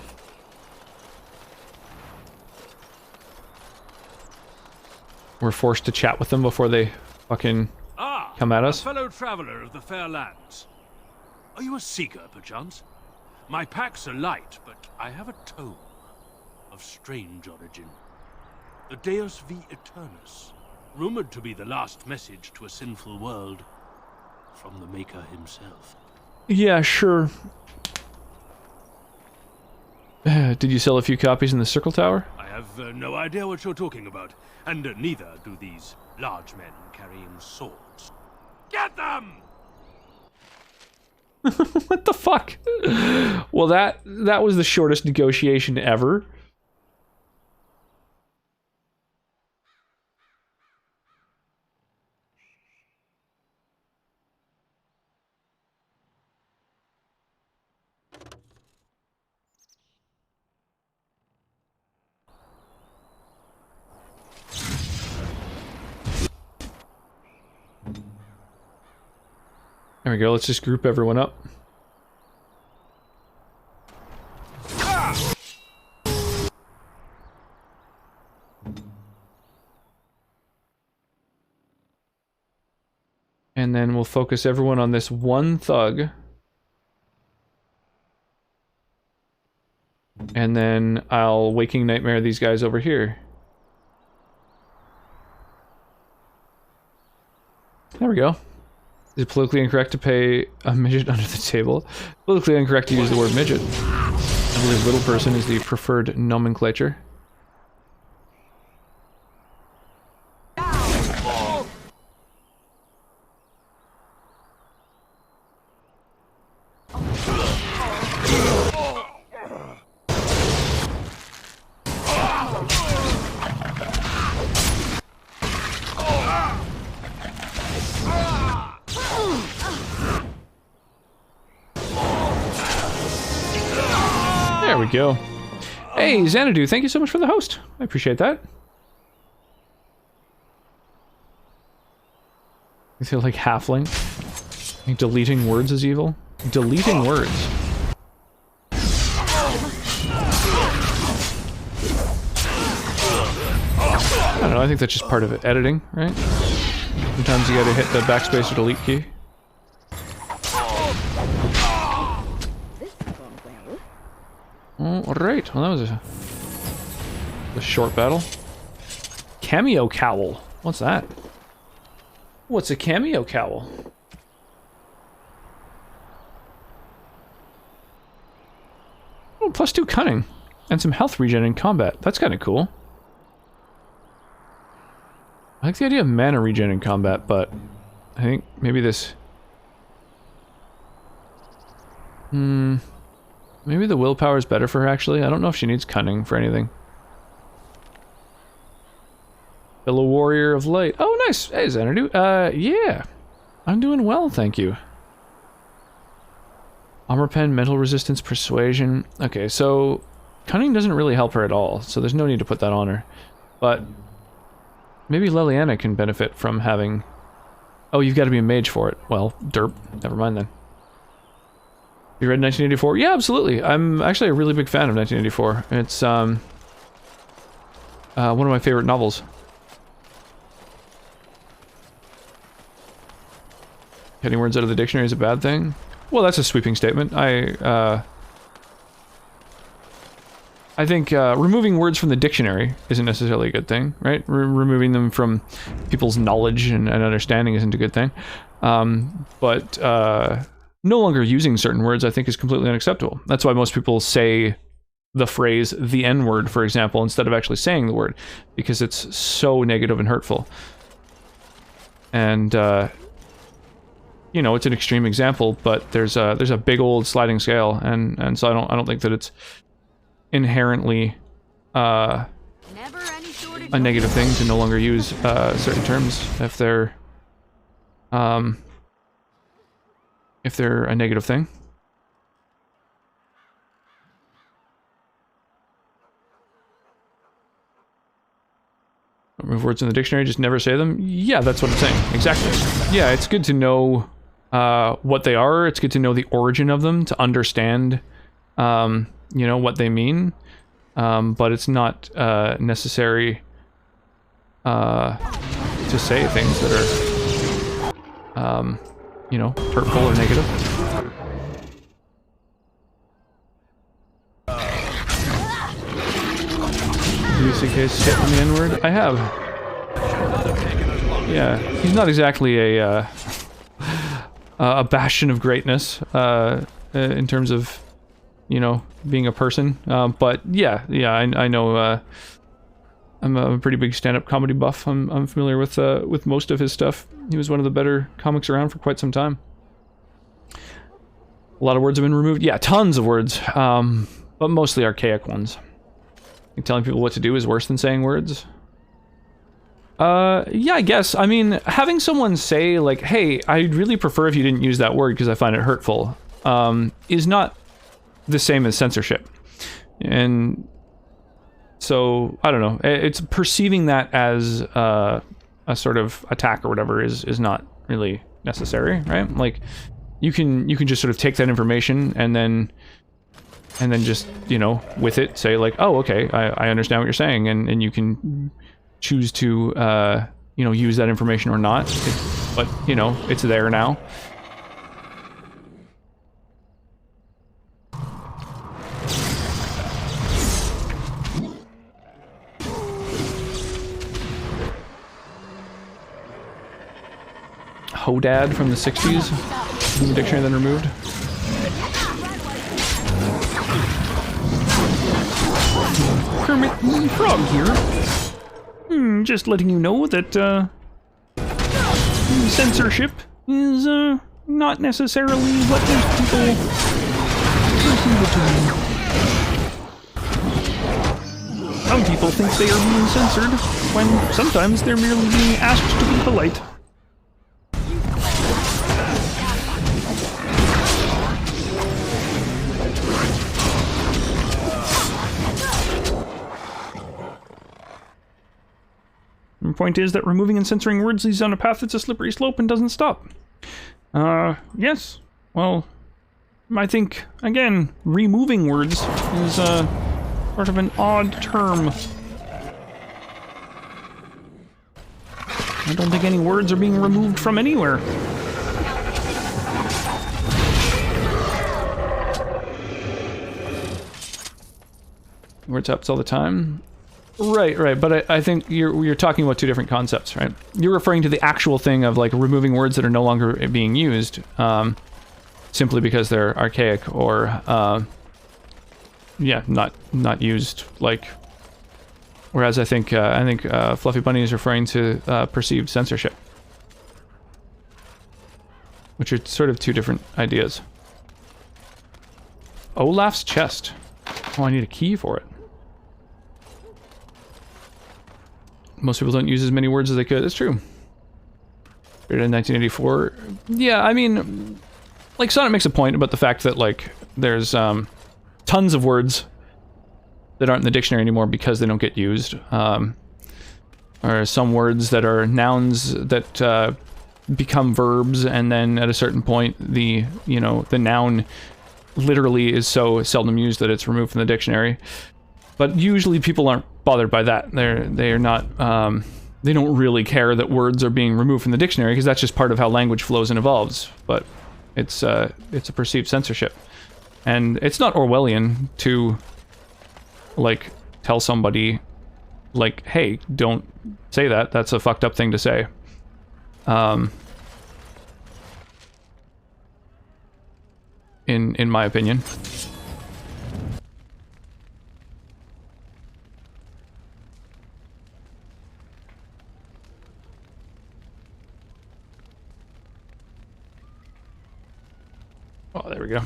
We're forced to chat with them before they fucking come at us? A fellow traveler of the fair lands. Are you a seeker, perchance? My packs are light, but I have a tome of strange origin. The Deus V Eternus, rumored to be the last message to a sinful world from the Maker himself. Yeah, sure. Did you sell a few copies in the Circle Tower? I have no idea what you're talking about, and neither do these large men carrying swords. Get them! What the fuck? Well, that was the shortest negotiation ever. There we go, let's just group everyone up. And then we'll focus everyone on this one thug. And then I'll Waking Nightmare these guys over here. There we go. Is it politically incorrect to pay a midget under the table? Politically incorrect to use the word midget. I believe little person is the preferred nomenclature. There we go. Hey, Xanadu, thank you so much for the host. I appreciate that. I feel like halfling. Like deleting words is evil. Deleting words. I don't know, I think that's just part of it. Editing, right? Sometimes you gotta hit the backspace or delete key. Alright, well that was a short battle. Cameo cowl. What's that? What's a cameo cowl? Oh, +2 cunning. And some health regen in combat. That's kind of cool. I like the idea of mana regen in combat, but I think maybe this... maybe the willpower is better for her, actually. I don't know if she needs cunning for anything. Fellow Warrior of Light. Oh, nice. Hey, Xanadu. Yeah. I'm doing well, thank you. Armor pen, mental resistance, persuasion. Okay, so cunning doesn't really help her at all, so there's no need to put that on her. But maybe Leliana can benefit from having... Oh, you've got to be a mage for it. Well, derp. Never mind then. You read 1984? Yeah, absolutely. I'm actually a really big fan of 1984. It's one of my favorite novels. Getting words out of the dictionary is a bad thing? Well, that's a sweeping statement. I think removing words from the dictionary isn't necessarily a good thing, right? Removing them from people's knowledge and understanding isn't a good thing. But no longer using certain words, I think, is completely unacceptable. That's why most people say the phrase, the N-word, for example, instead of actually saying the word, because it's so negative and hurtful. And, you know, it's an extreme example, but there's a big old sliding scale, and so I don't think that it's inherently a negative thing to no longer use certain terms if they're a negative thing. Remove words in the dictionary, just never say them? Yeah, that's what I'm saying. Exactly. Yeah, it's good to know what they are. It's good to know the origin of them, to understand, you know, what they mean. But it's not necessary to say things that are, you know, hurtful or negative. in case hit on the N-word. I have. Yeah, he's not exactly a bastion of greatness in terms of, you know, being a person. But yeah, I know. I'm a pretty big stand-up comedy buff. I'm familiar with most of his stuff. He was one of the better comics around for quite some time. A lot of words have been removed. Yeah, tons of words, but mostly archaic ones. I think telling people what to do is worse than saying words. Yeah, I guess. I mean, having someone say, like, hey, I'd really prefer if you didn't use that word because I find it hurtful, is not the same as censorship. And so, I don't know. It's perceiving that as a sort of attack or whatever is not really necessary, right? Like, you can just sort of take that information and then just, you know, with it say like, oh, okay, I understand what you're saying, and you can choose to you know, use that information or not. But you know, it's there now. Hodad from the 60s, from the dictionary then removed. Kermit the Frog here. Just letting you know that censorship is not necessarily what most people perceive it to be. Some people think they are being censored, when sometimes they're merely being asked to be polite. The point is that removing and censoring words leads on a path that's a slippery slope and doesn't stop. Yes. Well, I think, again, removing words is sort of an odd term. I don't think any words are being removed from anywhere. Word taps all the time. Right, but I think you're talking about two different concepts, right? You're referring to the actual thing of like removing words that are no longer being used, simply because they're archaic or, yeah, not used. Like, whereas I think Fluffy Bunny is referring to perceived censorship, which are sort of two different ideas. Olaf's chest. Oh, I need a key for it. Most people don't use as many words as they could. It's true. Created in 1984. Yeah, I mean, like, Sonnet makes a point about the fact that, like, there's tons of words that aren't in the dictionary anymore because they don't get used. Or some words that are nouns that become verbs, and then at a certain point, the noun literally is so seldom used that it's removed from the dictionary. But usually people aren't bothered by that. They're not, they don't really care that words are being removed from the dictionary, because that's just part of how language flows and evolves. But it's a perceived censorship. And it's not Orwellian to, like, tell somebody, like, hey, don't say that. That's a fucked up thing to say. In my opinion. Oh, there we go.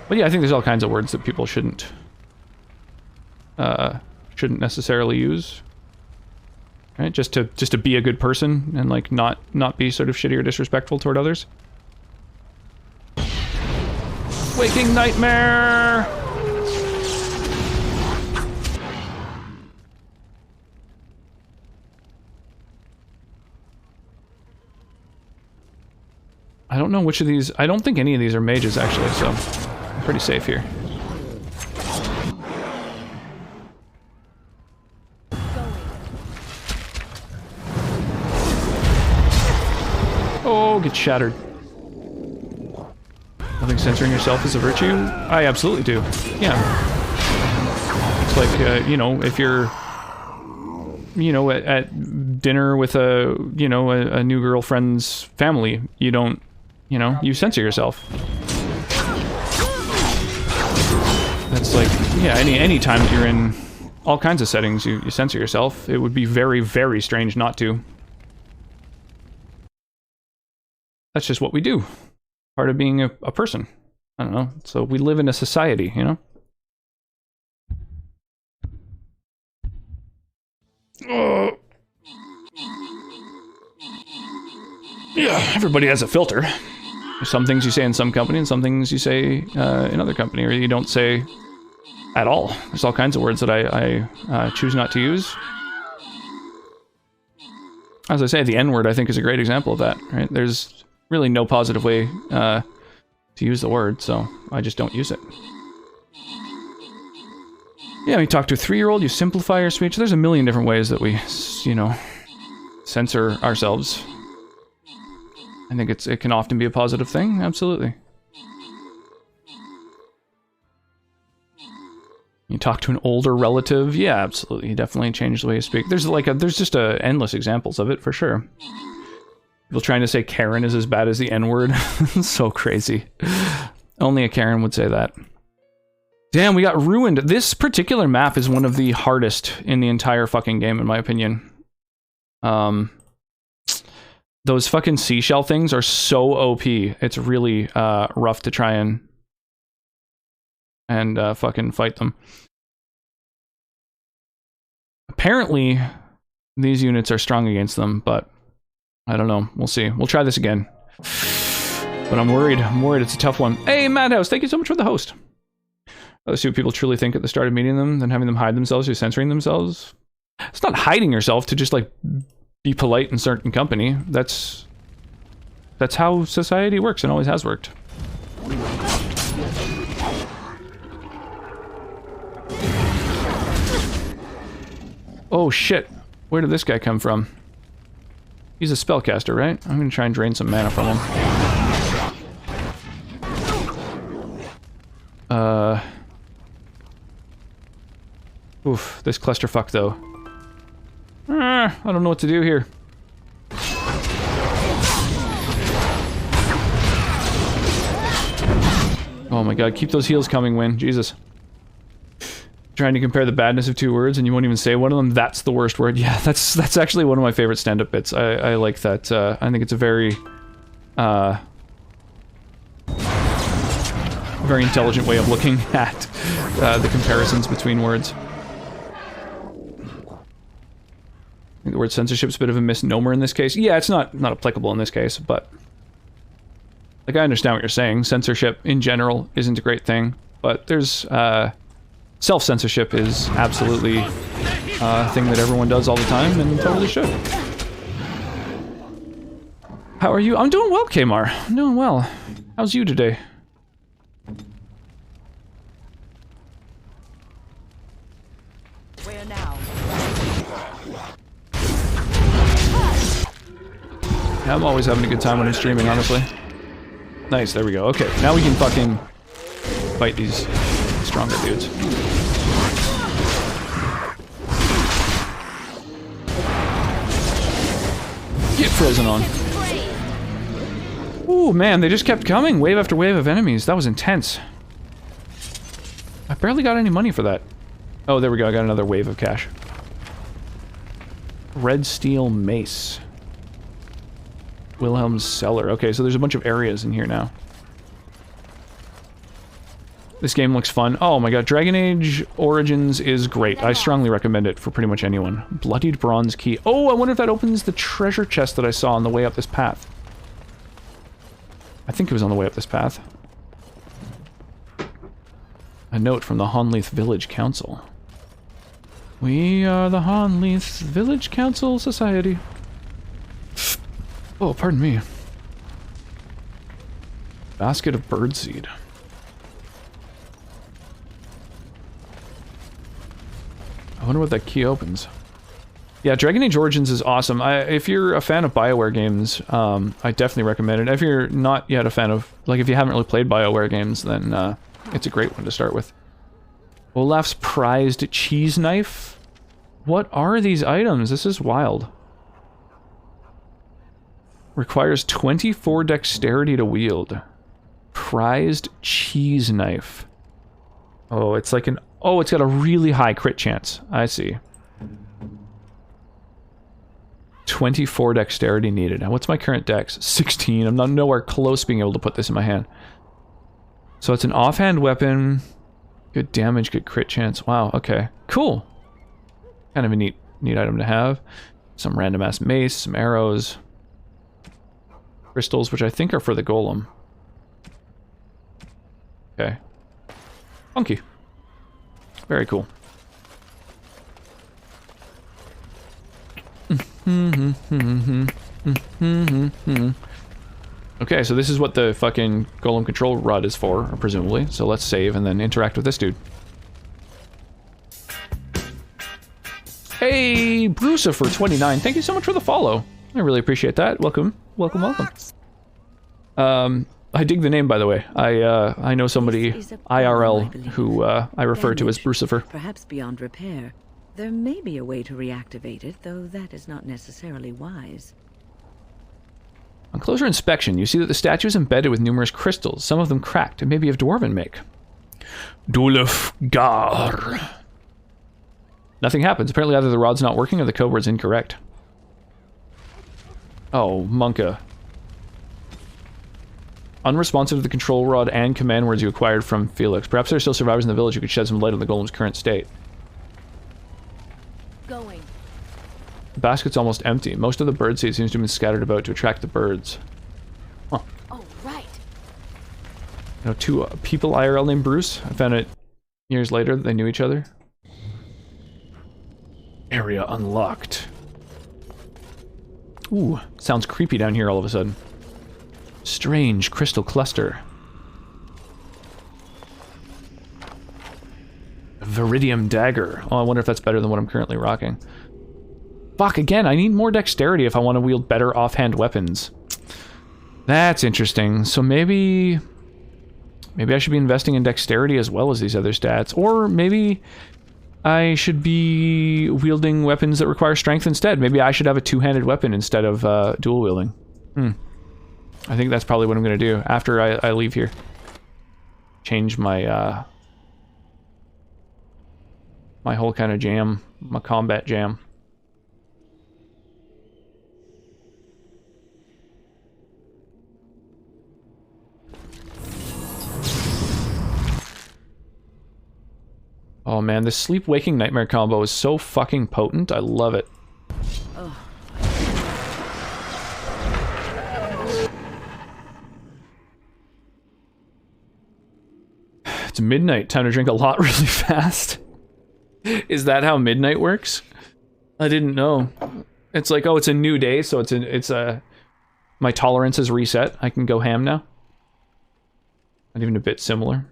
But yeah, I think there's all kinds of words that people shouldn't necessarily use. Right? Just to be a good person and like not be sort of shitty or disrespectful toward others. Waking nightmare. I don't know which of these. I don't think any of these are mages actually, so I'm pretty safe here. Oh, get shattered. I think censoring yourself is a virtue? I absolutely do. Yeah. It's like, you know, if you're, you know, at dinner with a, you know, a new girlfriend's family, you don't, you know, you censor yourself. That's like, yeah, any time that you're in all kinds of settings, you censor yourself. It would be very, very strange not to. That's just what we do. Part of being a person. I don't know. So we live in a society, you know? Yeah, everybody has a filter. There's some things you say in some company and some things you say in other company, or you don't say at all. There's all kinds of words that I choose not to use. As I say, the N-word I think is a great example of that, right? There's really no positive way to use the word, so I just don't use it. Yeah, when you talk to a 3-year-old, you simplify your speech. There's a million different ways that we, you know, censor ourselves. I think it can often be a positive thing, absolutely. You talk to an older relative, yeah, absolutely. You definitely change the way you speak. There's like there's just endless examples of it for sure. People trying to say Karen is as bad as the N-word. So crazy. Only a Karen would say that. Damn, we got ruined. This particular map is one of the hardest in the entire fucking game, in my opinion. Those fucking seashell things are so OP. It's really rough to try and fucking fight them. Apparently, these units are strong against them, but I don't know. We'll see. We'll try this again. But I'm worried. I'm worried it's a tough one. Hey, Madhouse, thank you so much for the host. Let's see what people truly think at the start of meeting them, then having them hide themselves or censoring themselves. It's not hiding yourself to just, like, be polite in certain company. That's how society works and always has worked. Oh shit, where did this guy come from? He's a spellcaster, right? I'm gonna try and drain some mana from him. Oof, this clusterfuck though. I don't know what to do here. Oh my god, keep those heals coming, Win. Jesus. Trying to compare the badness of 2 words and you won't even say one of them? That's the worst word. Yeah, that's actually one of my favorite stand-up bits. I like that. I think it's a very intelligent way of looking at the comparisons between words. I think the word censorship's a bit of a misnomer in this case. Yeah, it's not applicable in this case, but like I understand what you're saying. Censorship in general isn't a great thing, but there's self-censorship is absolutely a thing that everyone does all the time and totally should. How are you? I'm doing well, Kmar. I'm doing well. How's you today? Where now? Yeah, I'm always having a good time when I'm streaming, honestly. Nice, there we go. Okay, now we can fucking fight these stronger dudes. Get frozen on. Ooh, man, they just kept coming. Wave after wave of enemies. That was intense. I barely got any money for that. Oh, there we go. I got another wave of cash. Red steel mace. Wilhelm's cellar. Okay, so there's a bunch of areas in here now. This game looks fun. Oh my god, Dragon Age Origins is great. I strongly recommend it for pretty much anyone. Bloodied bronze key. Oh, I wonder if that opens the treasure chest that I saw on the way up this path. I think it was on the way up this path. A note from the Honleith Village Council. We are the Honleith Village Council Society. Oh, pardon me. Basket of birdseed. I wonder what that key opens. Yeah, Dragon Age Origins is awesome. If you're a fan of BioWare games, I definitely recommend it. If you're not yet a fan of, like, if you haven't really played BioWare games, then it's a great one to start with. Olaf's prized cheese knife? What are these items? This is wild. Requires 24 dexterity to wield. Prized cheese knife. Oh, it's like an... Oh, it's got a really high crit chance. I see. 24 dexterity needed. Now, what's my current dex? 16. I'm not nowhere close being able to put this in my hand. So it's an offhand weapon. Good damage, good crit chance. Wow, okay. Cool. Kind of a neat item to have. Some random ass mace, some arrows. Crystals, which I think are for the golem. Okay. Funky. Very cool. Okay, so this is what the fucking golem control rod is for, presumably. So let's save and then interact with this dude. Hey, Brusa for 29. Thank you so much for the follow. I really appreciate that. Welcome, welcome, welcome. I dig the name, by the way. I know somebody IRL who I refer to as Brucifer. Perhaps beyond repair. There may be a way to reactivate it, though that is not necessarily wise. On closer inspection, you see that the statue is embedded with numerous crystals, some of them cracked, and maybe of dwarven make. Dulfgar. Nothing happens. Apparently either the rod's not working or the code word's incorrect. Oh, Monka. Unresponsive to the control rod and command words you acquired from Felix. Perhaps there are still survivors in the village who could shed some light on the golem's current state. Going. The basket's almost empty. Most of the bird seed seems to have been scattered about to attract the birds. Huh. Oh, right. You know, two people IRL named Bruce. I found it years later that they knew each other. Area unlocked. Ooh, sounds creepy down here all of a sudden. Strange crystal cluster. Viridium dagger. Oh, I wonder if that's better than what I'm currently rocking. Fuck, again, I need more dexterity if I want to wield better offhand weapons. That's interesting. So maybe I should be investing in dexterity as well as these other stats. Or maybe I should be wielding weapons that require strength instead. Maybe I should have a two-handed weapon instead of dual wielding. I think that's probably what I'm going to do after I leave here. Change my my whole kind of jam, my combat jam. Oh man, this sleep-waking nightmare combo is so fucking potent. I love it. Oh. It's midnight. Time to drink a lot really fast. Is that how midnight works? I didn't know. It's like, oh, it's a new day, so it's my tolerance is reset. I can go ham now. Not even a bit similar.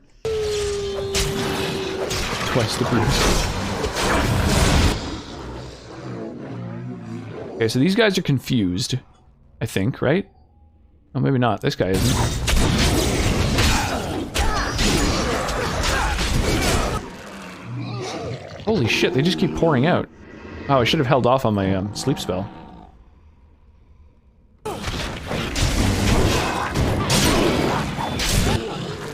Twice the bruise. Okay, so these guys are confused. I think, right? Oh, maybe not. This guy isn't. Holy shit, they just keep pouring out. Oh, I should have held off on my sleep spell.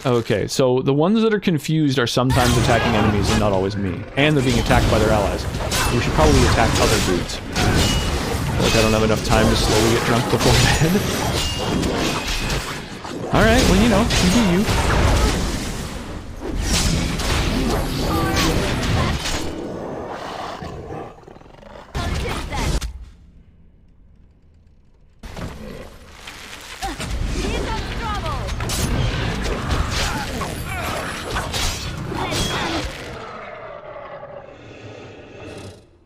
Okay, so the ones that are confused are sometimes attacking enemies and not always me. And they're being attacked by their allies. We should probably attack other dudes. I feel like I don't have enough time to slowly get drunk before bed. Alright, well, you know, you do you.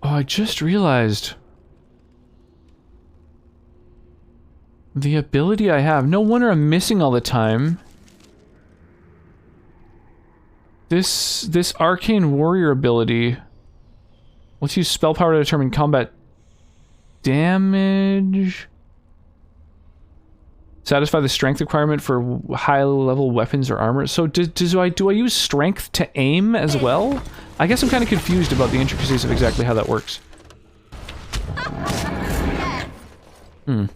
I just realized the ability I have. No wonder I'm missing all the time. This arcane warrior ability lets you spell power to determine combat damage. Satisfy the strength requirement for high-level weapons or armor. So do I use strength to aim as well? I guess I'm kind of confused about the intricacies of exactly how that works. They're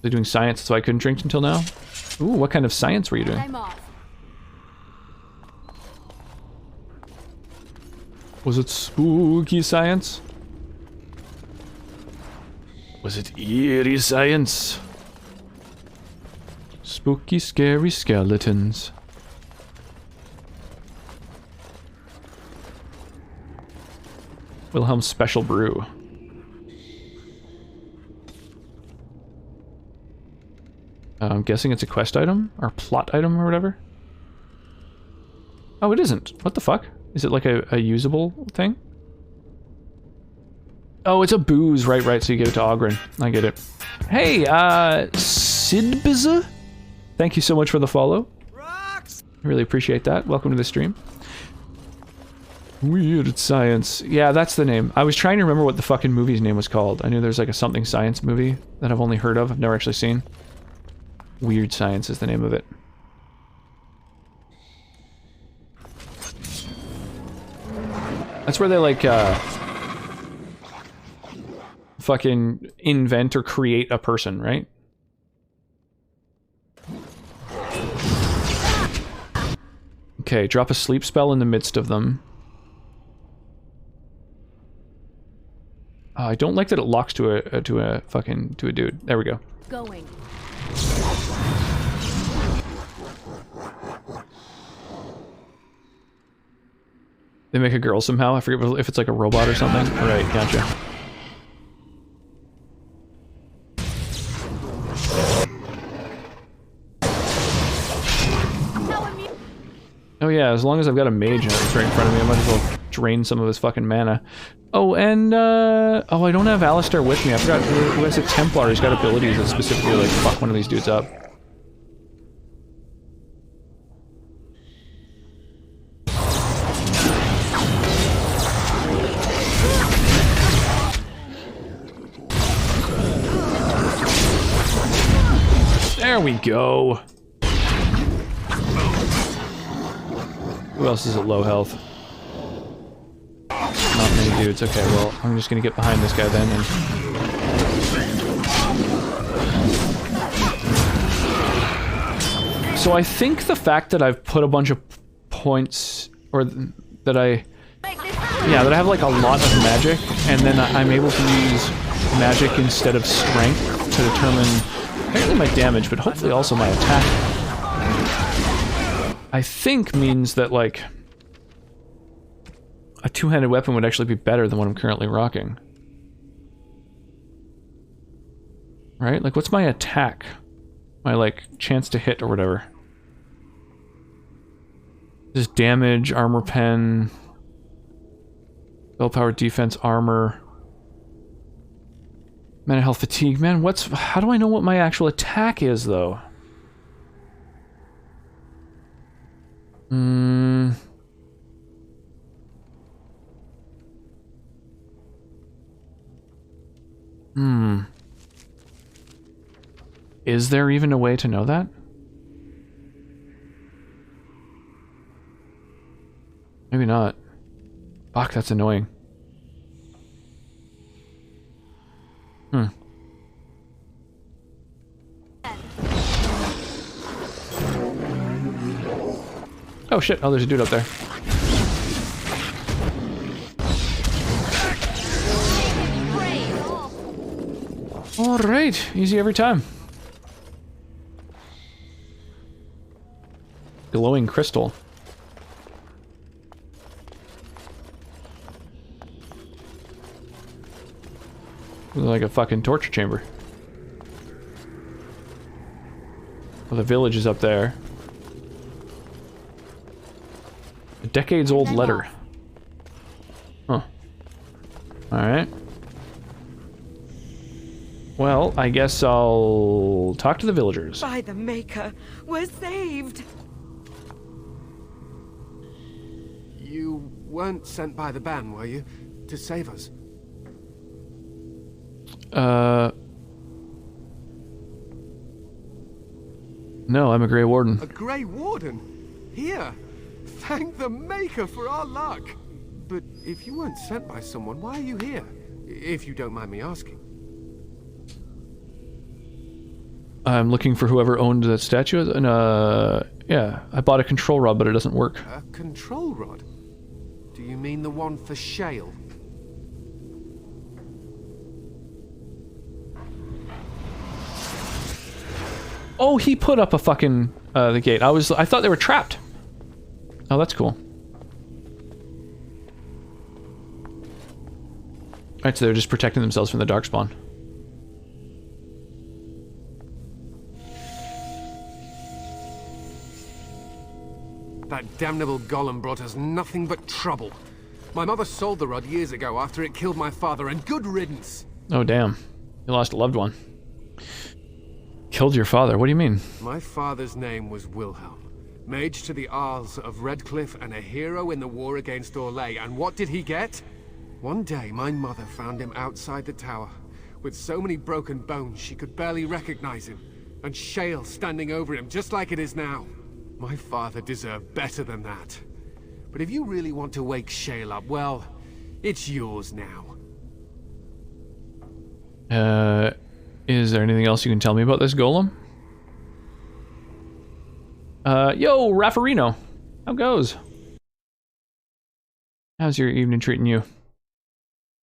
doing science, so I couldn't drink until now? Ooh, what kind of science were you doing? Was it spooky science? Was it eerie science? Spooky, scary skeletons. Wilhelm's Special Brew. I'm guessing it's a quest item? Or plot item or whatever? Oh, it isn't. What the fuck? Is it like a usable thing? Oh, it's a booze. Right, so you give it to Ogren. I get it. Hey, Sidbiza? Thank you so much for the follow. I really appreciate that. Welcome to the stream. Weird Science. Yeah, that's the name. I was trying to remember what the fucking movie's name was called. I knew there's like a something science movie that I've only heard of. I've never actually seen. Weird Science is the name of it. That's where they like fucking invent or create a person, right? Okay, drop a sleep spell in the midst of them. I don't like that it locks to a dude. There we go. Going. They make a girl somehow. I forget if it's like a robot or something. Right, gotcha. Oh yeah, as long as I've got a mage and it's right in front of me, I might as well drain some of his fucking mana. Oh, and oh, I don't have Alistair with me. I forgot who has a Templar. He's got abilities that specifically like fuck one of these dudes up. There we go. Who else is at low health? Not many dudes. Okay, well, I'm just gonna get behind this guy then and... So I think the fact that I've put a bunch of points, or that I have like a lot of magic, and then I'm able to use magic instead of strength to determine apparently my damage, but hopefully also my attack. I think means that, like, a two-handed weapon would actually be better than what I'm currently rocking. Right? Like, what's my attack? My, like, chance to hit or whatever. Just damage, armor pen, spell power, defense, armor, mental health, fatigue. Man, how do I know what my actual attack is, though? Is there even a way to know that? Maybe not. Fuck, that's annoying. Oh shit, oh there's a dude up there. Alright, easy every time. Glowing crystal. Like a fucking torture chamber. Well, the village is up there. A decades-old letter. Huh. Alright. Well, I guess I'll talk to the villagers. By the Maker, we're saved. You weren't sent by the ban, were you? To save us? No, I'm a Grey Warden. A Grey Warden? Here! Thank the Maker for our luck! But if you weren't sent by someone, why are you here? If you don't mind me asking. I'm looking for whoever owned that statue, and yeah, I bought a control rod, but it doesn't work. A control rod? Do you mean the one for Shale? Oh, he put up a fucking, the gate. I thought they were trapped. Oh, that's cool. Alright, so they're just protecting themselves from the Darkspawn. That damnable golem brought us nothing but trouble. My mother sold the rod years ago after it killed my father, and good riddance. Oh, damn. You lost a loved one. Killed your father? What do you mean? My father's name was Wilhelm, mage to the Isles of Redcliffe and a hero in the war against Orlais. And what did he get? One day, my mother found him outside the tower, with so many broken bones she could barely recognize him, and Shale standing over him just like it is now. My father deserved better than that. But if you really want to wake Shale up, well, it's yours now. Is there anything else you can tell me about this golem? Yo, Raffarino. How goes? How's your evening treating you?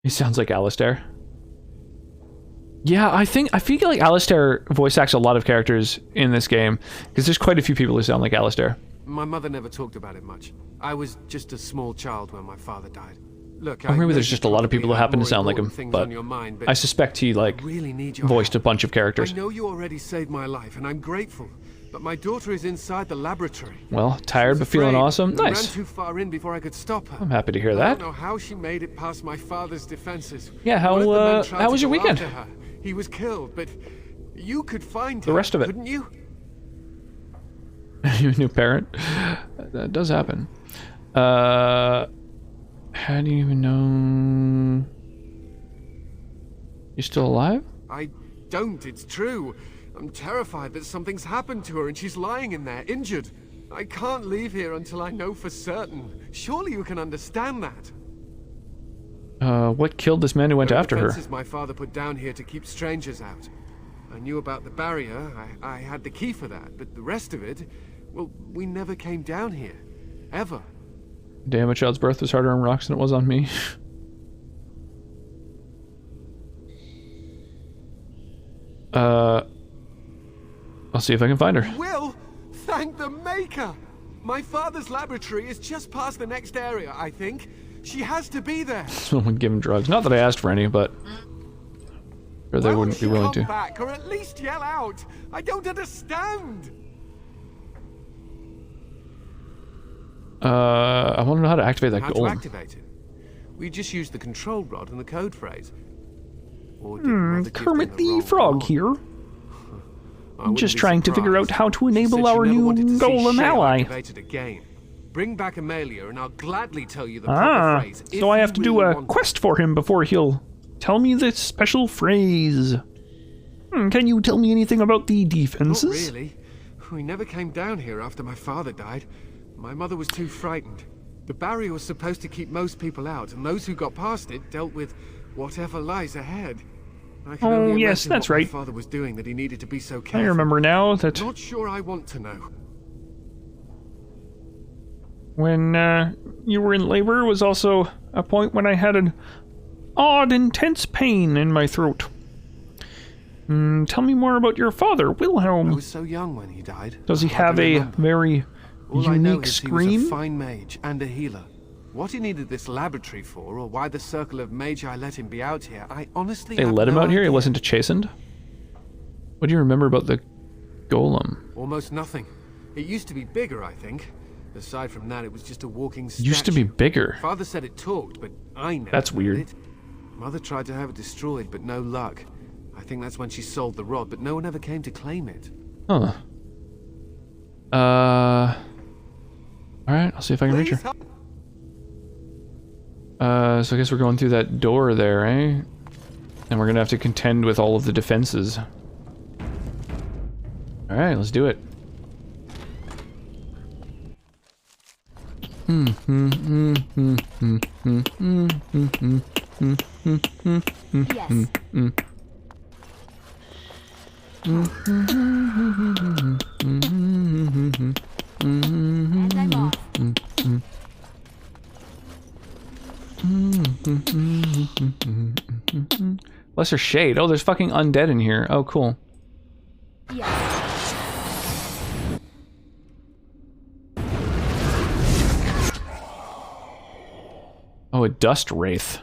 He sounds like Alistair. Yeah, I feel like Alistair voice acts a lot of characters in this game, because there's quite a few people who sound like Alistair. My mother never talked about it much. I was just a small child when my father died. Look, Or maybe there's just a lot of people who happen to sound like him, but I suspect he, like, voiced a bunch of characters. I know you already saved my life, and I'm grateful, but my daughter is inside the laboratory. Well, tired but feeling awesome? Nice. Ran too far in before I could stop her. I'm happy to hear I that. don't know how she made it past my father's defenses. Yeah, how was your weekend? He was killed, but you could find the rest of it, couldn't you? You a new parent? That does happen. How do you even know? You still alive? I don't, it's true. I'm terrified that something's happened to her and she's lying in there, injured. I can't leave here until I know for certain. Surely you can understand that. What killed this man who went after her? My father put down here to keep strangers out. I knew about the barrier, I had the key for that, but the rest of it, well, we never came down here. Ever. Damn, a child's birth was harder on rocks than it was on me. I'll see if I can find her. Will, thank the Maker! My father's laboratory is just past the next area, I think. She has to be there. Someone give him drugs. Not that I asked for any, but or they wouldn't be willing to. Come back, or at least yell out. I don't understand. I want to know how to activate that golem. How to activate it? We just use the control rod and the code phrase. Kermit the Frog here. I'm just trying to figure out how to enable our new golem ally. Bring back Amelia and I'll gladly tell you the proper phrase. So I have to do a quest for him before he'll tell me the special phrase. Can you tell me anything about the defenses? Not really. We never came down here after my father died. My mother was too frightened. The barrier was supposed to keep most people out, and those who got past it dealt with whatever lies ahead. I can only yes, imagine that's what right. My father was doing that he needed to be so careful. I remember now that Not sure I want to know. when you were in labor was also a point when I had an odd, intense pain in my throat. Tell me more about your father, Wilhelm. I was so young when he died. Does he have a very All I know unique is scream? He was a fine mage and a healer. What he needed this laboratory for, or why the circle of magi let him be out here, I honestly They have let him no out here? He idea. wasn't chastened? What do you remember about the golem? Almost nothing. It used to be bigger, I think. Aside from that, it was just a walking statue. Used to be bigger. Father said it talked, but I never That's heard weird. it. Mother tried to have it destroyed, but no luck. I think that's when she sold the rod, but no one ever came to claim it. Huh. Alright, I'll see if I can reach her. So I guess we're going through that door there, eh? And we're gonna have to contend with all of the defenses. Alright, let's do it. Yes. And I'm off. Lesser Shade. Oh, there's fucking undead in here. Oh, cool. Yes. Oh, a dust wraith.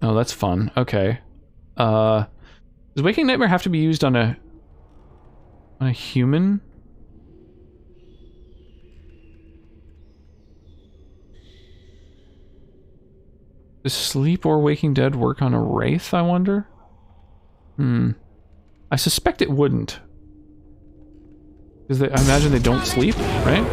Oh, that's fun. Okay. Does Waking Nightmare have to be used on a human? Does Sleep or Waking Dead work on a wraith, I wonder? I suspect it wouldn't. Because I imagine they don't sleep, right?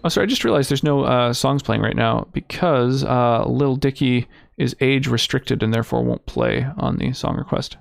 Oh, sorry, I just realized there's no songs playing right now because Lil Dicky is age restricted and therefore won't play on the song request.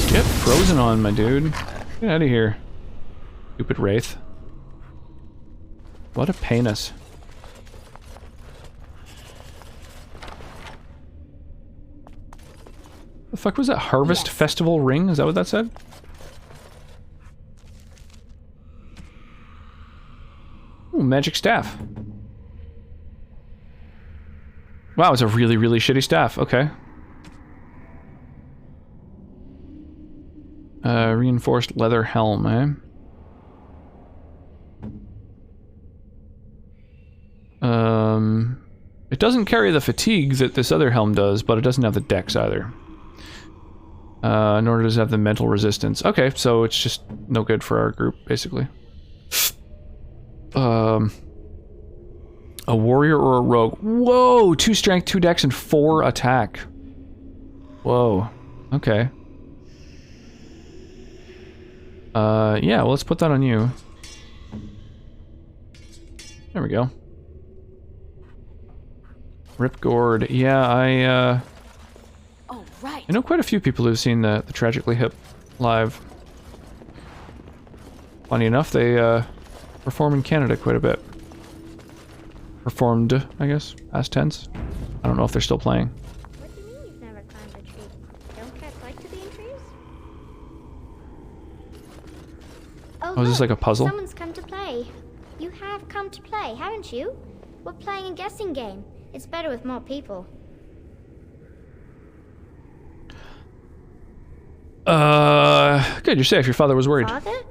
Get frozen on, my dude. Get out of here. Stupid wraith. What a penis. The fuck was that? Harvest Festival ring? Is that what that said? Ooh, magic staff. Wow, it's a really, really shitty staff. Okay. Reinforced leather helm, eh? It doesn't carry the fatigue that this other helm does, but it doesn't have the dex either. Nor does it have the mental resistance. Okay, so it's just no good for our group, basically. A warrior or a rogue. Whoa! 2 strength, 2 dex, and 4 attack. Whoa. Okay. Yeah, well, let's put that on you. There we go. Ripgord. Yeah, Oh, right. I know quite a few people who've seen the Tragically Hip live. Funny enough, they perform in Canada quite a bit. Performed, I guess, past tense. I don't know if they're still playing. What do you mean you've never climbed a tree? Don't cats like to be in trees? Oh, is this like a puzzle? Someone's come to play. You have come to play, haven't you? We're playing a guessing game. It's better with more people. Good, you're safe. Your father was worried. Father?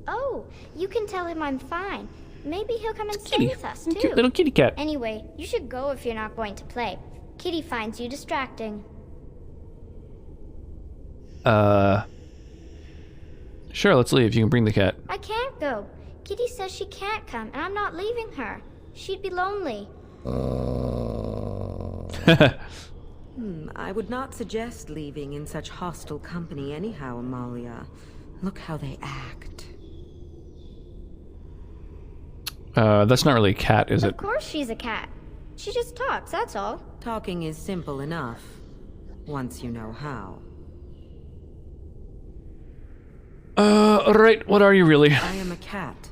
Oh, you can tell him I'm fine. Maybe he'll come and stay with us, too. Cute little kitty cat. Anyway, you should go if you're not going to play. Kitty finds you distracting. Sure, let's leave. You can bring the cat. I can't go. Kitty says she can't come, and I'm not leaving her. She'd be lonely. I would not suggest leaving in such hostile company anyhow, Amalia. Look how they act. That's not really a cat, is it? Of course she's a cat. She just talks, that's all. Talking is simple enough, once you know how. Right, what are you really? I am a cat,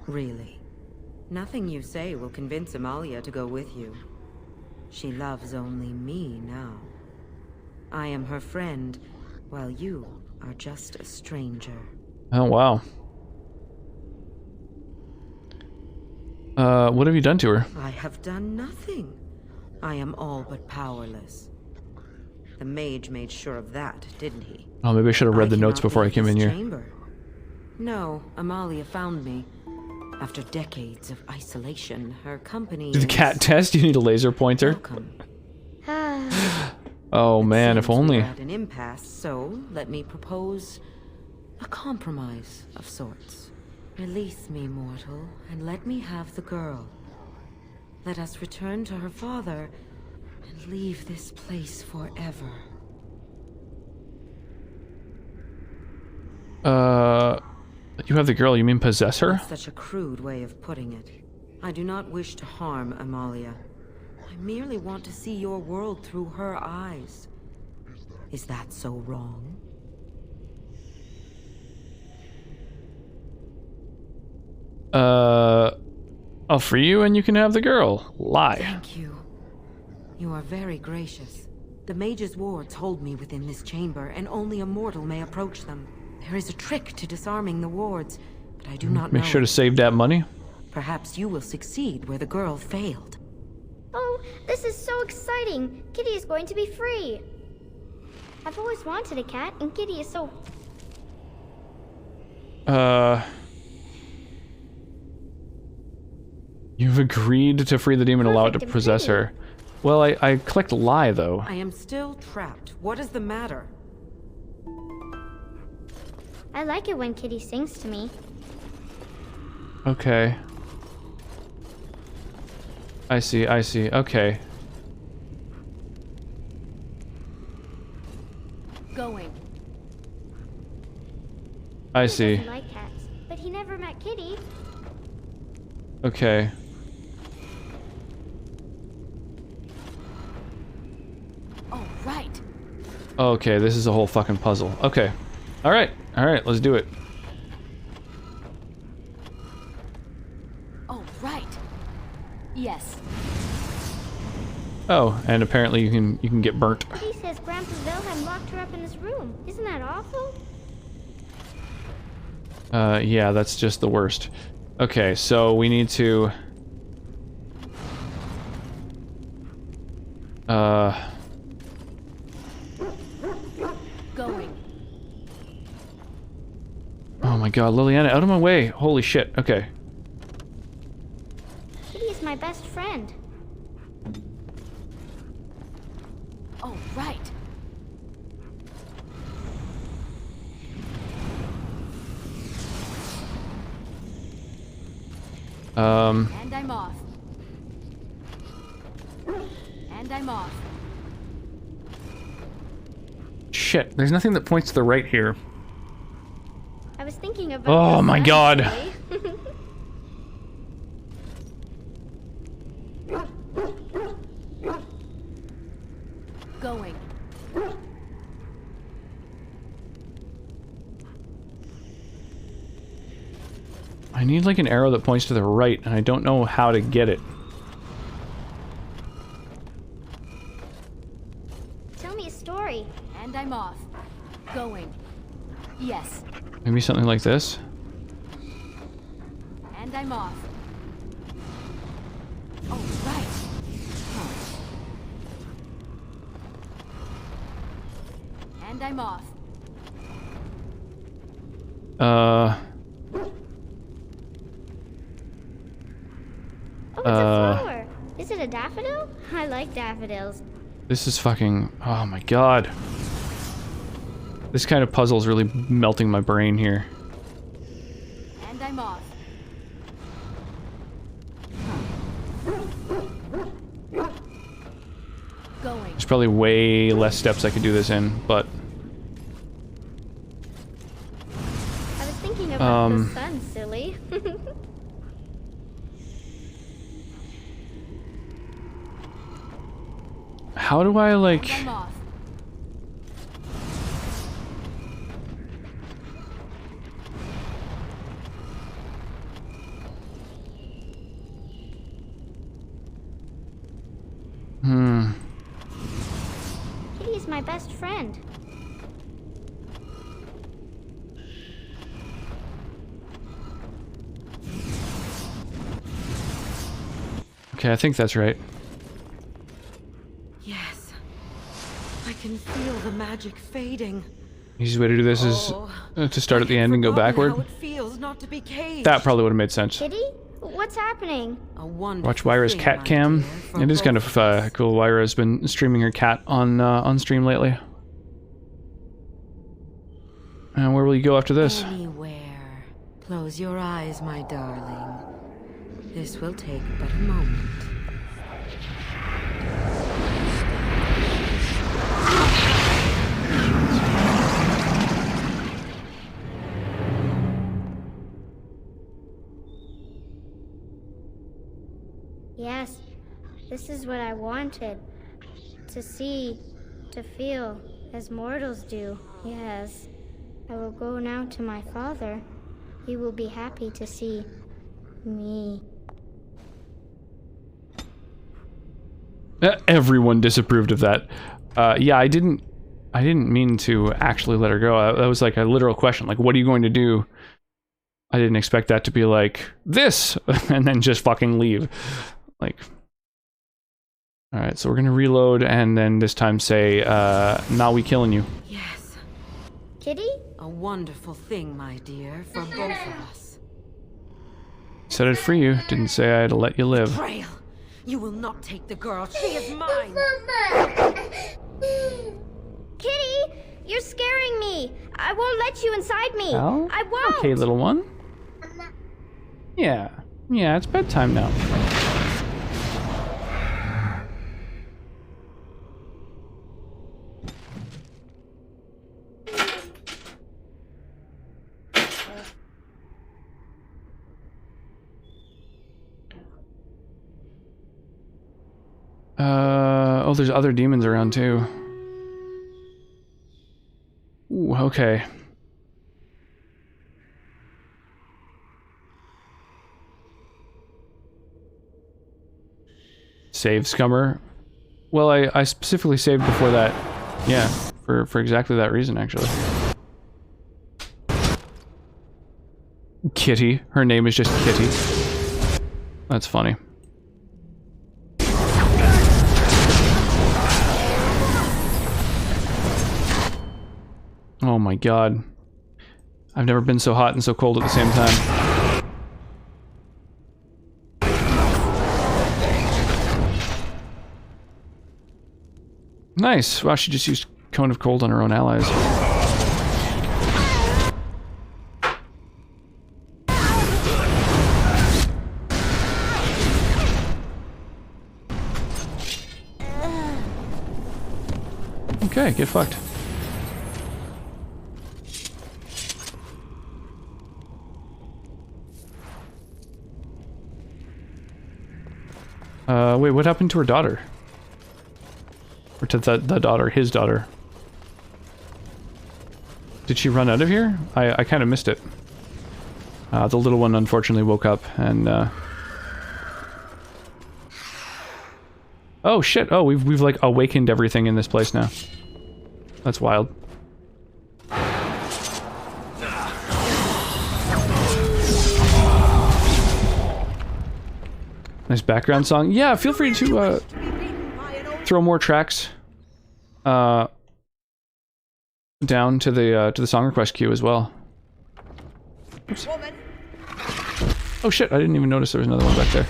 really. Nothing you say will convince Amalia to go with you. She loves only me now. I am her friend, while you are just a stranger. Oh, wow. What have you done to her? I have done nothing. I am all but powerless. The mage made sure of that, didn't he? Oh, maybe I should have read the notes before I came in here. Chamber. No, Amalia found me. After decades of isolation, her company The cat test? You need a laser pointer? welcome. Oh man, if only. We're at an impasse, so let me propose a compromise of sorts. Release me, mortal, and let me have the girl. Let us return to her father and leave this place forever. You have the girl, you mean possess her? That's such a crude way of putting it. I do not wish to harm Amalia. I merely want to see your world through her eyes. Is that so wrong? I'll free you and you can have the girl. Lie. Thank you. You are very gracious. The mage's wards hold me within this chamber, and only a mortal may approach them. There is a trick to disarming the wards, but I do not know. Make sure to save that money. Perhaps you will succeed where the girl failed. Oh, this is so exciting! Kitty is going to be free! I've always wanted a cat, and Kitty is so... You've agreed to free the demon, allow it to possess her. Well, I clicked lie, though. I am still trapped. What is the matter? I like it when Kitty sings to me. Okay. I see, okay. Going. I He see. doesn't like cats, but he never met Kitty. Okay. Oh, right. Okay, this is a whole fucking puzzle. Okay. Alright, let's do it. Oh, right. Yes. Oh, and apparently you can get burnt. Kitty says Grandpa Wilhelm locked her up in this room. Isn't that awful? Yeah, that's just the worst. Okay, so we need to... Going. Oh my god, Liliana, out of my way! Holy shit, okay. Kitty is my best friend. Oh, right. And I'm off. And I'm off. Shit, there's nothing that points to the right here. I was thinking of... Oh my god. Going. I need like an arrow that points to the right, and I don't know how to get it. Tell me a story. And I'm off. Going. Yes. Maybe something like this? And I'm off. Oh, right. And I'm off. Oh, it's a flower. Is it a daffodil? I like daffodils. This is fucking... Oh my god. This kind of puzzle is really melting my brain here. And I'm off. Going. There's probably way less steps I could do this in, but... I was thinking about the sun, silly. How do I, like... And I'm off. Kitty is my best friend. Okay, I think that's right. Yes. I can feel the magic fading. Easiest way to do this is to start at the end and go Forgotten backward. how it feels not to be caged. That probably would have made sense. Kitty? What's happening? Watch Wyra's cat cam. It is kind of cool. Wyra's been streaming her cat on stream lately. And where will you go after this? Anywhere. Close your eyes, my darling. This will take but a moment. Yes, this is what I wanted. To see, to feel, as mortals do. Yes. I will go now to my father. He will be happy to see me. Everyone disapproved of that. Yeah, I didn't mean to actually let her go. That was like a literal question. Like, what are you going to do? I didn't expect that to be like, this! And then just fucking leave. Like... Alright, so we're gonna reload and then this time say, nah, we killing you. Yes. Kitty? A wonderful thing, my dear, for both of us. Said I'd free you, didn't say I'd let you live. Betrayal! You will not take the girl, she is mine! Kitty! You're scaring me! I won't let you inside me! Well, I won't! okay, little one. Yeah. Yeah, it's bedtime now. Oh, there's other demons around too. Ooh, okay. Save scummer. Well, I specifically saved before that. Yeah, for exactly that reason, actually. Kitty. Her name is just Kitty. That's funny. Oh my god. I've never been so hot and so cold at the same time. Nice. Wow, she just used Cone of Cold on her own allies. Okay, get fucked. Wait, what happened to her daughter? Or to the daughter, his daughter? Did she run out of here? I kind of missed it. The little one unfortunately woke up and, oh shit, oh, we've like awakened everything in this place now. That's wild. Nice background song. Yeah, feel free to throw more tracks down to the song request queue as well. Oops. Oh shit, I didn't even notice there was another one back there.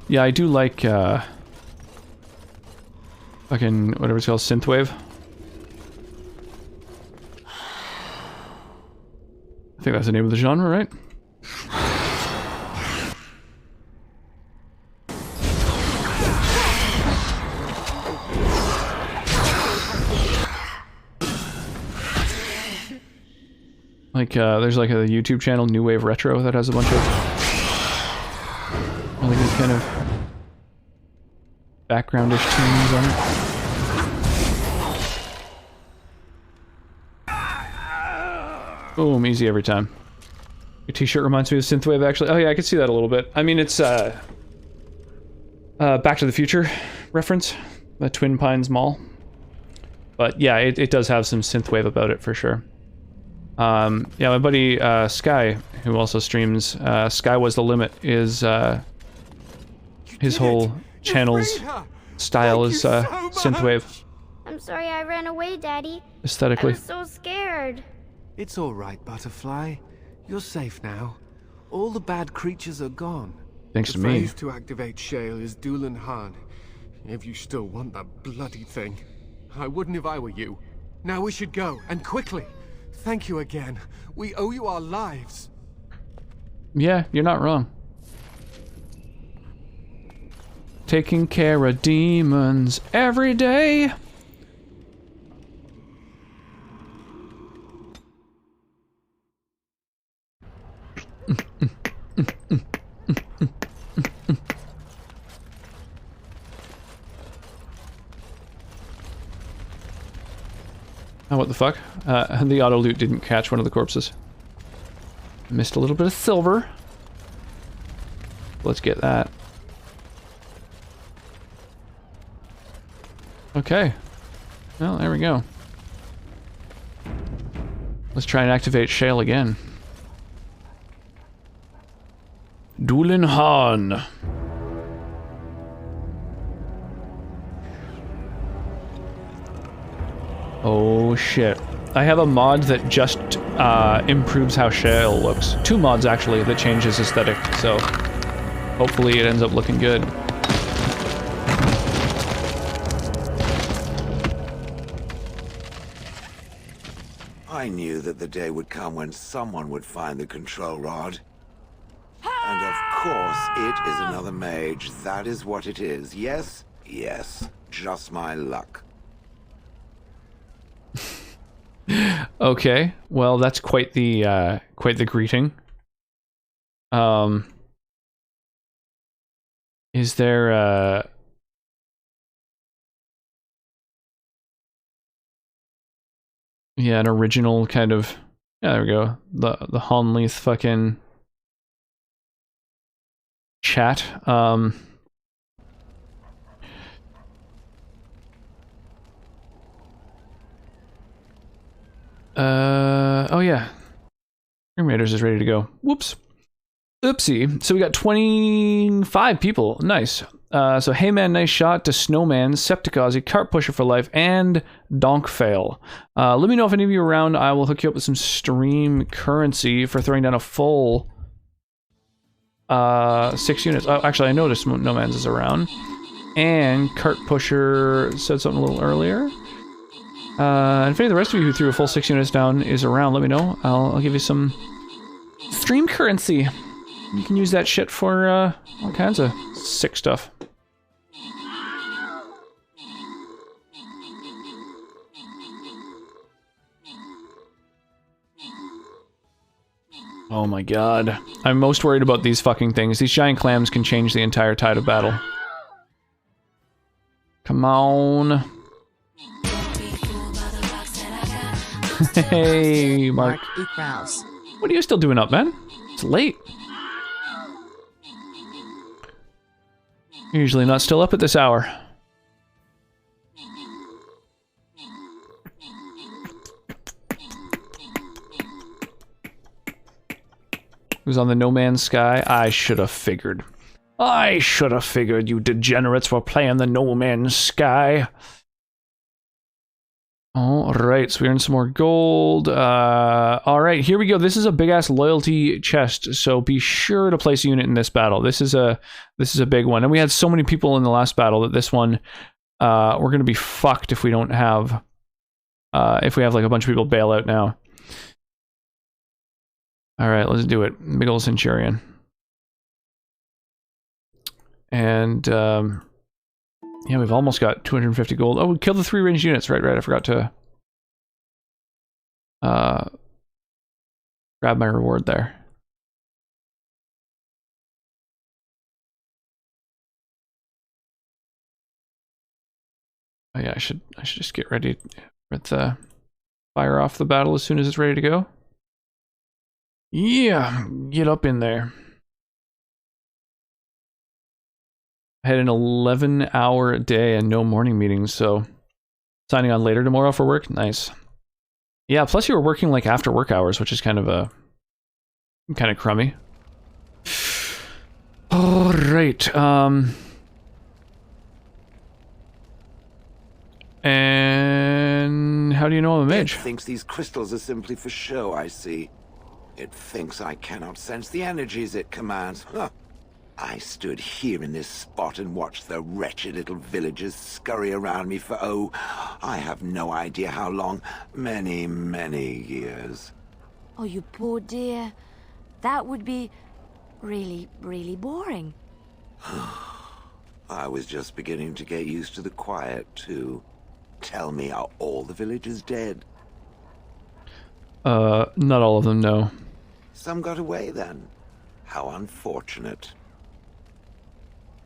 Yeah, I do like, fucking, whatever it's called, synthwave. I think that's the name of the genre, right? Like, there's like a YouTube channel, New Wave Retro, that has a bunch of really good kind of backgroundish tunes on it. Boom, easy every time. Your t-shirt reminds me of synthwave, actually. Oh yeah, I can see that a little bit. I mean, it's Back to the Future reference, the Twin Pines Mall. But yeah, it does have some synthwave about it for sure. Yeah, my buddy Sky, who also streams Sky Was the Limit, is his whole channel's style is synthwave I'm sorry I ran away, Daddy. aesthetically. I was so scared. It's all right, Butterfly. You're safe now. All the bad creatures are gone. Thanks the to me. phrase to activate Shale is Dulan Han. If you still want that bloody thing. I wouldn't if I were you. Now we should go, and quickly. Thank you again. We owe you our lives. Yeah, you're not wrong. Taking care of demons every day. Oh, what the fuck? The auto loot didn't catch one of the corpses. Missed a little bit of silver. Let's get that. Okay. Well, there we go. Let's try and activate Shale again. Dulan Han. Oh shit. I have a mod that just improves how Shale looks. 2 mods actually that change his aesthetic, so hopefully it ends up looking good. I knew that the day would come when someone would find the control rod. And of course, it is another mage. That is what it is. Yes? Yes. Just my luck. Okay, well that's quite the greeting. Is there yeah, an original kind of, yeah, there we go. The Honleith fucking chat. Oh yeah. Dream Raiders is ready to go. Whoops. Oopsie. So we got 25 people. Nice. So Heyman, nice shot to Snowman, Septicozzy, Cart Pusher for Life, and Donkfail. Let me know if any of you are around. I will hook you up with some stream currency for throwing down a full 6 units. Oh, actually, I noticed No Man's is around. And Cart Pusher said something a little earlier. And if any of the rest of you who threw a full 6 units down is around, let me know. I'll give you some stream currency. You can use that shit for all kinds of sick stuff. Oh my god. I'm most worried about these fucking things. These giant clams can change the entire tide of battle. Come on. Hey, Mark. What are you still doing up, man? It's late. You're usually not still up at this hour. Who's on the No Man's Sky? I should have figured. I should have figured you degenerates were playing the No Man's Sky. Alright, so we earned some more gold. Alright, here we go. This is a big-ass loyalty chest, so be sure to place a unit in this battle. This is a big one. And we had so many people in the last battle that this one, we're gonna be fucked if we don't have, if we have like a bunch of people bail out now. Alright, let's do it. Big ol' Centurion. And, yeah, we've almost got 250 gold. Oh, we killed the 3 ranged units. Right, I forgot to grab my reward there. Oh yeah, I should just get ready to fire off the battle as soon as it's ready to go. Yeah, get up in there. I had an 11-hour day and no morning meetings, so signing on later tomorrow for work, nice. Yeah, plus you were working like after work hours, which is kind of a kind of crummy. All right. And how do you know I'm a mage? It thinks these crystals are simply for show, I see. It thinks I cannot sense the energies it commands. Huh. I stood here in this spot and watched the wretched little villagers scurry around me for, oh, I have no idea how long. Many, many years. Oh, you poor dear. That would be really, really boring. I was just beginning to get used to the quiet, too. Tell me, are all the villagers dead? Not all of them, no. Some got away, then. How unfortunate.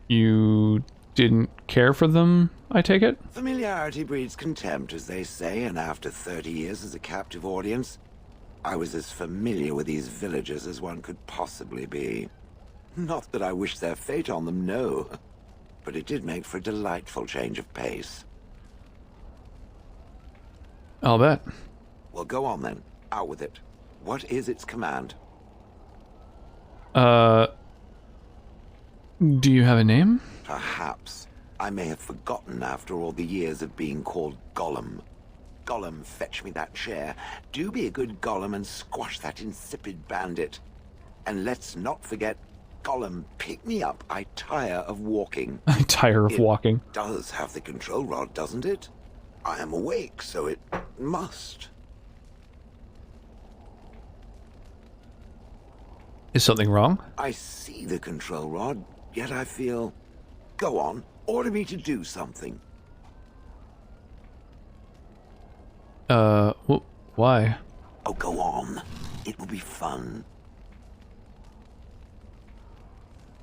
You didn't care for them, I take it? Familiarity breeds contempt, as they say, and after 30 years as a captive audience, I was as familiar with these villagers as one could possibly be. Not that I wish their fate on them, no. But it did make for a delightful change of pace. I'll bet. Well, go on then. Out with it. What is its command? Do you have a name? Perhaps. I may have forgotten after all the years of being called Gollum. Gollum, fetch me that chair. Do be a good Gollum and squash that insipid bandit. And let's not forget, Gollum, pick me up. I tire of walking. I tire of walking. It does have the control rod, doesn't it? I am awake, so it must. Is something wrong? I see the control rod, yet I feel... Go on, order me to do something. Why? Oh, go on. It will be fun.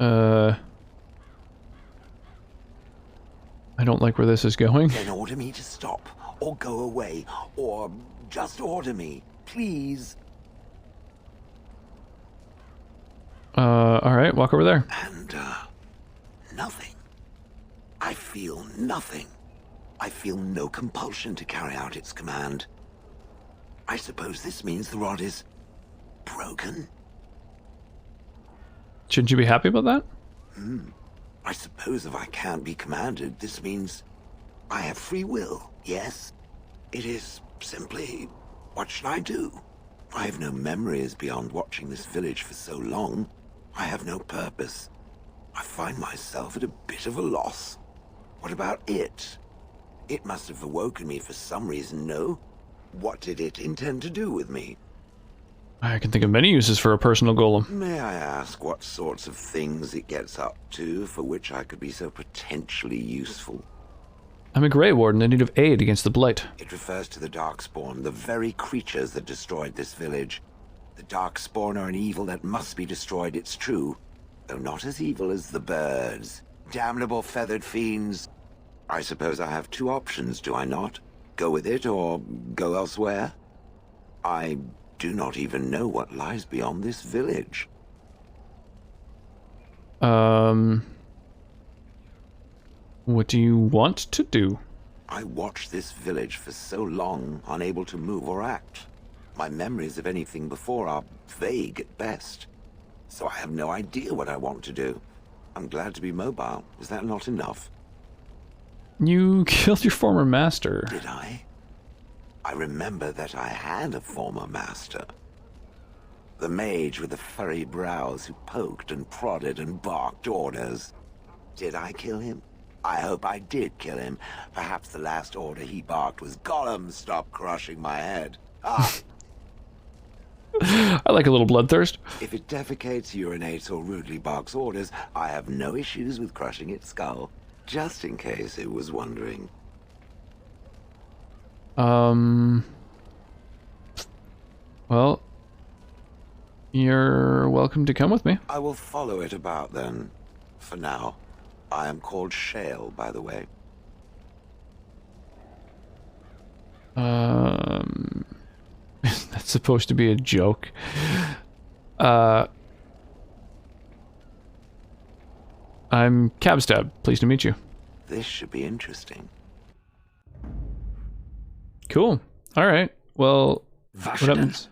I don't like where this is going. Then order me to stop, or go away, or just order me, please. Alright, walk over there. And, nothing. I feel nothing. I feel no compulsion to carry out its command. I suppose this means the rod is broken. Shouldn't you be happy about that? I suppose if I can't be commanded, this means I have free will, yes? It is simply, what should I do? I have no memories beyond watching this village for so long. I have no purpose. I find myself at a bit of a loss. What about it? It must have awoken me for some reason, no? What did it intend to do with me? I can think of many uses for a personal golem. May I ask what sorts of things it gets up to for which I could be so potentially useful? I'm a Grey Warden in need of aid against the Blight. It refers to the Darkspawn, the very creatures that destroyed this village. The Darkspawn are an evil that must be destroyed, it's true. Though not as evil as the birds. Damnable feathered fiends. I suppose I have two options, do I not? Go with it or go elsewhere? I do not even know what lies beyond this village. What do you want to do? I watched this village for so long, unable to move or act. My memories of anything before are vague at best. So I have no idea what I want to do. I'm glad to be mobile. Is that not enough? You killed your former master. Did I? I remember that I had a former master. The mage with the furry brows who poked and prodded and barked orders. Did I kill him? I hope I did kill him. Perhaps the last order he barked was, Gollum, stop crushing my head. Ah! I like a little bloodthirst. If it defecates, urinates, or rudely barks orders, I have no issues with crushing its skull. Just in case it was wondering. Well, you're welcome to come with me. I will follow it about then. For now. I am called Shale, by the way. That's supposed to be a joke. I'm Cabstab. Pleased to meet you. This should be interesting. Cool. All right. Well, what happens?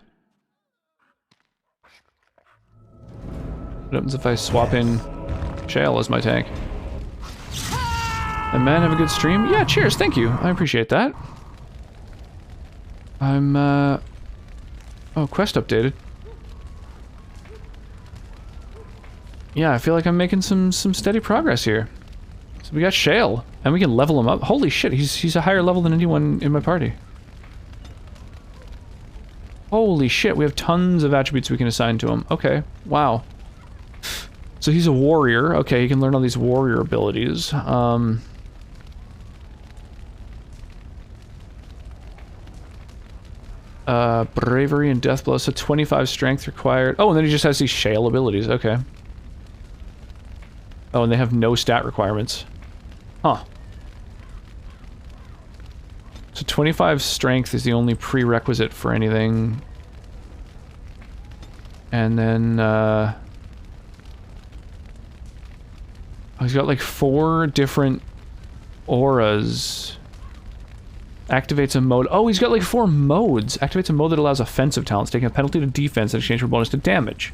What happens if I swap in Shale as my tank? And man, have a good stream? Yeah, cheers, thank you. I appreciate that. I'm, oh, quest updated. Yeah, I feel like I'm making some steady progress here. So we got Shale, and we can level him up. Holy shit, he's a higher level than anyone in my party. Holy shit, we have tons of attributes we can assign to him. Okay, wow. So he's a warrior. Okay, he can learn all these warrior abilities. Bravery and death blow, so 25 strength required. Oh, and then he just has these Shale abilities. Okay. Oh, and they have no stat requirements. Huh. So 25 strength is the only prerequisite for anything. And then, oh, he's got like 4 different auras. Activates a mode. Oh, he's got like 4 modes. Activates a mode that allows offensive talents, taking a penalty to defense in exchange for bonus to damage.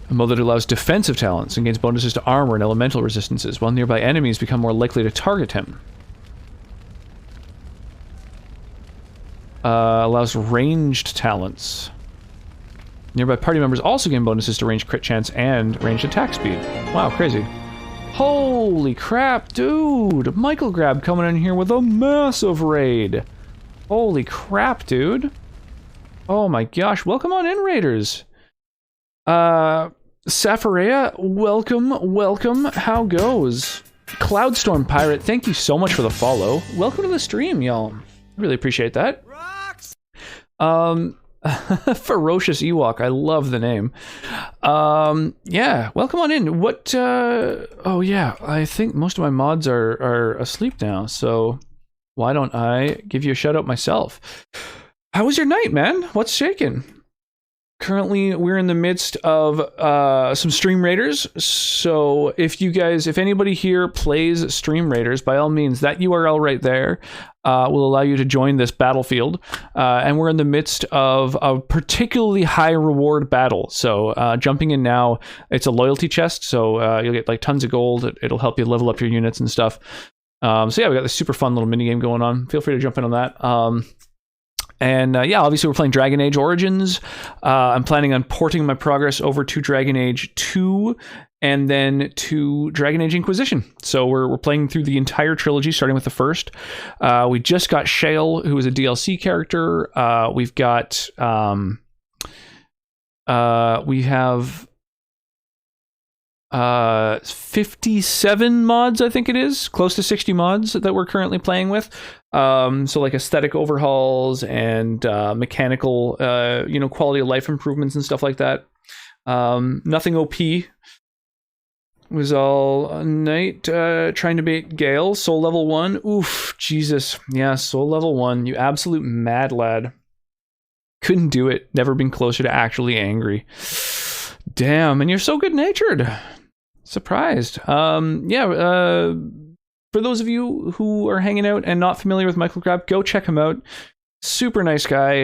A mode that allows defensive talents and gains bonuses to armor and elemental resistances, while nearby enemies become more likely to target him. Allows ranged talents. Nearby party members also gain bonuses to range crit chance and ranged attack speed. Wow, crazy. Holy crap, dude! Michael Grab coming in here with a massive raid. Holy crap, dude. Oh my gosh, welcome on in, raiders. Safareya, welcome. How goes? Cloudstorm Pirate, thank you so much for the follow. Welcome to the stream, y'all. Really appreciate that. Ferocious Ewok, I love the name. Yeah, welcome on in. What, oh yeah, I think most of my mods are asleep now, so why don't I give you a shout out myself? How was your night, man? What's shaking? Currently, we're in the midst of some Stream Raiders, so if anybody here plays Stream Raiders, by all means, that URL right there will allow you to join this battlefield, and we're in the midst of a particularly high reward battle, so jumping in now, it's a loyalty chest, so you'll get like tons of gold, it'll help you level up your units and stuff. So yeah, we got this super fun little minigame going on, feel free to jump in on that. And yeah, obviously we're playing Dragon Age Origins. I'm planning on porting my progress over to Dragon Age 2 and then to Dragon Age Inquisition. So we're playing through the entire trilogy, starting with the first. We just got Shale, who is a DLC character. We've got... we have... 57 mods, I think it is, close to 60 mods that we're currently playing with. So like aesthetic overhauls and mechanical, quality of life improvements and stuff like that. Nothing OP. Was all night trying to bait Gale. Soul level 1. Oof, Jesus. Yeah, soul level 1. You absolute mad lad. Couldn't do it. Never been closer to actually angry. Damn, and you're so good-natured. Surprised. Yeah, for those of you who are hanging out and not familiar with Michael Grab, go check him out. Super nice guy,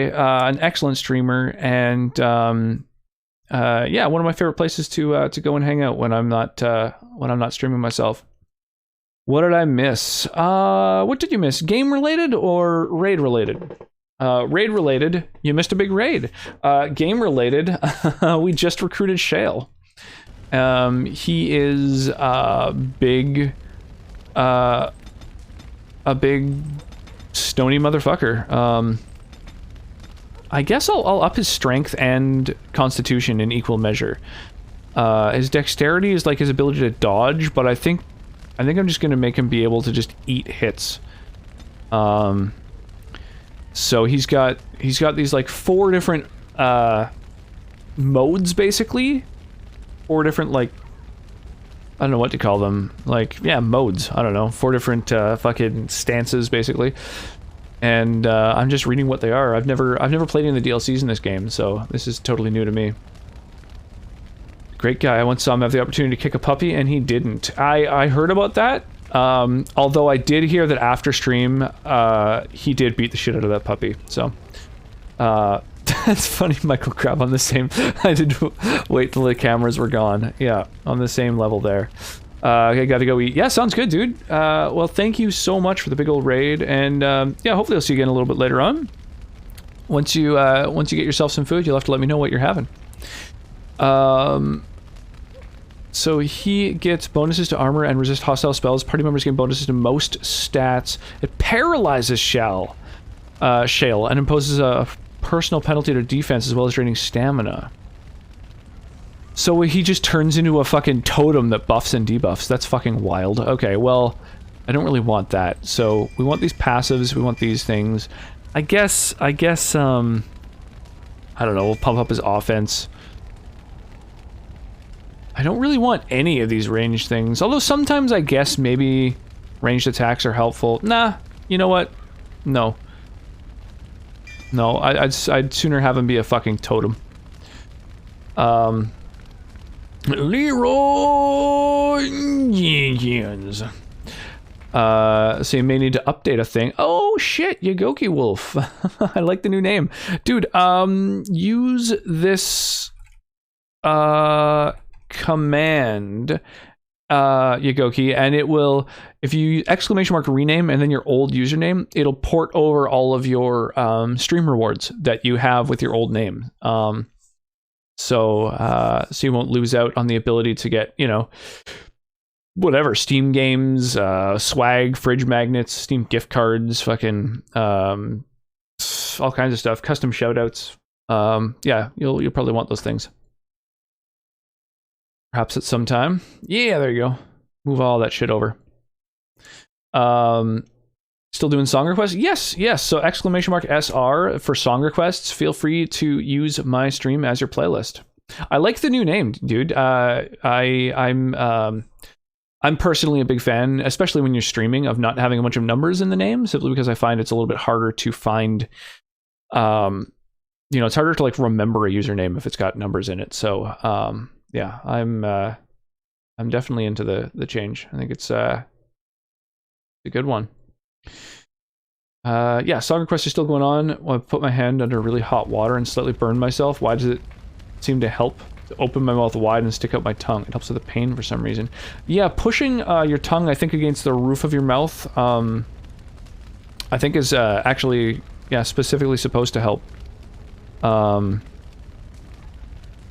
an excellent streamer, and yeah, one of my favorite places to go and hang out when I'm not streaming myself. What did I miss? What did you miss? Game related or raid related? Raid related, you missed a big raid. Game related, we just recruited Shale. He is a big stony motherfucker. I guess I'll up his strength and constitution in equal measure. His dexterity is like his ability to dodge, but I think I'm just gonna make him be able to just eat hits. So he's got these like 4 different modes, basically. 4 different, like, I don't know what to call them. Like, yeah, modes. I don't know. 4 different fucking stances, basically. And I'm just reading what they are. I've never played any of the DLCs in this game, so this is totally new to me. Great guy. I once saw him have the opportunity to kick a puppy, and he didn't. I heard about that. Although I did hear that after stream, he did beat the shit out of that puppy. So, That's funny, Michael Crab on the same. I did wait till the cameras were gone. Yeah, on the same level there. Okay, gotta go eat. Yeah, sounds good, dude. Well, thank you so much for the big old raid, and yeah, hopefully I'll see you again a little bit later on. Once you get yourself some food, you'll have to let me know what you're having. So he gets bonuses to armor and resist hostile spells. Party members gain bonuses to most stats. It paralyzes Shale and imposes a personal penalty to defense as well as draining stamina. So he just turns into a fucking totem that buffs and debuffs. That's fucking wild. Okay, well, I don't really want that. So we want these passives, we want these things. I guess, I don't know, we'll pump up his offense. I don't really want any of these ranged things, although sometimes I guess maybe ranged attacks are helpful. Nah, you know what? No. No, I'd sooner have him be a fucking totem. Leroy Jenkins. So you may need to update a thing. Oh shit, Yagoki Wolf. I like the new name. Dude, use this command, Yagoki, and it will, if you exclamation mark rename and then your old username, it'll port over all of your stream rewards that you have with your old name. So you won't lose out on the ability to get, you know, whatever, Steam games, swag, fridge magnets, Steam gift cards, fucking all kinds of stuff, custom shoutouts. Yeah, you'll probably want those things. Perhaps at some time. Yeah, there you go. Move all that shit over. Still doing song requests? Yes. So exclamation mark SR for song requests. Feel free to use my stream as your playlist. I like the new name, dude. I'm personally a big fan, especially when you're streaming, of not having a bunch of numbers in the name, simply because I find it's a little bit harder to find. You know, it's harder to like remember a username if it's got numbers in it. So yeah, I'm definitely into the change. I think it's a good one. Yeah, song requests are still going on. I put my hand under really hot water and slightly burn myself. Why does it seem to help? To open my mouth wide and stick out my tongue. It helps with the pain for some reason. Yeah, pushing your tongue, I think, against the roof of your mouth, I think is actually, yeah, specifically supposed to help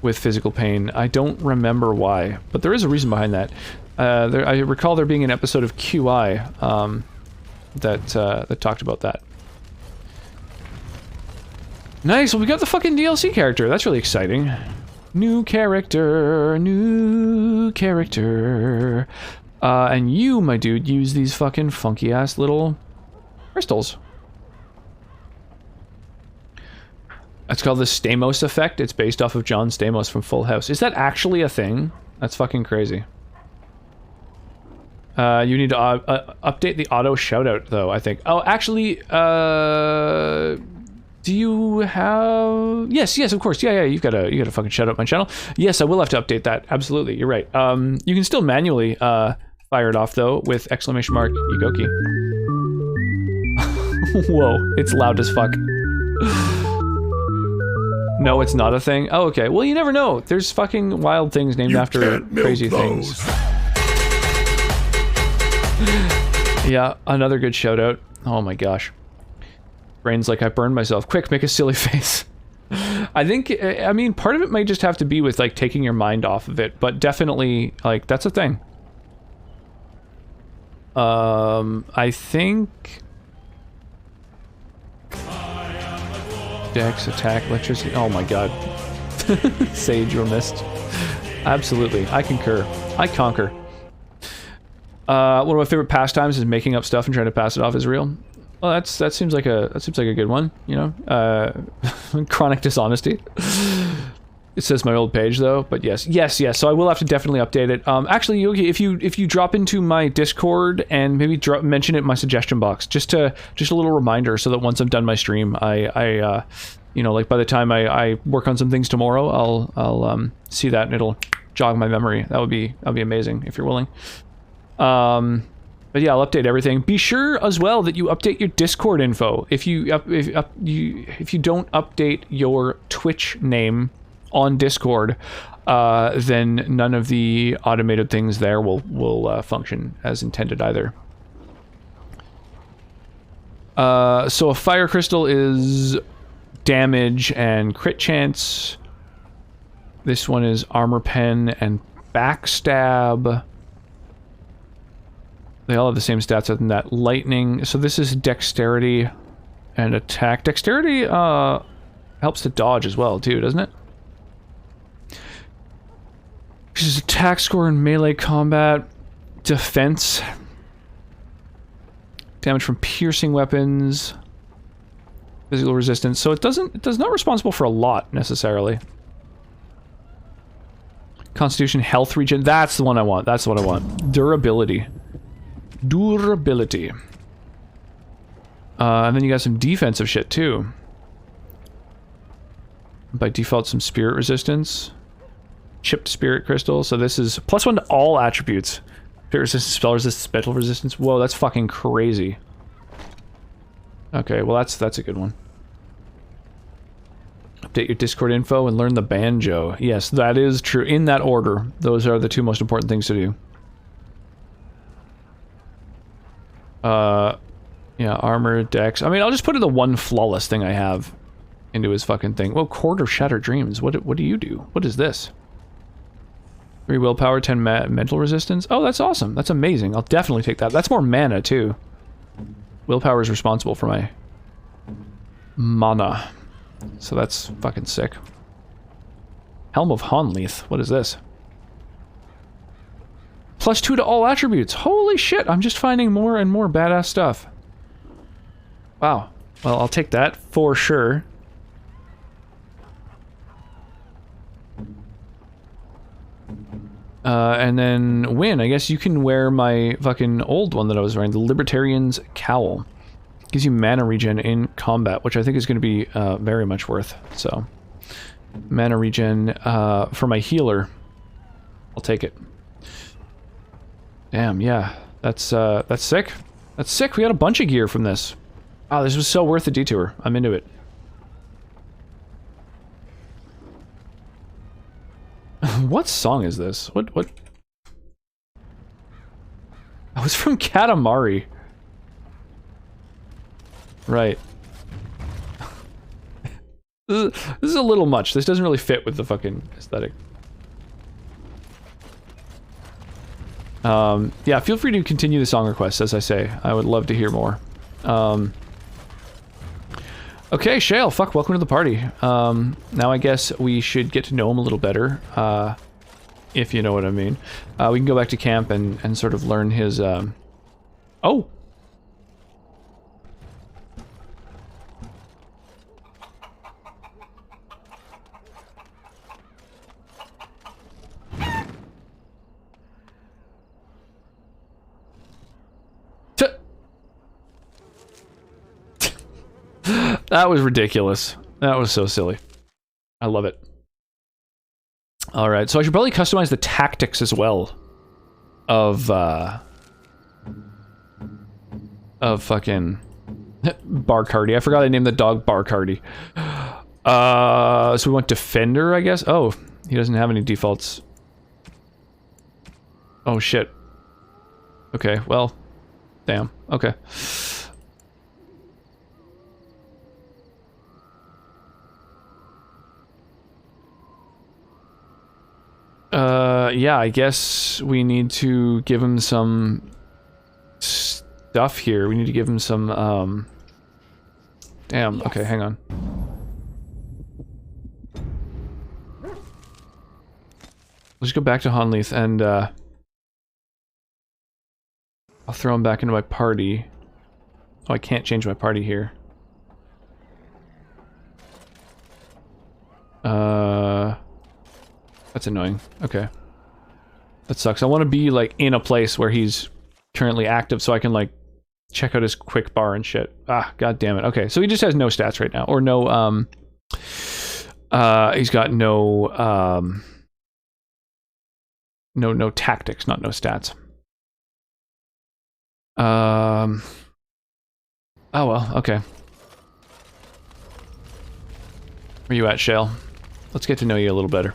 with physical pain. I don't remember why, but there is a reason behind that. I recall there being an episode of QI that talked about that. Nice, well, we got the fucking DLC character. That's really exciting. New character. And you, my dude, use these fucking funky-ass little crystals. It's called the Stamos effect. It's based off of John Stamos from Full House. Is that actually a thing? That's fucking crazy. You need to update the auto shoutout, though, I think. Oh, actually, do you have... Yes, of course. Yeah, you gotta fucking shout out my channel. Yes, I will have to update that. Absolutely, you're right. You can still manually fire it off, though, with exclamation mark Yagoki. Whoa, it's loud as fuck. No, it's not a thing? Oh, okay. Well, you never know. There's fucking wild things named after crazy things. Yeah, another good shout out. Oh my gosh. Brain's like, I burned myself. Quick, make a silly face. I think, I mean, part of it might just have to be with, like, taking your mind off of it, but definitely, like, that's a thing. I think... Dex, attack, electricity. Oh my god. Sage or mist. Absolutely. I concur. I conquer. One of my favorite pastimes is making up stuff and trying to pass it off as real. Well, that seems like a good one, you know? Chronic dishonesty. It says my old page though, but yes. So I will have to definitely update it. Actually, Yogi, if you drop into my Discord and maybe mention it in my suggestion box, just a little reminder, so that once I'm done my stream, I you know, like by the time I work on some things tomorrow, I'll see that and it'll jog my memory. That'd be amazing if you're willing. But yeah, I'll update everything. Be sure as well that you update your Discord info. If you don't update your Twitch name on Discord, then none of the automated things there will function as intended either. So a fire crystal is damage and crit chance. This one is armor pen and backstab. They all have the same stats other than that. Lightning. So this is dexterity and attack. Dexterity helps to dodge as well too, doesn't it? This is attack score in melee combat. Defense. Damage from piercing weapons. Physical resistance. So it's not responsible for a lot necessarily. Constitution, health regen. That's the one I want. That's what I want. Durability. Durability. And then you got some defensive shit too. By default, some spirit resistance. Chipped spirit crystal. So this is +1 to all attributes. Spirit resistance, spell resistance, spell resistance. Whoa, that's fucking crazy. Okay, well that's a good one. Update your Discord info and learn the banjo. Yes, that is true. In that order. Those are the two most important things to do. Yeah, armor, dex. I mean, I'll just put in the one flawless thing I have into his fucking thing. Whoa, Court of Shattered Dreams. What do you do? What is this? 3 willpower, 10 mental resistance. Oh, that's awesome. That's amazing. I'll definitely take that. That's more mana, too. Willpower is responsible for my mana. So that's fucking sick. Helm of Honleith. What is this? +2 to all attributes. Holy shit, I'm just finding more and more badass stuff. Wow. Well, I'll take that for sure. And then Win, I guess you can wear my fucking old one that I was wearing, the Libertarian's Cowl. Gives you mana regen in combat, which I think is going to be very much worth. So, mana regen for my healer. I'll take it. Damn, yeah. That's sick. That's sick. We got a bunch of gear from this. Wow, this was so worth the detour. I'm into it. What song is this? What? Oh, it's from Katamari. Right. This is a little much. This doesn't really fit with the fucking aesthetic. Yeah, feel free to continue the song requests, as I say. I would love to hear more. Okay, Shale, fuck, welcome to the party. Now I guess we should get to know him a little better, if you know what I mean. We can go back to camp and sort of learn his, Oh! That was ridiculous. That was so silly. I love it. Alright, so I should probably customize the tactics as well of fucking Barcardi. I forgot I named the dog Barcardi. So we want Defender, I guess? Oh, he doesn't have any defaults. Oh, shit. Okay, well, damn. Okay. Yeah, I guess we need to give him some stuff here. We need to give him some, Damn, yes. Okay, hang on. Let's go back to Honleith and, I'll throw him back into my party. Oh, I can't change my party here. That's annoying. Okay. That sucks. I want to be, like, in a place where he's currently active so I can, like, check out his quick bar and shit. Ah, god damn it. Okay, so he just has no stats right now. Or no, he's got no, no tactics, not no stats. Oh well, okay. Where you at, Shale? Let's get to know you a little better.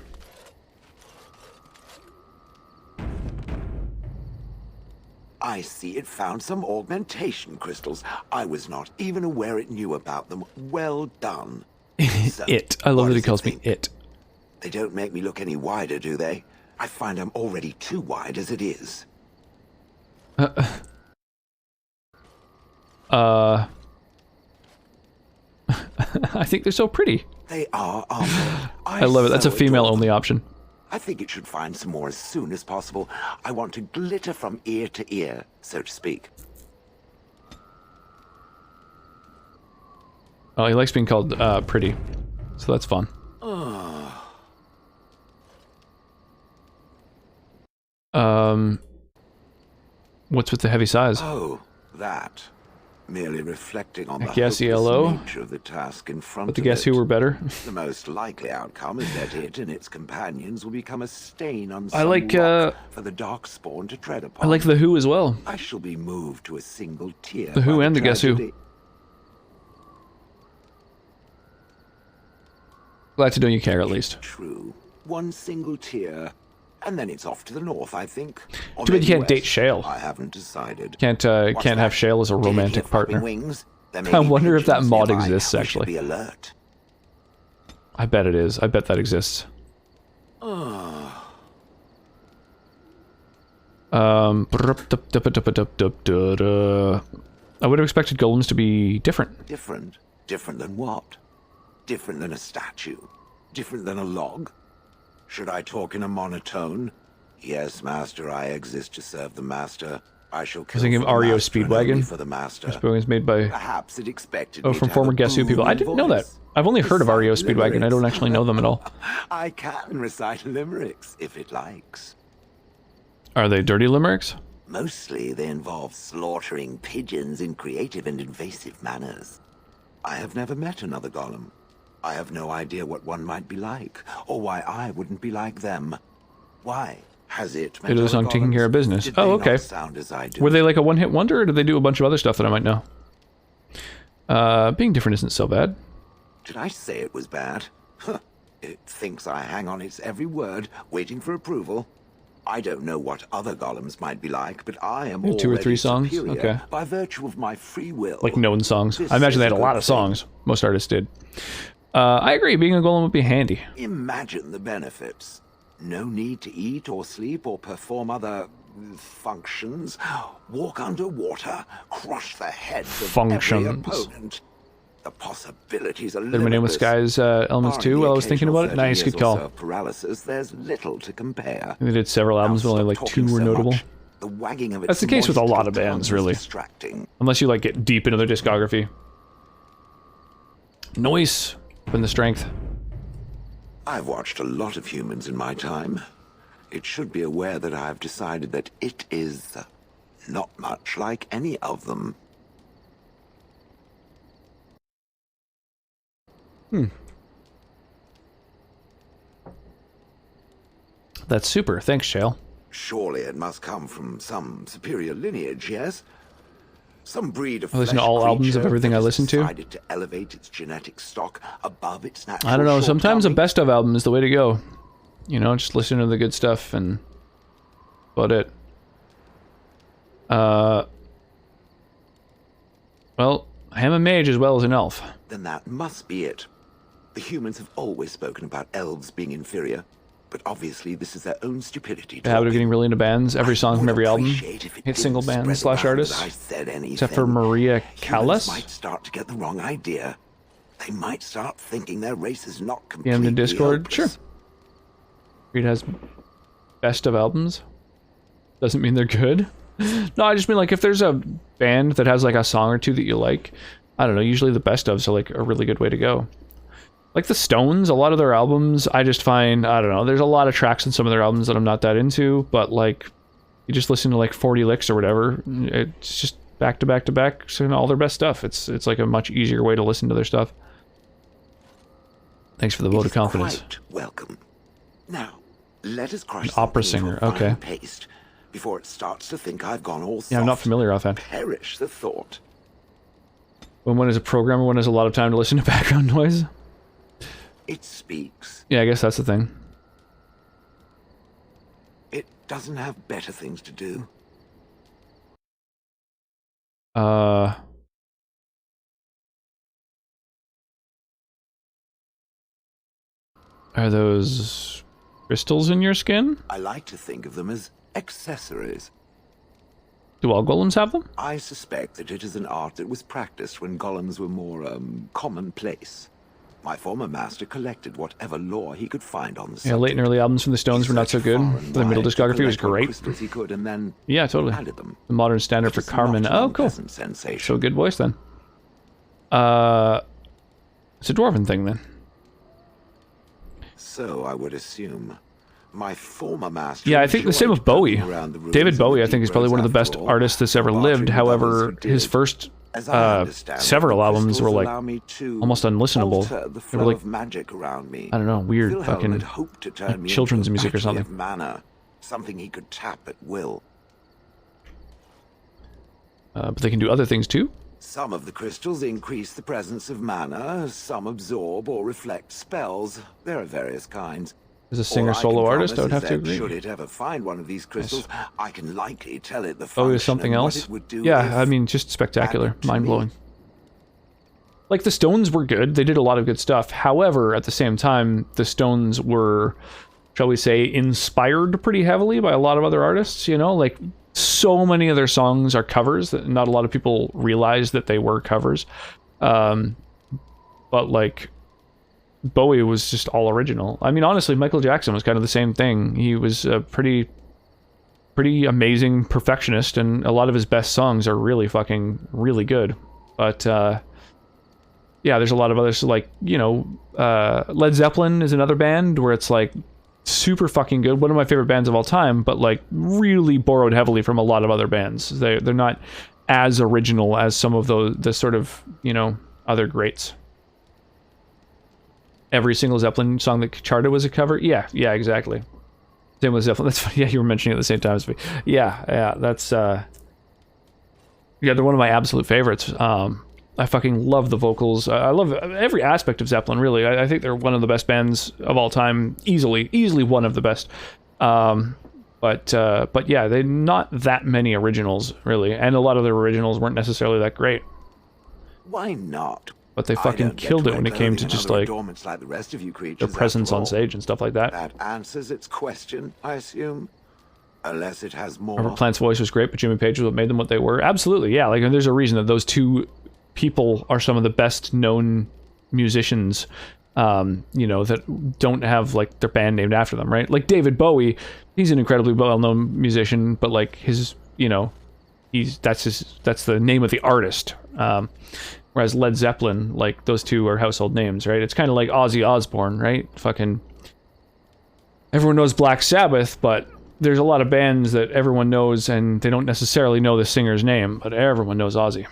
I see it found some augmentation crystals. I was not even aware it knew about them. Well done. So, It. I love what that he does calls me think? it. They don't make me look any wider, do they? I find I'm already too wide as it is. I think they're so pretty. They are, aren't they? I love it. That's a so adore female-only them. option. I think it should find some more as soon as possible. I want to glitter from ear to ear, so to speak. Oh, he likes being called pretty, so that's fun. What's with the heavy size? Oh, that. Merely reflecting on I the guess hopeless ELO. nature of the task in front But to of guess it. who were better? The most likely outcome is that it and its companions will become a stain on I some like, rock for the Darkspawn to tread upon. I like the Who as well. I shall be moved to a single tear. The Who by and the Guess Who. tragedy. Glad to know you care at least. True. One single tear, and then it's off to the north, I think. Or Too bad you maybe can't date west. Shale. I haven't decided. Can't What's have that? Shale as a Did you romantic hear flapping partner. wings? There may I be wonder if that pigeons mod nearby. exists We should actually. be alert. I bet it is. I bet that exists. I would have expected golems to be different. Different? Different than what? Different than a statue? Different than a log? Should I talk in a monotone? Yes, master, I exist to serve the master. I shall I was kill thinking for of the REO master and only Speedwagon. for the master. Speedwagon's made by... Perhaps it expected Oh, me from to have former a Guess Who people. I didn't know that. booming I've only heard of REO Recite Speedwagon. I don't limericks. actually know them at all. I can recite limericks, if it likes. Are they dirty limericks? Mostly they involve slaughtering pigeons in creative and invasive manners. I have never met another golem. I have no idea what one might be like, or why I wouldn't be like them. Why? Has it met They do the other song Taking golems? Care of Business. Did Oh, they okay. not sound as I do? Were they like a one-hit wonder, or did they do a bunch of other stuff that I might know? Being different isn't so bad. Did I say it was bad? Huh. It thinks I hang on its every word, waiting for approval. I don't know what other golems might be like, but I am Maybe two or already three songs? superior Okay. by virtue of my free will. Like known songs. This I imagine is they had a a lot good of songs. Most artists did. I agree. Being a golem would be handy. Imagine the benefits. No need to eat or sleep or perform other functions. Walk underwater, crush the heads of every Functions. opponent. The possibilities are Did my name with limitless. Sky's Elements Barring 2 the while I was thinking occasional about it? 30 Nice, years good or call. so of paralysis, there's little to compare. They did several albums, but only like stop 2 talking were so notable. much. The wagging of That's its the case with a moist lot of tongue bands, is really. distracting. Unless you like get deep into their discography. Noise. Putting the strength. I've watched a lot of humans in my time. It should be aware that I've decided that it is not much like any of them. That's super. Thanks, Shale. Surely it must come from some superior lineage, yes? Some breed of I listen to flesh all albums of creature everything that I has listen to. decided to elevate its genetic stock above its natural I don't know. Sometimes a shortcomings. best of album is the way to go. You know, just listen to the good stuff and about it. Well, I am a mage as well as an elf. Then that must be it. The humans have always spoken about elves being inferior, but obviously this is their own stupidity. The habit of getting really into bands. Every song from every album. Hit single didn't bands spread / around artists. that I said Except for anything. Maria Humans Callas. might start to get the wrong idea. They might start thinking their race is not DM completely to Discord. hopeless. Sure. Reed has best of albums. Doesn't mean they're good. No, I just mean like if there's a band that has like a song or two that you like, I don't know, usually the best ofs are like a really good way to go. Like the Stones, a lot of their albums, I just find, I don't know, there's a lot of tracks in some of their albums that I'm not that into, but like, you just listen to like 40 licks or whatever, it's just back to back to back, so all their best stuff. It's like a much easier way to listen to their stuff. Thanks for the vote of confidence. Quite welcome. Now, let us crush An opera something singer, into a fine okay. paste. before it starts to think I've gone all soft. Yeah, I'm not familiar offhand. Perish the thought. When one is a programmer, one has a lot of time to listen to background noise. It speaks. Yeah, I guess that's the thing. It doesn't have better things to do. Are those crystals in your skin? I like to think of them as accessories. Do all golems have them? I suspect that it is an art that was practiced when golems were more, commonplace. My former master collected whatever lore he could find on the subject. Yeah, late and early albums from the Stones were not so good. The middle discography was great. He could, and then yeah, totally. them. The modern standard for Carmen. Oh, cool. So a good voice then. It's a dwarven thing then. So I would assume. My former master. Yeah, I think the same with Bowie. David Bowie, I think, is probably one of the best artists that's ever lived. However, his first several albums were like almost unlistenable. They were like magic around me. I don't know, weird fucking like children's music or something. Mana, something he could tap at will. But they can do other things too. Some of the crystals increase the presence of mana, some absorb or reflect spells. There are various kinds. As a singer-solo artist, I would have to agree. Should it ever find one of these crystals, I can likely tell it the Oh, function there's something and else? what it would do Yeah, I mean, just spectacular. Mind-blowing. Like, the Stones were good. They did a lot of good stuff. However, at the same time, the Stones were, shall we say, inspired pretty heavily by a lot of other artists, you know? Like, so many of their songs are covers that not a lot of people realize that they were covers. But, like, Bowie was just all original. I mean, honestly, Michael Jackson was kind of the same thing. He was a pretty amazing perfectionist, and a lot of his best songs are really good. But, yeah, there's a lot of others, like, you know, Led Zeppelin is another band where it's, like, super fucking good. One of my favorite bands of all time, but, like, really borrowed heavily from a lot of other bands. They're not as original as some of the sort of, you know, other greats. Every single Zeppelin song that charted was a cover? Yeah, exactly. Same with Zeppelin. That's funny. Yeah, you were mentioning it at the same time as me. Yeah, that's, yeah, they're one of my absolute favorites. I fucking love the vocals. I love every aspect of Zeppelin, really. I think they're one of the best bands of all time. Easily one of the best. But yeah, they're not that many originals, really. And a lot of their originals weren't necessarily that great. Why not? But they fucking killed it when it came to just like the rest of you creatures, their presence on stage and stuff like that. That answers its question, I assume. Unless it has more. Robert Plant's voice was great, but Jimmy Page was what made them what they were. Absolutely, yeah. Like, there's a reason that those two people are some of the best known musicians, you know, that don't have like their band named after them, right? Like David Bowie, he's an incredibly well-known musician, but like his, you know, that's the name of the artist. Whereas Led Zeppelin, like, those two are household names, right? It's kind of like Ozzy Osbourne, right? Fucking everyone knows Black Sabbath, but there's a lot of bands that everyone knows and they don't necessarily know the singer's name, but everyone knows Ozzy.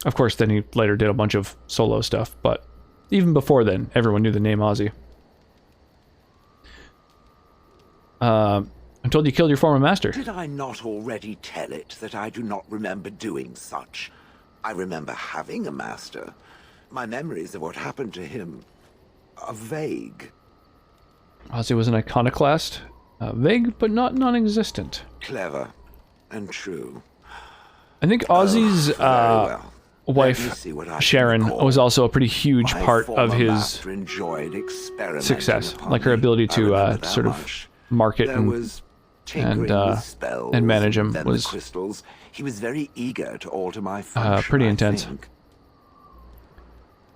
Of course, then he later did a bunch of solo stuff, but even before then, everyone knew the name Ozzy. I'm told you killed your former master. Did I not already tell it that I do not remember doing such? I remember having a master. My memories of what happened to him are vague. Ozzy was an iconoclast. Vague, but not non-existent. Clever and true. I think Ozzy's wife, Sharon, was also a pretty huge part of his success. Like her ability to sort of market and manage him was crystals. He was very eager to alter my function, pretty intense.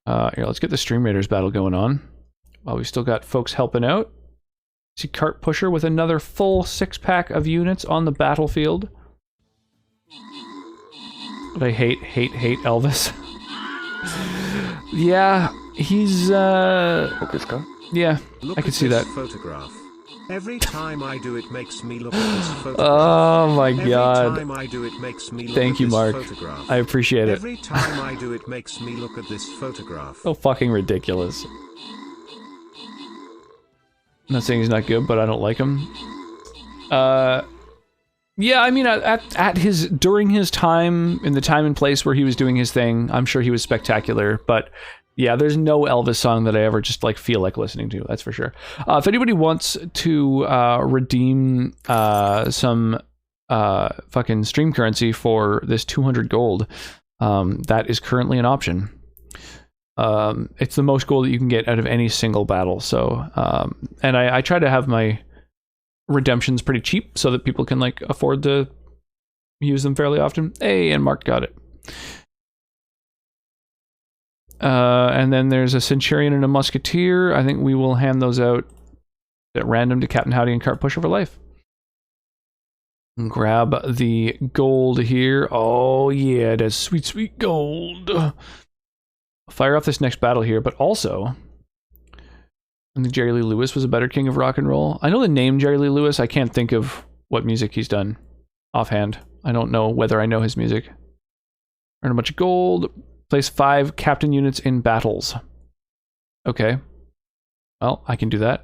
Here, let's get the Stream Raiders battle going on. While we've still got folks helping out. See Cart Pusher with another full 6-pack of units on the battlefield. But I hate Elvis. Yeah, he's yeah, I could see that. Photograph. Every time I do it makes me look at this photograph. Oh my god. Every time I do it makes me look Thank at you, this Mark. photograph. I appreciate it. Every time I do it makes me look at this photograph. So fucking ridiculous. I'm not saying he's not good, but I don't like him. Yeah, I mean, during his time, in the time and place where he was doing his thing, I'm sure he was spectacular, but yeah, there's no Elvis song that I ever just like feel like listening to, that's for sure. If anybody wants to redeem some fucking stream currency for this 200 gold, that is currently an option. It's the most gold that you can get out of any single battle, so and I try to have my redemptions pretty cheap so that people can like afford to use them fairly often. Hey, and Mark got it. And then there's a Centurion and a Musketeer. I think we will hand those out at random to Captain Howdy and Cart Pusher for life. And grab the gold here. Oh yeah, that's sweet, sweet gold. Fire off this next battle here, but also I think Jerry Lee Lewis was a better king of rock and roll. I know the name Jerry Lee Lewis. I can't think of what music he's done offhand. I don't know whether I know his music. Earn a bunch of gold. Place 5 captain units in battles. Okay. Well, I can do that.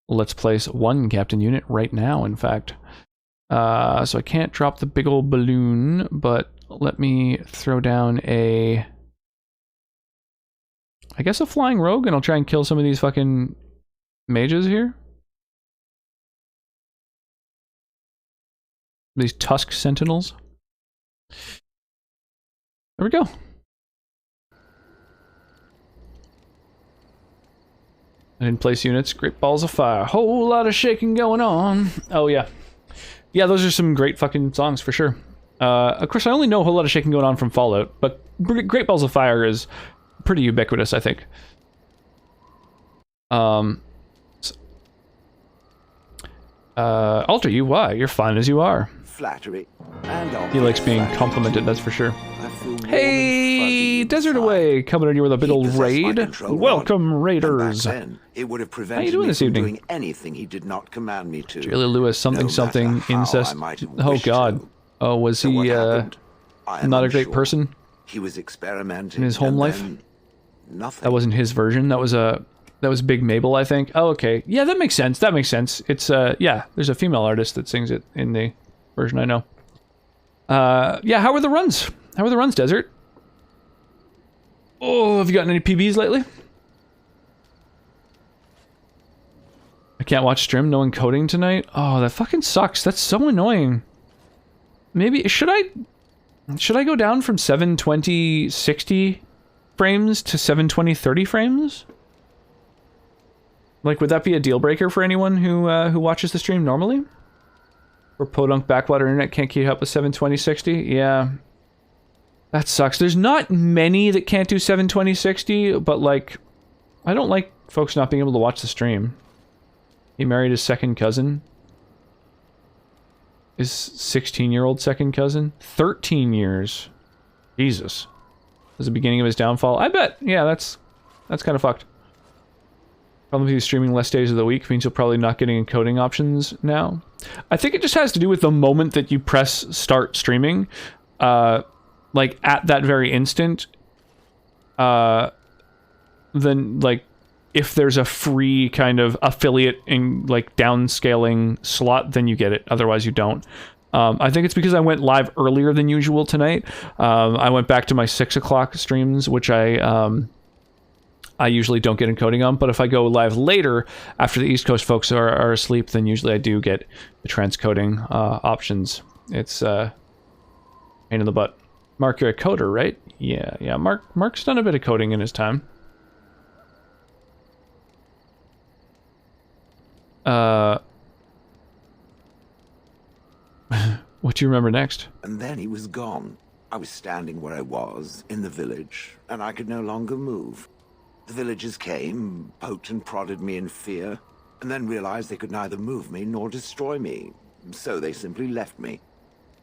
Let's place 1 captain unit right now, in fact. So I can't drop the big old balloon, but let me throw down a... I guess a flying rogue, and I'll try and kill some of these fucking mages here. These tusk sentinels. There we go. And in place units, great balls of fire. Whole lot of shaking going on. Oh yeah. Yeah, those are some great fucking songs for sure. Of course, I only know a whole lot of shaking going on from Fallout, but Great Balls of Fire is pretty ubiquitous, I think. Alter you, why? You're fine as you are. Flattery. And he likes being complimented, that's for sure. Hey, Desert Away, coming at you with a big old raid. Welcome, raiders. Then, it would have How you prevented doing me this from evening? doing anything he did not command me to. Jerry Lee Lewis, something, No something, matter how incest. I might have Oh wished god. to. Oh, was So what he happened? I am not a great unsure. person He was experimenting in his home and life? then nothing. That wasn't his version. That was Big Mabel, I think. Oh, okay. Yeah, that makes sense. That makes sense. It's yeah, there's a female artist that sings it in the version I know. Yeah, how were the runs? How were the runs, Desert? Oh, have you gotten any PBs lately? I can't watch stream, no encoding tonight. Oh, that fucking sucks. That's so annoying. Maybe should I go down from 720 60 frames to 720 30 frames? Like, would that be a deal breaker for anyone who watches the stream normally? Or podunk backwater internet can't keep up with 720 60? Yeah. That sucks. There's not many that can't do 720 60, but like, I don't like folks not being able to watch the stream. He married his second cousin. His 16-year-old second cousin? 13 years. Jesus. Was the beginning of his downfall? I bet. Yeah, that's kind of fucked. Probably he's streaming less days of the week means you're probably not getting encoding options now. I think it just has to do with the moment that you press start streaming. Like, at that very instant, then, like, if there's a free kind of affiliate in, like, downscaling slot, then you get it. Otherwise, you don't. I think it's because I went live earlier than usual tonight. I went back to my 6 o'clock streams, which I usually don't get encoding on, but if I go live later, after the East Coast folks are asleep, then usually I do get the transcoding options. It's pain in the butt. Mark, you're a coder, right? Yeah. Mark's done a bit of coding in his time. What do you remember next? And then he was gone. I was standing where I was, in the village, and I could no longer move. The villagers came, poked and prodded me in fear, and then realized they could neither move me nor destroy me. So they simply left me.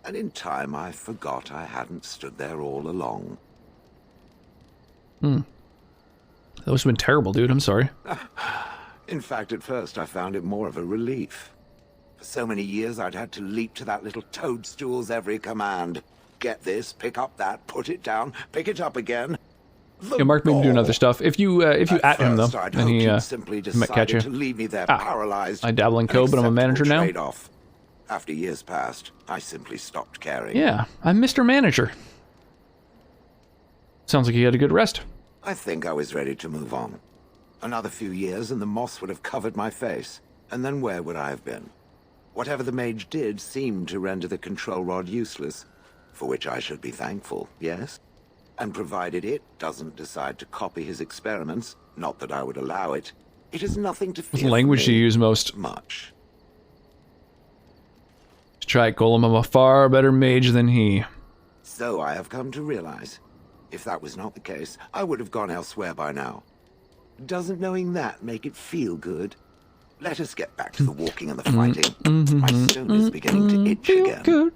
And in time, I forgot I hadn't stood there all along. That must have been terrible, dude. I'm sorry. In fact, at first, I found it more of a relief. For so many years, I'd had to leap to that little toadstool's every command. Get this, pick up that, put it down, pick it up again. Yeah, Mark may be doing other stuff. If you at him though, then he might catch you. to leave me there paralyzed. I dabble in code, but I'm a manager now. After years passed, I simply stopped caring. Yeah, I'm Mr. Manager. Sounds like you had a good rest. I think I was ready to move on. Another few years and the moss would have covered my face. And then where would I have been? Whatever the mage did seemed to render the control rod useless, for which I should be thankful, yes? And provided it doesn't decide to copy his experiments, not that I would allow it, it is nothing to fear. What language do you use most? Much. Try it, Golem. I'm a far better mage than he. So I have come to realize, if that was not the case, I would have gone elsewhere by now. Doesn't knowing that make it feel good? Let us get back to the walking and the fighting. My stone is beginning to itch again. Good.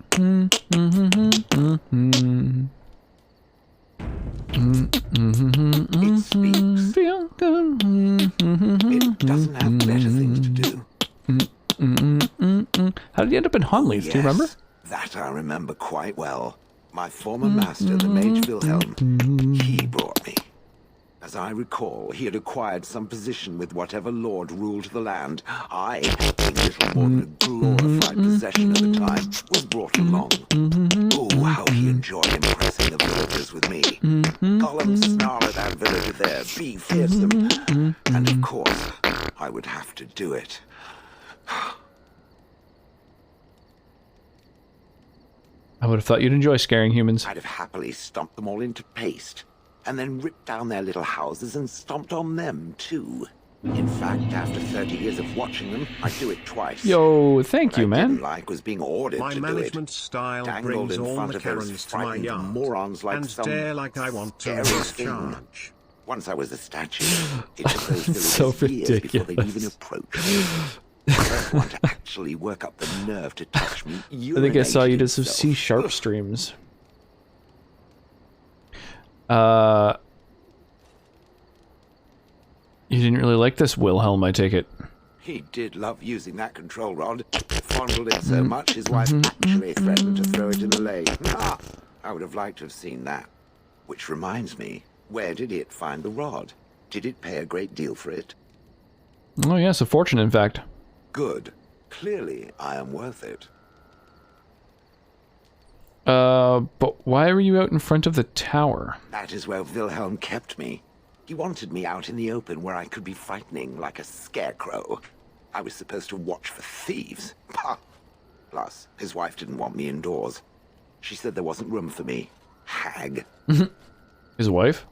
It speaks. Feel good. It doesn't have better things to do. How did you end up in Honleaf? Yes, do you remember? That I remember quite well. My former master, the Mage Wilhelm, he brought me. As I recall, he had acquired some position with whatever lord ruled the land. I, being little more than a glorified possession at the time, was brought along. Oh, how he enjoyed impressing the villagers with me. Gollum snarl at that villager there, be fearsome. And of course, I would have to do it. I would have thought you'd enjoy scaring humans. I'd have happily stomped them all into paste, and then ripped down their little houses and stomped on them, too. In fact, after 30 years of watching them, I'd do it twice. Yo, thank you, What I man. didn't like was being ordered My to do it. management style Dangled brings in all front the of those Karens to my frightened yard, morons like and some stare like I want to scary lose thing. charge. Once I was a statue, it took those villagers So years before they'd even ridiculous. approach me. The first one to actually work up the nerve to touch me. I think I saw you did some himself. C# streams. You didn't really like this Wilhelm, I take it. He did love using that control rod. Fondled it so much, his wife actually threatened to throw it in the lake. Ah, I would have liked to have seen that. Which reminds me, where did it find the rod? Did it pay a great deal for it? Oh yes, a fortune, in fact. Good. Clearly, I am worth it. But why were you out in front of the tower? That is where Wilhelm kept me. He wanted me out in the open where I could be frightening like a scarecrow. I was supposed to watch for thieves. Pah! Plus, his wife didn't want me indoors. She said there wasn't room for me. Hag. His wife?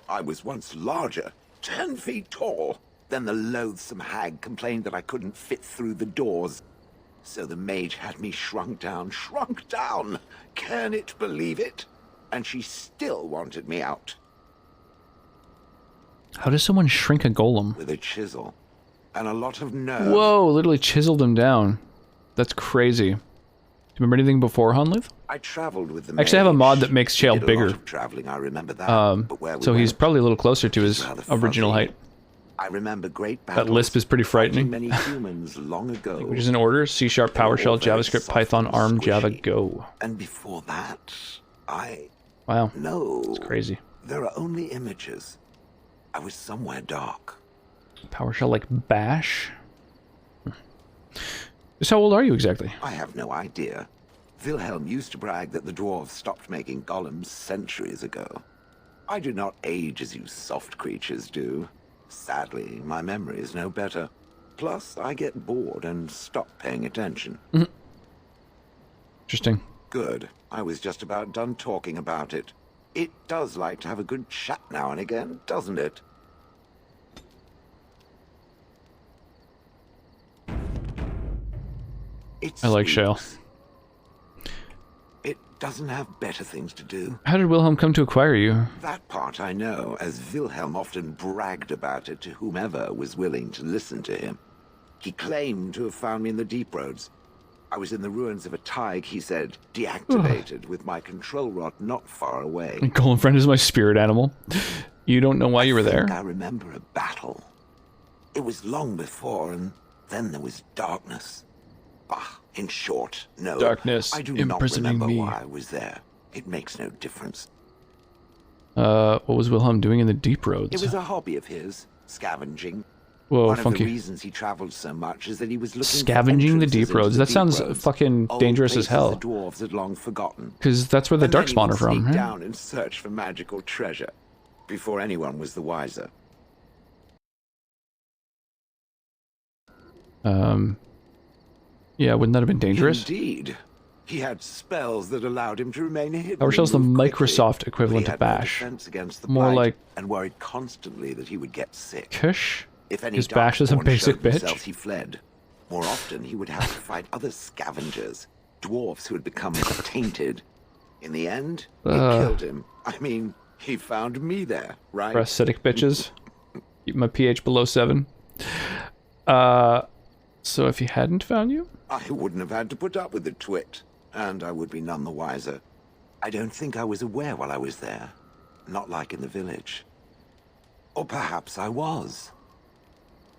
I was once larger, 10 feet tall. Then the loathsome hag complained that I couldn't fit through the doors. So the mage had me shrunk down. Can it believe it? And she still wanted me out. How does someone shrink a golem? With a chisel. And a lot of nerve. Whoa, literally chiseled him down. That's crazy. Do you remember anything before Honleaf? I traveled with the Actually, I have a mage. mod that makes Shale Did a bigger. lot of traveling, I remember that. But where we So he's went, probably a little closer to his rather original fuzzy. height. I remember great battles. That lisp is pretty frightening. Many humans long ago. Which is in order: C#, PowerShell, JavaScript, Python, ARM, Java, Go. And before that, Wow. No. It's crazy. There are only images. I was somewhere dark. PowerShell like Bash? Just how old are you exactly? I have no idea. Wilhelm used to brag that the dwarves stopped making golems centuries ago. I do not age as you soft creatures do. Sadly, my memory is no better. Plus, I get bored and stop paying attention. Interesting. Good. I was just about done talking about it. It does like to have a good chat now and again, doesn't it? I like Shale. It doesn't have better things to do. How did Wilhelm come to acquire you? That part I know, as Wilhelm often bragged about it to whomever was willing to listen to him. He claimed to have found me in the deep roads. I was in the ruins of a Tig, he said, deactivated, with my control rod not far away. Golem friend is my spirit animal. You don't know why you were there? I remember a battle. It was long before, and then there was darkness. Bah, in short, no. Darkness I do not imprisoning remember me. why I was there. It makes no difference. What was Wilhelm doing in the deep roads? It was a hobby of his, scavenging. Whoa, One of funky. the reasons he traveled so much is that he was looking Scavenging the deep roads. That sounds fucking dangerous as hell. The dwarves had long forgotten. Because that's where the darkspawn are from, Sneak right? down and search for magical treasure before anyone was the wiser. Yeah, wouldn't that have been dangerous? Indeed. He had spells that allowed him to remain hidden. PowerShell's the and move Microsoft quickly, equivalent but to he had no Bash. defense against the More blight like and worried constantly that he would get sick. Kush? If any Because Bash is a darkspawn basic showed bitch. themselves, he fled. More often, he would have to fight other scavengers, dwarfs who had become tainted. In the end, it killed him. I mean, he found me there, right? Parasitic bitches. Keep my pH below 7. So if he hadn't found you? I wouldn't have had to put up with the twit, and I would be none the wiser. I don't think I was aware while I was there. Not like in the village. Or perhaps I was.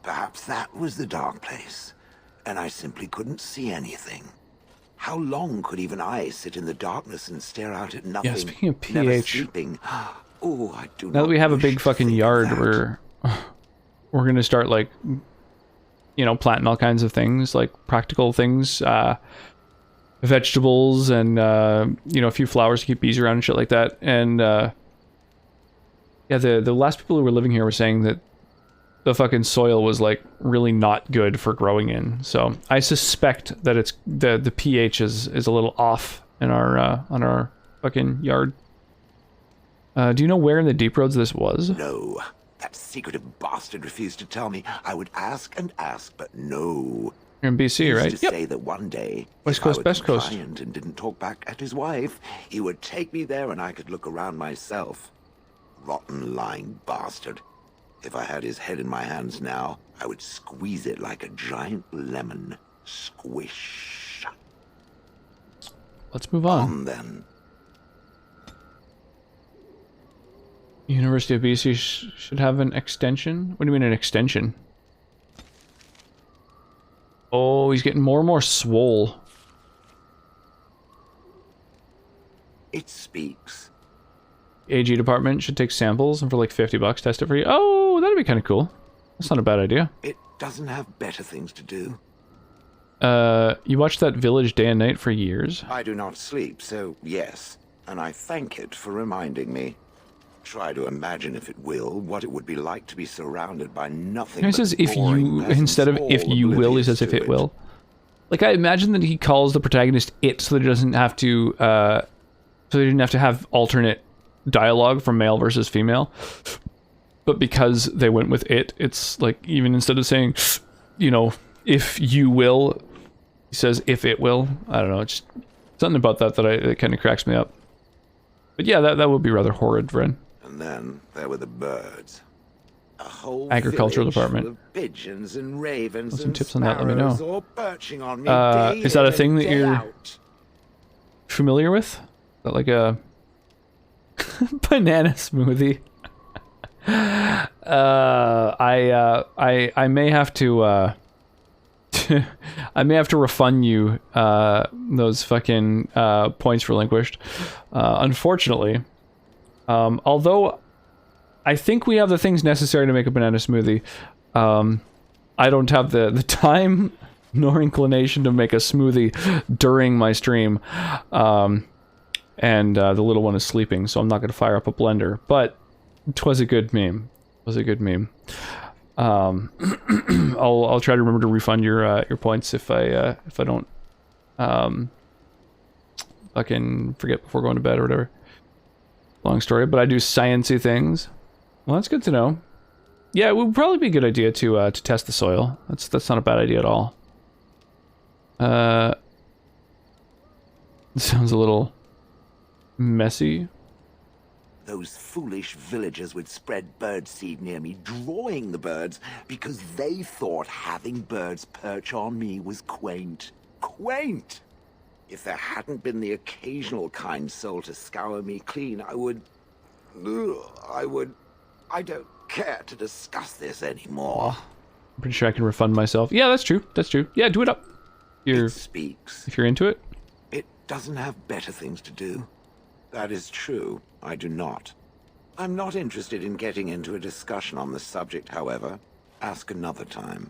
Perhaps that was the dark place, and I simply couldn't see anything. How long could even I sit in the darkness and stare out at nothing? Yeah, speaking of Never pH. sleeping. Oh, I do Now that we have a big fucking yard, we're gonna start, like, you know, planting all kinds of things, like practical things, vegetables and, you know, a few flowers to keep bees around and shit like that. And, yeah, the last people who were living here were saying that the fucking soil was, like, really not good for growing in. So I suspect that it's, the pH is a little off in our, on our fucking yard. Do you know where in the deep roads this was? No. That secretive bastard refused to tell me. I would ask and ask, but no. You're in BC, He used right? to say that one day, West if Coast, I were Best Coast. compliant and didn't talk back at his wife, he would take me there and I could look around myself. Rotten, lying bastard. If I had his head in my hands now, I would squeeze it like a giant lemon. Squish. Let's move on. Then. University of BC should have an extension? What do you mean an extension? Oh, he's getting more and more swole. It speaks. AG department should take samples and for like $50 test it for you. Oh, that'd be kind of cool. That's not a bad idea. It doesn't have better things to do. You watched that Village day and night for years? I do not sleep, so yes. And I thank it for reminding me. Try to imagine, if it will, what it would be like to be surrounded by nothing. He but says if boring you, peasants, instead of if all you will, he oblivious says if to it will. Like, I imagine that he calls the protagonist it so that he doesn't have to, so they didn't have to have alternate dialogue from male versus female. But because they went with it, it's like, even instead of saying, you know, if you will, he says if it will. I don't know, it's just something about that that kind of cracks me up. But yeah, that would be rather horrid, Ren. And then there were the birds. A whole Agricultural village department. full of pigeons and ravens Want some and tips on that, let me sparrows know. all perching on me day Is that a in thing and that day you're out. familiar with? Is that like a banana smoothie? I may have to I may have to refund you those fucking points relinquished. Unfortunately, although I think we have the things necessary to make a banana smoothie, I don't have the time nor inclination to make a smoothie during my stream. And the little one is sleeping, so I'm not going to fire up a blender. But 'twas a good meme. It was a good meme. I'll try to remember to refund your points if I don't fucking forget before going to bed or whatever. Long story, but I do sciencey things. Well, that's good to know. Yeah, it would probably be a good idea to test the soil. That's not a bad idea at all. It sounds a little messy. Those foolish villagers would spread birdseed near me, drawing the birds, because they thought having birds perch on me was quaint. Quaint! If there hadn't been the occasional kind soul to scour me clean, I don't care to discuss this anymore. I'm pretty sure I can refund myself. Yeah, that's true. That's true. Yeah, do it up. It speaks. If you're into it. It doesn't have better things to do. That is true. I do not. I'm not interested in getting into a discussion on the subject, however. ask another time.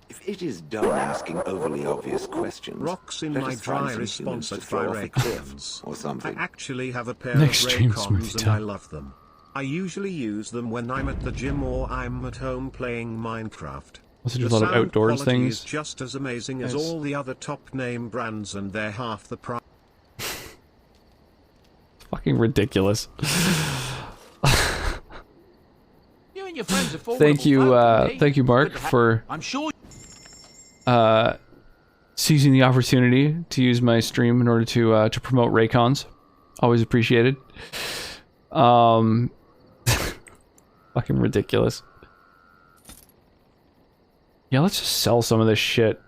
If it is done asking overly obvious questions, Rocks in let my us find dry some is humans to sponsored throw by off a cliff Raycons. or I something. actually have a pair Next of stream, Raycons Smoothie and Town. I love them. I usually use them when I'm at the gym or I'm at home playing Minecraft. Also do a The lot of sound outdoors quality things. is just as amazing as Nice. all the other top name brands and they're half the price. Fucking ridiculous. You and your friends are Thank you, formidable folk, thank you, Mark, Good to ha- for I'm sure. seizing the opportunity to use my stream in order to promote Raycons. Always appreciated. Fucking ridiculous. Yeah, let's just sell some of this shit.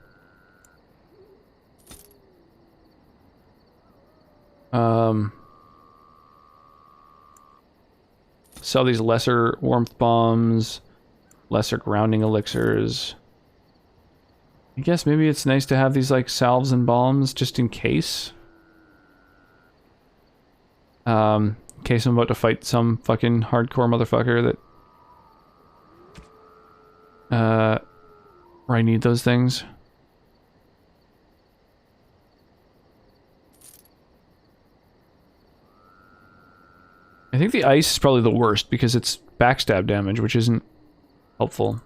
Sell these lesser warmth bombs, lesser grounding elixirs. I guess maybe it's nice to have these like salves and balms just in case. In case I'm about to fight some fucking hardcore motherfucker that where I need those things. I think the ice is probably the worst because it's backstab damage, which isn't helpful.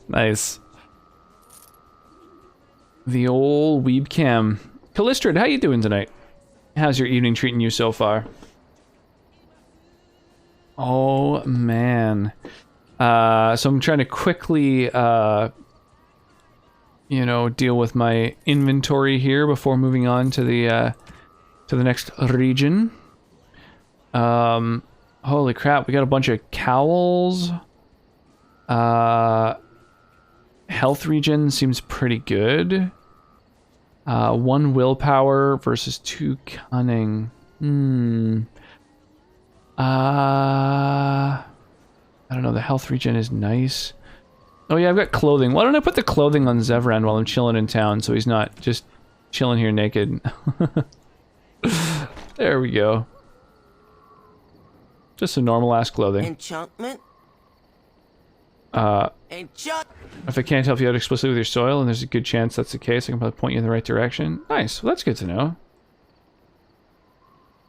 Nice. The old weeb cam. Callistrid, how you doing tonight? How's your evening treating you so far? Oh, man. So I'm trying to quickly, you know, deal with my inventory here before moving on to the next region. Holy crap, we got a bunch of cowls. Health regen seems pretty good. 1 willpower versus 2 cunning. I don't know, the health regen is nice. Oh yeah, I've got clothing. Why don't I put the clothing on Zevran while I'm chilling in town so he's not just chilling here naked? There we go. Just some normal ass clothing. Enchantment? If I can't help you out explicitly with your soil, and there's a good chance that's the case, I can probably point you in the right direction. Nice, well that's good to know.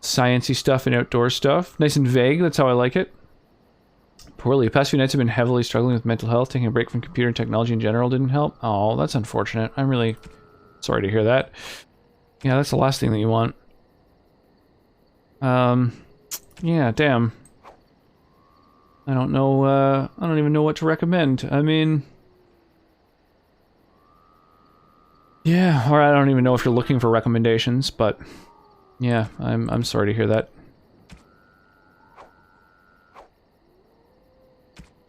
Sciencey stuff and outdoor stuff. Nice and vague, that's how I like it. Poorly. The past few nights have been heavily struggling with mental health. Taking a break from computer and technology in general didn't help. Oh, that's unfortunate. I'm really sorry to hear that. Yeah, that's the last thing that you want. Yeah, damn. I don't know, I don't even know what to recommend. I mean... Yeah, or I don't even know if you're looking for recommendations, but... Yeah, I'm sorry to hear that.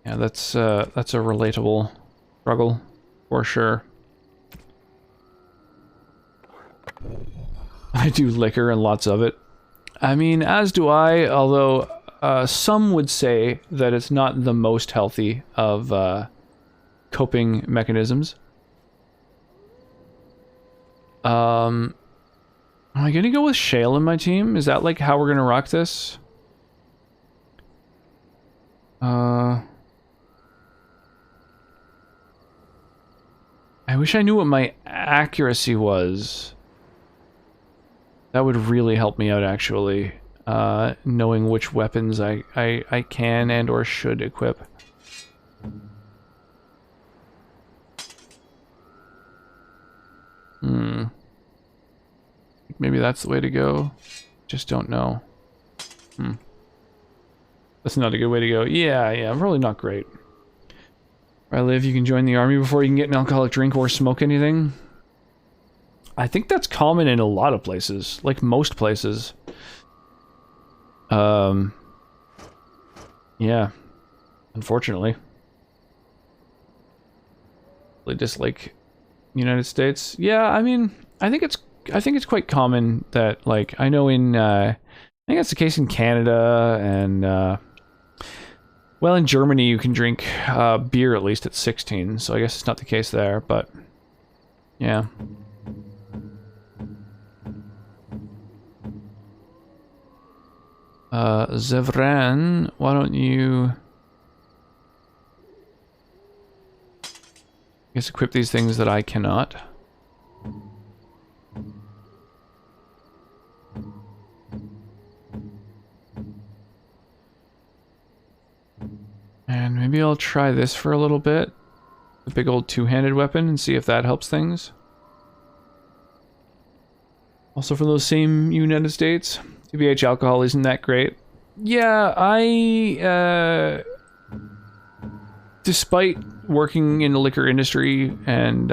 Yeah, that's a relatable struggle, for sure. I do liquor and lots of it. I mean, as do I, although some would say that it's not the most healthy of coping mechanisms. Am I gonna go with Shale in my team? Is that like how we're gonna rock this? I wish I knew what my accuracy was. That would really help me out, actually. Knowing which weapons I can and or should equip. Maybe that's the way to go. Just don't know. That's not a good way to go. Yeah, probably not great. Where I live, you can join the army before you can get an alcoholic drink or smoke anything. I think that's common in a lot of places, like most places. Yeah, unfortunately. Just like United States. Yeah, I mean, I think it's quite common that, like, I know in I think that's the case in Canada and well, in Germany you can drink beer at least at 16, so I guess it's not the case there, but yeah. Zevran, why don't you... I guess equip these things that I cannot. And maybe I'll try this for a little bit. The big old two-handed weapon, and see if that helps things. Also from those same United States. TBH alcohol isn't that great. Yeah, despite working in the liquor industry and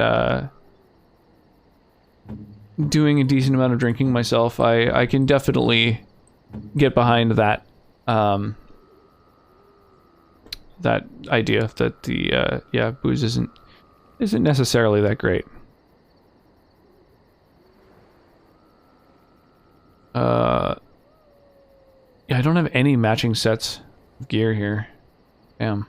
doing a decent amount of drinking myself, I can definitely get behind that that idea that the yeah, booze isn't necessarily that great. Yeah, I don't have any matching sets of gear here. Damn.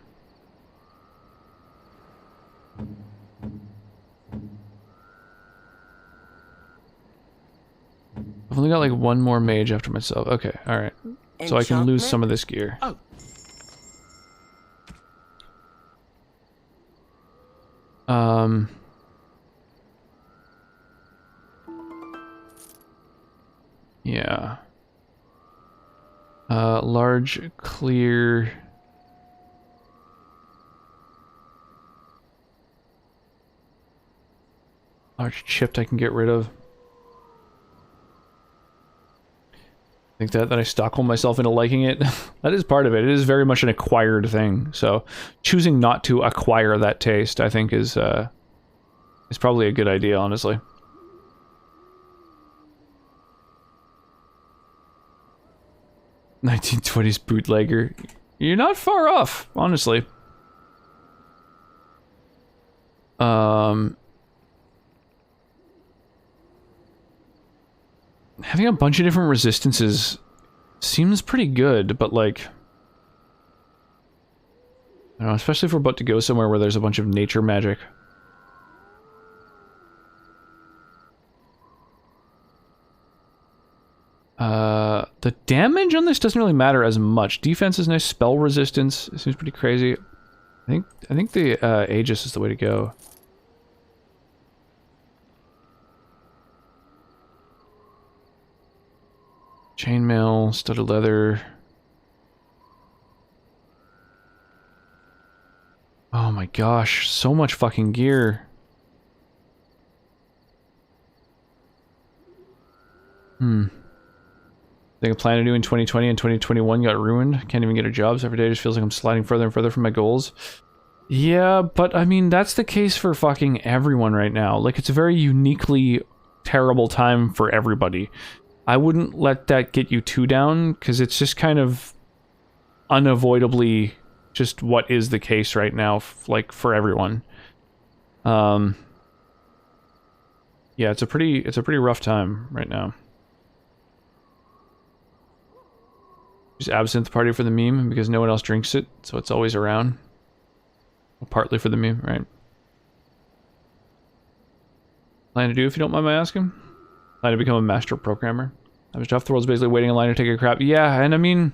I've only got like one more mage after myself. Okay, alright. So I can lose some of this gear. Oh. Yeah. Large, clear... Large chipped I can get rid of. I think that I Stockholm myself into liking it. That is part of it. It is very much an acquired thing. So choosing not to acquire that taste, I think, is probably a good idea, honestly. "1920s bootlegger." You're not far off, honestly. Having a bunch of different resistances seems pretty good, but like... I don't know, especially if we're about to go somewhere where there's a bunch of nature magic. The damage on this doesn't really matter as much. Defense is nice, spell resistance seems pretty crazy. I think the Aegis is the way to go. Chainmail, studded leather. Oh my gosh, so much fucking gear. Thing I planned to do in 2020 and 2021 got ruined. Can't even get a job, so every day just feels like I'm sliding further and further from my goals. Yeah, but I mean, that's the case for fucking everyone right now. Like, it's a very uniquely terrible time for everybody. I wouldn't let that get you too down, because it's just kind of unavoidably just what is the case right now, like, for everyone. Yeah, it's a pretty rough time right now. Just absinthe party for the meme, because no one else drinks it, so it's always around. Well, partly for the meme, right? Plan to do, if you don't mind my asking? Plan to become a master programmer. I was tough, the world's basically waiting in line to take a crap. Yeah, and I mean...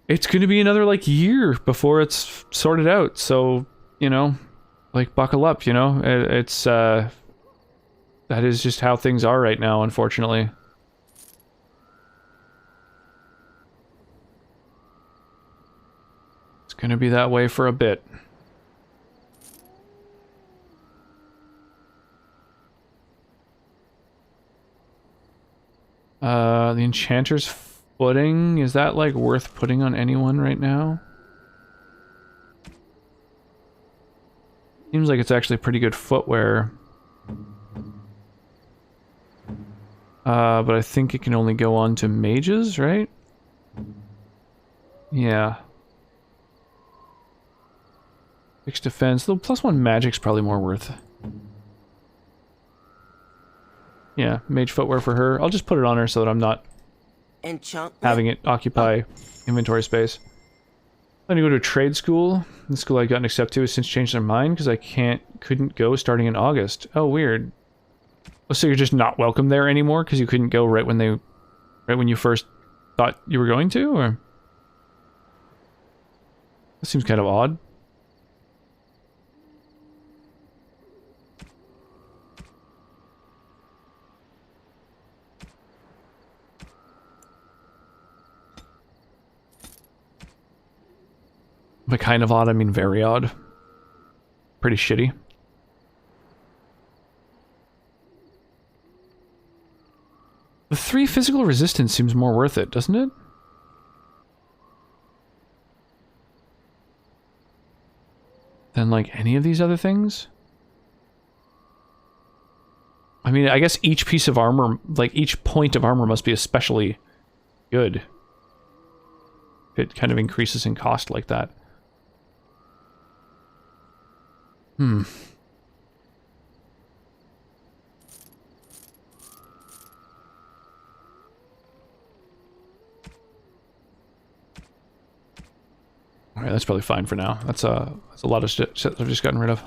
It's gonna be another, like, year before it's sorted out, so, you know, like, buckle up, you know? It's, that is just how things are right now, unfortunately. It's gonna be that way for a bit. The Enchanter's Footing, is that, like, worth putting on anyone right now? Seems like it's actually pretty good footwear. But I think it can only go on to mages, right? Yeah. Fixed defense, though +1 magic's probably more worth. Yeah, mage footwear for her. I'll just put it on her so that I'm not having it occupy inventory space. I'm gonna go to a trade school. The school I got accepted to has since changed their mind because I couldn't go starting in August. Oh, weird. Oh, so you're just not welcome there anymore because you couldn't go right when you first thought you were going to, or? That seems kind of odd. By kind of odd, I mean very odd. Pretty shitty. The 3 physical resistance seems more worth it, doesn't it? Than like any of these other things? I mean, I guess each piece of armor, like each point of armor must be especially good. It kind of increases in cost like that. Hmm. Alright, that's probably fine for now. That's a lot of shit that I've just gotten rid of.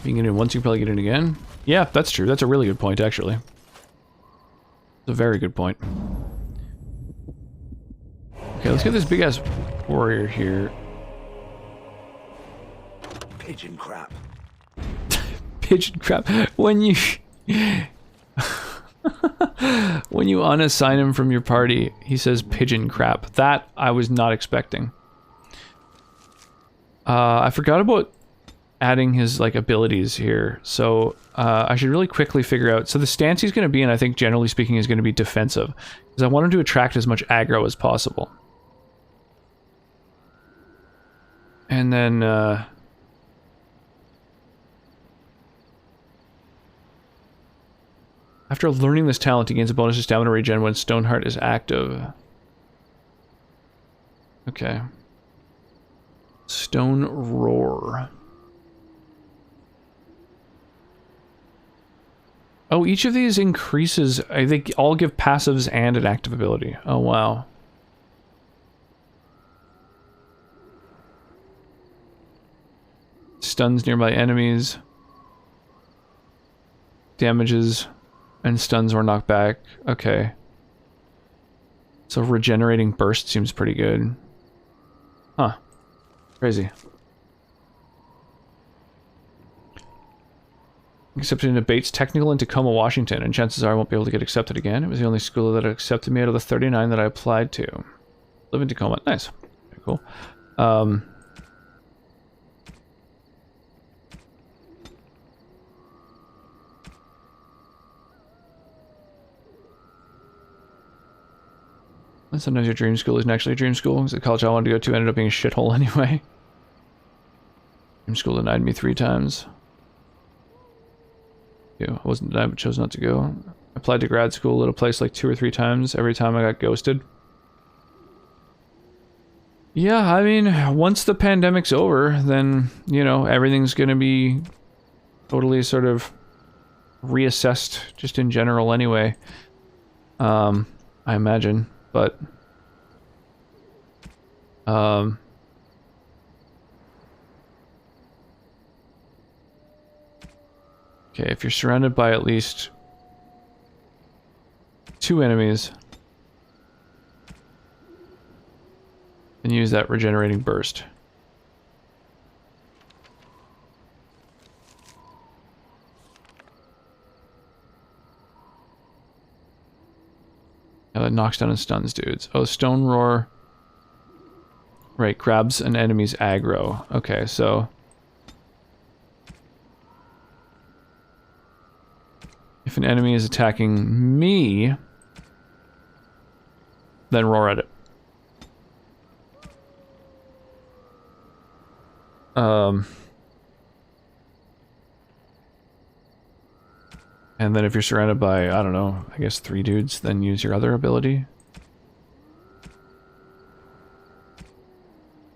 Being in it once, you can probably get in again. Yeah, that's true. That's a really good point, actually. It's a very good point. Okay, let's get this big-ass warrior here. Pigeon crap. Pigeon crap. When you... when you unassign him from your party, he says pigeon crap. That I was not expecting. I forgot about adding his like abilities here, so I should really quickly figure out. So the stance he's going to be in, I think generally speaking, is going to be defensive, because I want him to attract as much aggro as possible. And then after learning this talent, he gains a bonus to stamina regen when Stoneheart is active. Okay. Stone Roar. Oh, each of these increases... I think all give passives and an active ability. Oh, wow. Stuns nearby enemies. Damages... and stuns or knocked back. Okay. So regenerating burst seems pretty good. Huh. Crazy. Accepted into Bates Technical in Tacoma, Washington, and chances are I won't be able to get accepted again. It was the only school that accepted me out of the 39 that I applied to. Live in Tacoma. Nice. Very cool. And sometimes your dream school isn't actually a dream school, because the college I wanted to go to ended up being a shithole anyway. Dream school denied me 3 times. Yeah, I wasn't denied, but chose not to go. I applied to grad school at a place like 2 or 3 times. Every time I got ghosted. Yeah, I mean, once the pandemic's over, then, you know, everything's gonna be totally sort of reassessed just in general anyway. I imagine. But okay, if you're surrounded by at least 2 enemies, then use that regenerating burst. That knocks down and stuns dudes. Oh, Stone Roar. Right, grabs an enemy's aggro. Okay, so... if an enemy is attacking me, then roar at it. And then if you're surrounded by, I don't know, I guess 3 dudes, then use your other ability.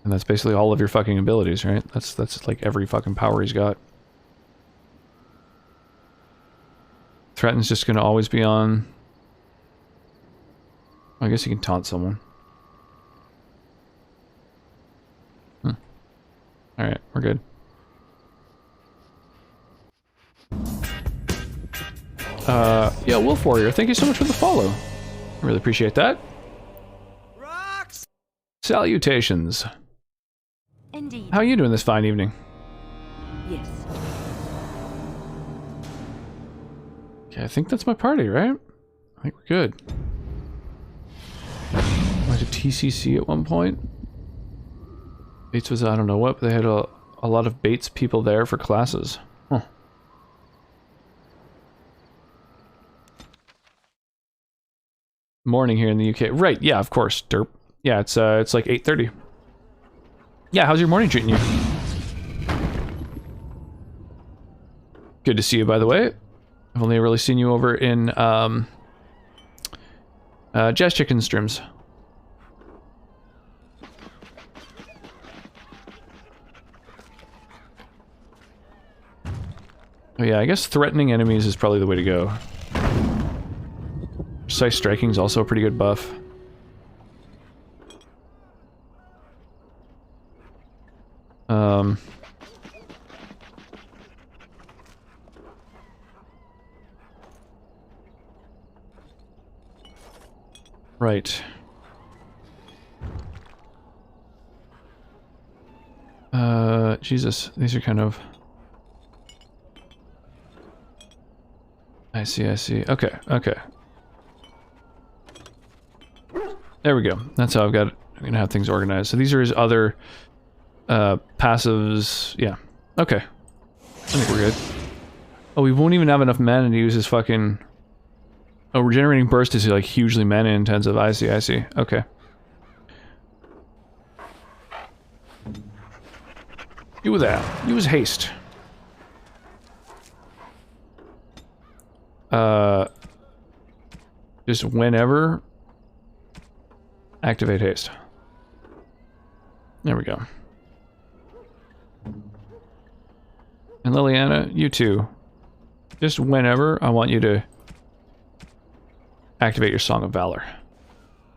And that's basically all of your fucking abilities, right? That's like every fucking power he's got. Threaten's just gonna always be on. I guess you can taunt someone. Alright, we're good. Yeah, Wolf Warrior, thank you so much for the follow. I really appreciate that. Salutations. Indeed. How are you doing this fine evening? Yes. Okay, I think that's my party, right? I think we're good. Went to TCC at one point. Bates was, I don't know what, but they had a lot of Bates people there for classes. Huh. Morning here in the UK. Right, yeah, of course, derp. Yeah, it's like 8:30. Yeah, how's your morning treating you? Good to see you, by the way. I've only really seen you over in, Jazz Chicken streams. Oh yeah, I guess threatening enemies is probably the way to go. Precise striking is also a pretty good buff. Right. Jesus, these are kind of... I see, I see. Okay, okay. There we go. That's how I've got it. I'm gonna have things organized. So these are his other passives. Yeah. Okay. I think we're good. Oh, we won't even have enough mana to use his fucking... Oh, regenerating burst is like hugely mana intensive. I see, I see. Okay. Do that. Use haste. Just whenever. Activate haste. There we go. And Liliana, you too. Just whenever, I want you to activate your Song of Valor.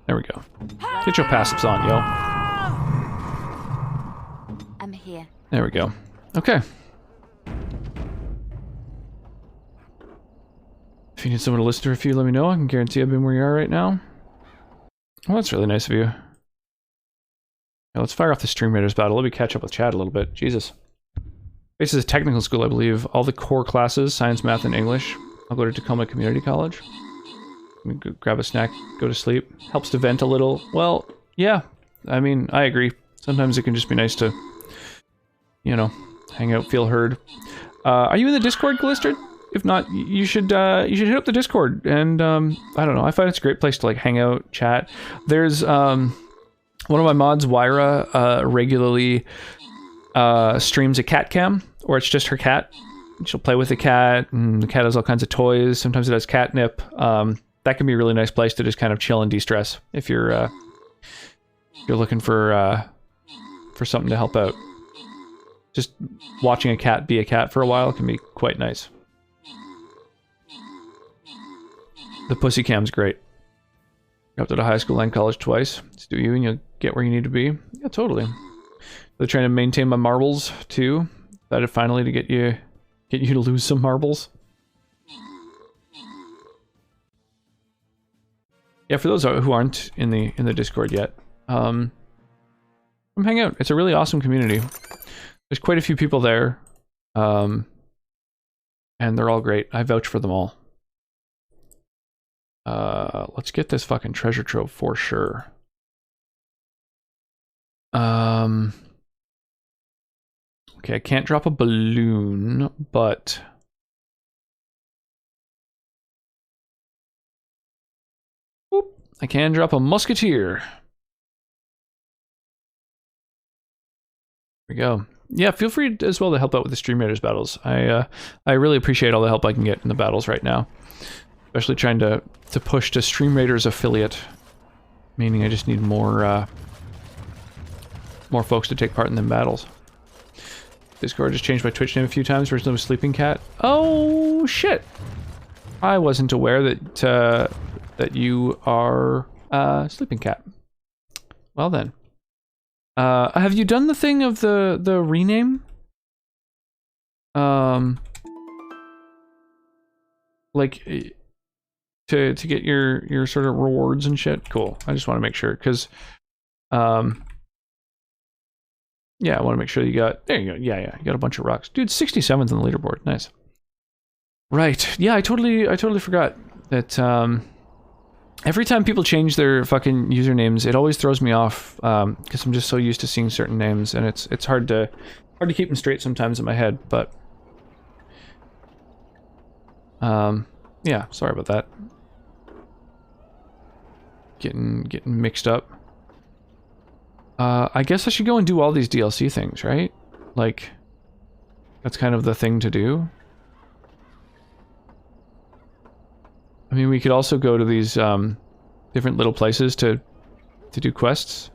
There we go. Get your passives on, yo. I'm here. There we go. Okay. If you need someone to listen to a few, let me know. I can guarantee I've been where you are right now. Well, that's really nice of you. Now, let's fire off the Stream Raiders battle. Let me catch up with chat a little bit. Jesus. This is a technical school, I believe. All the core classes, science, math, and English. I'll go to Tacoma Community College. Let me go grab a snack, go to sleep. Helps to vent a little. Well, yeah. I mean, I agree. Sometimes it can just be nice to, you know, hang out, feel heard. Are you in the Discord, Glistrid? If not, you should hit up the Discord, and I don't know, I find it's a great place to like hang out, chat. There's one of my mods, Wyra, regularly streams a cat cam, or it's just her cat. She'll play with the cat, and the cat has all kinds of toys. Sometimes it has catnip. That can be a really nice place to just kind of chill and de-stress if you're looking for something to help out. Just watching a cat be a cat for a while can be quite nice. The pussy cam's great. Got to high school and college twice. Just do you and you'll get where you need to be. Yeah, totally. They're trying to maintain my marbles too. Decided finally to get you to lose some marbles. Yeah, for those who aren't in the Discord yet, come hang out. It's a really awesome community. There's quite a few people there, and they're all great. I vouch for them all. Let's get this fucking treasure trove for sure. Okay, I can't drop a balloon, but whoop, I can drop a musketeer. There we go. Yeah, feel free as well to help out with the Stream Raiders battles. I really appreciate all the help I can get in the battles right now. Especially trying to push to Stream Raiders affiliate, meaning I just need more folks to take part in them battles. Discord just changed my Twitch name a few times. Originally was Sleeping Cat. Oh shit! I wasn't aware that that you are Sleeping Cat. Well then, have you done the thing of the rename? like to get your sort of rewards and shit? Cool. I just want to make sure because yeah, I want to make sure you got there you go. Yeah, you got a bunch of rocks. Dude, 67th on the leaderboard. Nice. Right. Yeah, I totally forgot that every time people change their fucking usernames, it always throws me off because I'm just so used to seeing certain names, and it's hard to keep them straight sometimes in my head. But yeah, sorry about that. Getting mixed up. I guess I should go and do all these DLC things, right? Like, that's kind of the thing to do. I mean, we could also go to these different little places to do quests.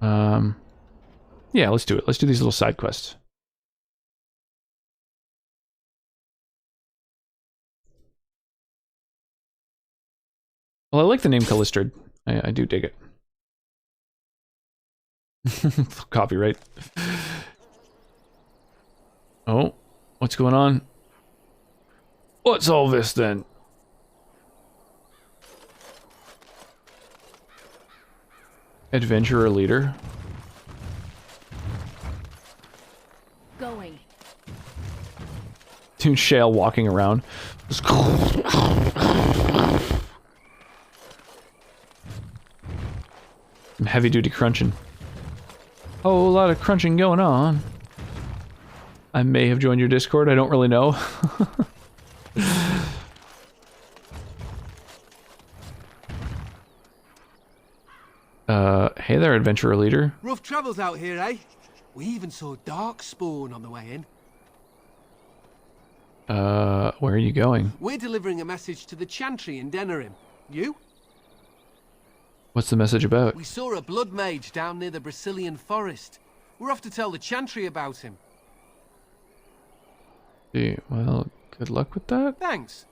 Yeah, let's do it. Let's do these little side quests. Well, I like the name Callistrid. I do dig it. Copyright. Oh, what's going on? What's all this then? Adventurer leader. Going. Dude, Shale walking around. Some heavy duty crunching. Whole lot of crunching going on. I may have joined your Discord, I don't really know. Hey there, adventurer leader. Rough travels out here, eh? We even saw Darkspawn on the way in. Where are you going? We're delivering a message to the Chantry in Denerim. You? What's the message about? We saw a blood mage down near the Brazilian forest. We're off to tell the Chantry about him. Yeah, well, good luck with that. Thanks.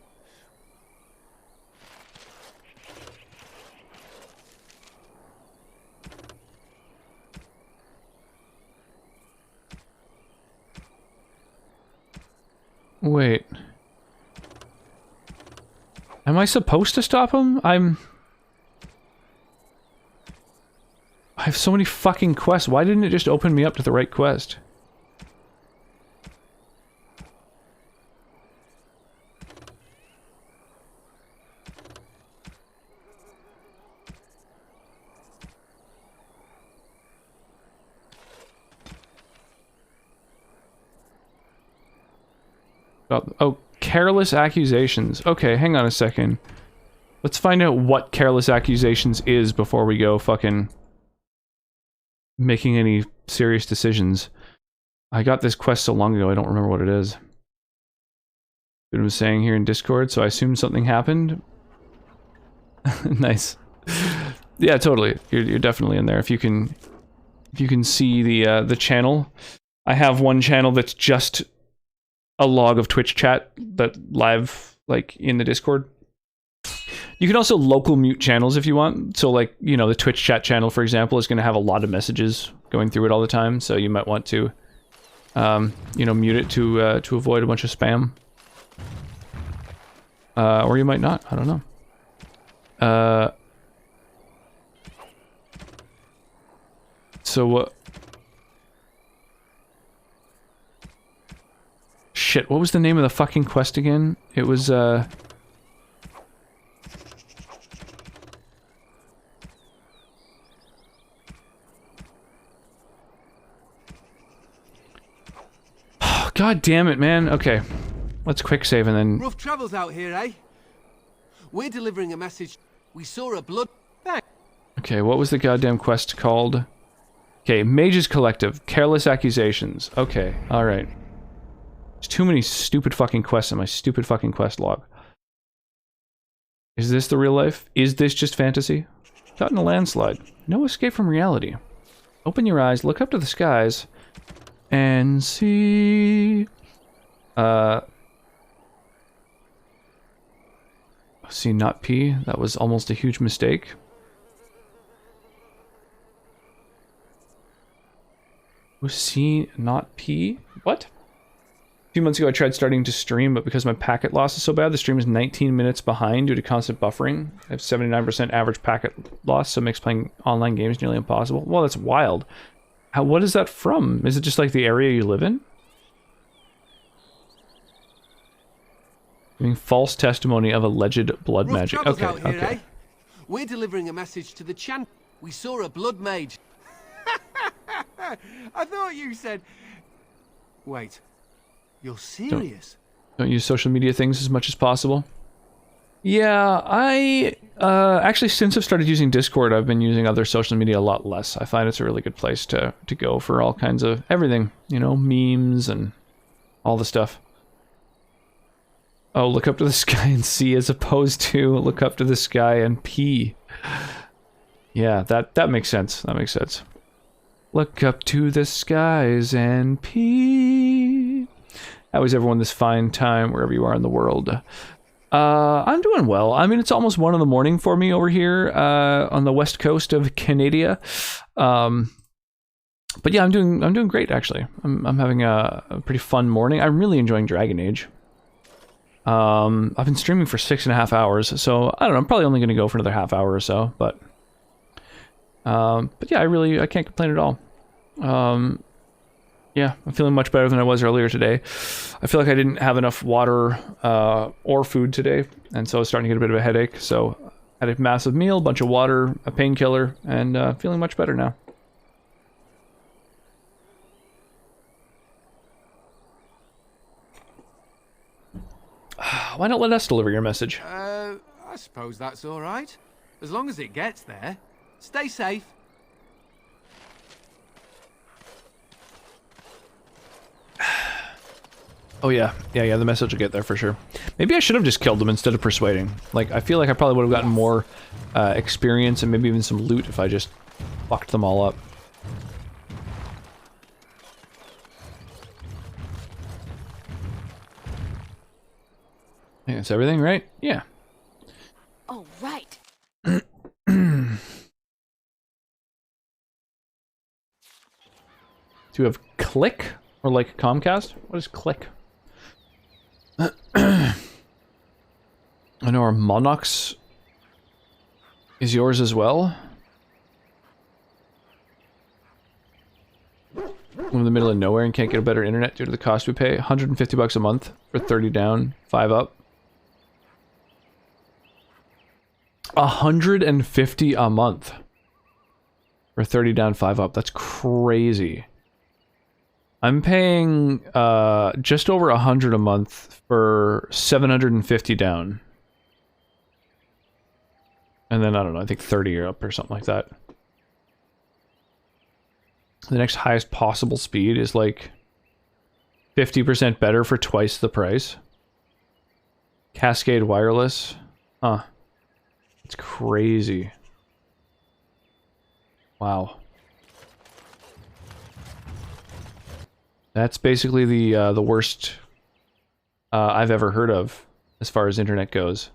Wait. Am I supposed to stop him? I have so many fucking quests. Why didn't it just open me up to the right quest? Oh, careless accusations. Okay, hang on a second. Let's find out what careless accusations is before we go fucking making any serious decisions. I got this quest so long ago, I don't remember what it is. It was saying here in Discord, so I assume something happened. Nice. Yeah, totally. You're definitely in there. If you can see the channel. I have one channel that's just a log of Twitch chat that live, like, in the Discord. You can also local mute channels if you want. So, like, you know, the Twitch chat channel, for example, is going to have a lot of messages going through it all the time. So you might want to, you know, mute it to avoid a bunch of spam. Or you might not. I don't know. So, shit, what was the name of the fucking quest again? It was, God damn it, man. Okay. Let's quick save and then... Rough travels out here, eh? We're delivering a message. We saw a blood... Okay, what was the goddamn quest called? Okay, Mages Collective. Careless Accusations. Okay, alright. There's too many stupid fucking quests in my stupid fucking quest log. Is this the real life? Is this just fantasy? Caught in a landslide. No escape from reality. Open your eyes, look up to the skies, and see... See, not P. That was almost a huge mistake. Was C not P? What? few months ago I tried starting to stream, but because my packet loss is so bad, the stream is 19 minutes behind due to constant buffering. I have 79% average packet loss, so it makes playing online games nearly impossible. Well, that's wild. What is that from? Is it just like the area you live in? Giving false testimony of alleged blood magic. Okay, Out here, okay. eh? We're delivering a message to the Chan. We saw a blood mage. I thought you said... Wait. You're serious? Don't use social media things as much as possible. Yeah, I actually, since I've started using Discord, I've been using other social media a lot less. I find it's a really good place to go for all kinds of everything, you know, memes and all the stuff. Oh, look up to the sky and see, as opposed to look up to the sky and pee. Yeah, that makes sense. That makes sense. Look up to the skies and pee. How is everyone this fine time, wherever you are in the world? I'm doing well. I mean, it's almost 1 in the morning for me over here on the west coast of Canada. But yeah, I'm doing great actually. I'm having a pretty fun morning. I'm really enjoying Dragon Age. I've been streaming for 6.5 hours, so I don't know. I'm probably only going to go for another half hour or so. But yeah, I can't complain at all. Yeah, I'm feeling much better than I was earlier today. I feel like I didn't have enough water or food today, and so I was starting to get a bit of a headache. So I had a massive meal, a bunch of water, a painkiller, and feeling much better now. Why not let us deliver your message? I suppose that's all right. As long as it gets there. Stay safe. Oh yeah, the message will get there for sure. Maybe I should have just killed them instead of persuading. Like, I feel like I probably would have gotten more experience and maybe even some loot if I just fucked them all up. I think that's everything, right? Yeah. Oh, right. Do you have Click? Or like Comcast? What is Click? I know our Monox is yours as well. I'm in the middle of nowhere and can't get a better internet due to the cost we pay. 150 bucks a month for 30 down, 5 up. 150 a month for 30 down, 5 up. That's crazy. I'm paying just over 100 a month for 750 down. And then, I don't know, I think 30 up or something like that. The next highest possible speed is like 50% better for twice the price. Cascade wireless. Huh. It's crazy. Wow. That's basically the worst I've ever heard of as far as internet goes.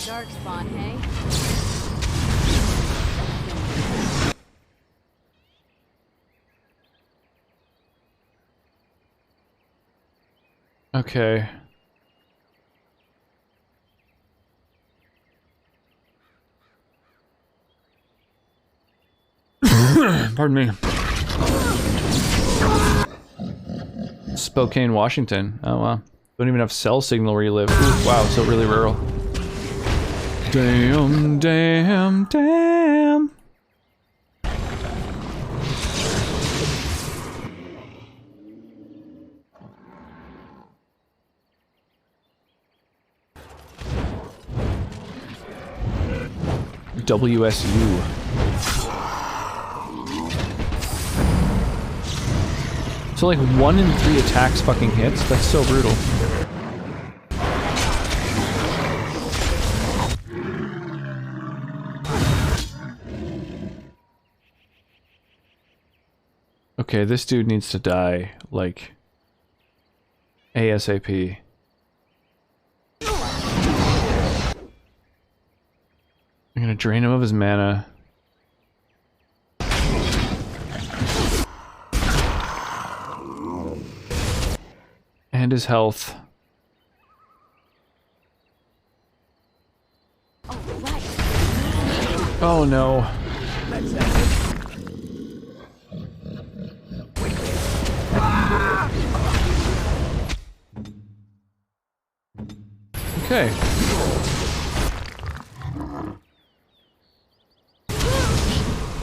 Dark spawn, hey? Okay. Pardon me. Spokane, Washington. Oh wow. Don't even have cell signal where you live. Ooh, wow, so really rural. Damn, damn, damn. WSU. So like 1 in 3 attacks fucking hits? That's so brutal. Okay, this dude needs to die, like, ASAP. I'm gonna drain him of his mana. And his health. Oh no. Okay.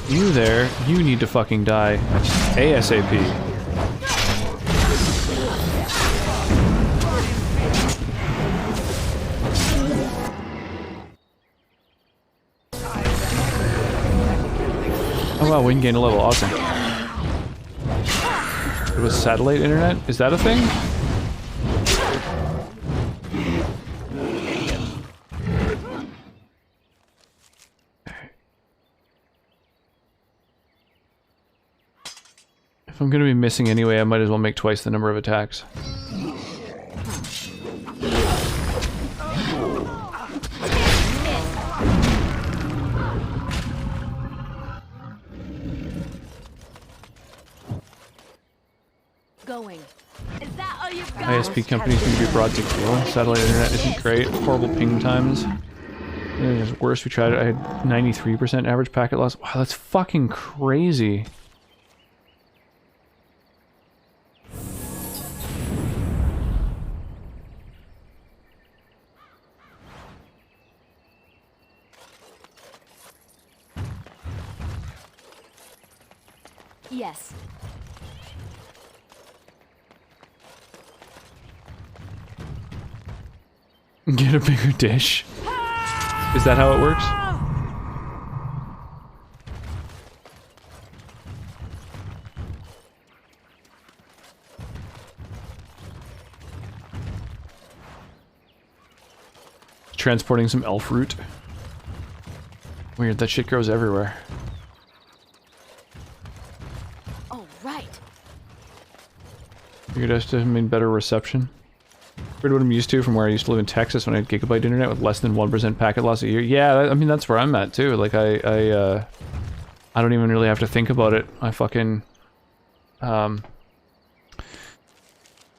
You there, you need to fucking die. ASAP. Oh wow, we can gain a level, awesome. It was satellite internet? Is that a thing? If I'm gonna be missing anyway, I might as well make twice the number of attacks. Going. Is that all you've got? ISP companies need to be brought to heel. Satellite internet isn't great. Horrible ping times. It was worse. We tried it. I had 93% average packet loss. Wow, that's fucking crazy. Yes. Get a bigger dish. Is that how it works? Transporting some elf root. Weird, that shit grows everywhere. Oh, right. Figured I should have made better reception. Compared to what I'm used to from where I used to live in Texas when I had gigabyte internet with less than 1% packet loss a year. Yeah, I mean, that's where I'm at too. Like, I don't even really have to think about it. I fucking, yeah,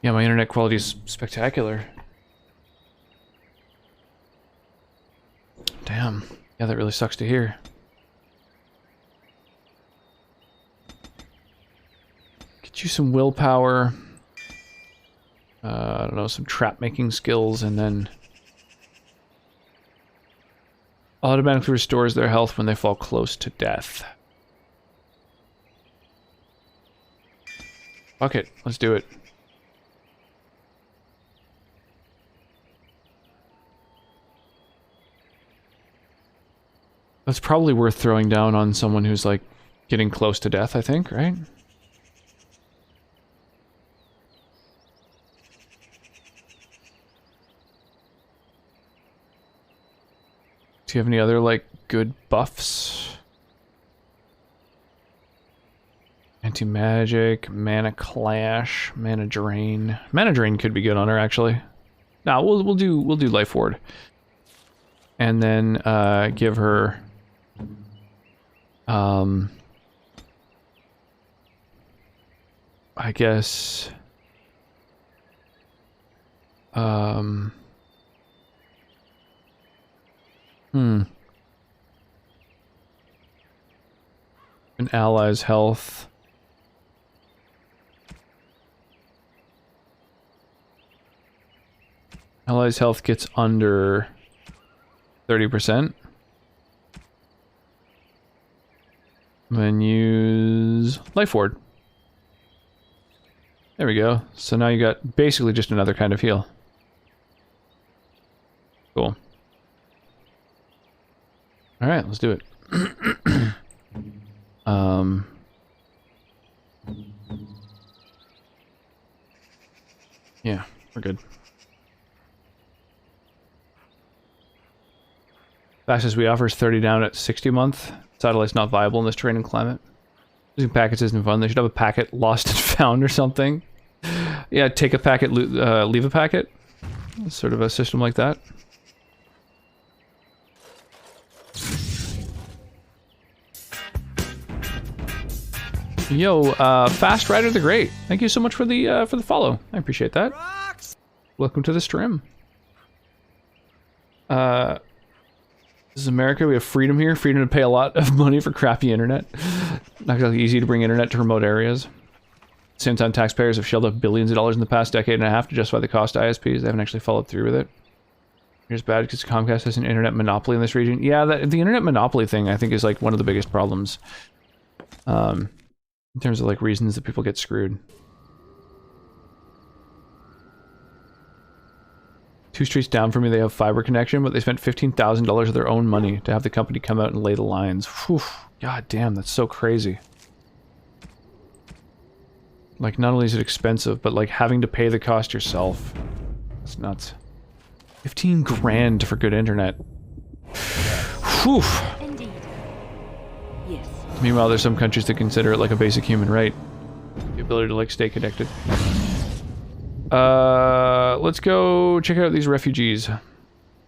my internet quality is spectacular. Damn. Yeah, that really sucks to hear. Get you some willpower. I don't know, some trap making skills, and then automatically restores their health when they fall close to death. Fuck it, let's do it. That's probably worth throwing down on someone who's like getting close to death, I think, right? Do you have any other, like, good buffs? Anti-magic, mana clash, mana drain. Mana drain could be good on her, actually. Nah, we'll do life ward. And then give her I guess an ally's health. Ally's health gets under 30%. Then use Life Ward. There we go. So now you got basically just another kind of heal. Cool. Alright, let's do it. Yeah, we're good. Fastest we offer is 30 down at 60 a month. Satellite's not viable in this terrain and climate. Using packets isn't fun. They should have a packet lost and found or something. Yeah, take a packet, leave a packet. Sort of a system like that. Yo, Fast Rider the Great. Thank you so much for the follow. I appreciate that. Welcome to the stream. This is America. We have freedom here. Freedom to pay a lot of money for crappy internet. Not exactly easy to bring internet to remote areas. At the same time, taxpayers have shelled out billions of dollars in the past decade and a half to justify the cost to ISPs. They haven't actually followed through with it. Here's bad because Comcast has an internet monopoly in this region. Yeah, the internet monopoly thing, I think, is like one of the biggest problems. In terms of like reasons that people get screwed. 2 streets down from me, they have fiber connection, but they spent $15,000 of their own money to have the company come out and lay the lines. Whew. God damn, that's so crazy. Like, not only is it expensive, but like having to pay the cost yourself. It's nuts. 15 grand for good internet. Whew. Indeed. Yes. Meanwhile, there's some countries that consider it like a basic human right. The ability to like stay connected. Let's go check out these refugees. See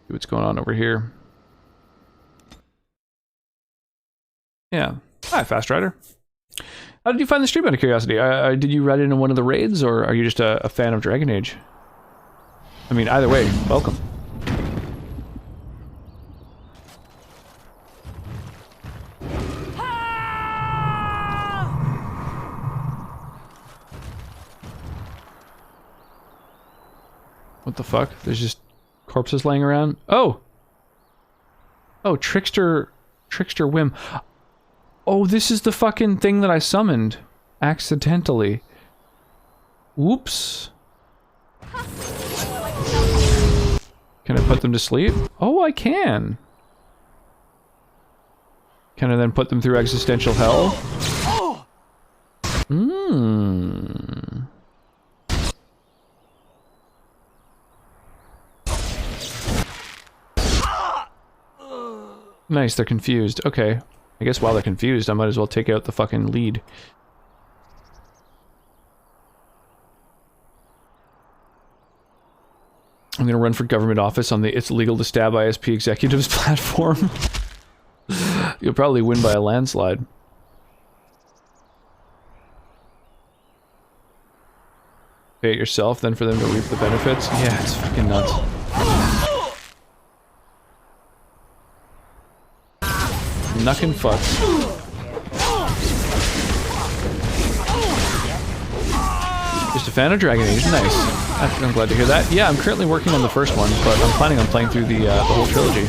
what's going on over here. Yeah. Hi, Fast Rider. How did you find the stream out of curiosity? Did you ride into one of the raids, or are you just a fan of Dragon Age? I mean, either way, welcome. What the fuck? There's just corpses laying around? Oh! Oh, Trickster Whim. Oh, this is the fucking thing that I summoned. Accidentally. Whoops. Can I put them to sleep? Oh, I can. Can I then put them through existential hell? Mmm. Nice, they're confused. Okay. I guess while they're confused, I might as well take out the fucking lead. I'm gonna run for government office on the It's Legal to Stab ISP Executives platform. You'll probably win by a landslide. Pay it yourself, then for them to reap the benefits? Yeah, it's fucking nuts. Knuckin' fucks. Just a fan of Dragon Age, nice. I'm glad to hear that. Yeah, I'm currently working on the first one, but I'm planning on playing through the whole trilogy.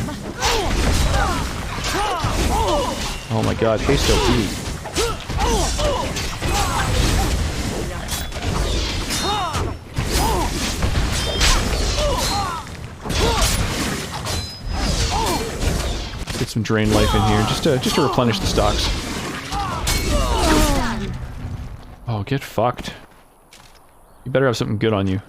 Oh my god, Haste OP. Get some drain life in here, just to replenish the stocks. Oh, get fucked. You better have something good on you.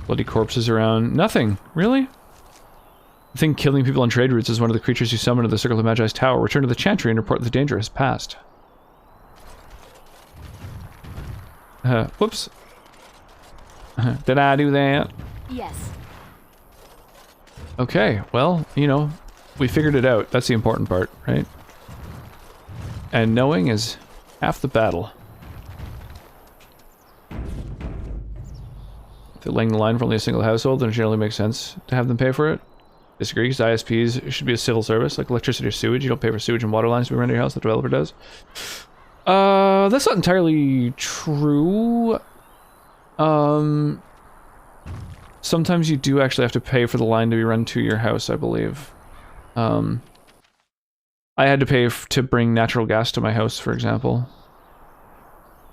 Bloody corpses around. Nothing, really? I think killing people on trade routes is one of the creatures you summon to the Circle of Magi's tower. Return to the Chantry and report that the danger has passed. Whoops. Did I do that? Yes. Okay, well, you know, we figured it out. That's the important part, right? And knowing is half the battle. If they're laying the line for only a single household, then it generally makes sense to have them pay for it. Disagree, because ISPs should be a civil service, like electricity or sewage. You don't pay for sewage and water lines to be run to your house, the developer does. That's not entirely true. Sometimes you do actually have to pay for the line to be run to your house, I believe. I had to pay to bring natural gas to my house, for example.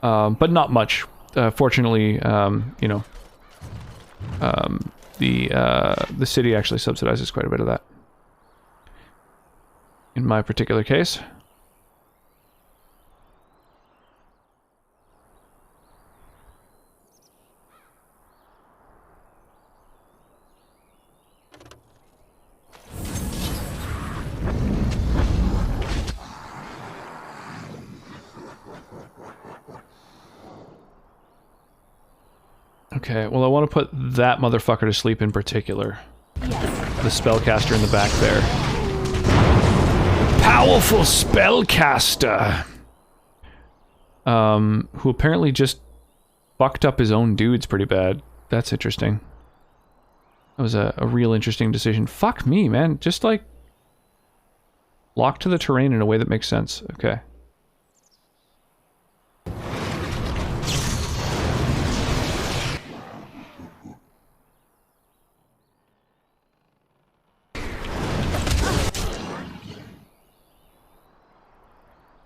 But not much. Fortunately, you know, the city actually subsidizes quite a bit of that. in my particular case. Okay, well I want to put that motherfucker to sleep in particular. The spellcaster in the back there. Powerful spellcaster! Who apparently just fucked up his own dudes pretty bad. That's interesting. That was a real interesting decision. Fuck me, man. Just like... lock to the terrain in a way that makes sense. Okay.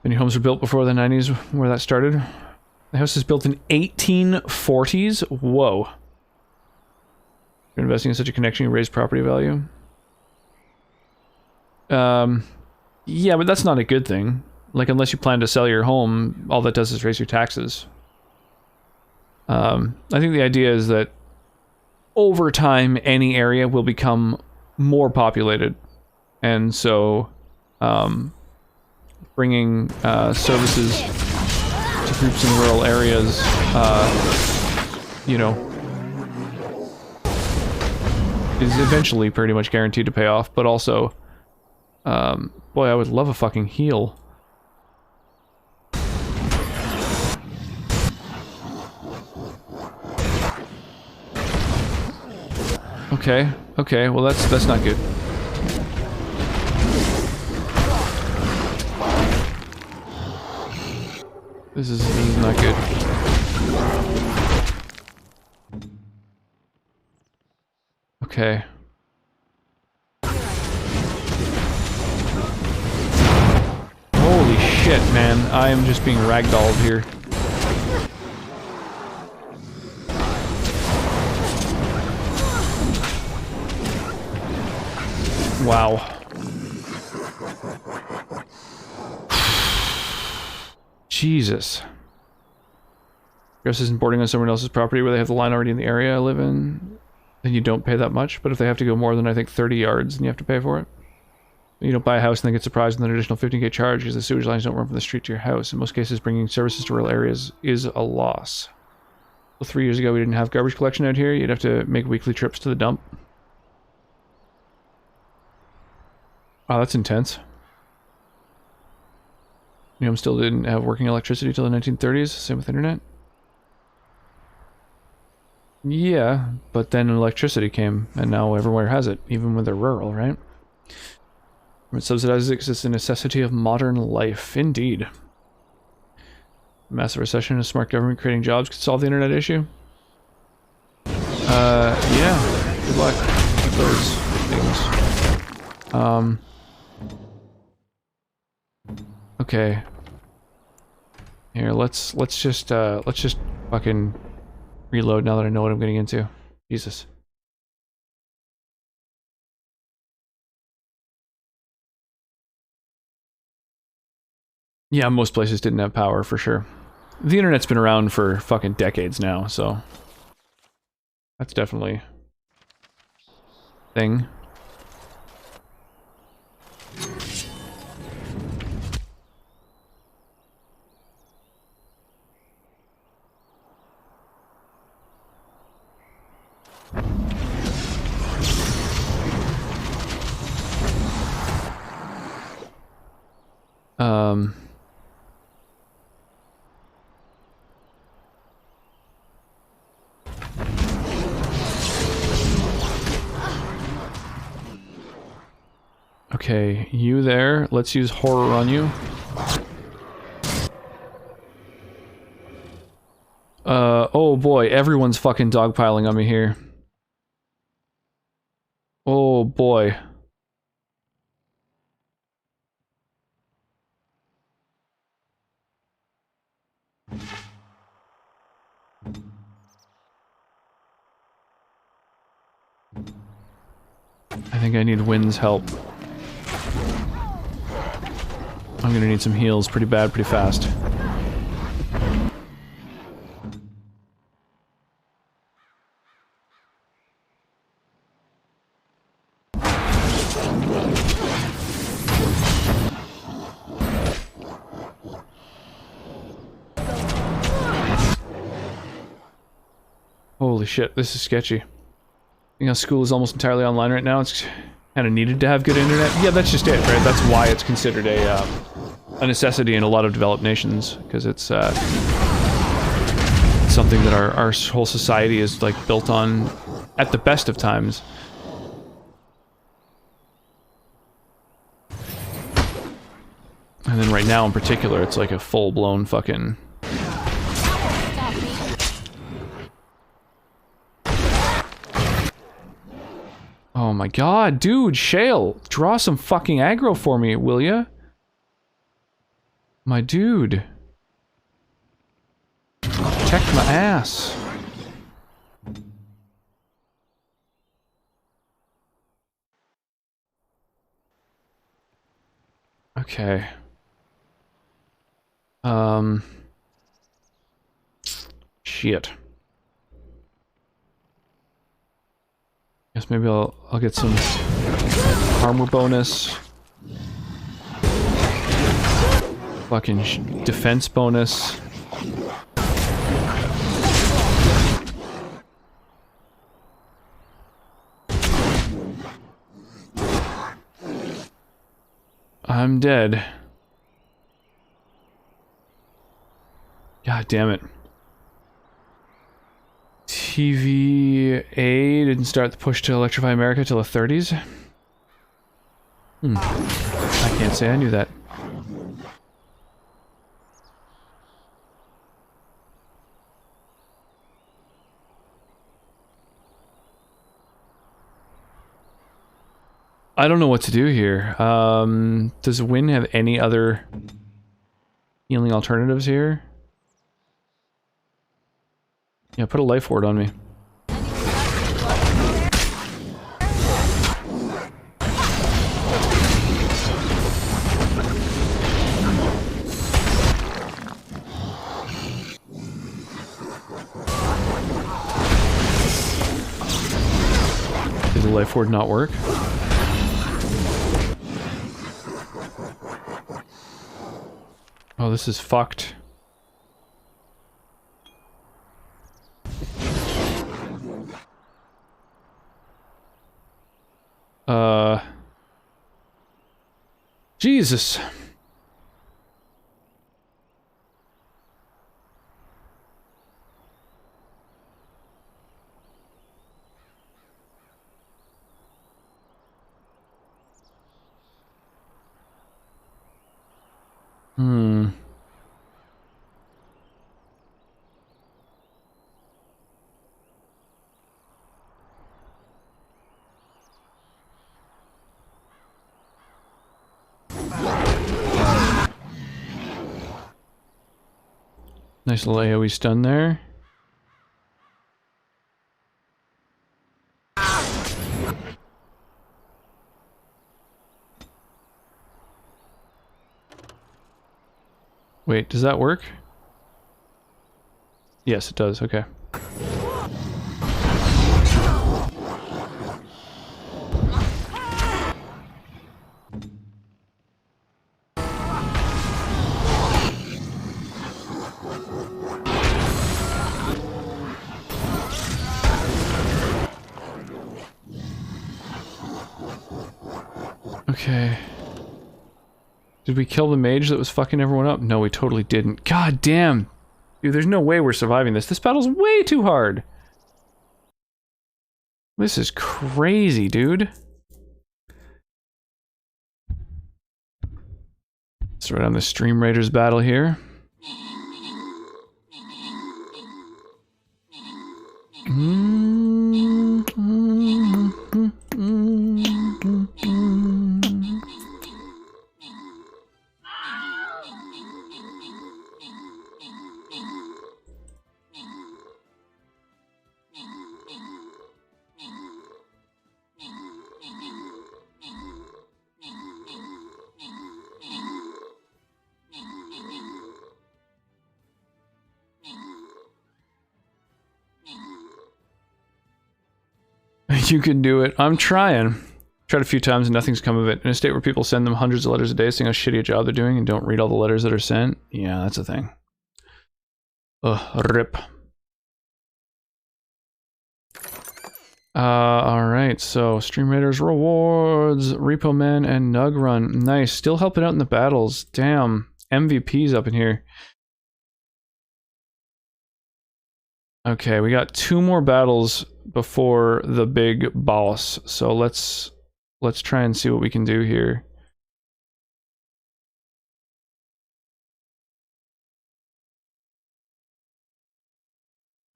Many homes were built before the 90s, where that started. The house is built in 1840s? Whoa. You're investing in such a connection, you raise property value? Yeah, but that's not a good thing. Like, unless you plan to sell your home, all that does is raise your taxes. I think the idea is that over time, any area will become more populated. And so, bringing services to groups in rural areas, you know, is eventually pretty much guaranteed to pay off, but also, boy, I would love a fucking heal. Okay, okay, well that's not good. This is not good. Okay. Holy shit, man. I am just being ragdolled here. Wow. Jesus. Guess isn't boarding on someone else's property where they have the line already in the area I live in, then you don't pay that much. But if they have to go more than, I think, 30 yards, then you have to pay for it. You don't buy a house and then get surprised with an additional 15k charge because the sewage lines don't run from the street to your house. In most cases, bringing services to rural areas is a loss. Well, 3 years ago, we didn't have garbage collection out here. You'd have to make weekly trips to the dump. Wow, that's intense. New home still didn't have working electricity till the 1930s. Same with internet. Yeah, but then electricity came, and now everywhere has it, even when they're rural, right? It subsidizes it because it's a necessity of modern life. Indeed. Massive recession and a smart government creating jobs could solve the internet issue. Yeah. Good luck with those things. Okay. Here, let's just fucking reload now that I know what I'm getting into. Jesus. Yeah, most places didn't have power, for sure. The internet's been around for fucking decades now, so... that's definitely... a thing. Okay, you there. Let's use horror on you. Oh boy, everyone's fucking dogpiling on me here. Oh boy. I think I need Wynn's help. I'm gonna need some heals pretty bad, pretty fast. Holy shit, this is sketchy. You know, school is almost entirely online right now. It's kind of needed to have good internet. Yeah, that's just it, right? That's why it's considered a necessity in a lot of developed nations, because it's something that our whole society is like built on at the best of times. And then right now in particular, it's like a full-blown fucking... Oh my god, dude, Shale, draw some fucking aggro for me, will ya? My dude. Check my ass. Okay. Shit. Guess maybe I'll get some armor bonus. Fucking defense bonus. I'm dead. God damn it. TVA didn't start the push to electrify America till the 30s? I can't say I knew that. I don't know what to do here. Does Wynn have any other healing alternatives here? Yeah, put a life ward on me. Did the life ward not work? Oh, this is fucked. Jesus. Nice little AoE stun there. Wait, does that work? Yes, it does. Okay. Okay. Did we kill the mage that was fucking everyone up? No, we totally didn't. God damn! Dude, there's no way we're surviving this. This battle's way too hard! This is crazy, dude. Let's write on the Stream Raiders battle here. You can do it. I'm trying. Tried a few times and nothing's come of it. In a state where people send them hundreds of letters a day saying how shitty a job they're doing and don't read all the letters that are sent. Yeah, that's a thing. Ugh, rip. Alright, so Stream Raiders rewards, Repo Men, and Nug Run. Nice. Still helping out in the battles. Damn. MVPs up in here. Okay, we got 2 more battles before the big boss. So let's try and see what we can do here.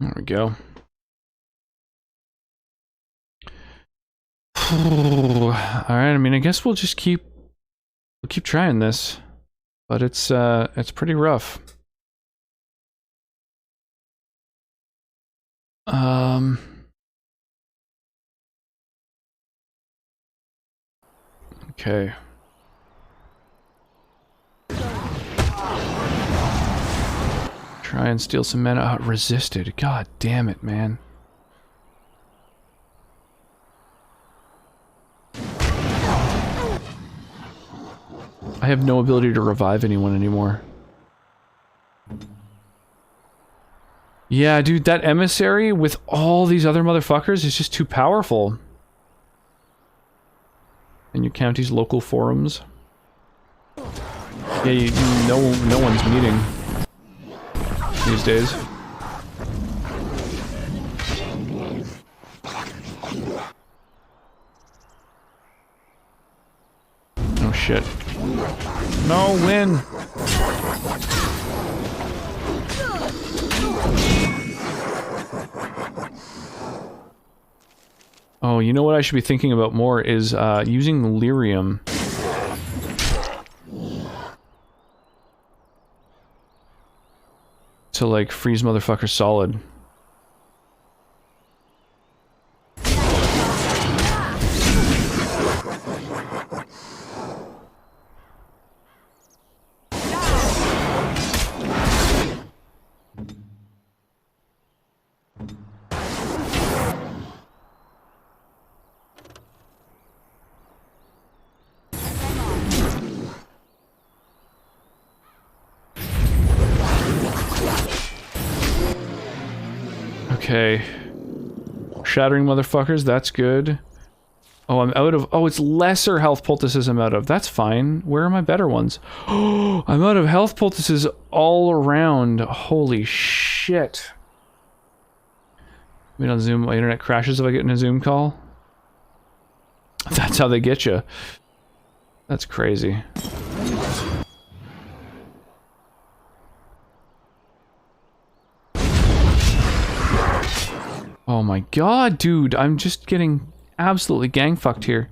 There we go. Alright, I mean, I guess we'll keep trying this. But it's pretty rough. Okay. Try and steal some mana. Oh, resisted. God damn it, man. I have no ability to revive anyone anymore. Yeah, dude, that emissary with all these other motherfuckers is just too powerful. In your county's local forums. Yeah, no one's meeting these days. Oh shit. No, win! Oh, you know what I should be thinking about more is using lyrium. To like freeze motherfuckers solid. Okay. Shattering motherfuckers, that's good. Oh, I'm out of... Oh, it's lesser health poultices I'm out of. That's fine. Where are my better ones? Oh, I'm out of health poultices all around. Holy shit. We don't Zoom. My internet crashes if I get in a Zoom call. That's how they get you. That's crazy. Oh my god, dude, I'm just getting absolutely gang fucked here.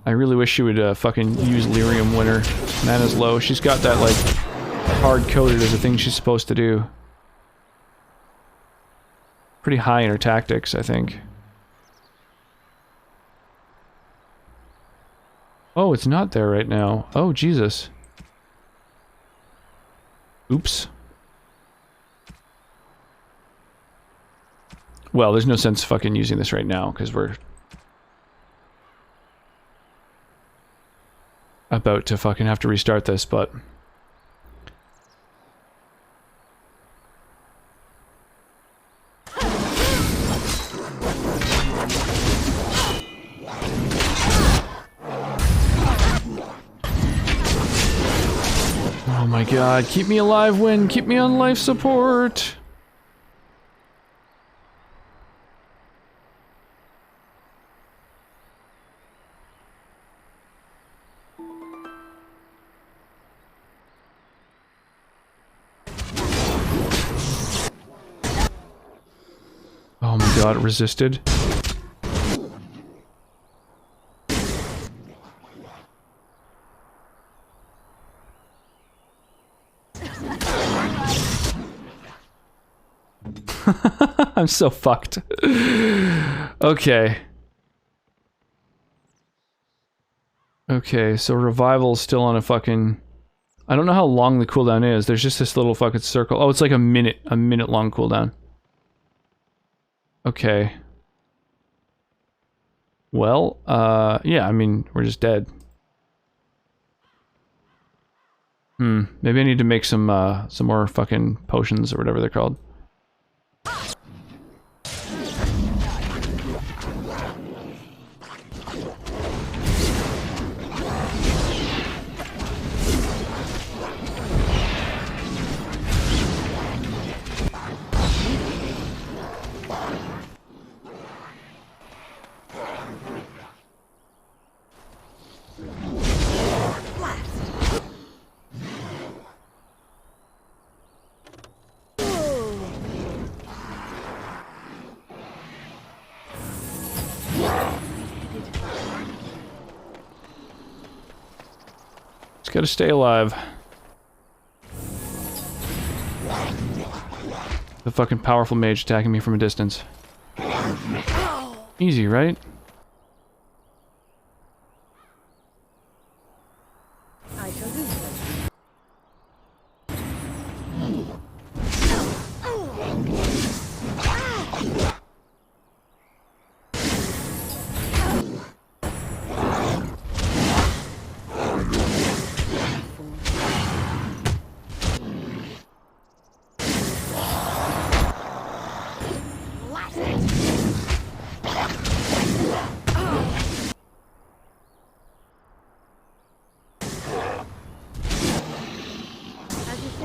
I really wish she would fucking use Lyrium when her mana's low. She's got that, like, hard-coded as a thing she's supposed to do. Pretty high in her tactics, I think. Oh, it's not there right now. Oh, Jesus. Oops. Well, there's no sense fucking using this right now, because we're about to fucking have to restart this, but... Oh my god, keep me alive, Win! Keep me on life support! Oh my god, it resisted. I'm so fucked. Okay. Okay, so Revival's still on a fucking I don't know how long the cooldown is. There's just this little fucking circle. Oh, it's like a minute long cooldown. Okay. Well, yeah, I mean, we're just dead. Maybe I need to make some more fucking potions or whatever they're called. Gotta stay alive. The fucking powerful mage attacking me from a distance. Easy, right? I shall do so.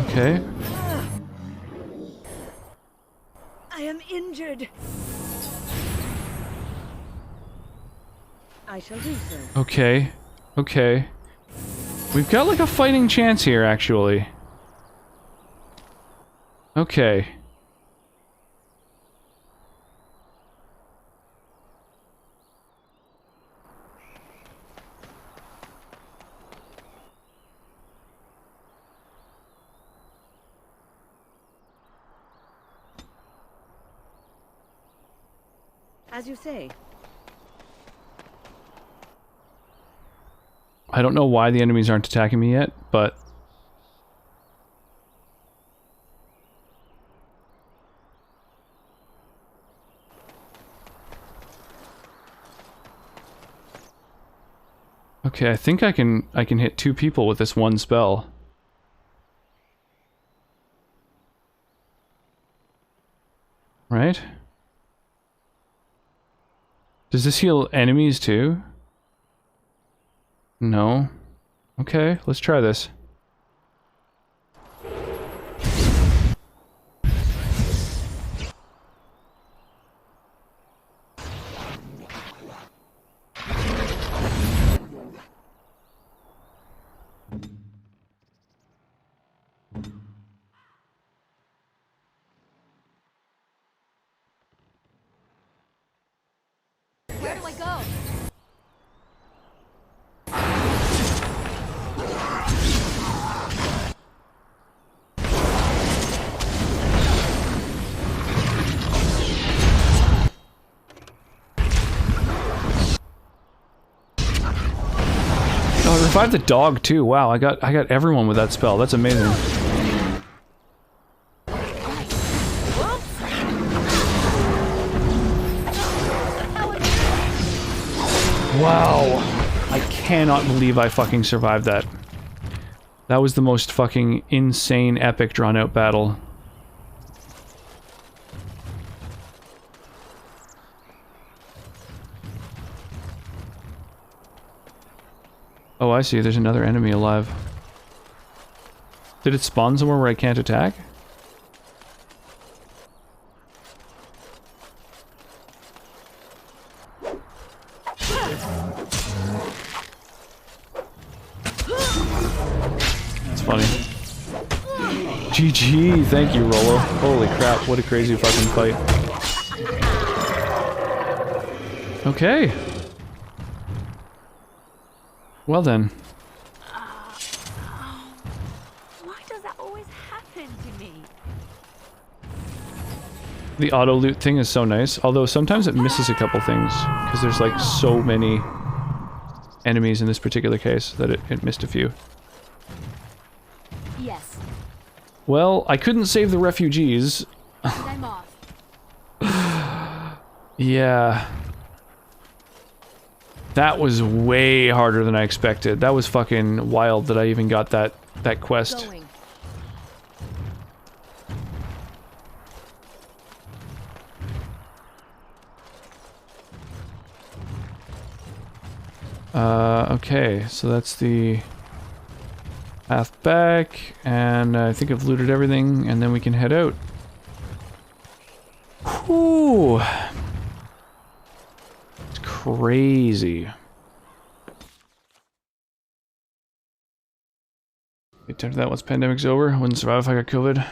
Okay. I am injured. I shall do so. Okay. Okay. We've got like a fighting chance here, actually. Okay. As you say. I don't know why the enemies aren't attacking me yet, but... Okay, I think I can hit 2 people with this one spell. Right? Does this heal enemies too? No. Okay, let's try this. Where do I go? Oh, I revived the dog too. Wow, I got everyone with that spell. That's amazing. Wow. I cannot believe I fucking survived that. That was the most fucking insane, epic, drawn-out battle. Oh, I see. There's another enemy alive. Did it spawn somewhere where I can't attack? That's funny. GG! Thank you, Rolo. Holy crap, what a crazy fucking fight. Okay. Well then. Why does that always happen to me? The auto loot thing is so nice, although sometimes it misses a couple things, because there's like so many enemies in this particular case that it missed a few. Yes. Well, I couldn't save the refugees. I'm off. Yeah. That was way harder than I expected. That was fucking wild that I even got that quest. Going. Okay, so that's the path back, and I think I've looted everything, and then we can head out. Whew. It's crazy. Get time for that once pandemic's over. I wouldn't survive if I got COVID.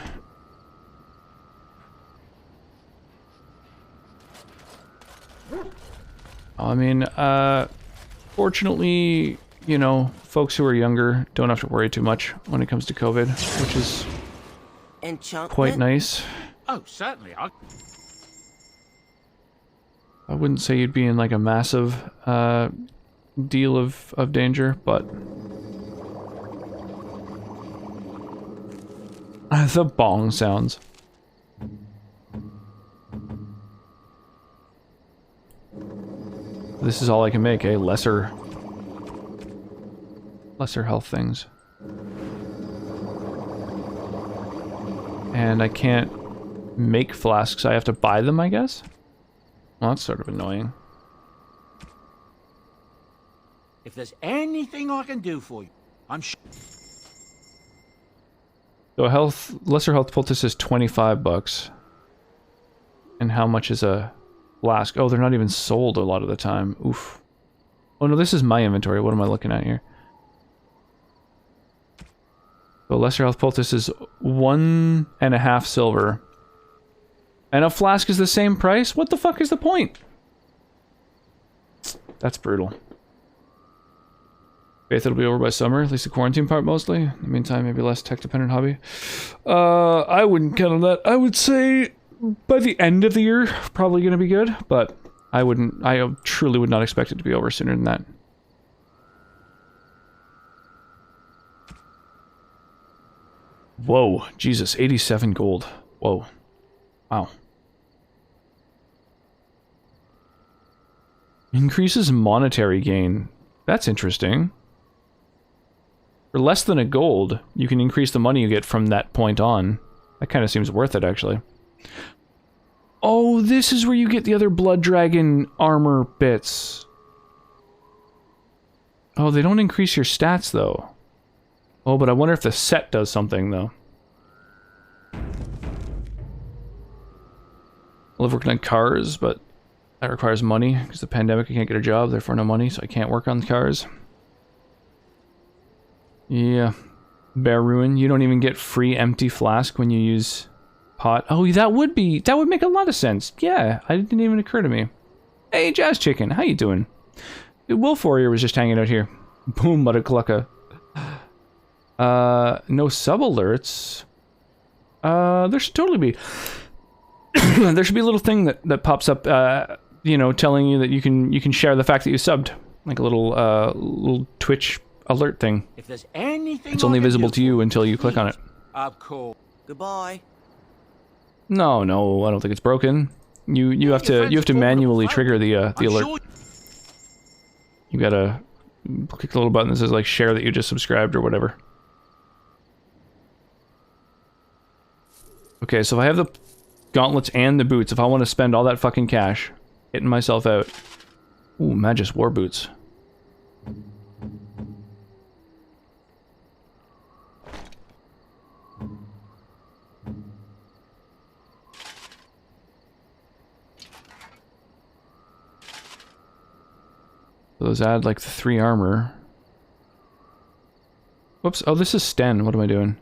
I mean, fortunately, you know, folks who are younger don't have to worry too much when it comes to COVID, which is quite nice. Oh, certainly. I wouldn't say you'd be in like a massive deal of danger, but the bong sounds. This is all I can make, eh? Lesser health things. And I can't make flasks, I have to buy them, I guess? Well, that's sort of annoying. If there's anything I can do for you, I'm sure. So lesser health poultice is 25 bucks. And how much is a flask? Oh, they're not even sold a lot of the time. Oof. Oh no, this is my inventory. What am I looking at here? So lesser health poultice is 1.5 silver. And a flask is the same price? What the fuck is the point? That's brutal. Faith it'll be over by summer, at least the quarantine part mostly. In the meantime, maybe less tech-dependent hobby. I wouldn't count on that. I would say by the end of the year, probably gonna be good, but I truly would not expect it to be over sooner than that. Whoa, Jesus, 87 gold. Whoa. Wow. Increases monetary gain. That's interesting. For less than a gold, you can increase the money you get from that point on. That kind of seems worth it, actually. Oh, this is where you get the other Blood Dragon armor bits. Oh, they don't increase your stats, though. Oh, but I wonder if the set does something, though. I love working on cars, but that requires money. Because the pandemic, I can't get a job, therefore no money, so I can't work on cars. Yeah. Bear Ruin, you don't even get free empty flask when you use pot. Oh, that would make a lot of sense. Yeah, it didn't even occur to me. Hey, Jazz Chicken, how you doing? Wolf Warrior was just hanging out here. Boom, Mudaclucka. No sub alerts. There should totally be. There should be a little thing that pops up, you know, telling you that you can share the fact that you subbed, like a little Twitch alert thing. If there's anything it's only visible to you until you click on it. Of course. Goodbye. No, I don't think it's broken. You have to manually trigger the alert. Sure. You gotta click the little button that says like share that you just subscribed or whatever. Okay, so if I have the gauntlets and the boots, if I want to spend all that fucking cash hitting myself out. Ooh, Magus War Boots. Those add like the 3 armor. Whoops, oh this is Sten, what am I doing?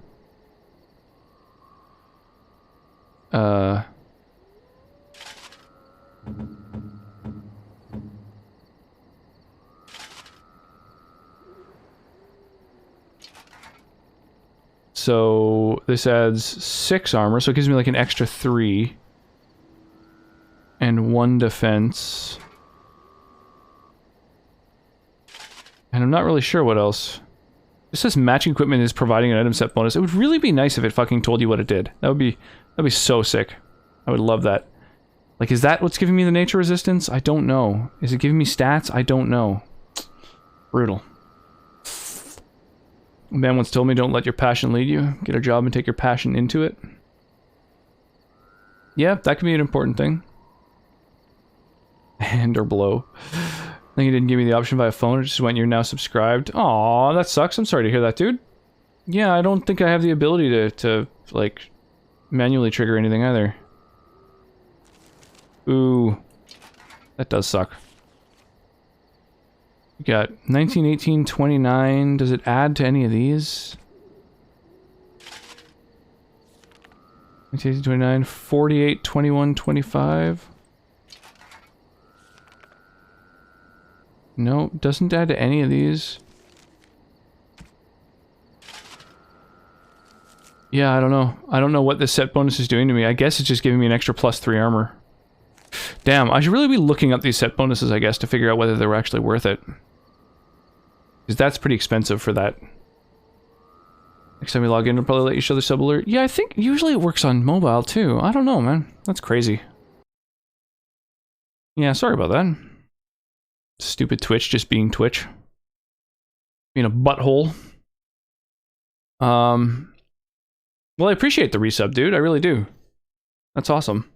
So this adds 6 armor, so it gives me like an extra 3. And 1 defense. And I'm not really sure what else. It says matching equipment is providing an item set bonus. It would really be nice if it fucking told you what it did. That'd be so sick. I would love that. Like, is that what's giving me the nature resistance? I don't know. Is it giving me stats? I don't know. Brutal. A man once told me, don't let your passion lead you. Get a job and take your passion into it. Yeah, that could be an important thing. Hand or blow. I think he didn't give me the option via phone. It just went, you're now subscribed. Aw, that sucks. I'm sorry to hear that, dude. Yeah, I don't think I have the ability to like, manually trigger anything either. Ooh. That does suck. We got 19, 18, 29. Does it add to any of these? 19, 18, 29, 48, 21, 25. No, doesn't add to any of these. Yeah, I don't know. I don't know what this set bonus is doing to me. I guess it's just giving me an extra +3 armor. Damn, I should really be looking up these set bonuses, I guess, to figure out whether they were actually worth it. Because that's pretty expensive for that. Next time you log in, it'll probably let you show the sub alert. Yeah, I think usually it works on mobile, too. I don't know, man. That's crazy. Yeah, sorry about that. Stupid Twitch just being Twitch. Being a butthole. Well, I appreciate the resub, dude. I really do. That's awesome.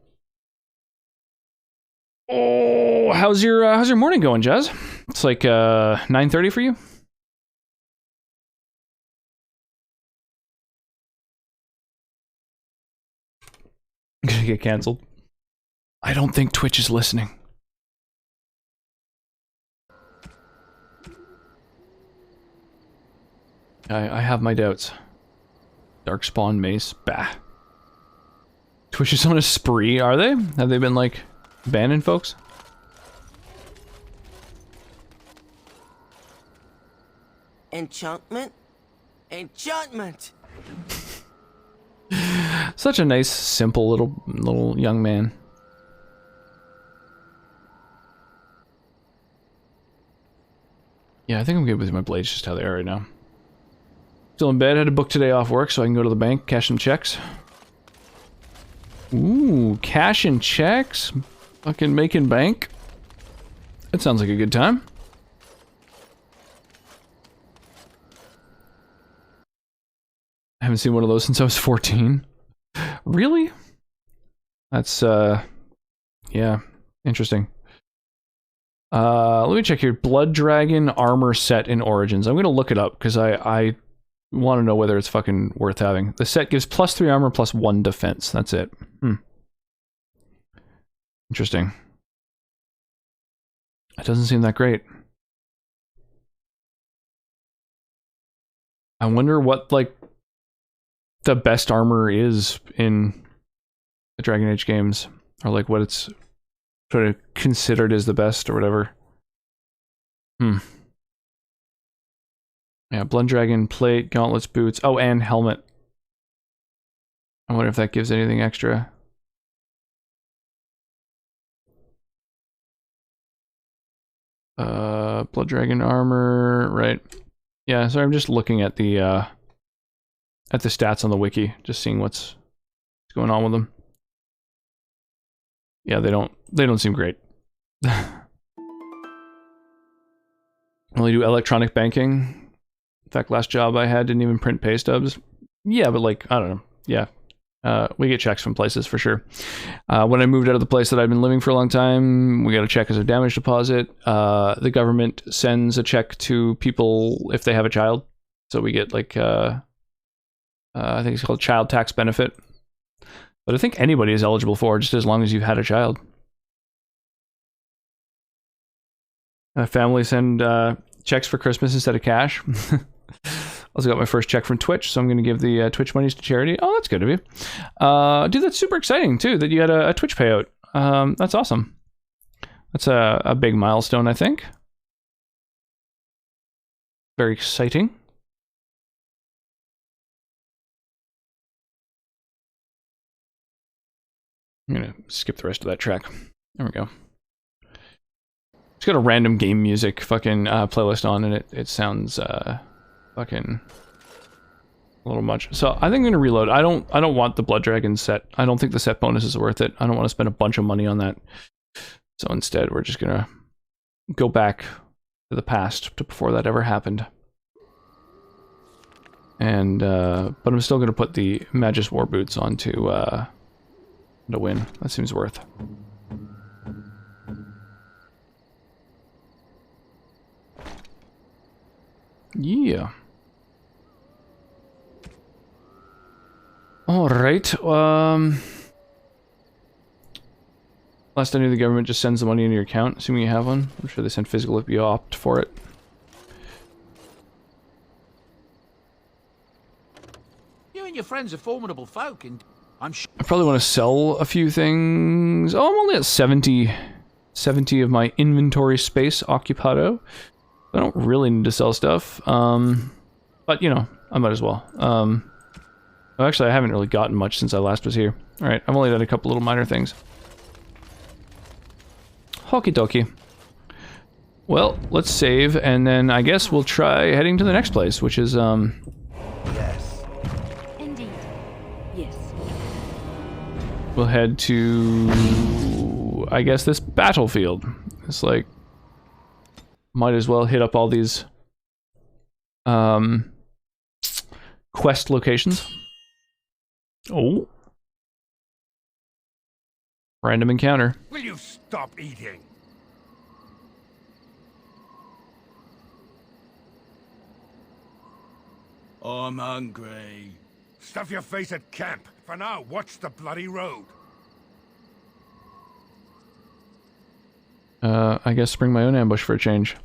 Oh, how's your morning going, Jazz? It's like 9:30 for you? I'm gonna get canceled. I don't think Twitch is listening. I have my doubts. Darkspawn Mace, bah. Twitch is on a spree, are they? Have they been, like, banning folks? Enchantment? Enchantment! Such a nice, simple little young man. Yeah, I think I'm good with my blades just how they are right now. Still in bed, had to book today off work so I can go to the bank, cash some checks. Ooh, cash and checks? Fucking making bank? That sounds like a good time. I haven't seen one of those since I was 14. Really? That's, yeah, interesting. Let me check here. Blood Dragon armor set in Origins. I'm gonna look it up, because I want to know whether it's fucking worth having. The set gives +3 armor, +1 defense. That's it. Interesting. It doesn't seem that great. I wonder what, like, the best armor is in the Dragon Age games. Or, like, what it's sort of considered as the best or whatever. Yeah, Blood Dragon plate, gauntlets, boots. Oh, and helmet. I wonder if that gives anything extra. Blood Dragon armor, right. Yeah, sorry, I'm just looking at the stats on the wiki, just seeing what's going on with them. Yeah, they don't seem great. Only do electronic banking. In fact, last job I had didn't even print pay stubs. Yeah, but like, I don't know. Yeah. We get checks from places for sure. When I moved out of the place that I'd been living for a long time, we got a check as a damage deposit. The government sends a check to people if they have a child. So we get like, I think it's called child tax benefit. But I think anybody is eligible for it, just as long as you've had a child. Family send checks for Christmas instead of cash. Also got my first check from Twitch, so I'm going to give the Twitch monies to charity. Oh, that's good of you. Dude, that's super exciting, too, that you had a Twitch payout. That's awesome. That's a big milestone, I think. Very exciting. I'm going to skip the rest of that track. There we go. It's got a random game music fucking playlist on, and it sounds fucking a little much. So I think I'm gonna reload. I don't want the Blood Dragon set. I don't think the set bonus is worth it. I don't want to spend a bunch of money on that. So instead, we're just gonna go back to the past to before that ever happened. And but I'm still gonna put the Magus War Boots on to win. That seems worth. Yeah. All right. Last I knew, the government just sends the money into your account, assuming you have one. I'm sure they send physical if you opt for it. You and your friends are formidable folk, and I'm sure. I probably want to sell a few things. Oh, I'm only at 70 of my inventory space occupado. I don't really need to sell stuff. But, you know, I might as well. Well, actually, I haven't really gotten much since I last was here. Alright, I've only done a couple little minor things. Okie dokie. Well, let's save, and then I guess we'll try heading to the next place, which is, Yes. Indeed. Yes. we'll head to, I guess, this battlefield. It's like, might as well hit up all these, quest locations. Oh. Random encounter. Will you stop eating? I'm hungry. Stuff your face at camp. For now, watch the bloody road. I guess bring my own ambush for a change.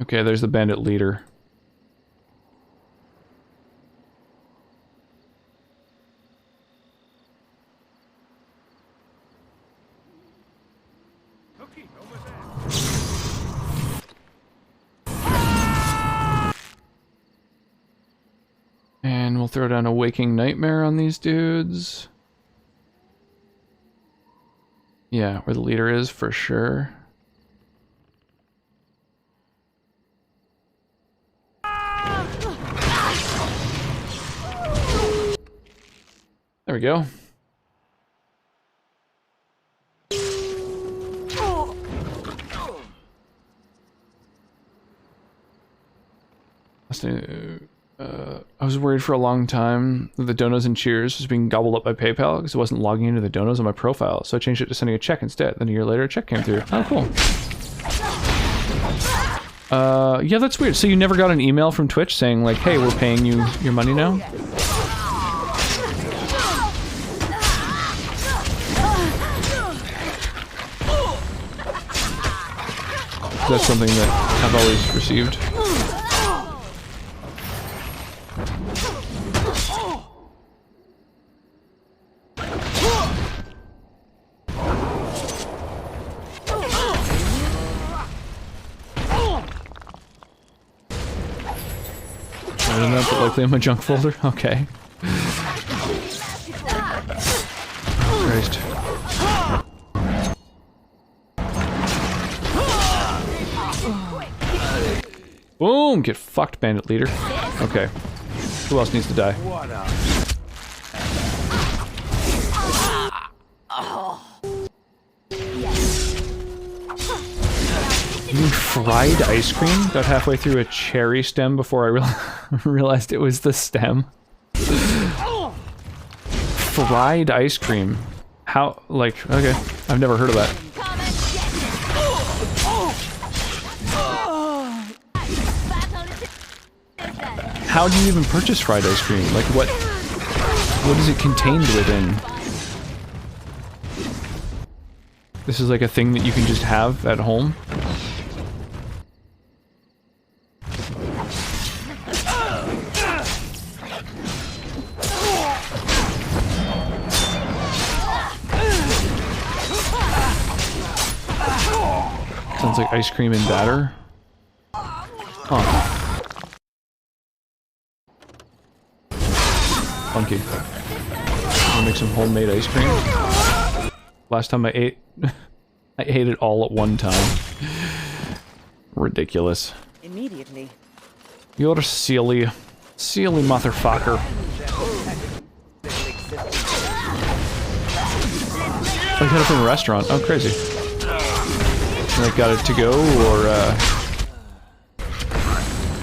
Okay, there's the bandit leader. And we'll throw down a Waking Nightmare on these dudes. Yeah, where the leader is for sure. There we go. I was worried for a long time that the donos and cheers was being gobbled up by PayPal because it wasn't logging into the donos on my profile, so I changed it to sending a check instead. Then a year later, a check came through. Oh, cool. Yeah, that's weird. So you never got an email from Twitch saying like, hey, we're paying you your money now? That's something that I've always received. I don't know, but likely in my junk folder? Okay. Christ. Boom! Get fucked, bandit leader. Okay. Who else needs to die? You mean fried ice cream? Got halfway through a cherry stem before I realized it was the stem. Fried ice cream. How, like, okay. I've never heard of that. How do you even purchase fried ice cream? Like, what is it contained within? This is like a thing that you can just have at home? Sounds like ice cream and batter. Huh. Funky. I'll make some homemade ice cream. Last time I ate I ate it all at one time. Ridiculous. Immediately. You're silly. Silly motherfucker. Oh, you had it in a restaurant. Oh, crazy. Like, got it to go,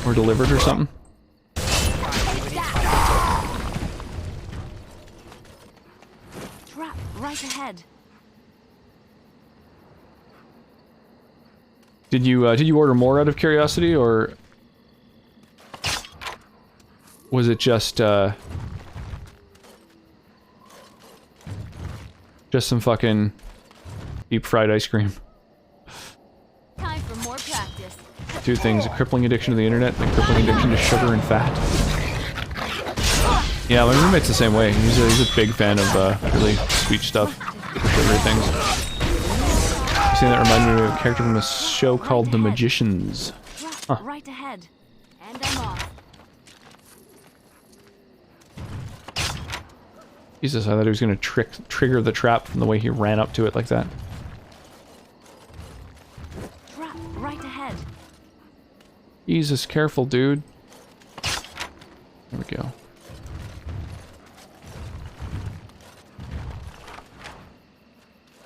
or delivered or something? Trap right ahead. Did you order more out of curiosity, or was it just some fucking deep fried ice cream? Time for more practice. Two things: a crippling addiction to the internet and a crippling addiction to sugar and fat. Yeah, my roommate's the same way. He's a big fan of really sweet stuff, super sugary things. Something that reminded me of a character from a show called The Magicians. Huh. Right ahead. And I'm off. Jesus, I thought he was gonna trigger the trap from the way he ran up to it like that. Trap right ahead. Jesus, careful, dude. There we go.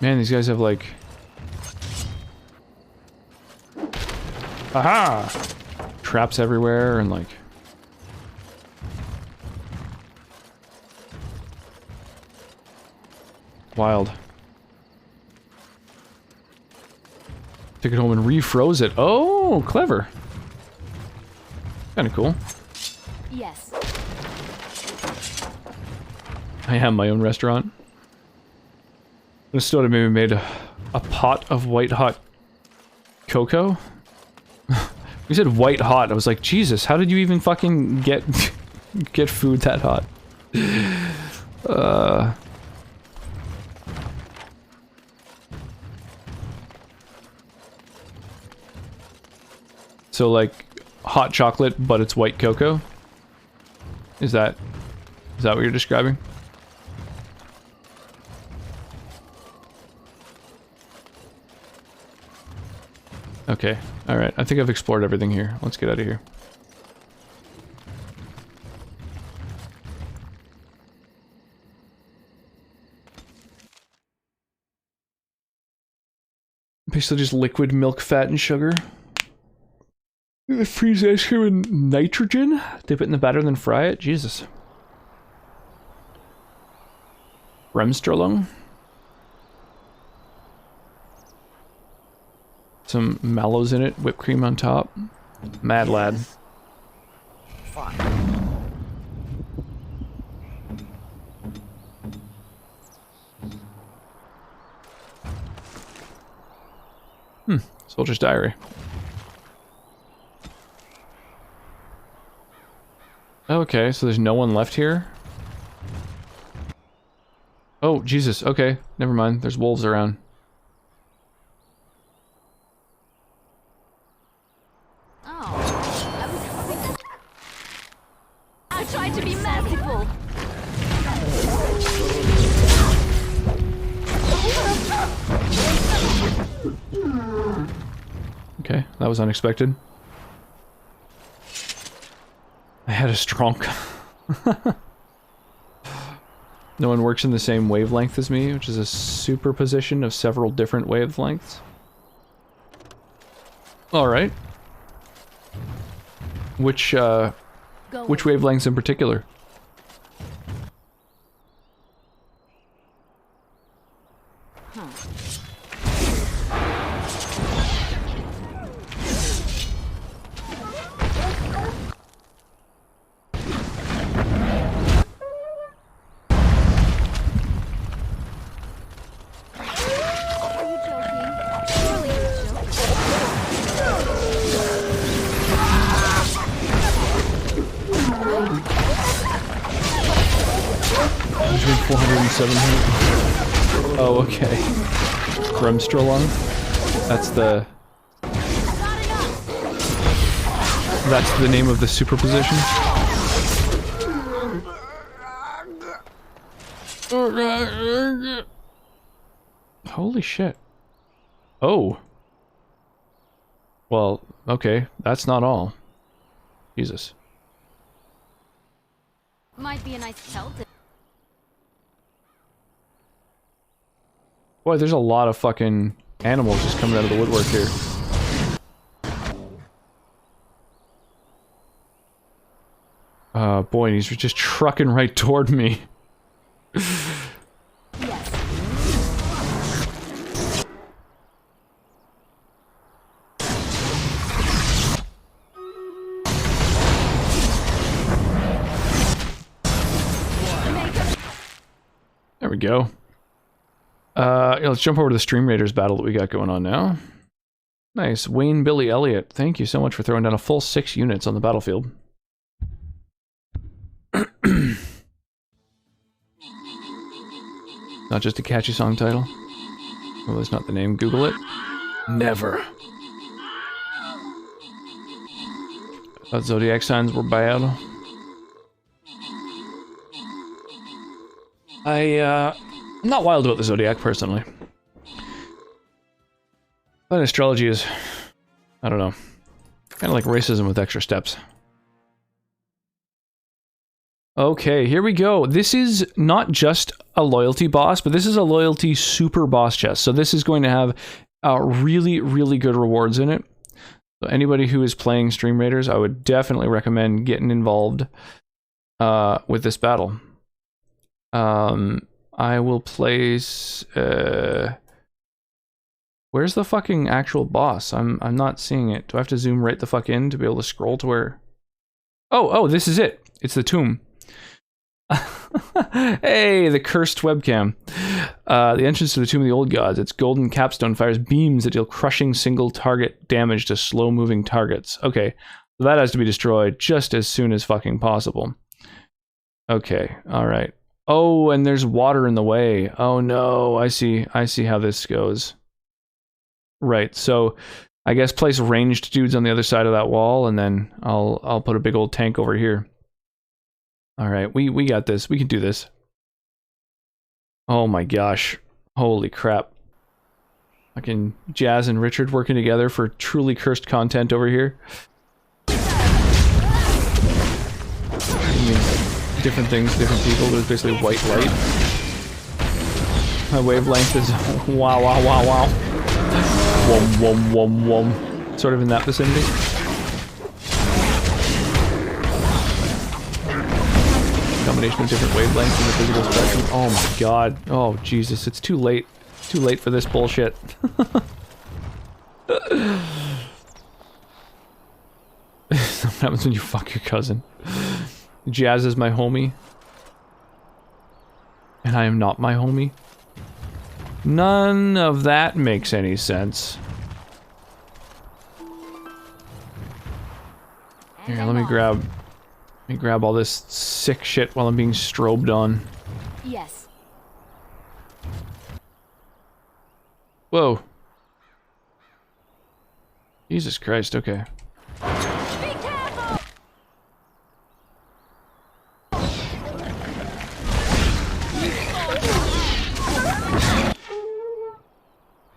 Man, these guys have like... Aha! Traps everywhere and like... Wild. Took it home and refroze it. Oh, clever. Kinda cool. Yes. I have my own restaurant. This story maybe made a pot of white hot cocoa. We said white hot. I was like, Jesus, how did you even fucking get food that hot? So like hot chocolate, but it's white cocoa? Is that what you're describing? Okay, alright. I think I've explored everything here. Let's get out of here. Basically just liquid milk, fat, and sugar. Freeze ice cream in nitrogen? Dip it in the batter, then fry it? Jesus. Remstrolung? Some mallows in it, whipped cream on top. Mad lad. Fine. Soldier's diary. Okay, so there's no one left here? Oh, Jesus, okay. Never mind, there's wolves around. I tried to be merciful. Okay, that was unexpected. I had a strong... No one works in the same wavelength as me, which is a superposition of several different wavelengths. Alright. Which wavelengths in particular? Oh, okay. Remstrolung? That's the name of the superposition? Holy shit. Oh. Well, okay, that's not all. Jesus. Might be a nice shelter. Boy, there's a lot of fucking animals just coming out of the woodwork here. Boy, and he's just trucking right toward me. There we go. Yeah, let's jump over to the Stream Raiders battle that we got going on now. Nice. Wayne Billy Elliott, thank you so much for throwing down a full 6 units on the battlefield. Not just a catchy song title. Oh, that's not the name. Google it. Never. Thought zodiac signs were bad. I'm not wild about the zodiac, personally. But astrology is, I don't know, kind of like racism with extra steps. Okay, here we go. This is not just a loyalty boss, but this is a loyalty super boss chest. So this is going to have really, really good rewards in it. So anybody who is playing Stream Raiders, I would definitely recommend getting involved with this battle. I will place... where's the fucking actual boss? I'm not seeing it. Do I have to zoom right the fuck in to be able to scroll to where... Oh, this is it. It's the tomb. Hey, the cursed webcam. The entrance to the Tomb of the Old Gods. Its golden capstone fires beams that deal crushing single target damage to slow-moving targets. Okay, so that has to be destroyed just as soon as fucking possible. Okay, alright. Oh, and there's water in the way. Oh no, I see how this goes. Right, so I guess place ranged dudes on the other side of that wall, and then I'll put a big old tank over here. Alright, we got this. We can do this. Oh my gosh. Holy crap. Fucking Jazz and Richard working together for truly cursed content over here. I mean, different things, different people. There's basically white light. My wavelength is wow, wow, wow, wow. Wom, wom, wom, wom. Sort of in that vicinity. Combination of different wavelengths in the physical spectrum. Oh my god. Oh Jesus, it's too late. It's too late for this bullshit. What happens when you fuck your cousin? Jazz is my homie. And I am not my homie. None of that makes any sense. Here, let me grab all this sick shit while I'm being strobed on. Yes. Whoa. Jesus Christ, okay.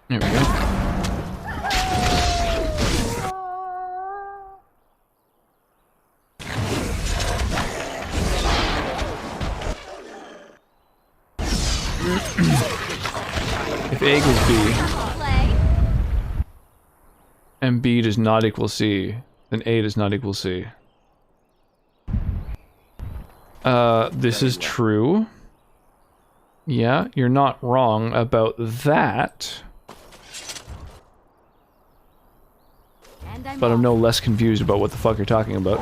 There we go. If A equals B, and B does not equal C, then A does not equal C. This is true. Yeah, you're not wrong about that. But I'm no less confused about what the fuck you're talking about.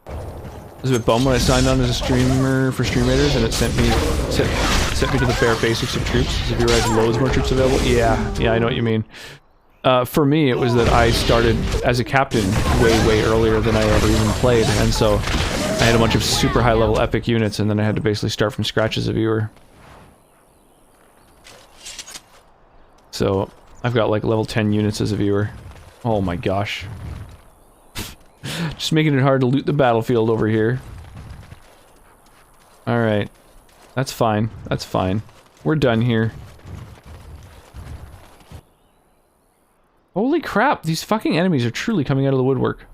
I was a bit bummed when I signed on as a streamer for Stream Raiders and it sent me to the bare basics of troops. If you realize loads more troops available. Yeah, I know what you mean. For me, it was that I started as a captain way earlier than I ever even played, and so I had a bunch of super high level epic units, and then I had to basically start from scratch as a viewer. So I've got like level 10 units as a viewer. Oh my gosh. Just making it hard to loot the battlefield over here. Alright. That's fine. That's fine. We're done here. crap, these fucking enemies are truly coming out of the woodwork.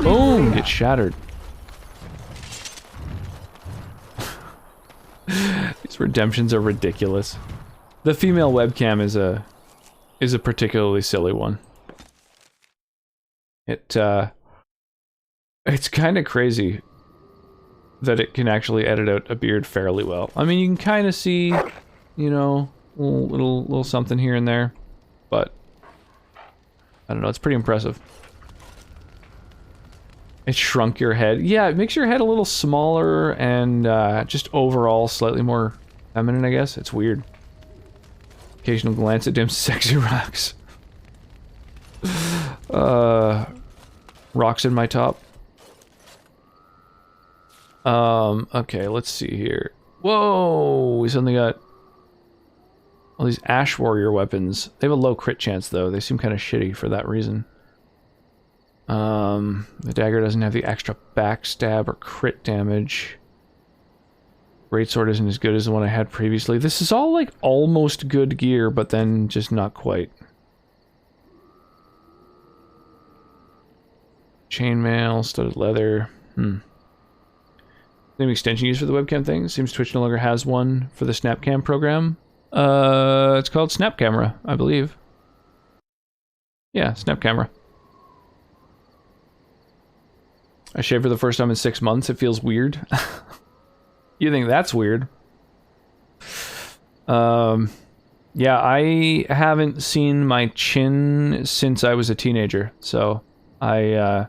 Boom! Get shattered. These redemptions are ridiculous. The female webcam is a particularly silly one. It's kind of crazy that it can actually edit out a beard fairly well. I mean, you can kind of see, you know, little something here and there, but I don't know, it's pretty impressive. It shrunk your head. Yeah, it makes your head a little smaller and just overall slightly more feminine, I guess. It's weird. Occasional glance at Dim's sexy rocks. Rocks in my top. Okay, let's see here. Whoa! We suddenly got all these Ash Warrior weapons. They have a low crit chance, though. They seem kind of shitty for that reason. The dagger doesn't have the extra backstab or crit damage. Greatsword isn't as good as the one I had previously. This is all, like, almost good gear, but then just not quite. Chainmail, studded leather. Same extension used for the webcam thing. Seems Twitch no longer has one for the Snapcam program. It's called Snap Camera, I believe. Yeah, Snap Camera. I shaved for the first time in 6 months. It feels weird. You think that's weird? Yeah, I haven't seen my chin since I was a teenager, so I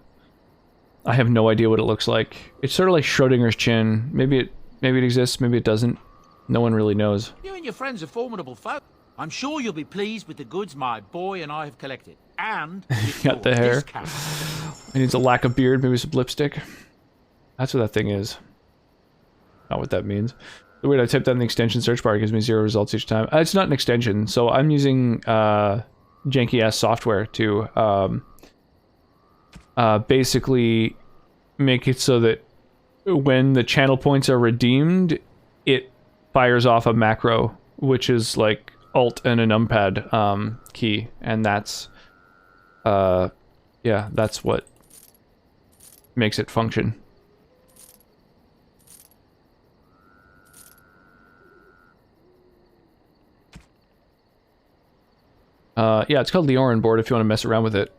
have no idea what it looks like. It's sort of like Schrodinger's chin. Maybe it exists, maybe it doesn't. No one really knows. You and your friends are formidable folk. I'm sure you'll be pleased with the goods my boy and I have collected. And got the hair. It needs a lack of beard, maybe some lipstick. That's what that thing is. Not what that means. The weird, I typed that in the extension search bar, it gives me 0 results each time. It's not an extension, so I'm using janky-ass software to basically make it so that when the channel points are redeemed, it fires off a macro, which is like Alt and a numpad key, and that's yeah, that's what makes it function. Yeah, it's called the Orin board if you want to mess around with it.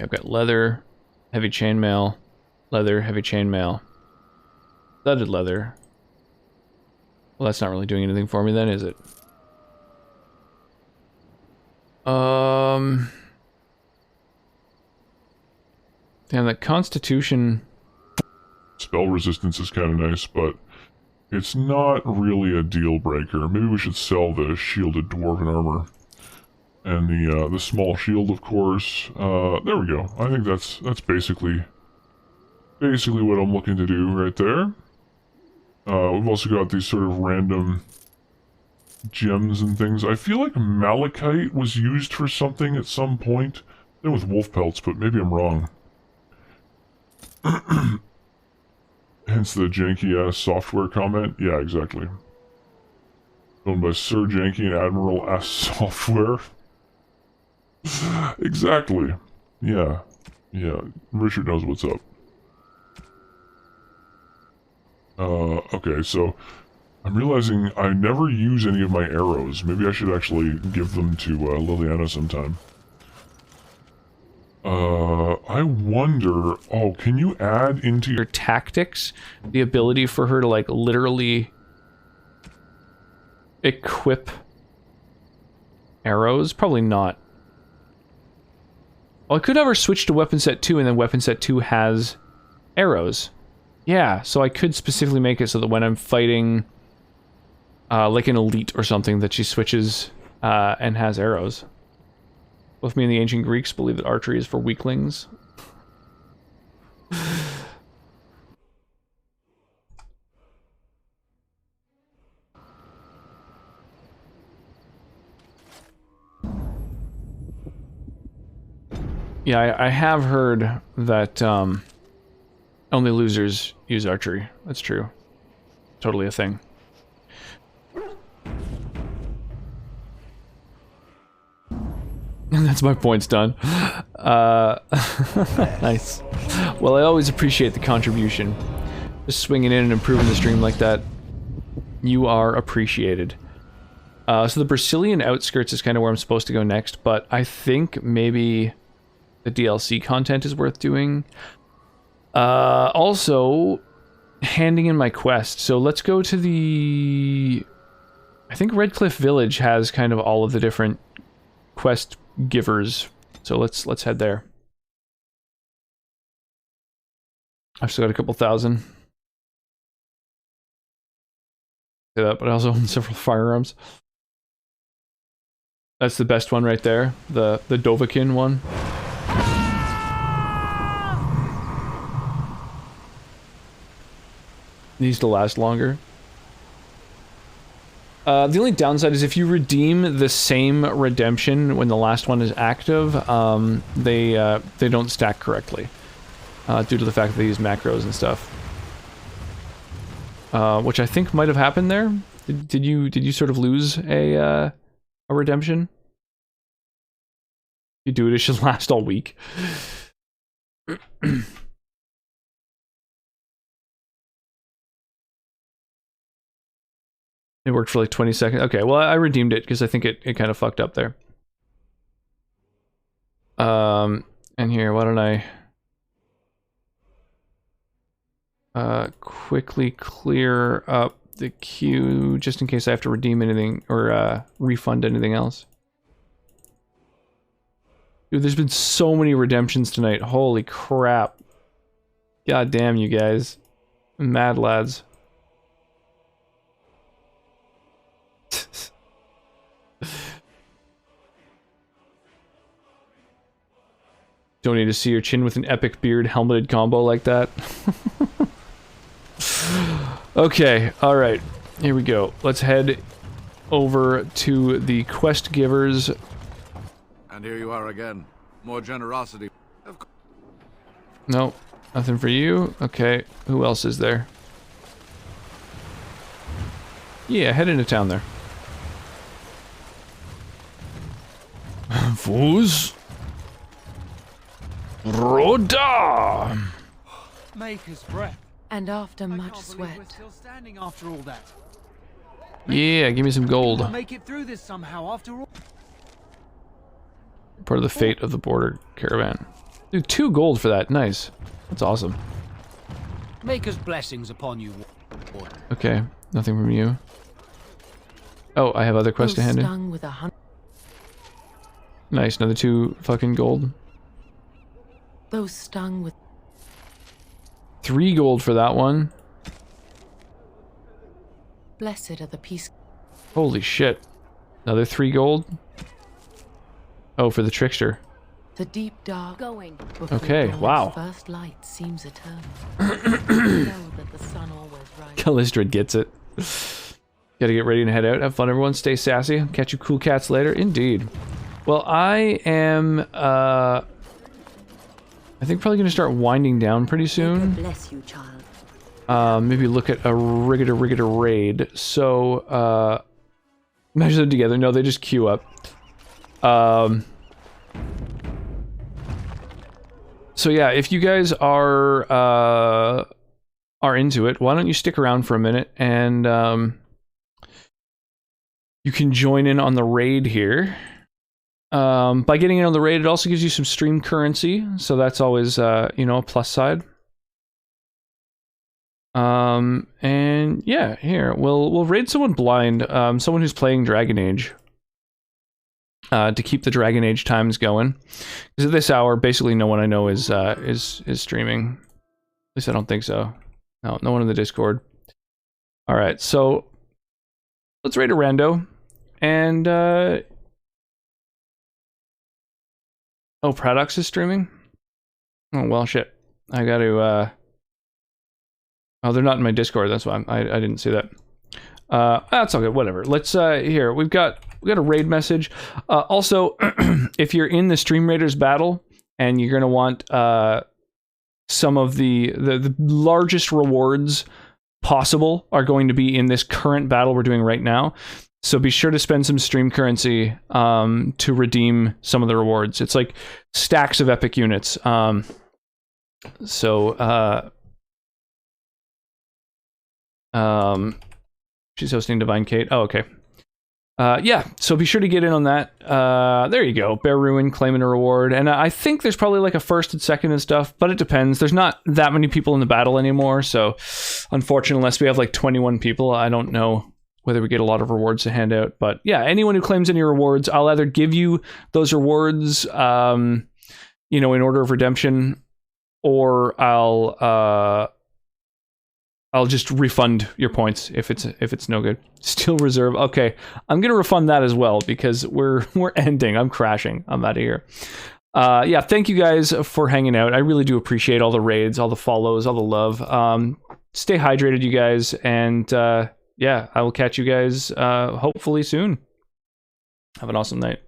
I've got leather, heavy chainmail, leather, heavy chainmail, studded leather. Well, that's not really doing anything for me then, is it? Damn, that Constitution... Spell resistance is kind of nice, but it's not really a deal breaker. Maybe we should sell the shielded dwarven armor. And the small shield, of course. There we go. I think that's basically what I'm looking to do right there. We've also got these sort of random gems and things. I feel like malachite was used for something at some point. Then with wolf pelts, but maybe I'm wrong. Hence the janky-ass software comment. Yeah, exactly. Owned by Sir Janky and Admiral-ass software. Exactly. Yeah. Yeah. Richard knows what's up. Okay, so I'm realizing I never use any of my arrows. Maybe I should actually give them to Liliana sometime. I wonder... Oh, can you add into your tactics the ability for her to, like, literally equip arrows? Probably not. Well, I could have her switch to weapon set 2, and then weapon set 2 has arrows. Yeah, so I could specifically make it so that when I'm fighting, like an elite or something, that she switches and has arrows. Both me and the ancient Greeks believe that archery is for weaklings. Yeah, I have heard that only losers use archery. That's true. totally a thing. And that's my points done. Nice. Well, I always appreciate the contribution. Just swinging in and improving the stream like that. You are appreciated. So the Brazilian outskirts is kind of where I'm supposed to go next, but I think maybe the DLC content is worth doing. Also, handing in my quest. So let's go to the... I think Redcliffe Village has kind of all of the different quest givers. So let's head there. I've still got a couple thousand. Say that, but I also own several firearms. That's the best one right there. The Dovahkiin one. Needs to last longer. The only downside is if you redeem the same redemption when the last one is active, they don't stack correctly due to the fact that they use macros and stuff, which I think might have happened there. Did you sort of lose a redemption? If you do it, it should last all week. It worked for like 20 seconds. Okay, well, I redeemed it because I think it kind of fucked up there. And here, why don't I quickly clear up the queue just in case I have to redeem anything or refund anything else. Dude, there's been so many redemptions tonight. Holy crap. God damn you guys. Mad lads. Don't need to see your chin with an epic beard helmeted combo like that. Okay, alright. Here we go. Let's head over to the quest givers. And here you are again. More generosity. No, nothing for you. Okay, who else is there? Yeah, head into town there. Foos. Rhoda! Maker's breath. And after much We're sweat. still standing after all that. Yeah, give me some gold. We'll make it through this somehow after all. Part of the fate of the border caravan. Dude, 2 gold for that. Nice. That's awesome. Maker's blessings upon you. Okay, nothing from you. Oh, I have other quests to hand in. With a Nice, another 2 fucking gold. Those stung with 3 gold for that one. blessed are the peace. Holy shit. Another 3 gold. Oh, for the trickster. The deep dark going. Okay, wow. First light seems eternal. Know that the sun always rises. Calistrid gets it. Gotta get ready and head out. Have fun, everyone. Stay sassy. Catch you cool cats later. Indeed. Well, I am, I think probably gonna start winding down pretty soon. Bless you, child. Maybe look at a Rigida raid. So, measure them together. No, they just queue up. So yeah, if you guys are into it, why don't you stick around for a minute and, you can join in on the raid here. By getting in on the raid, it also gives you some stream currency, so that's always, you know, a plus side. And yeah, here, we'll raid someone blind, someone who's playing Dragon Age, to keep the Dragon Age times going. Because at this hour, basically no one I know is streaming. At least I don't think so. No one in the Discord. Alright, so let's raid a rando, and, oh, Pradox is streaming? Oh, well, shit. I gotta, oh, they're not in my Discord, that's why I didn't see that. That's okay, whatever. Let's, here, we got a raid message. Also, if you're in the Stream Raiders battle, and you're gonna want, some of the largest rewards possible are going to be in this current battle we're doing right now. So be sure to spend some stream currency to redeem some of the rewards. It's like stacks of epic units. She's hosting Divine Kate. Oh, okay. Yeah, so be sure to get in on that. There you go. Bear Ruin, claiming a reward. And I think there's probably like a first and second and stuff, but it depends. There's not that many people in the battle anymore, so unfortunately, unless we have like 21 people, I don't know whether we get a lot of rewards to hand out. But yeah, anyone who claims any rewards, I'll either give you those rewards, in order of redemption, or I'll just refund your points if it's no good. Still reserve. Okay, I'm gonna refund that as well because we're ending. I'm crashing. I'm out of here. Yeah, thank you guys for hanging out. I really do appreciate all the raids, all the follows, all the love. Stay hydrated, you guys, and yeah, I will catch you guys hopefully soon. Have an awesome night.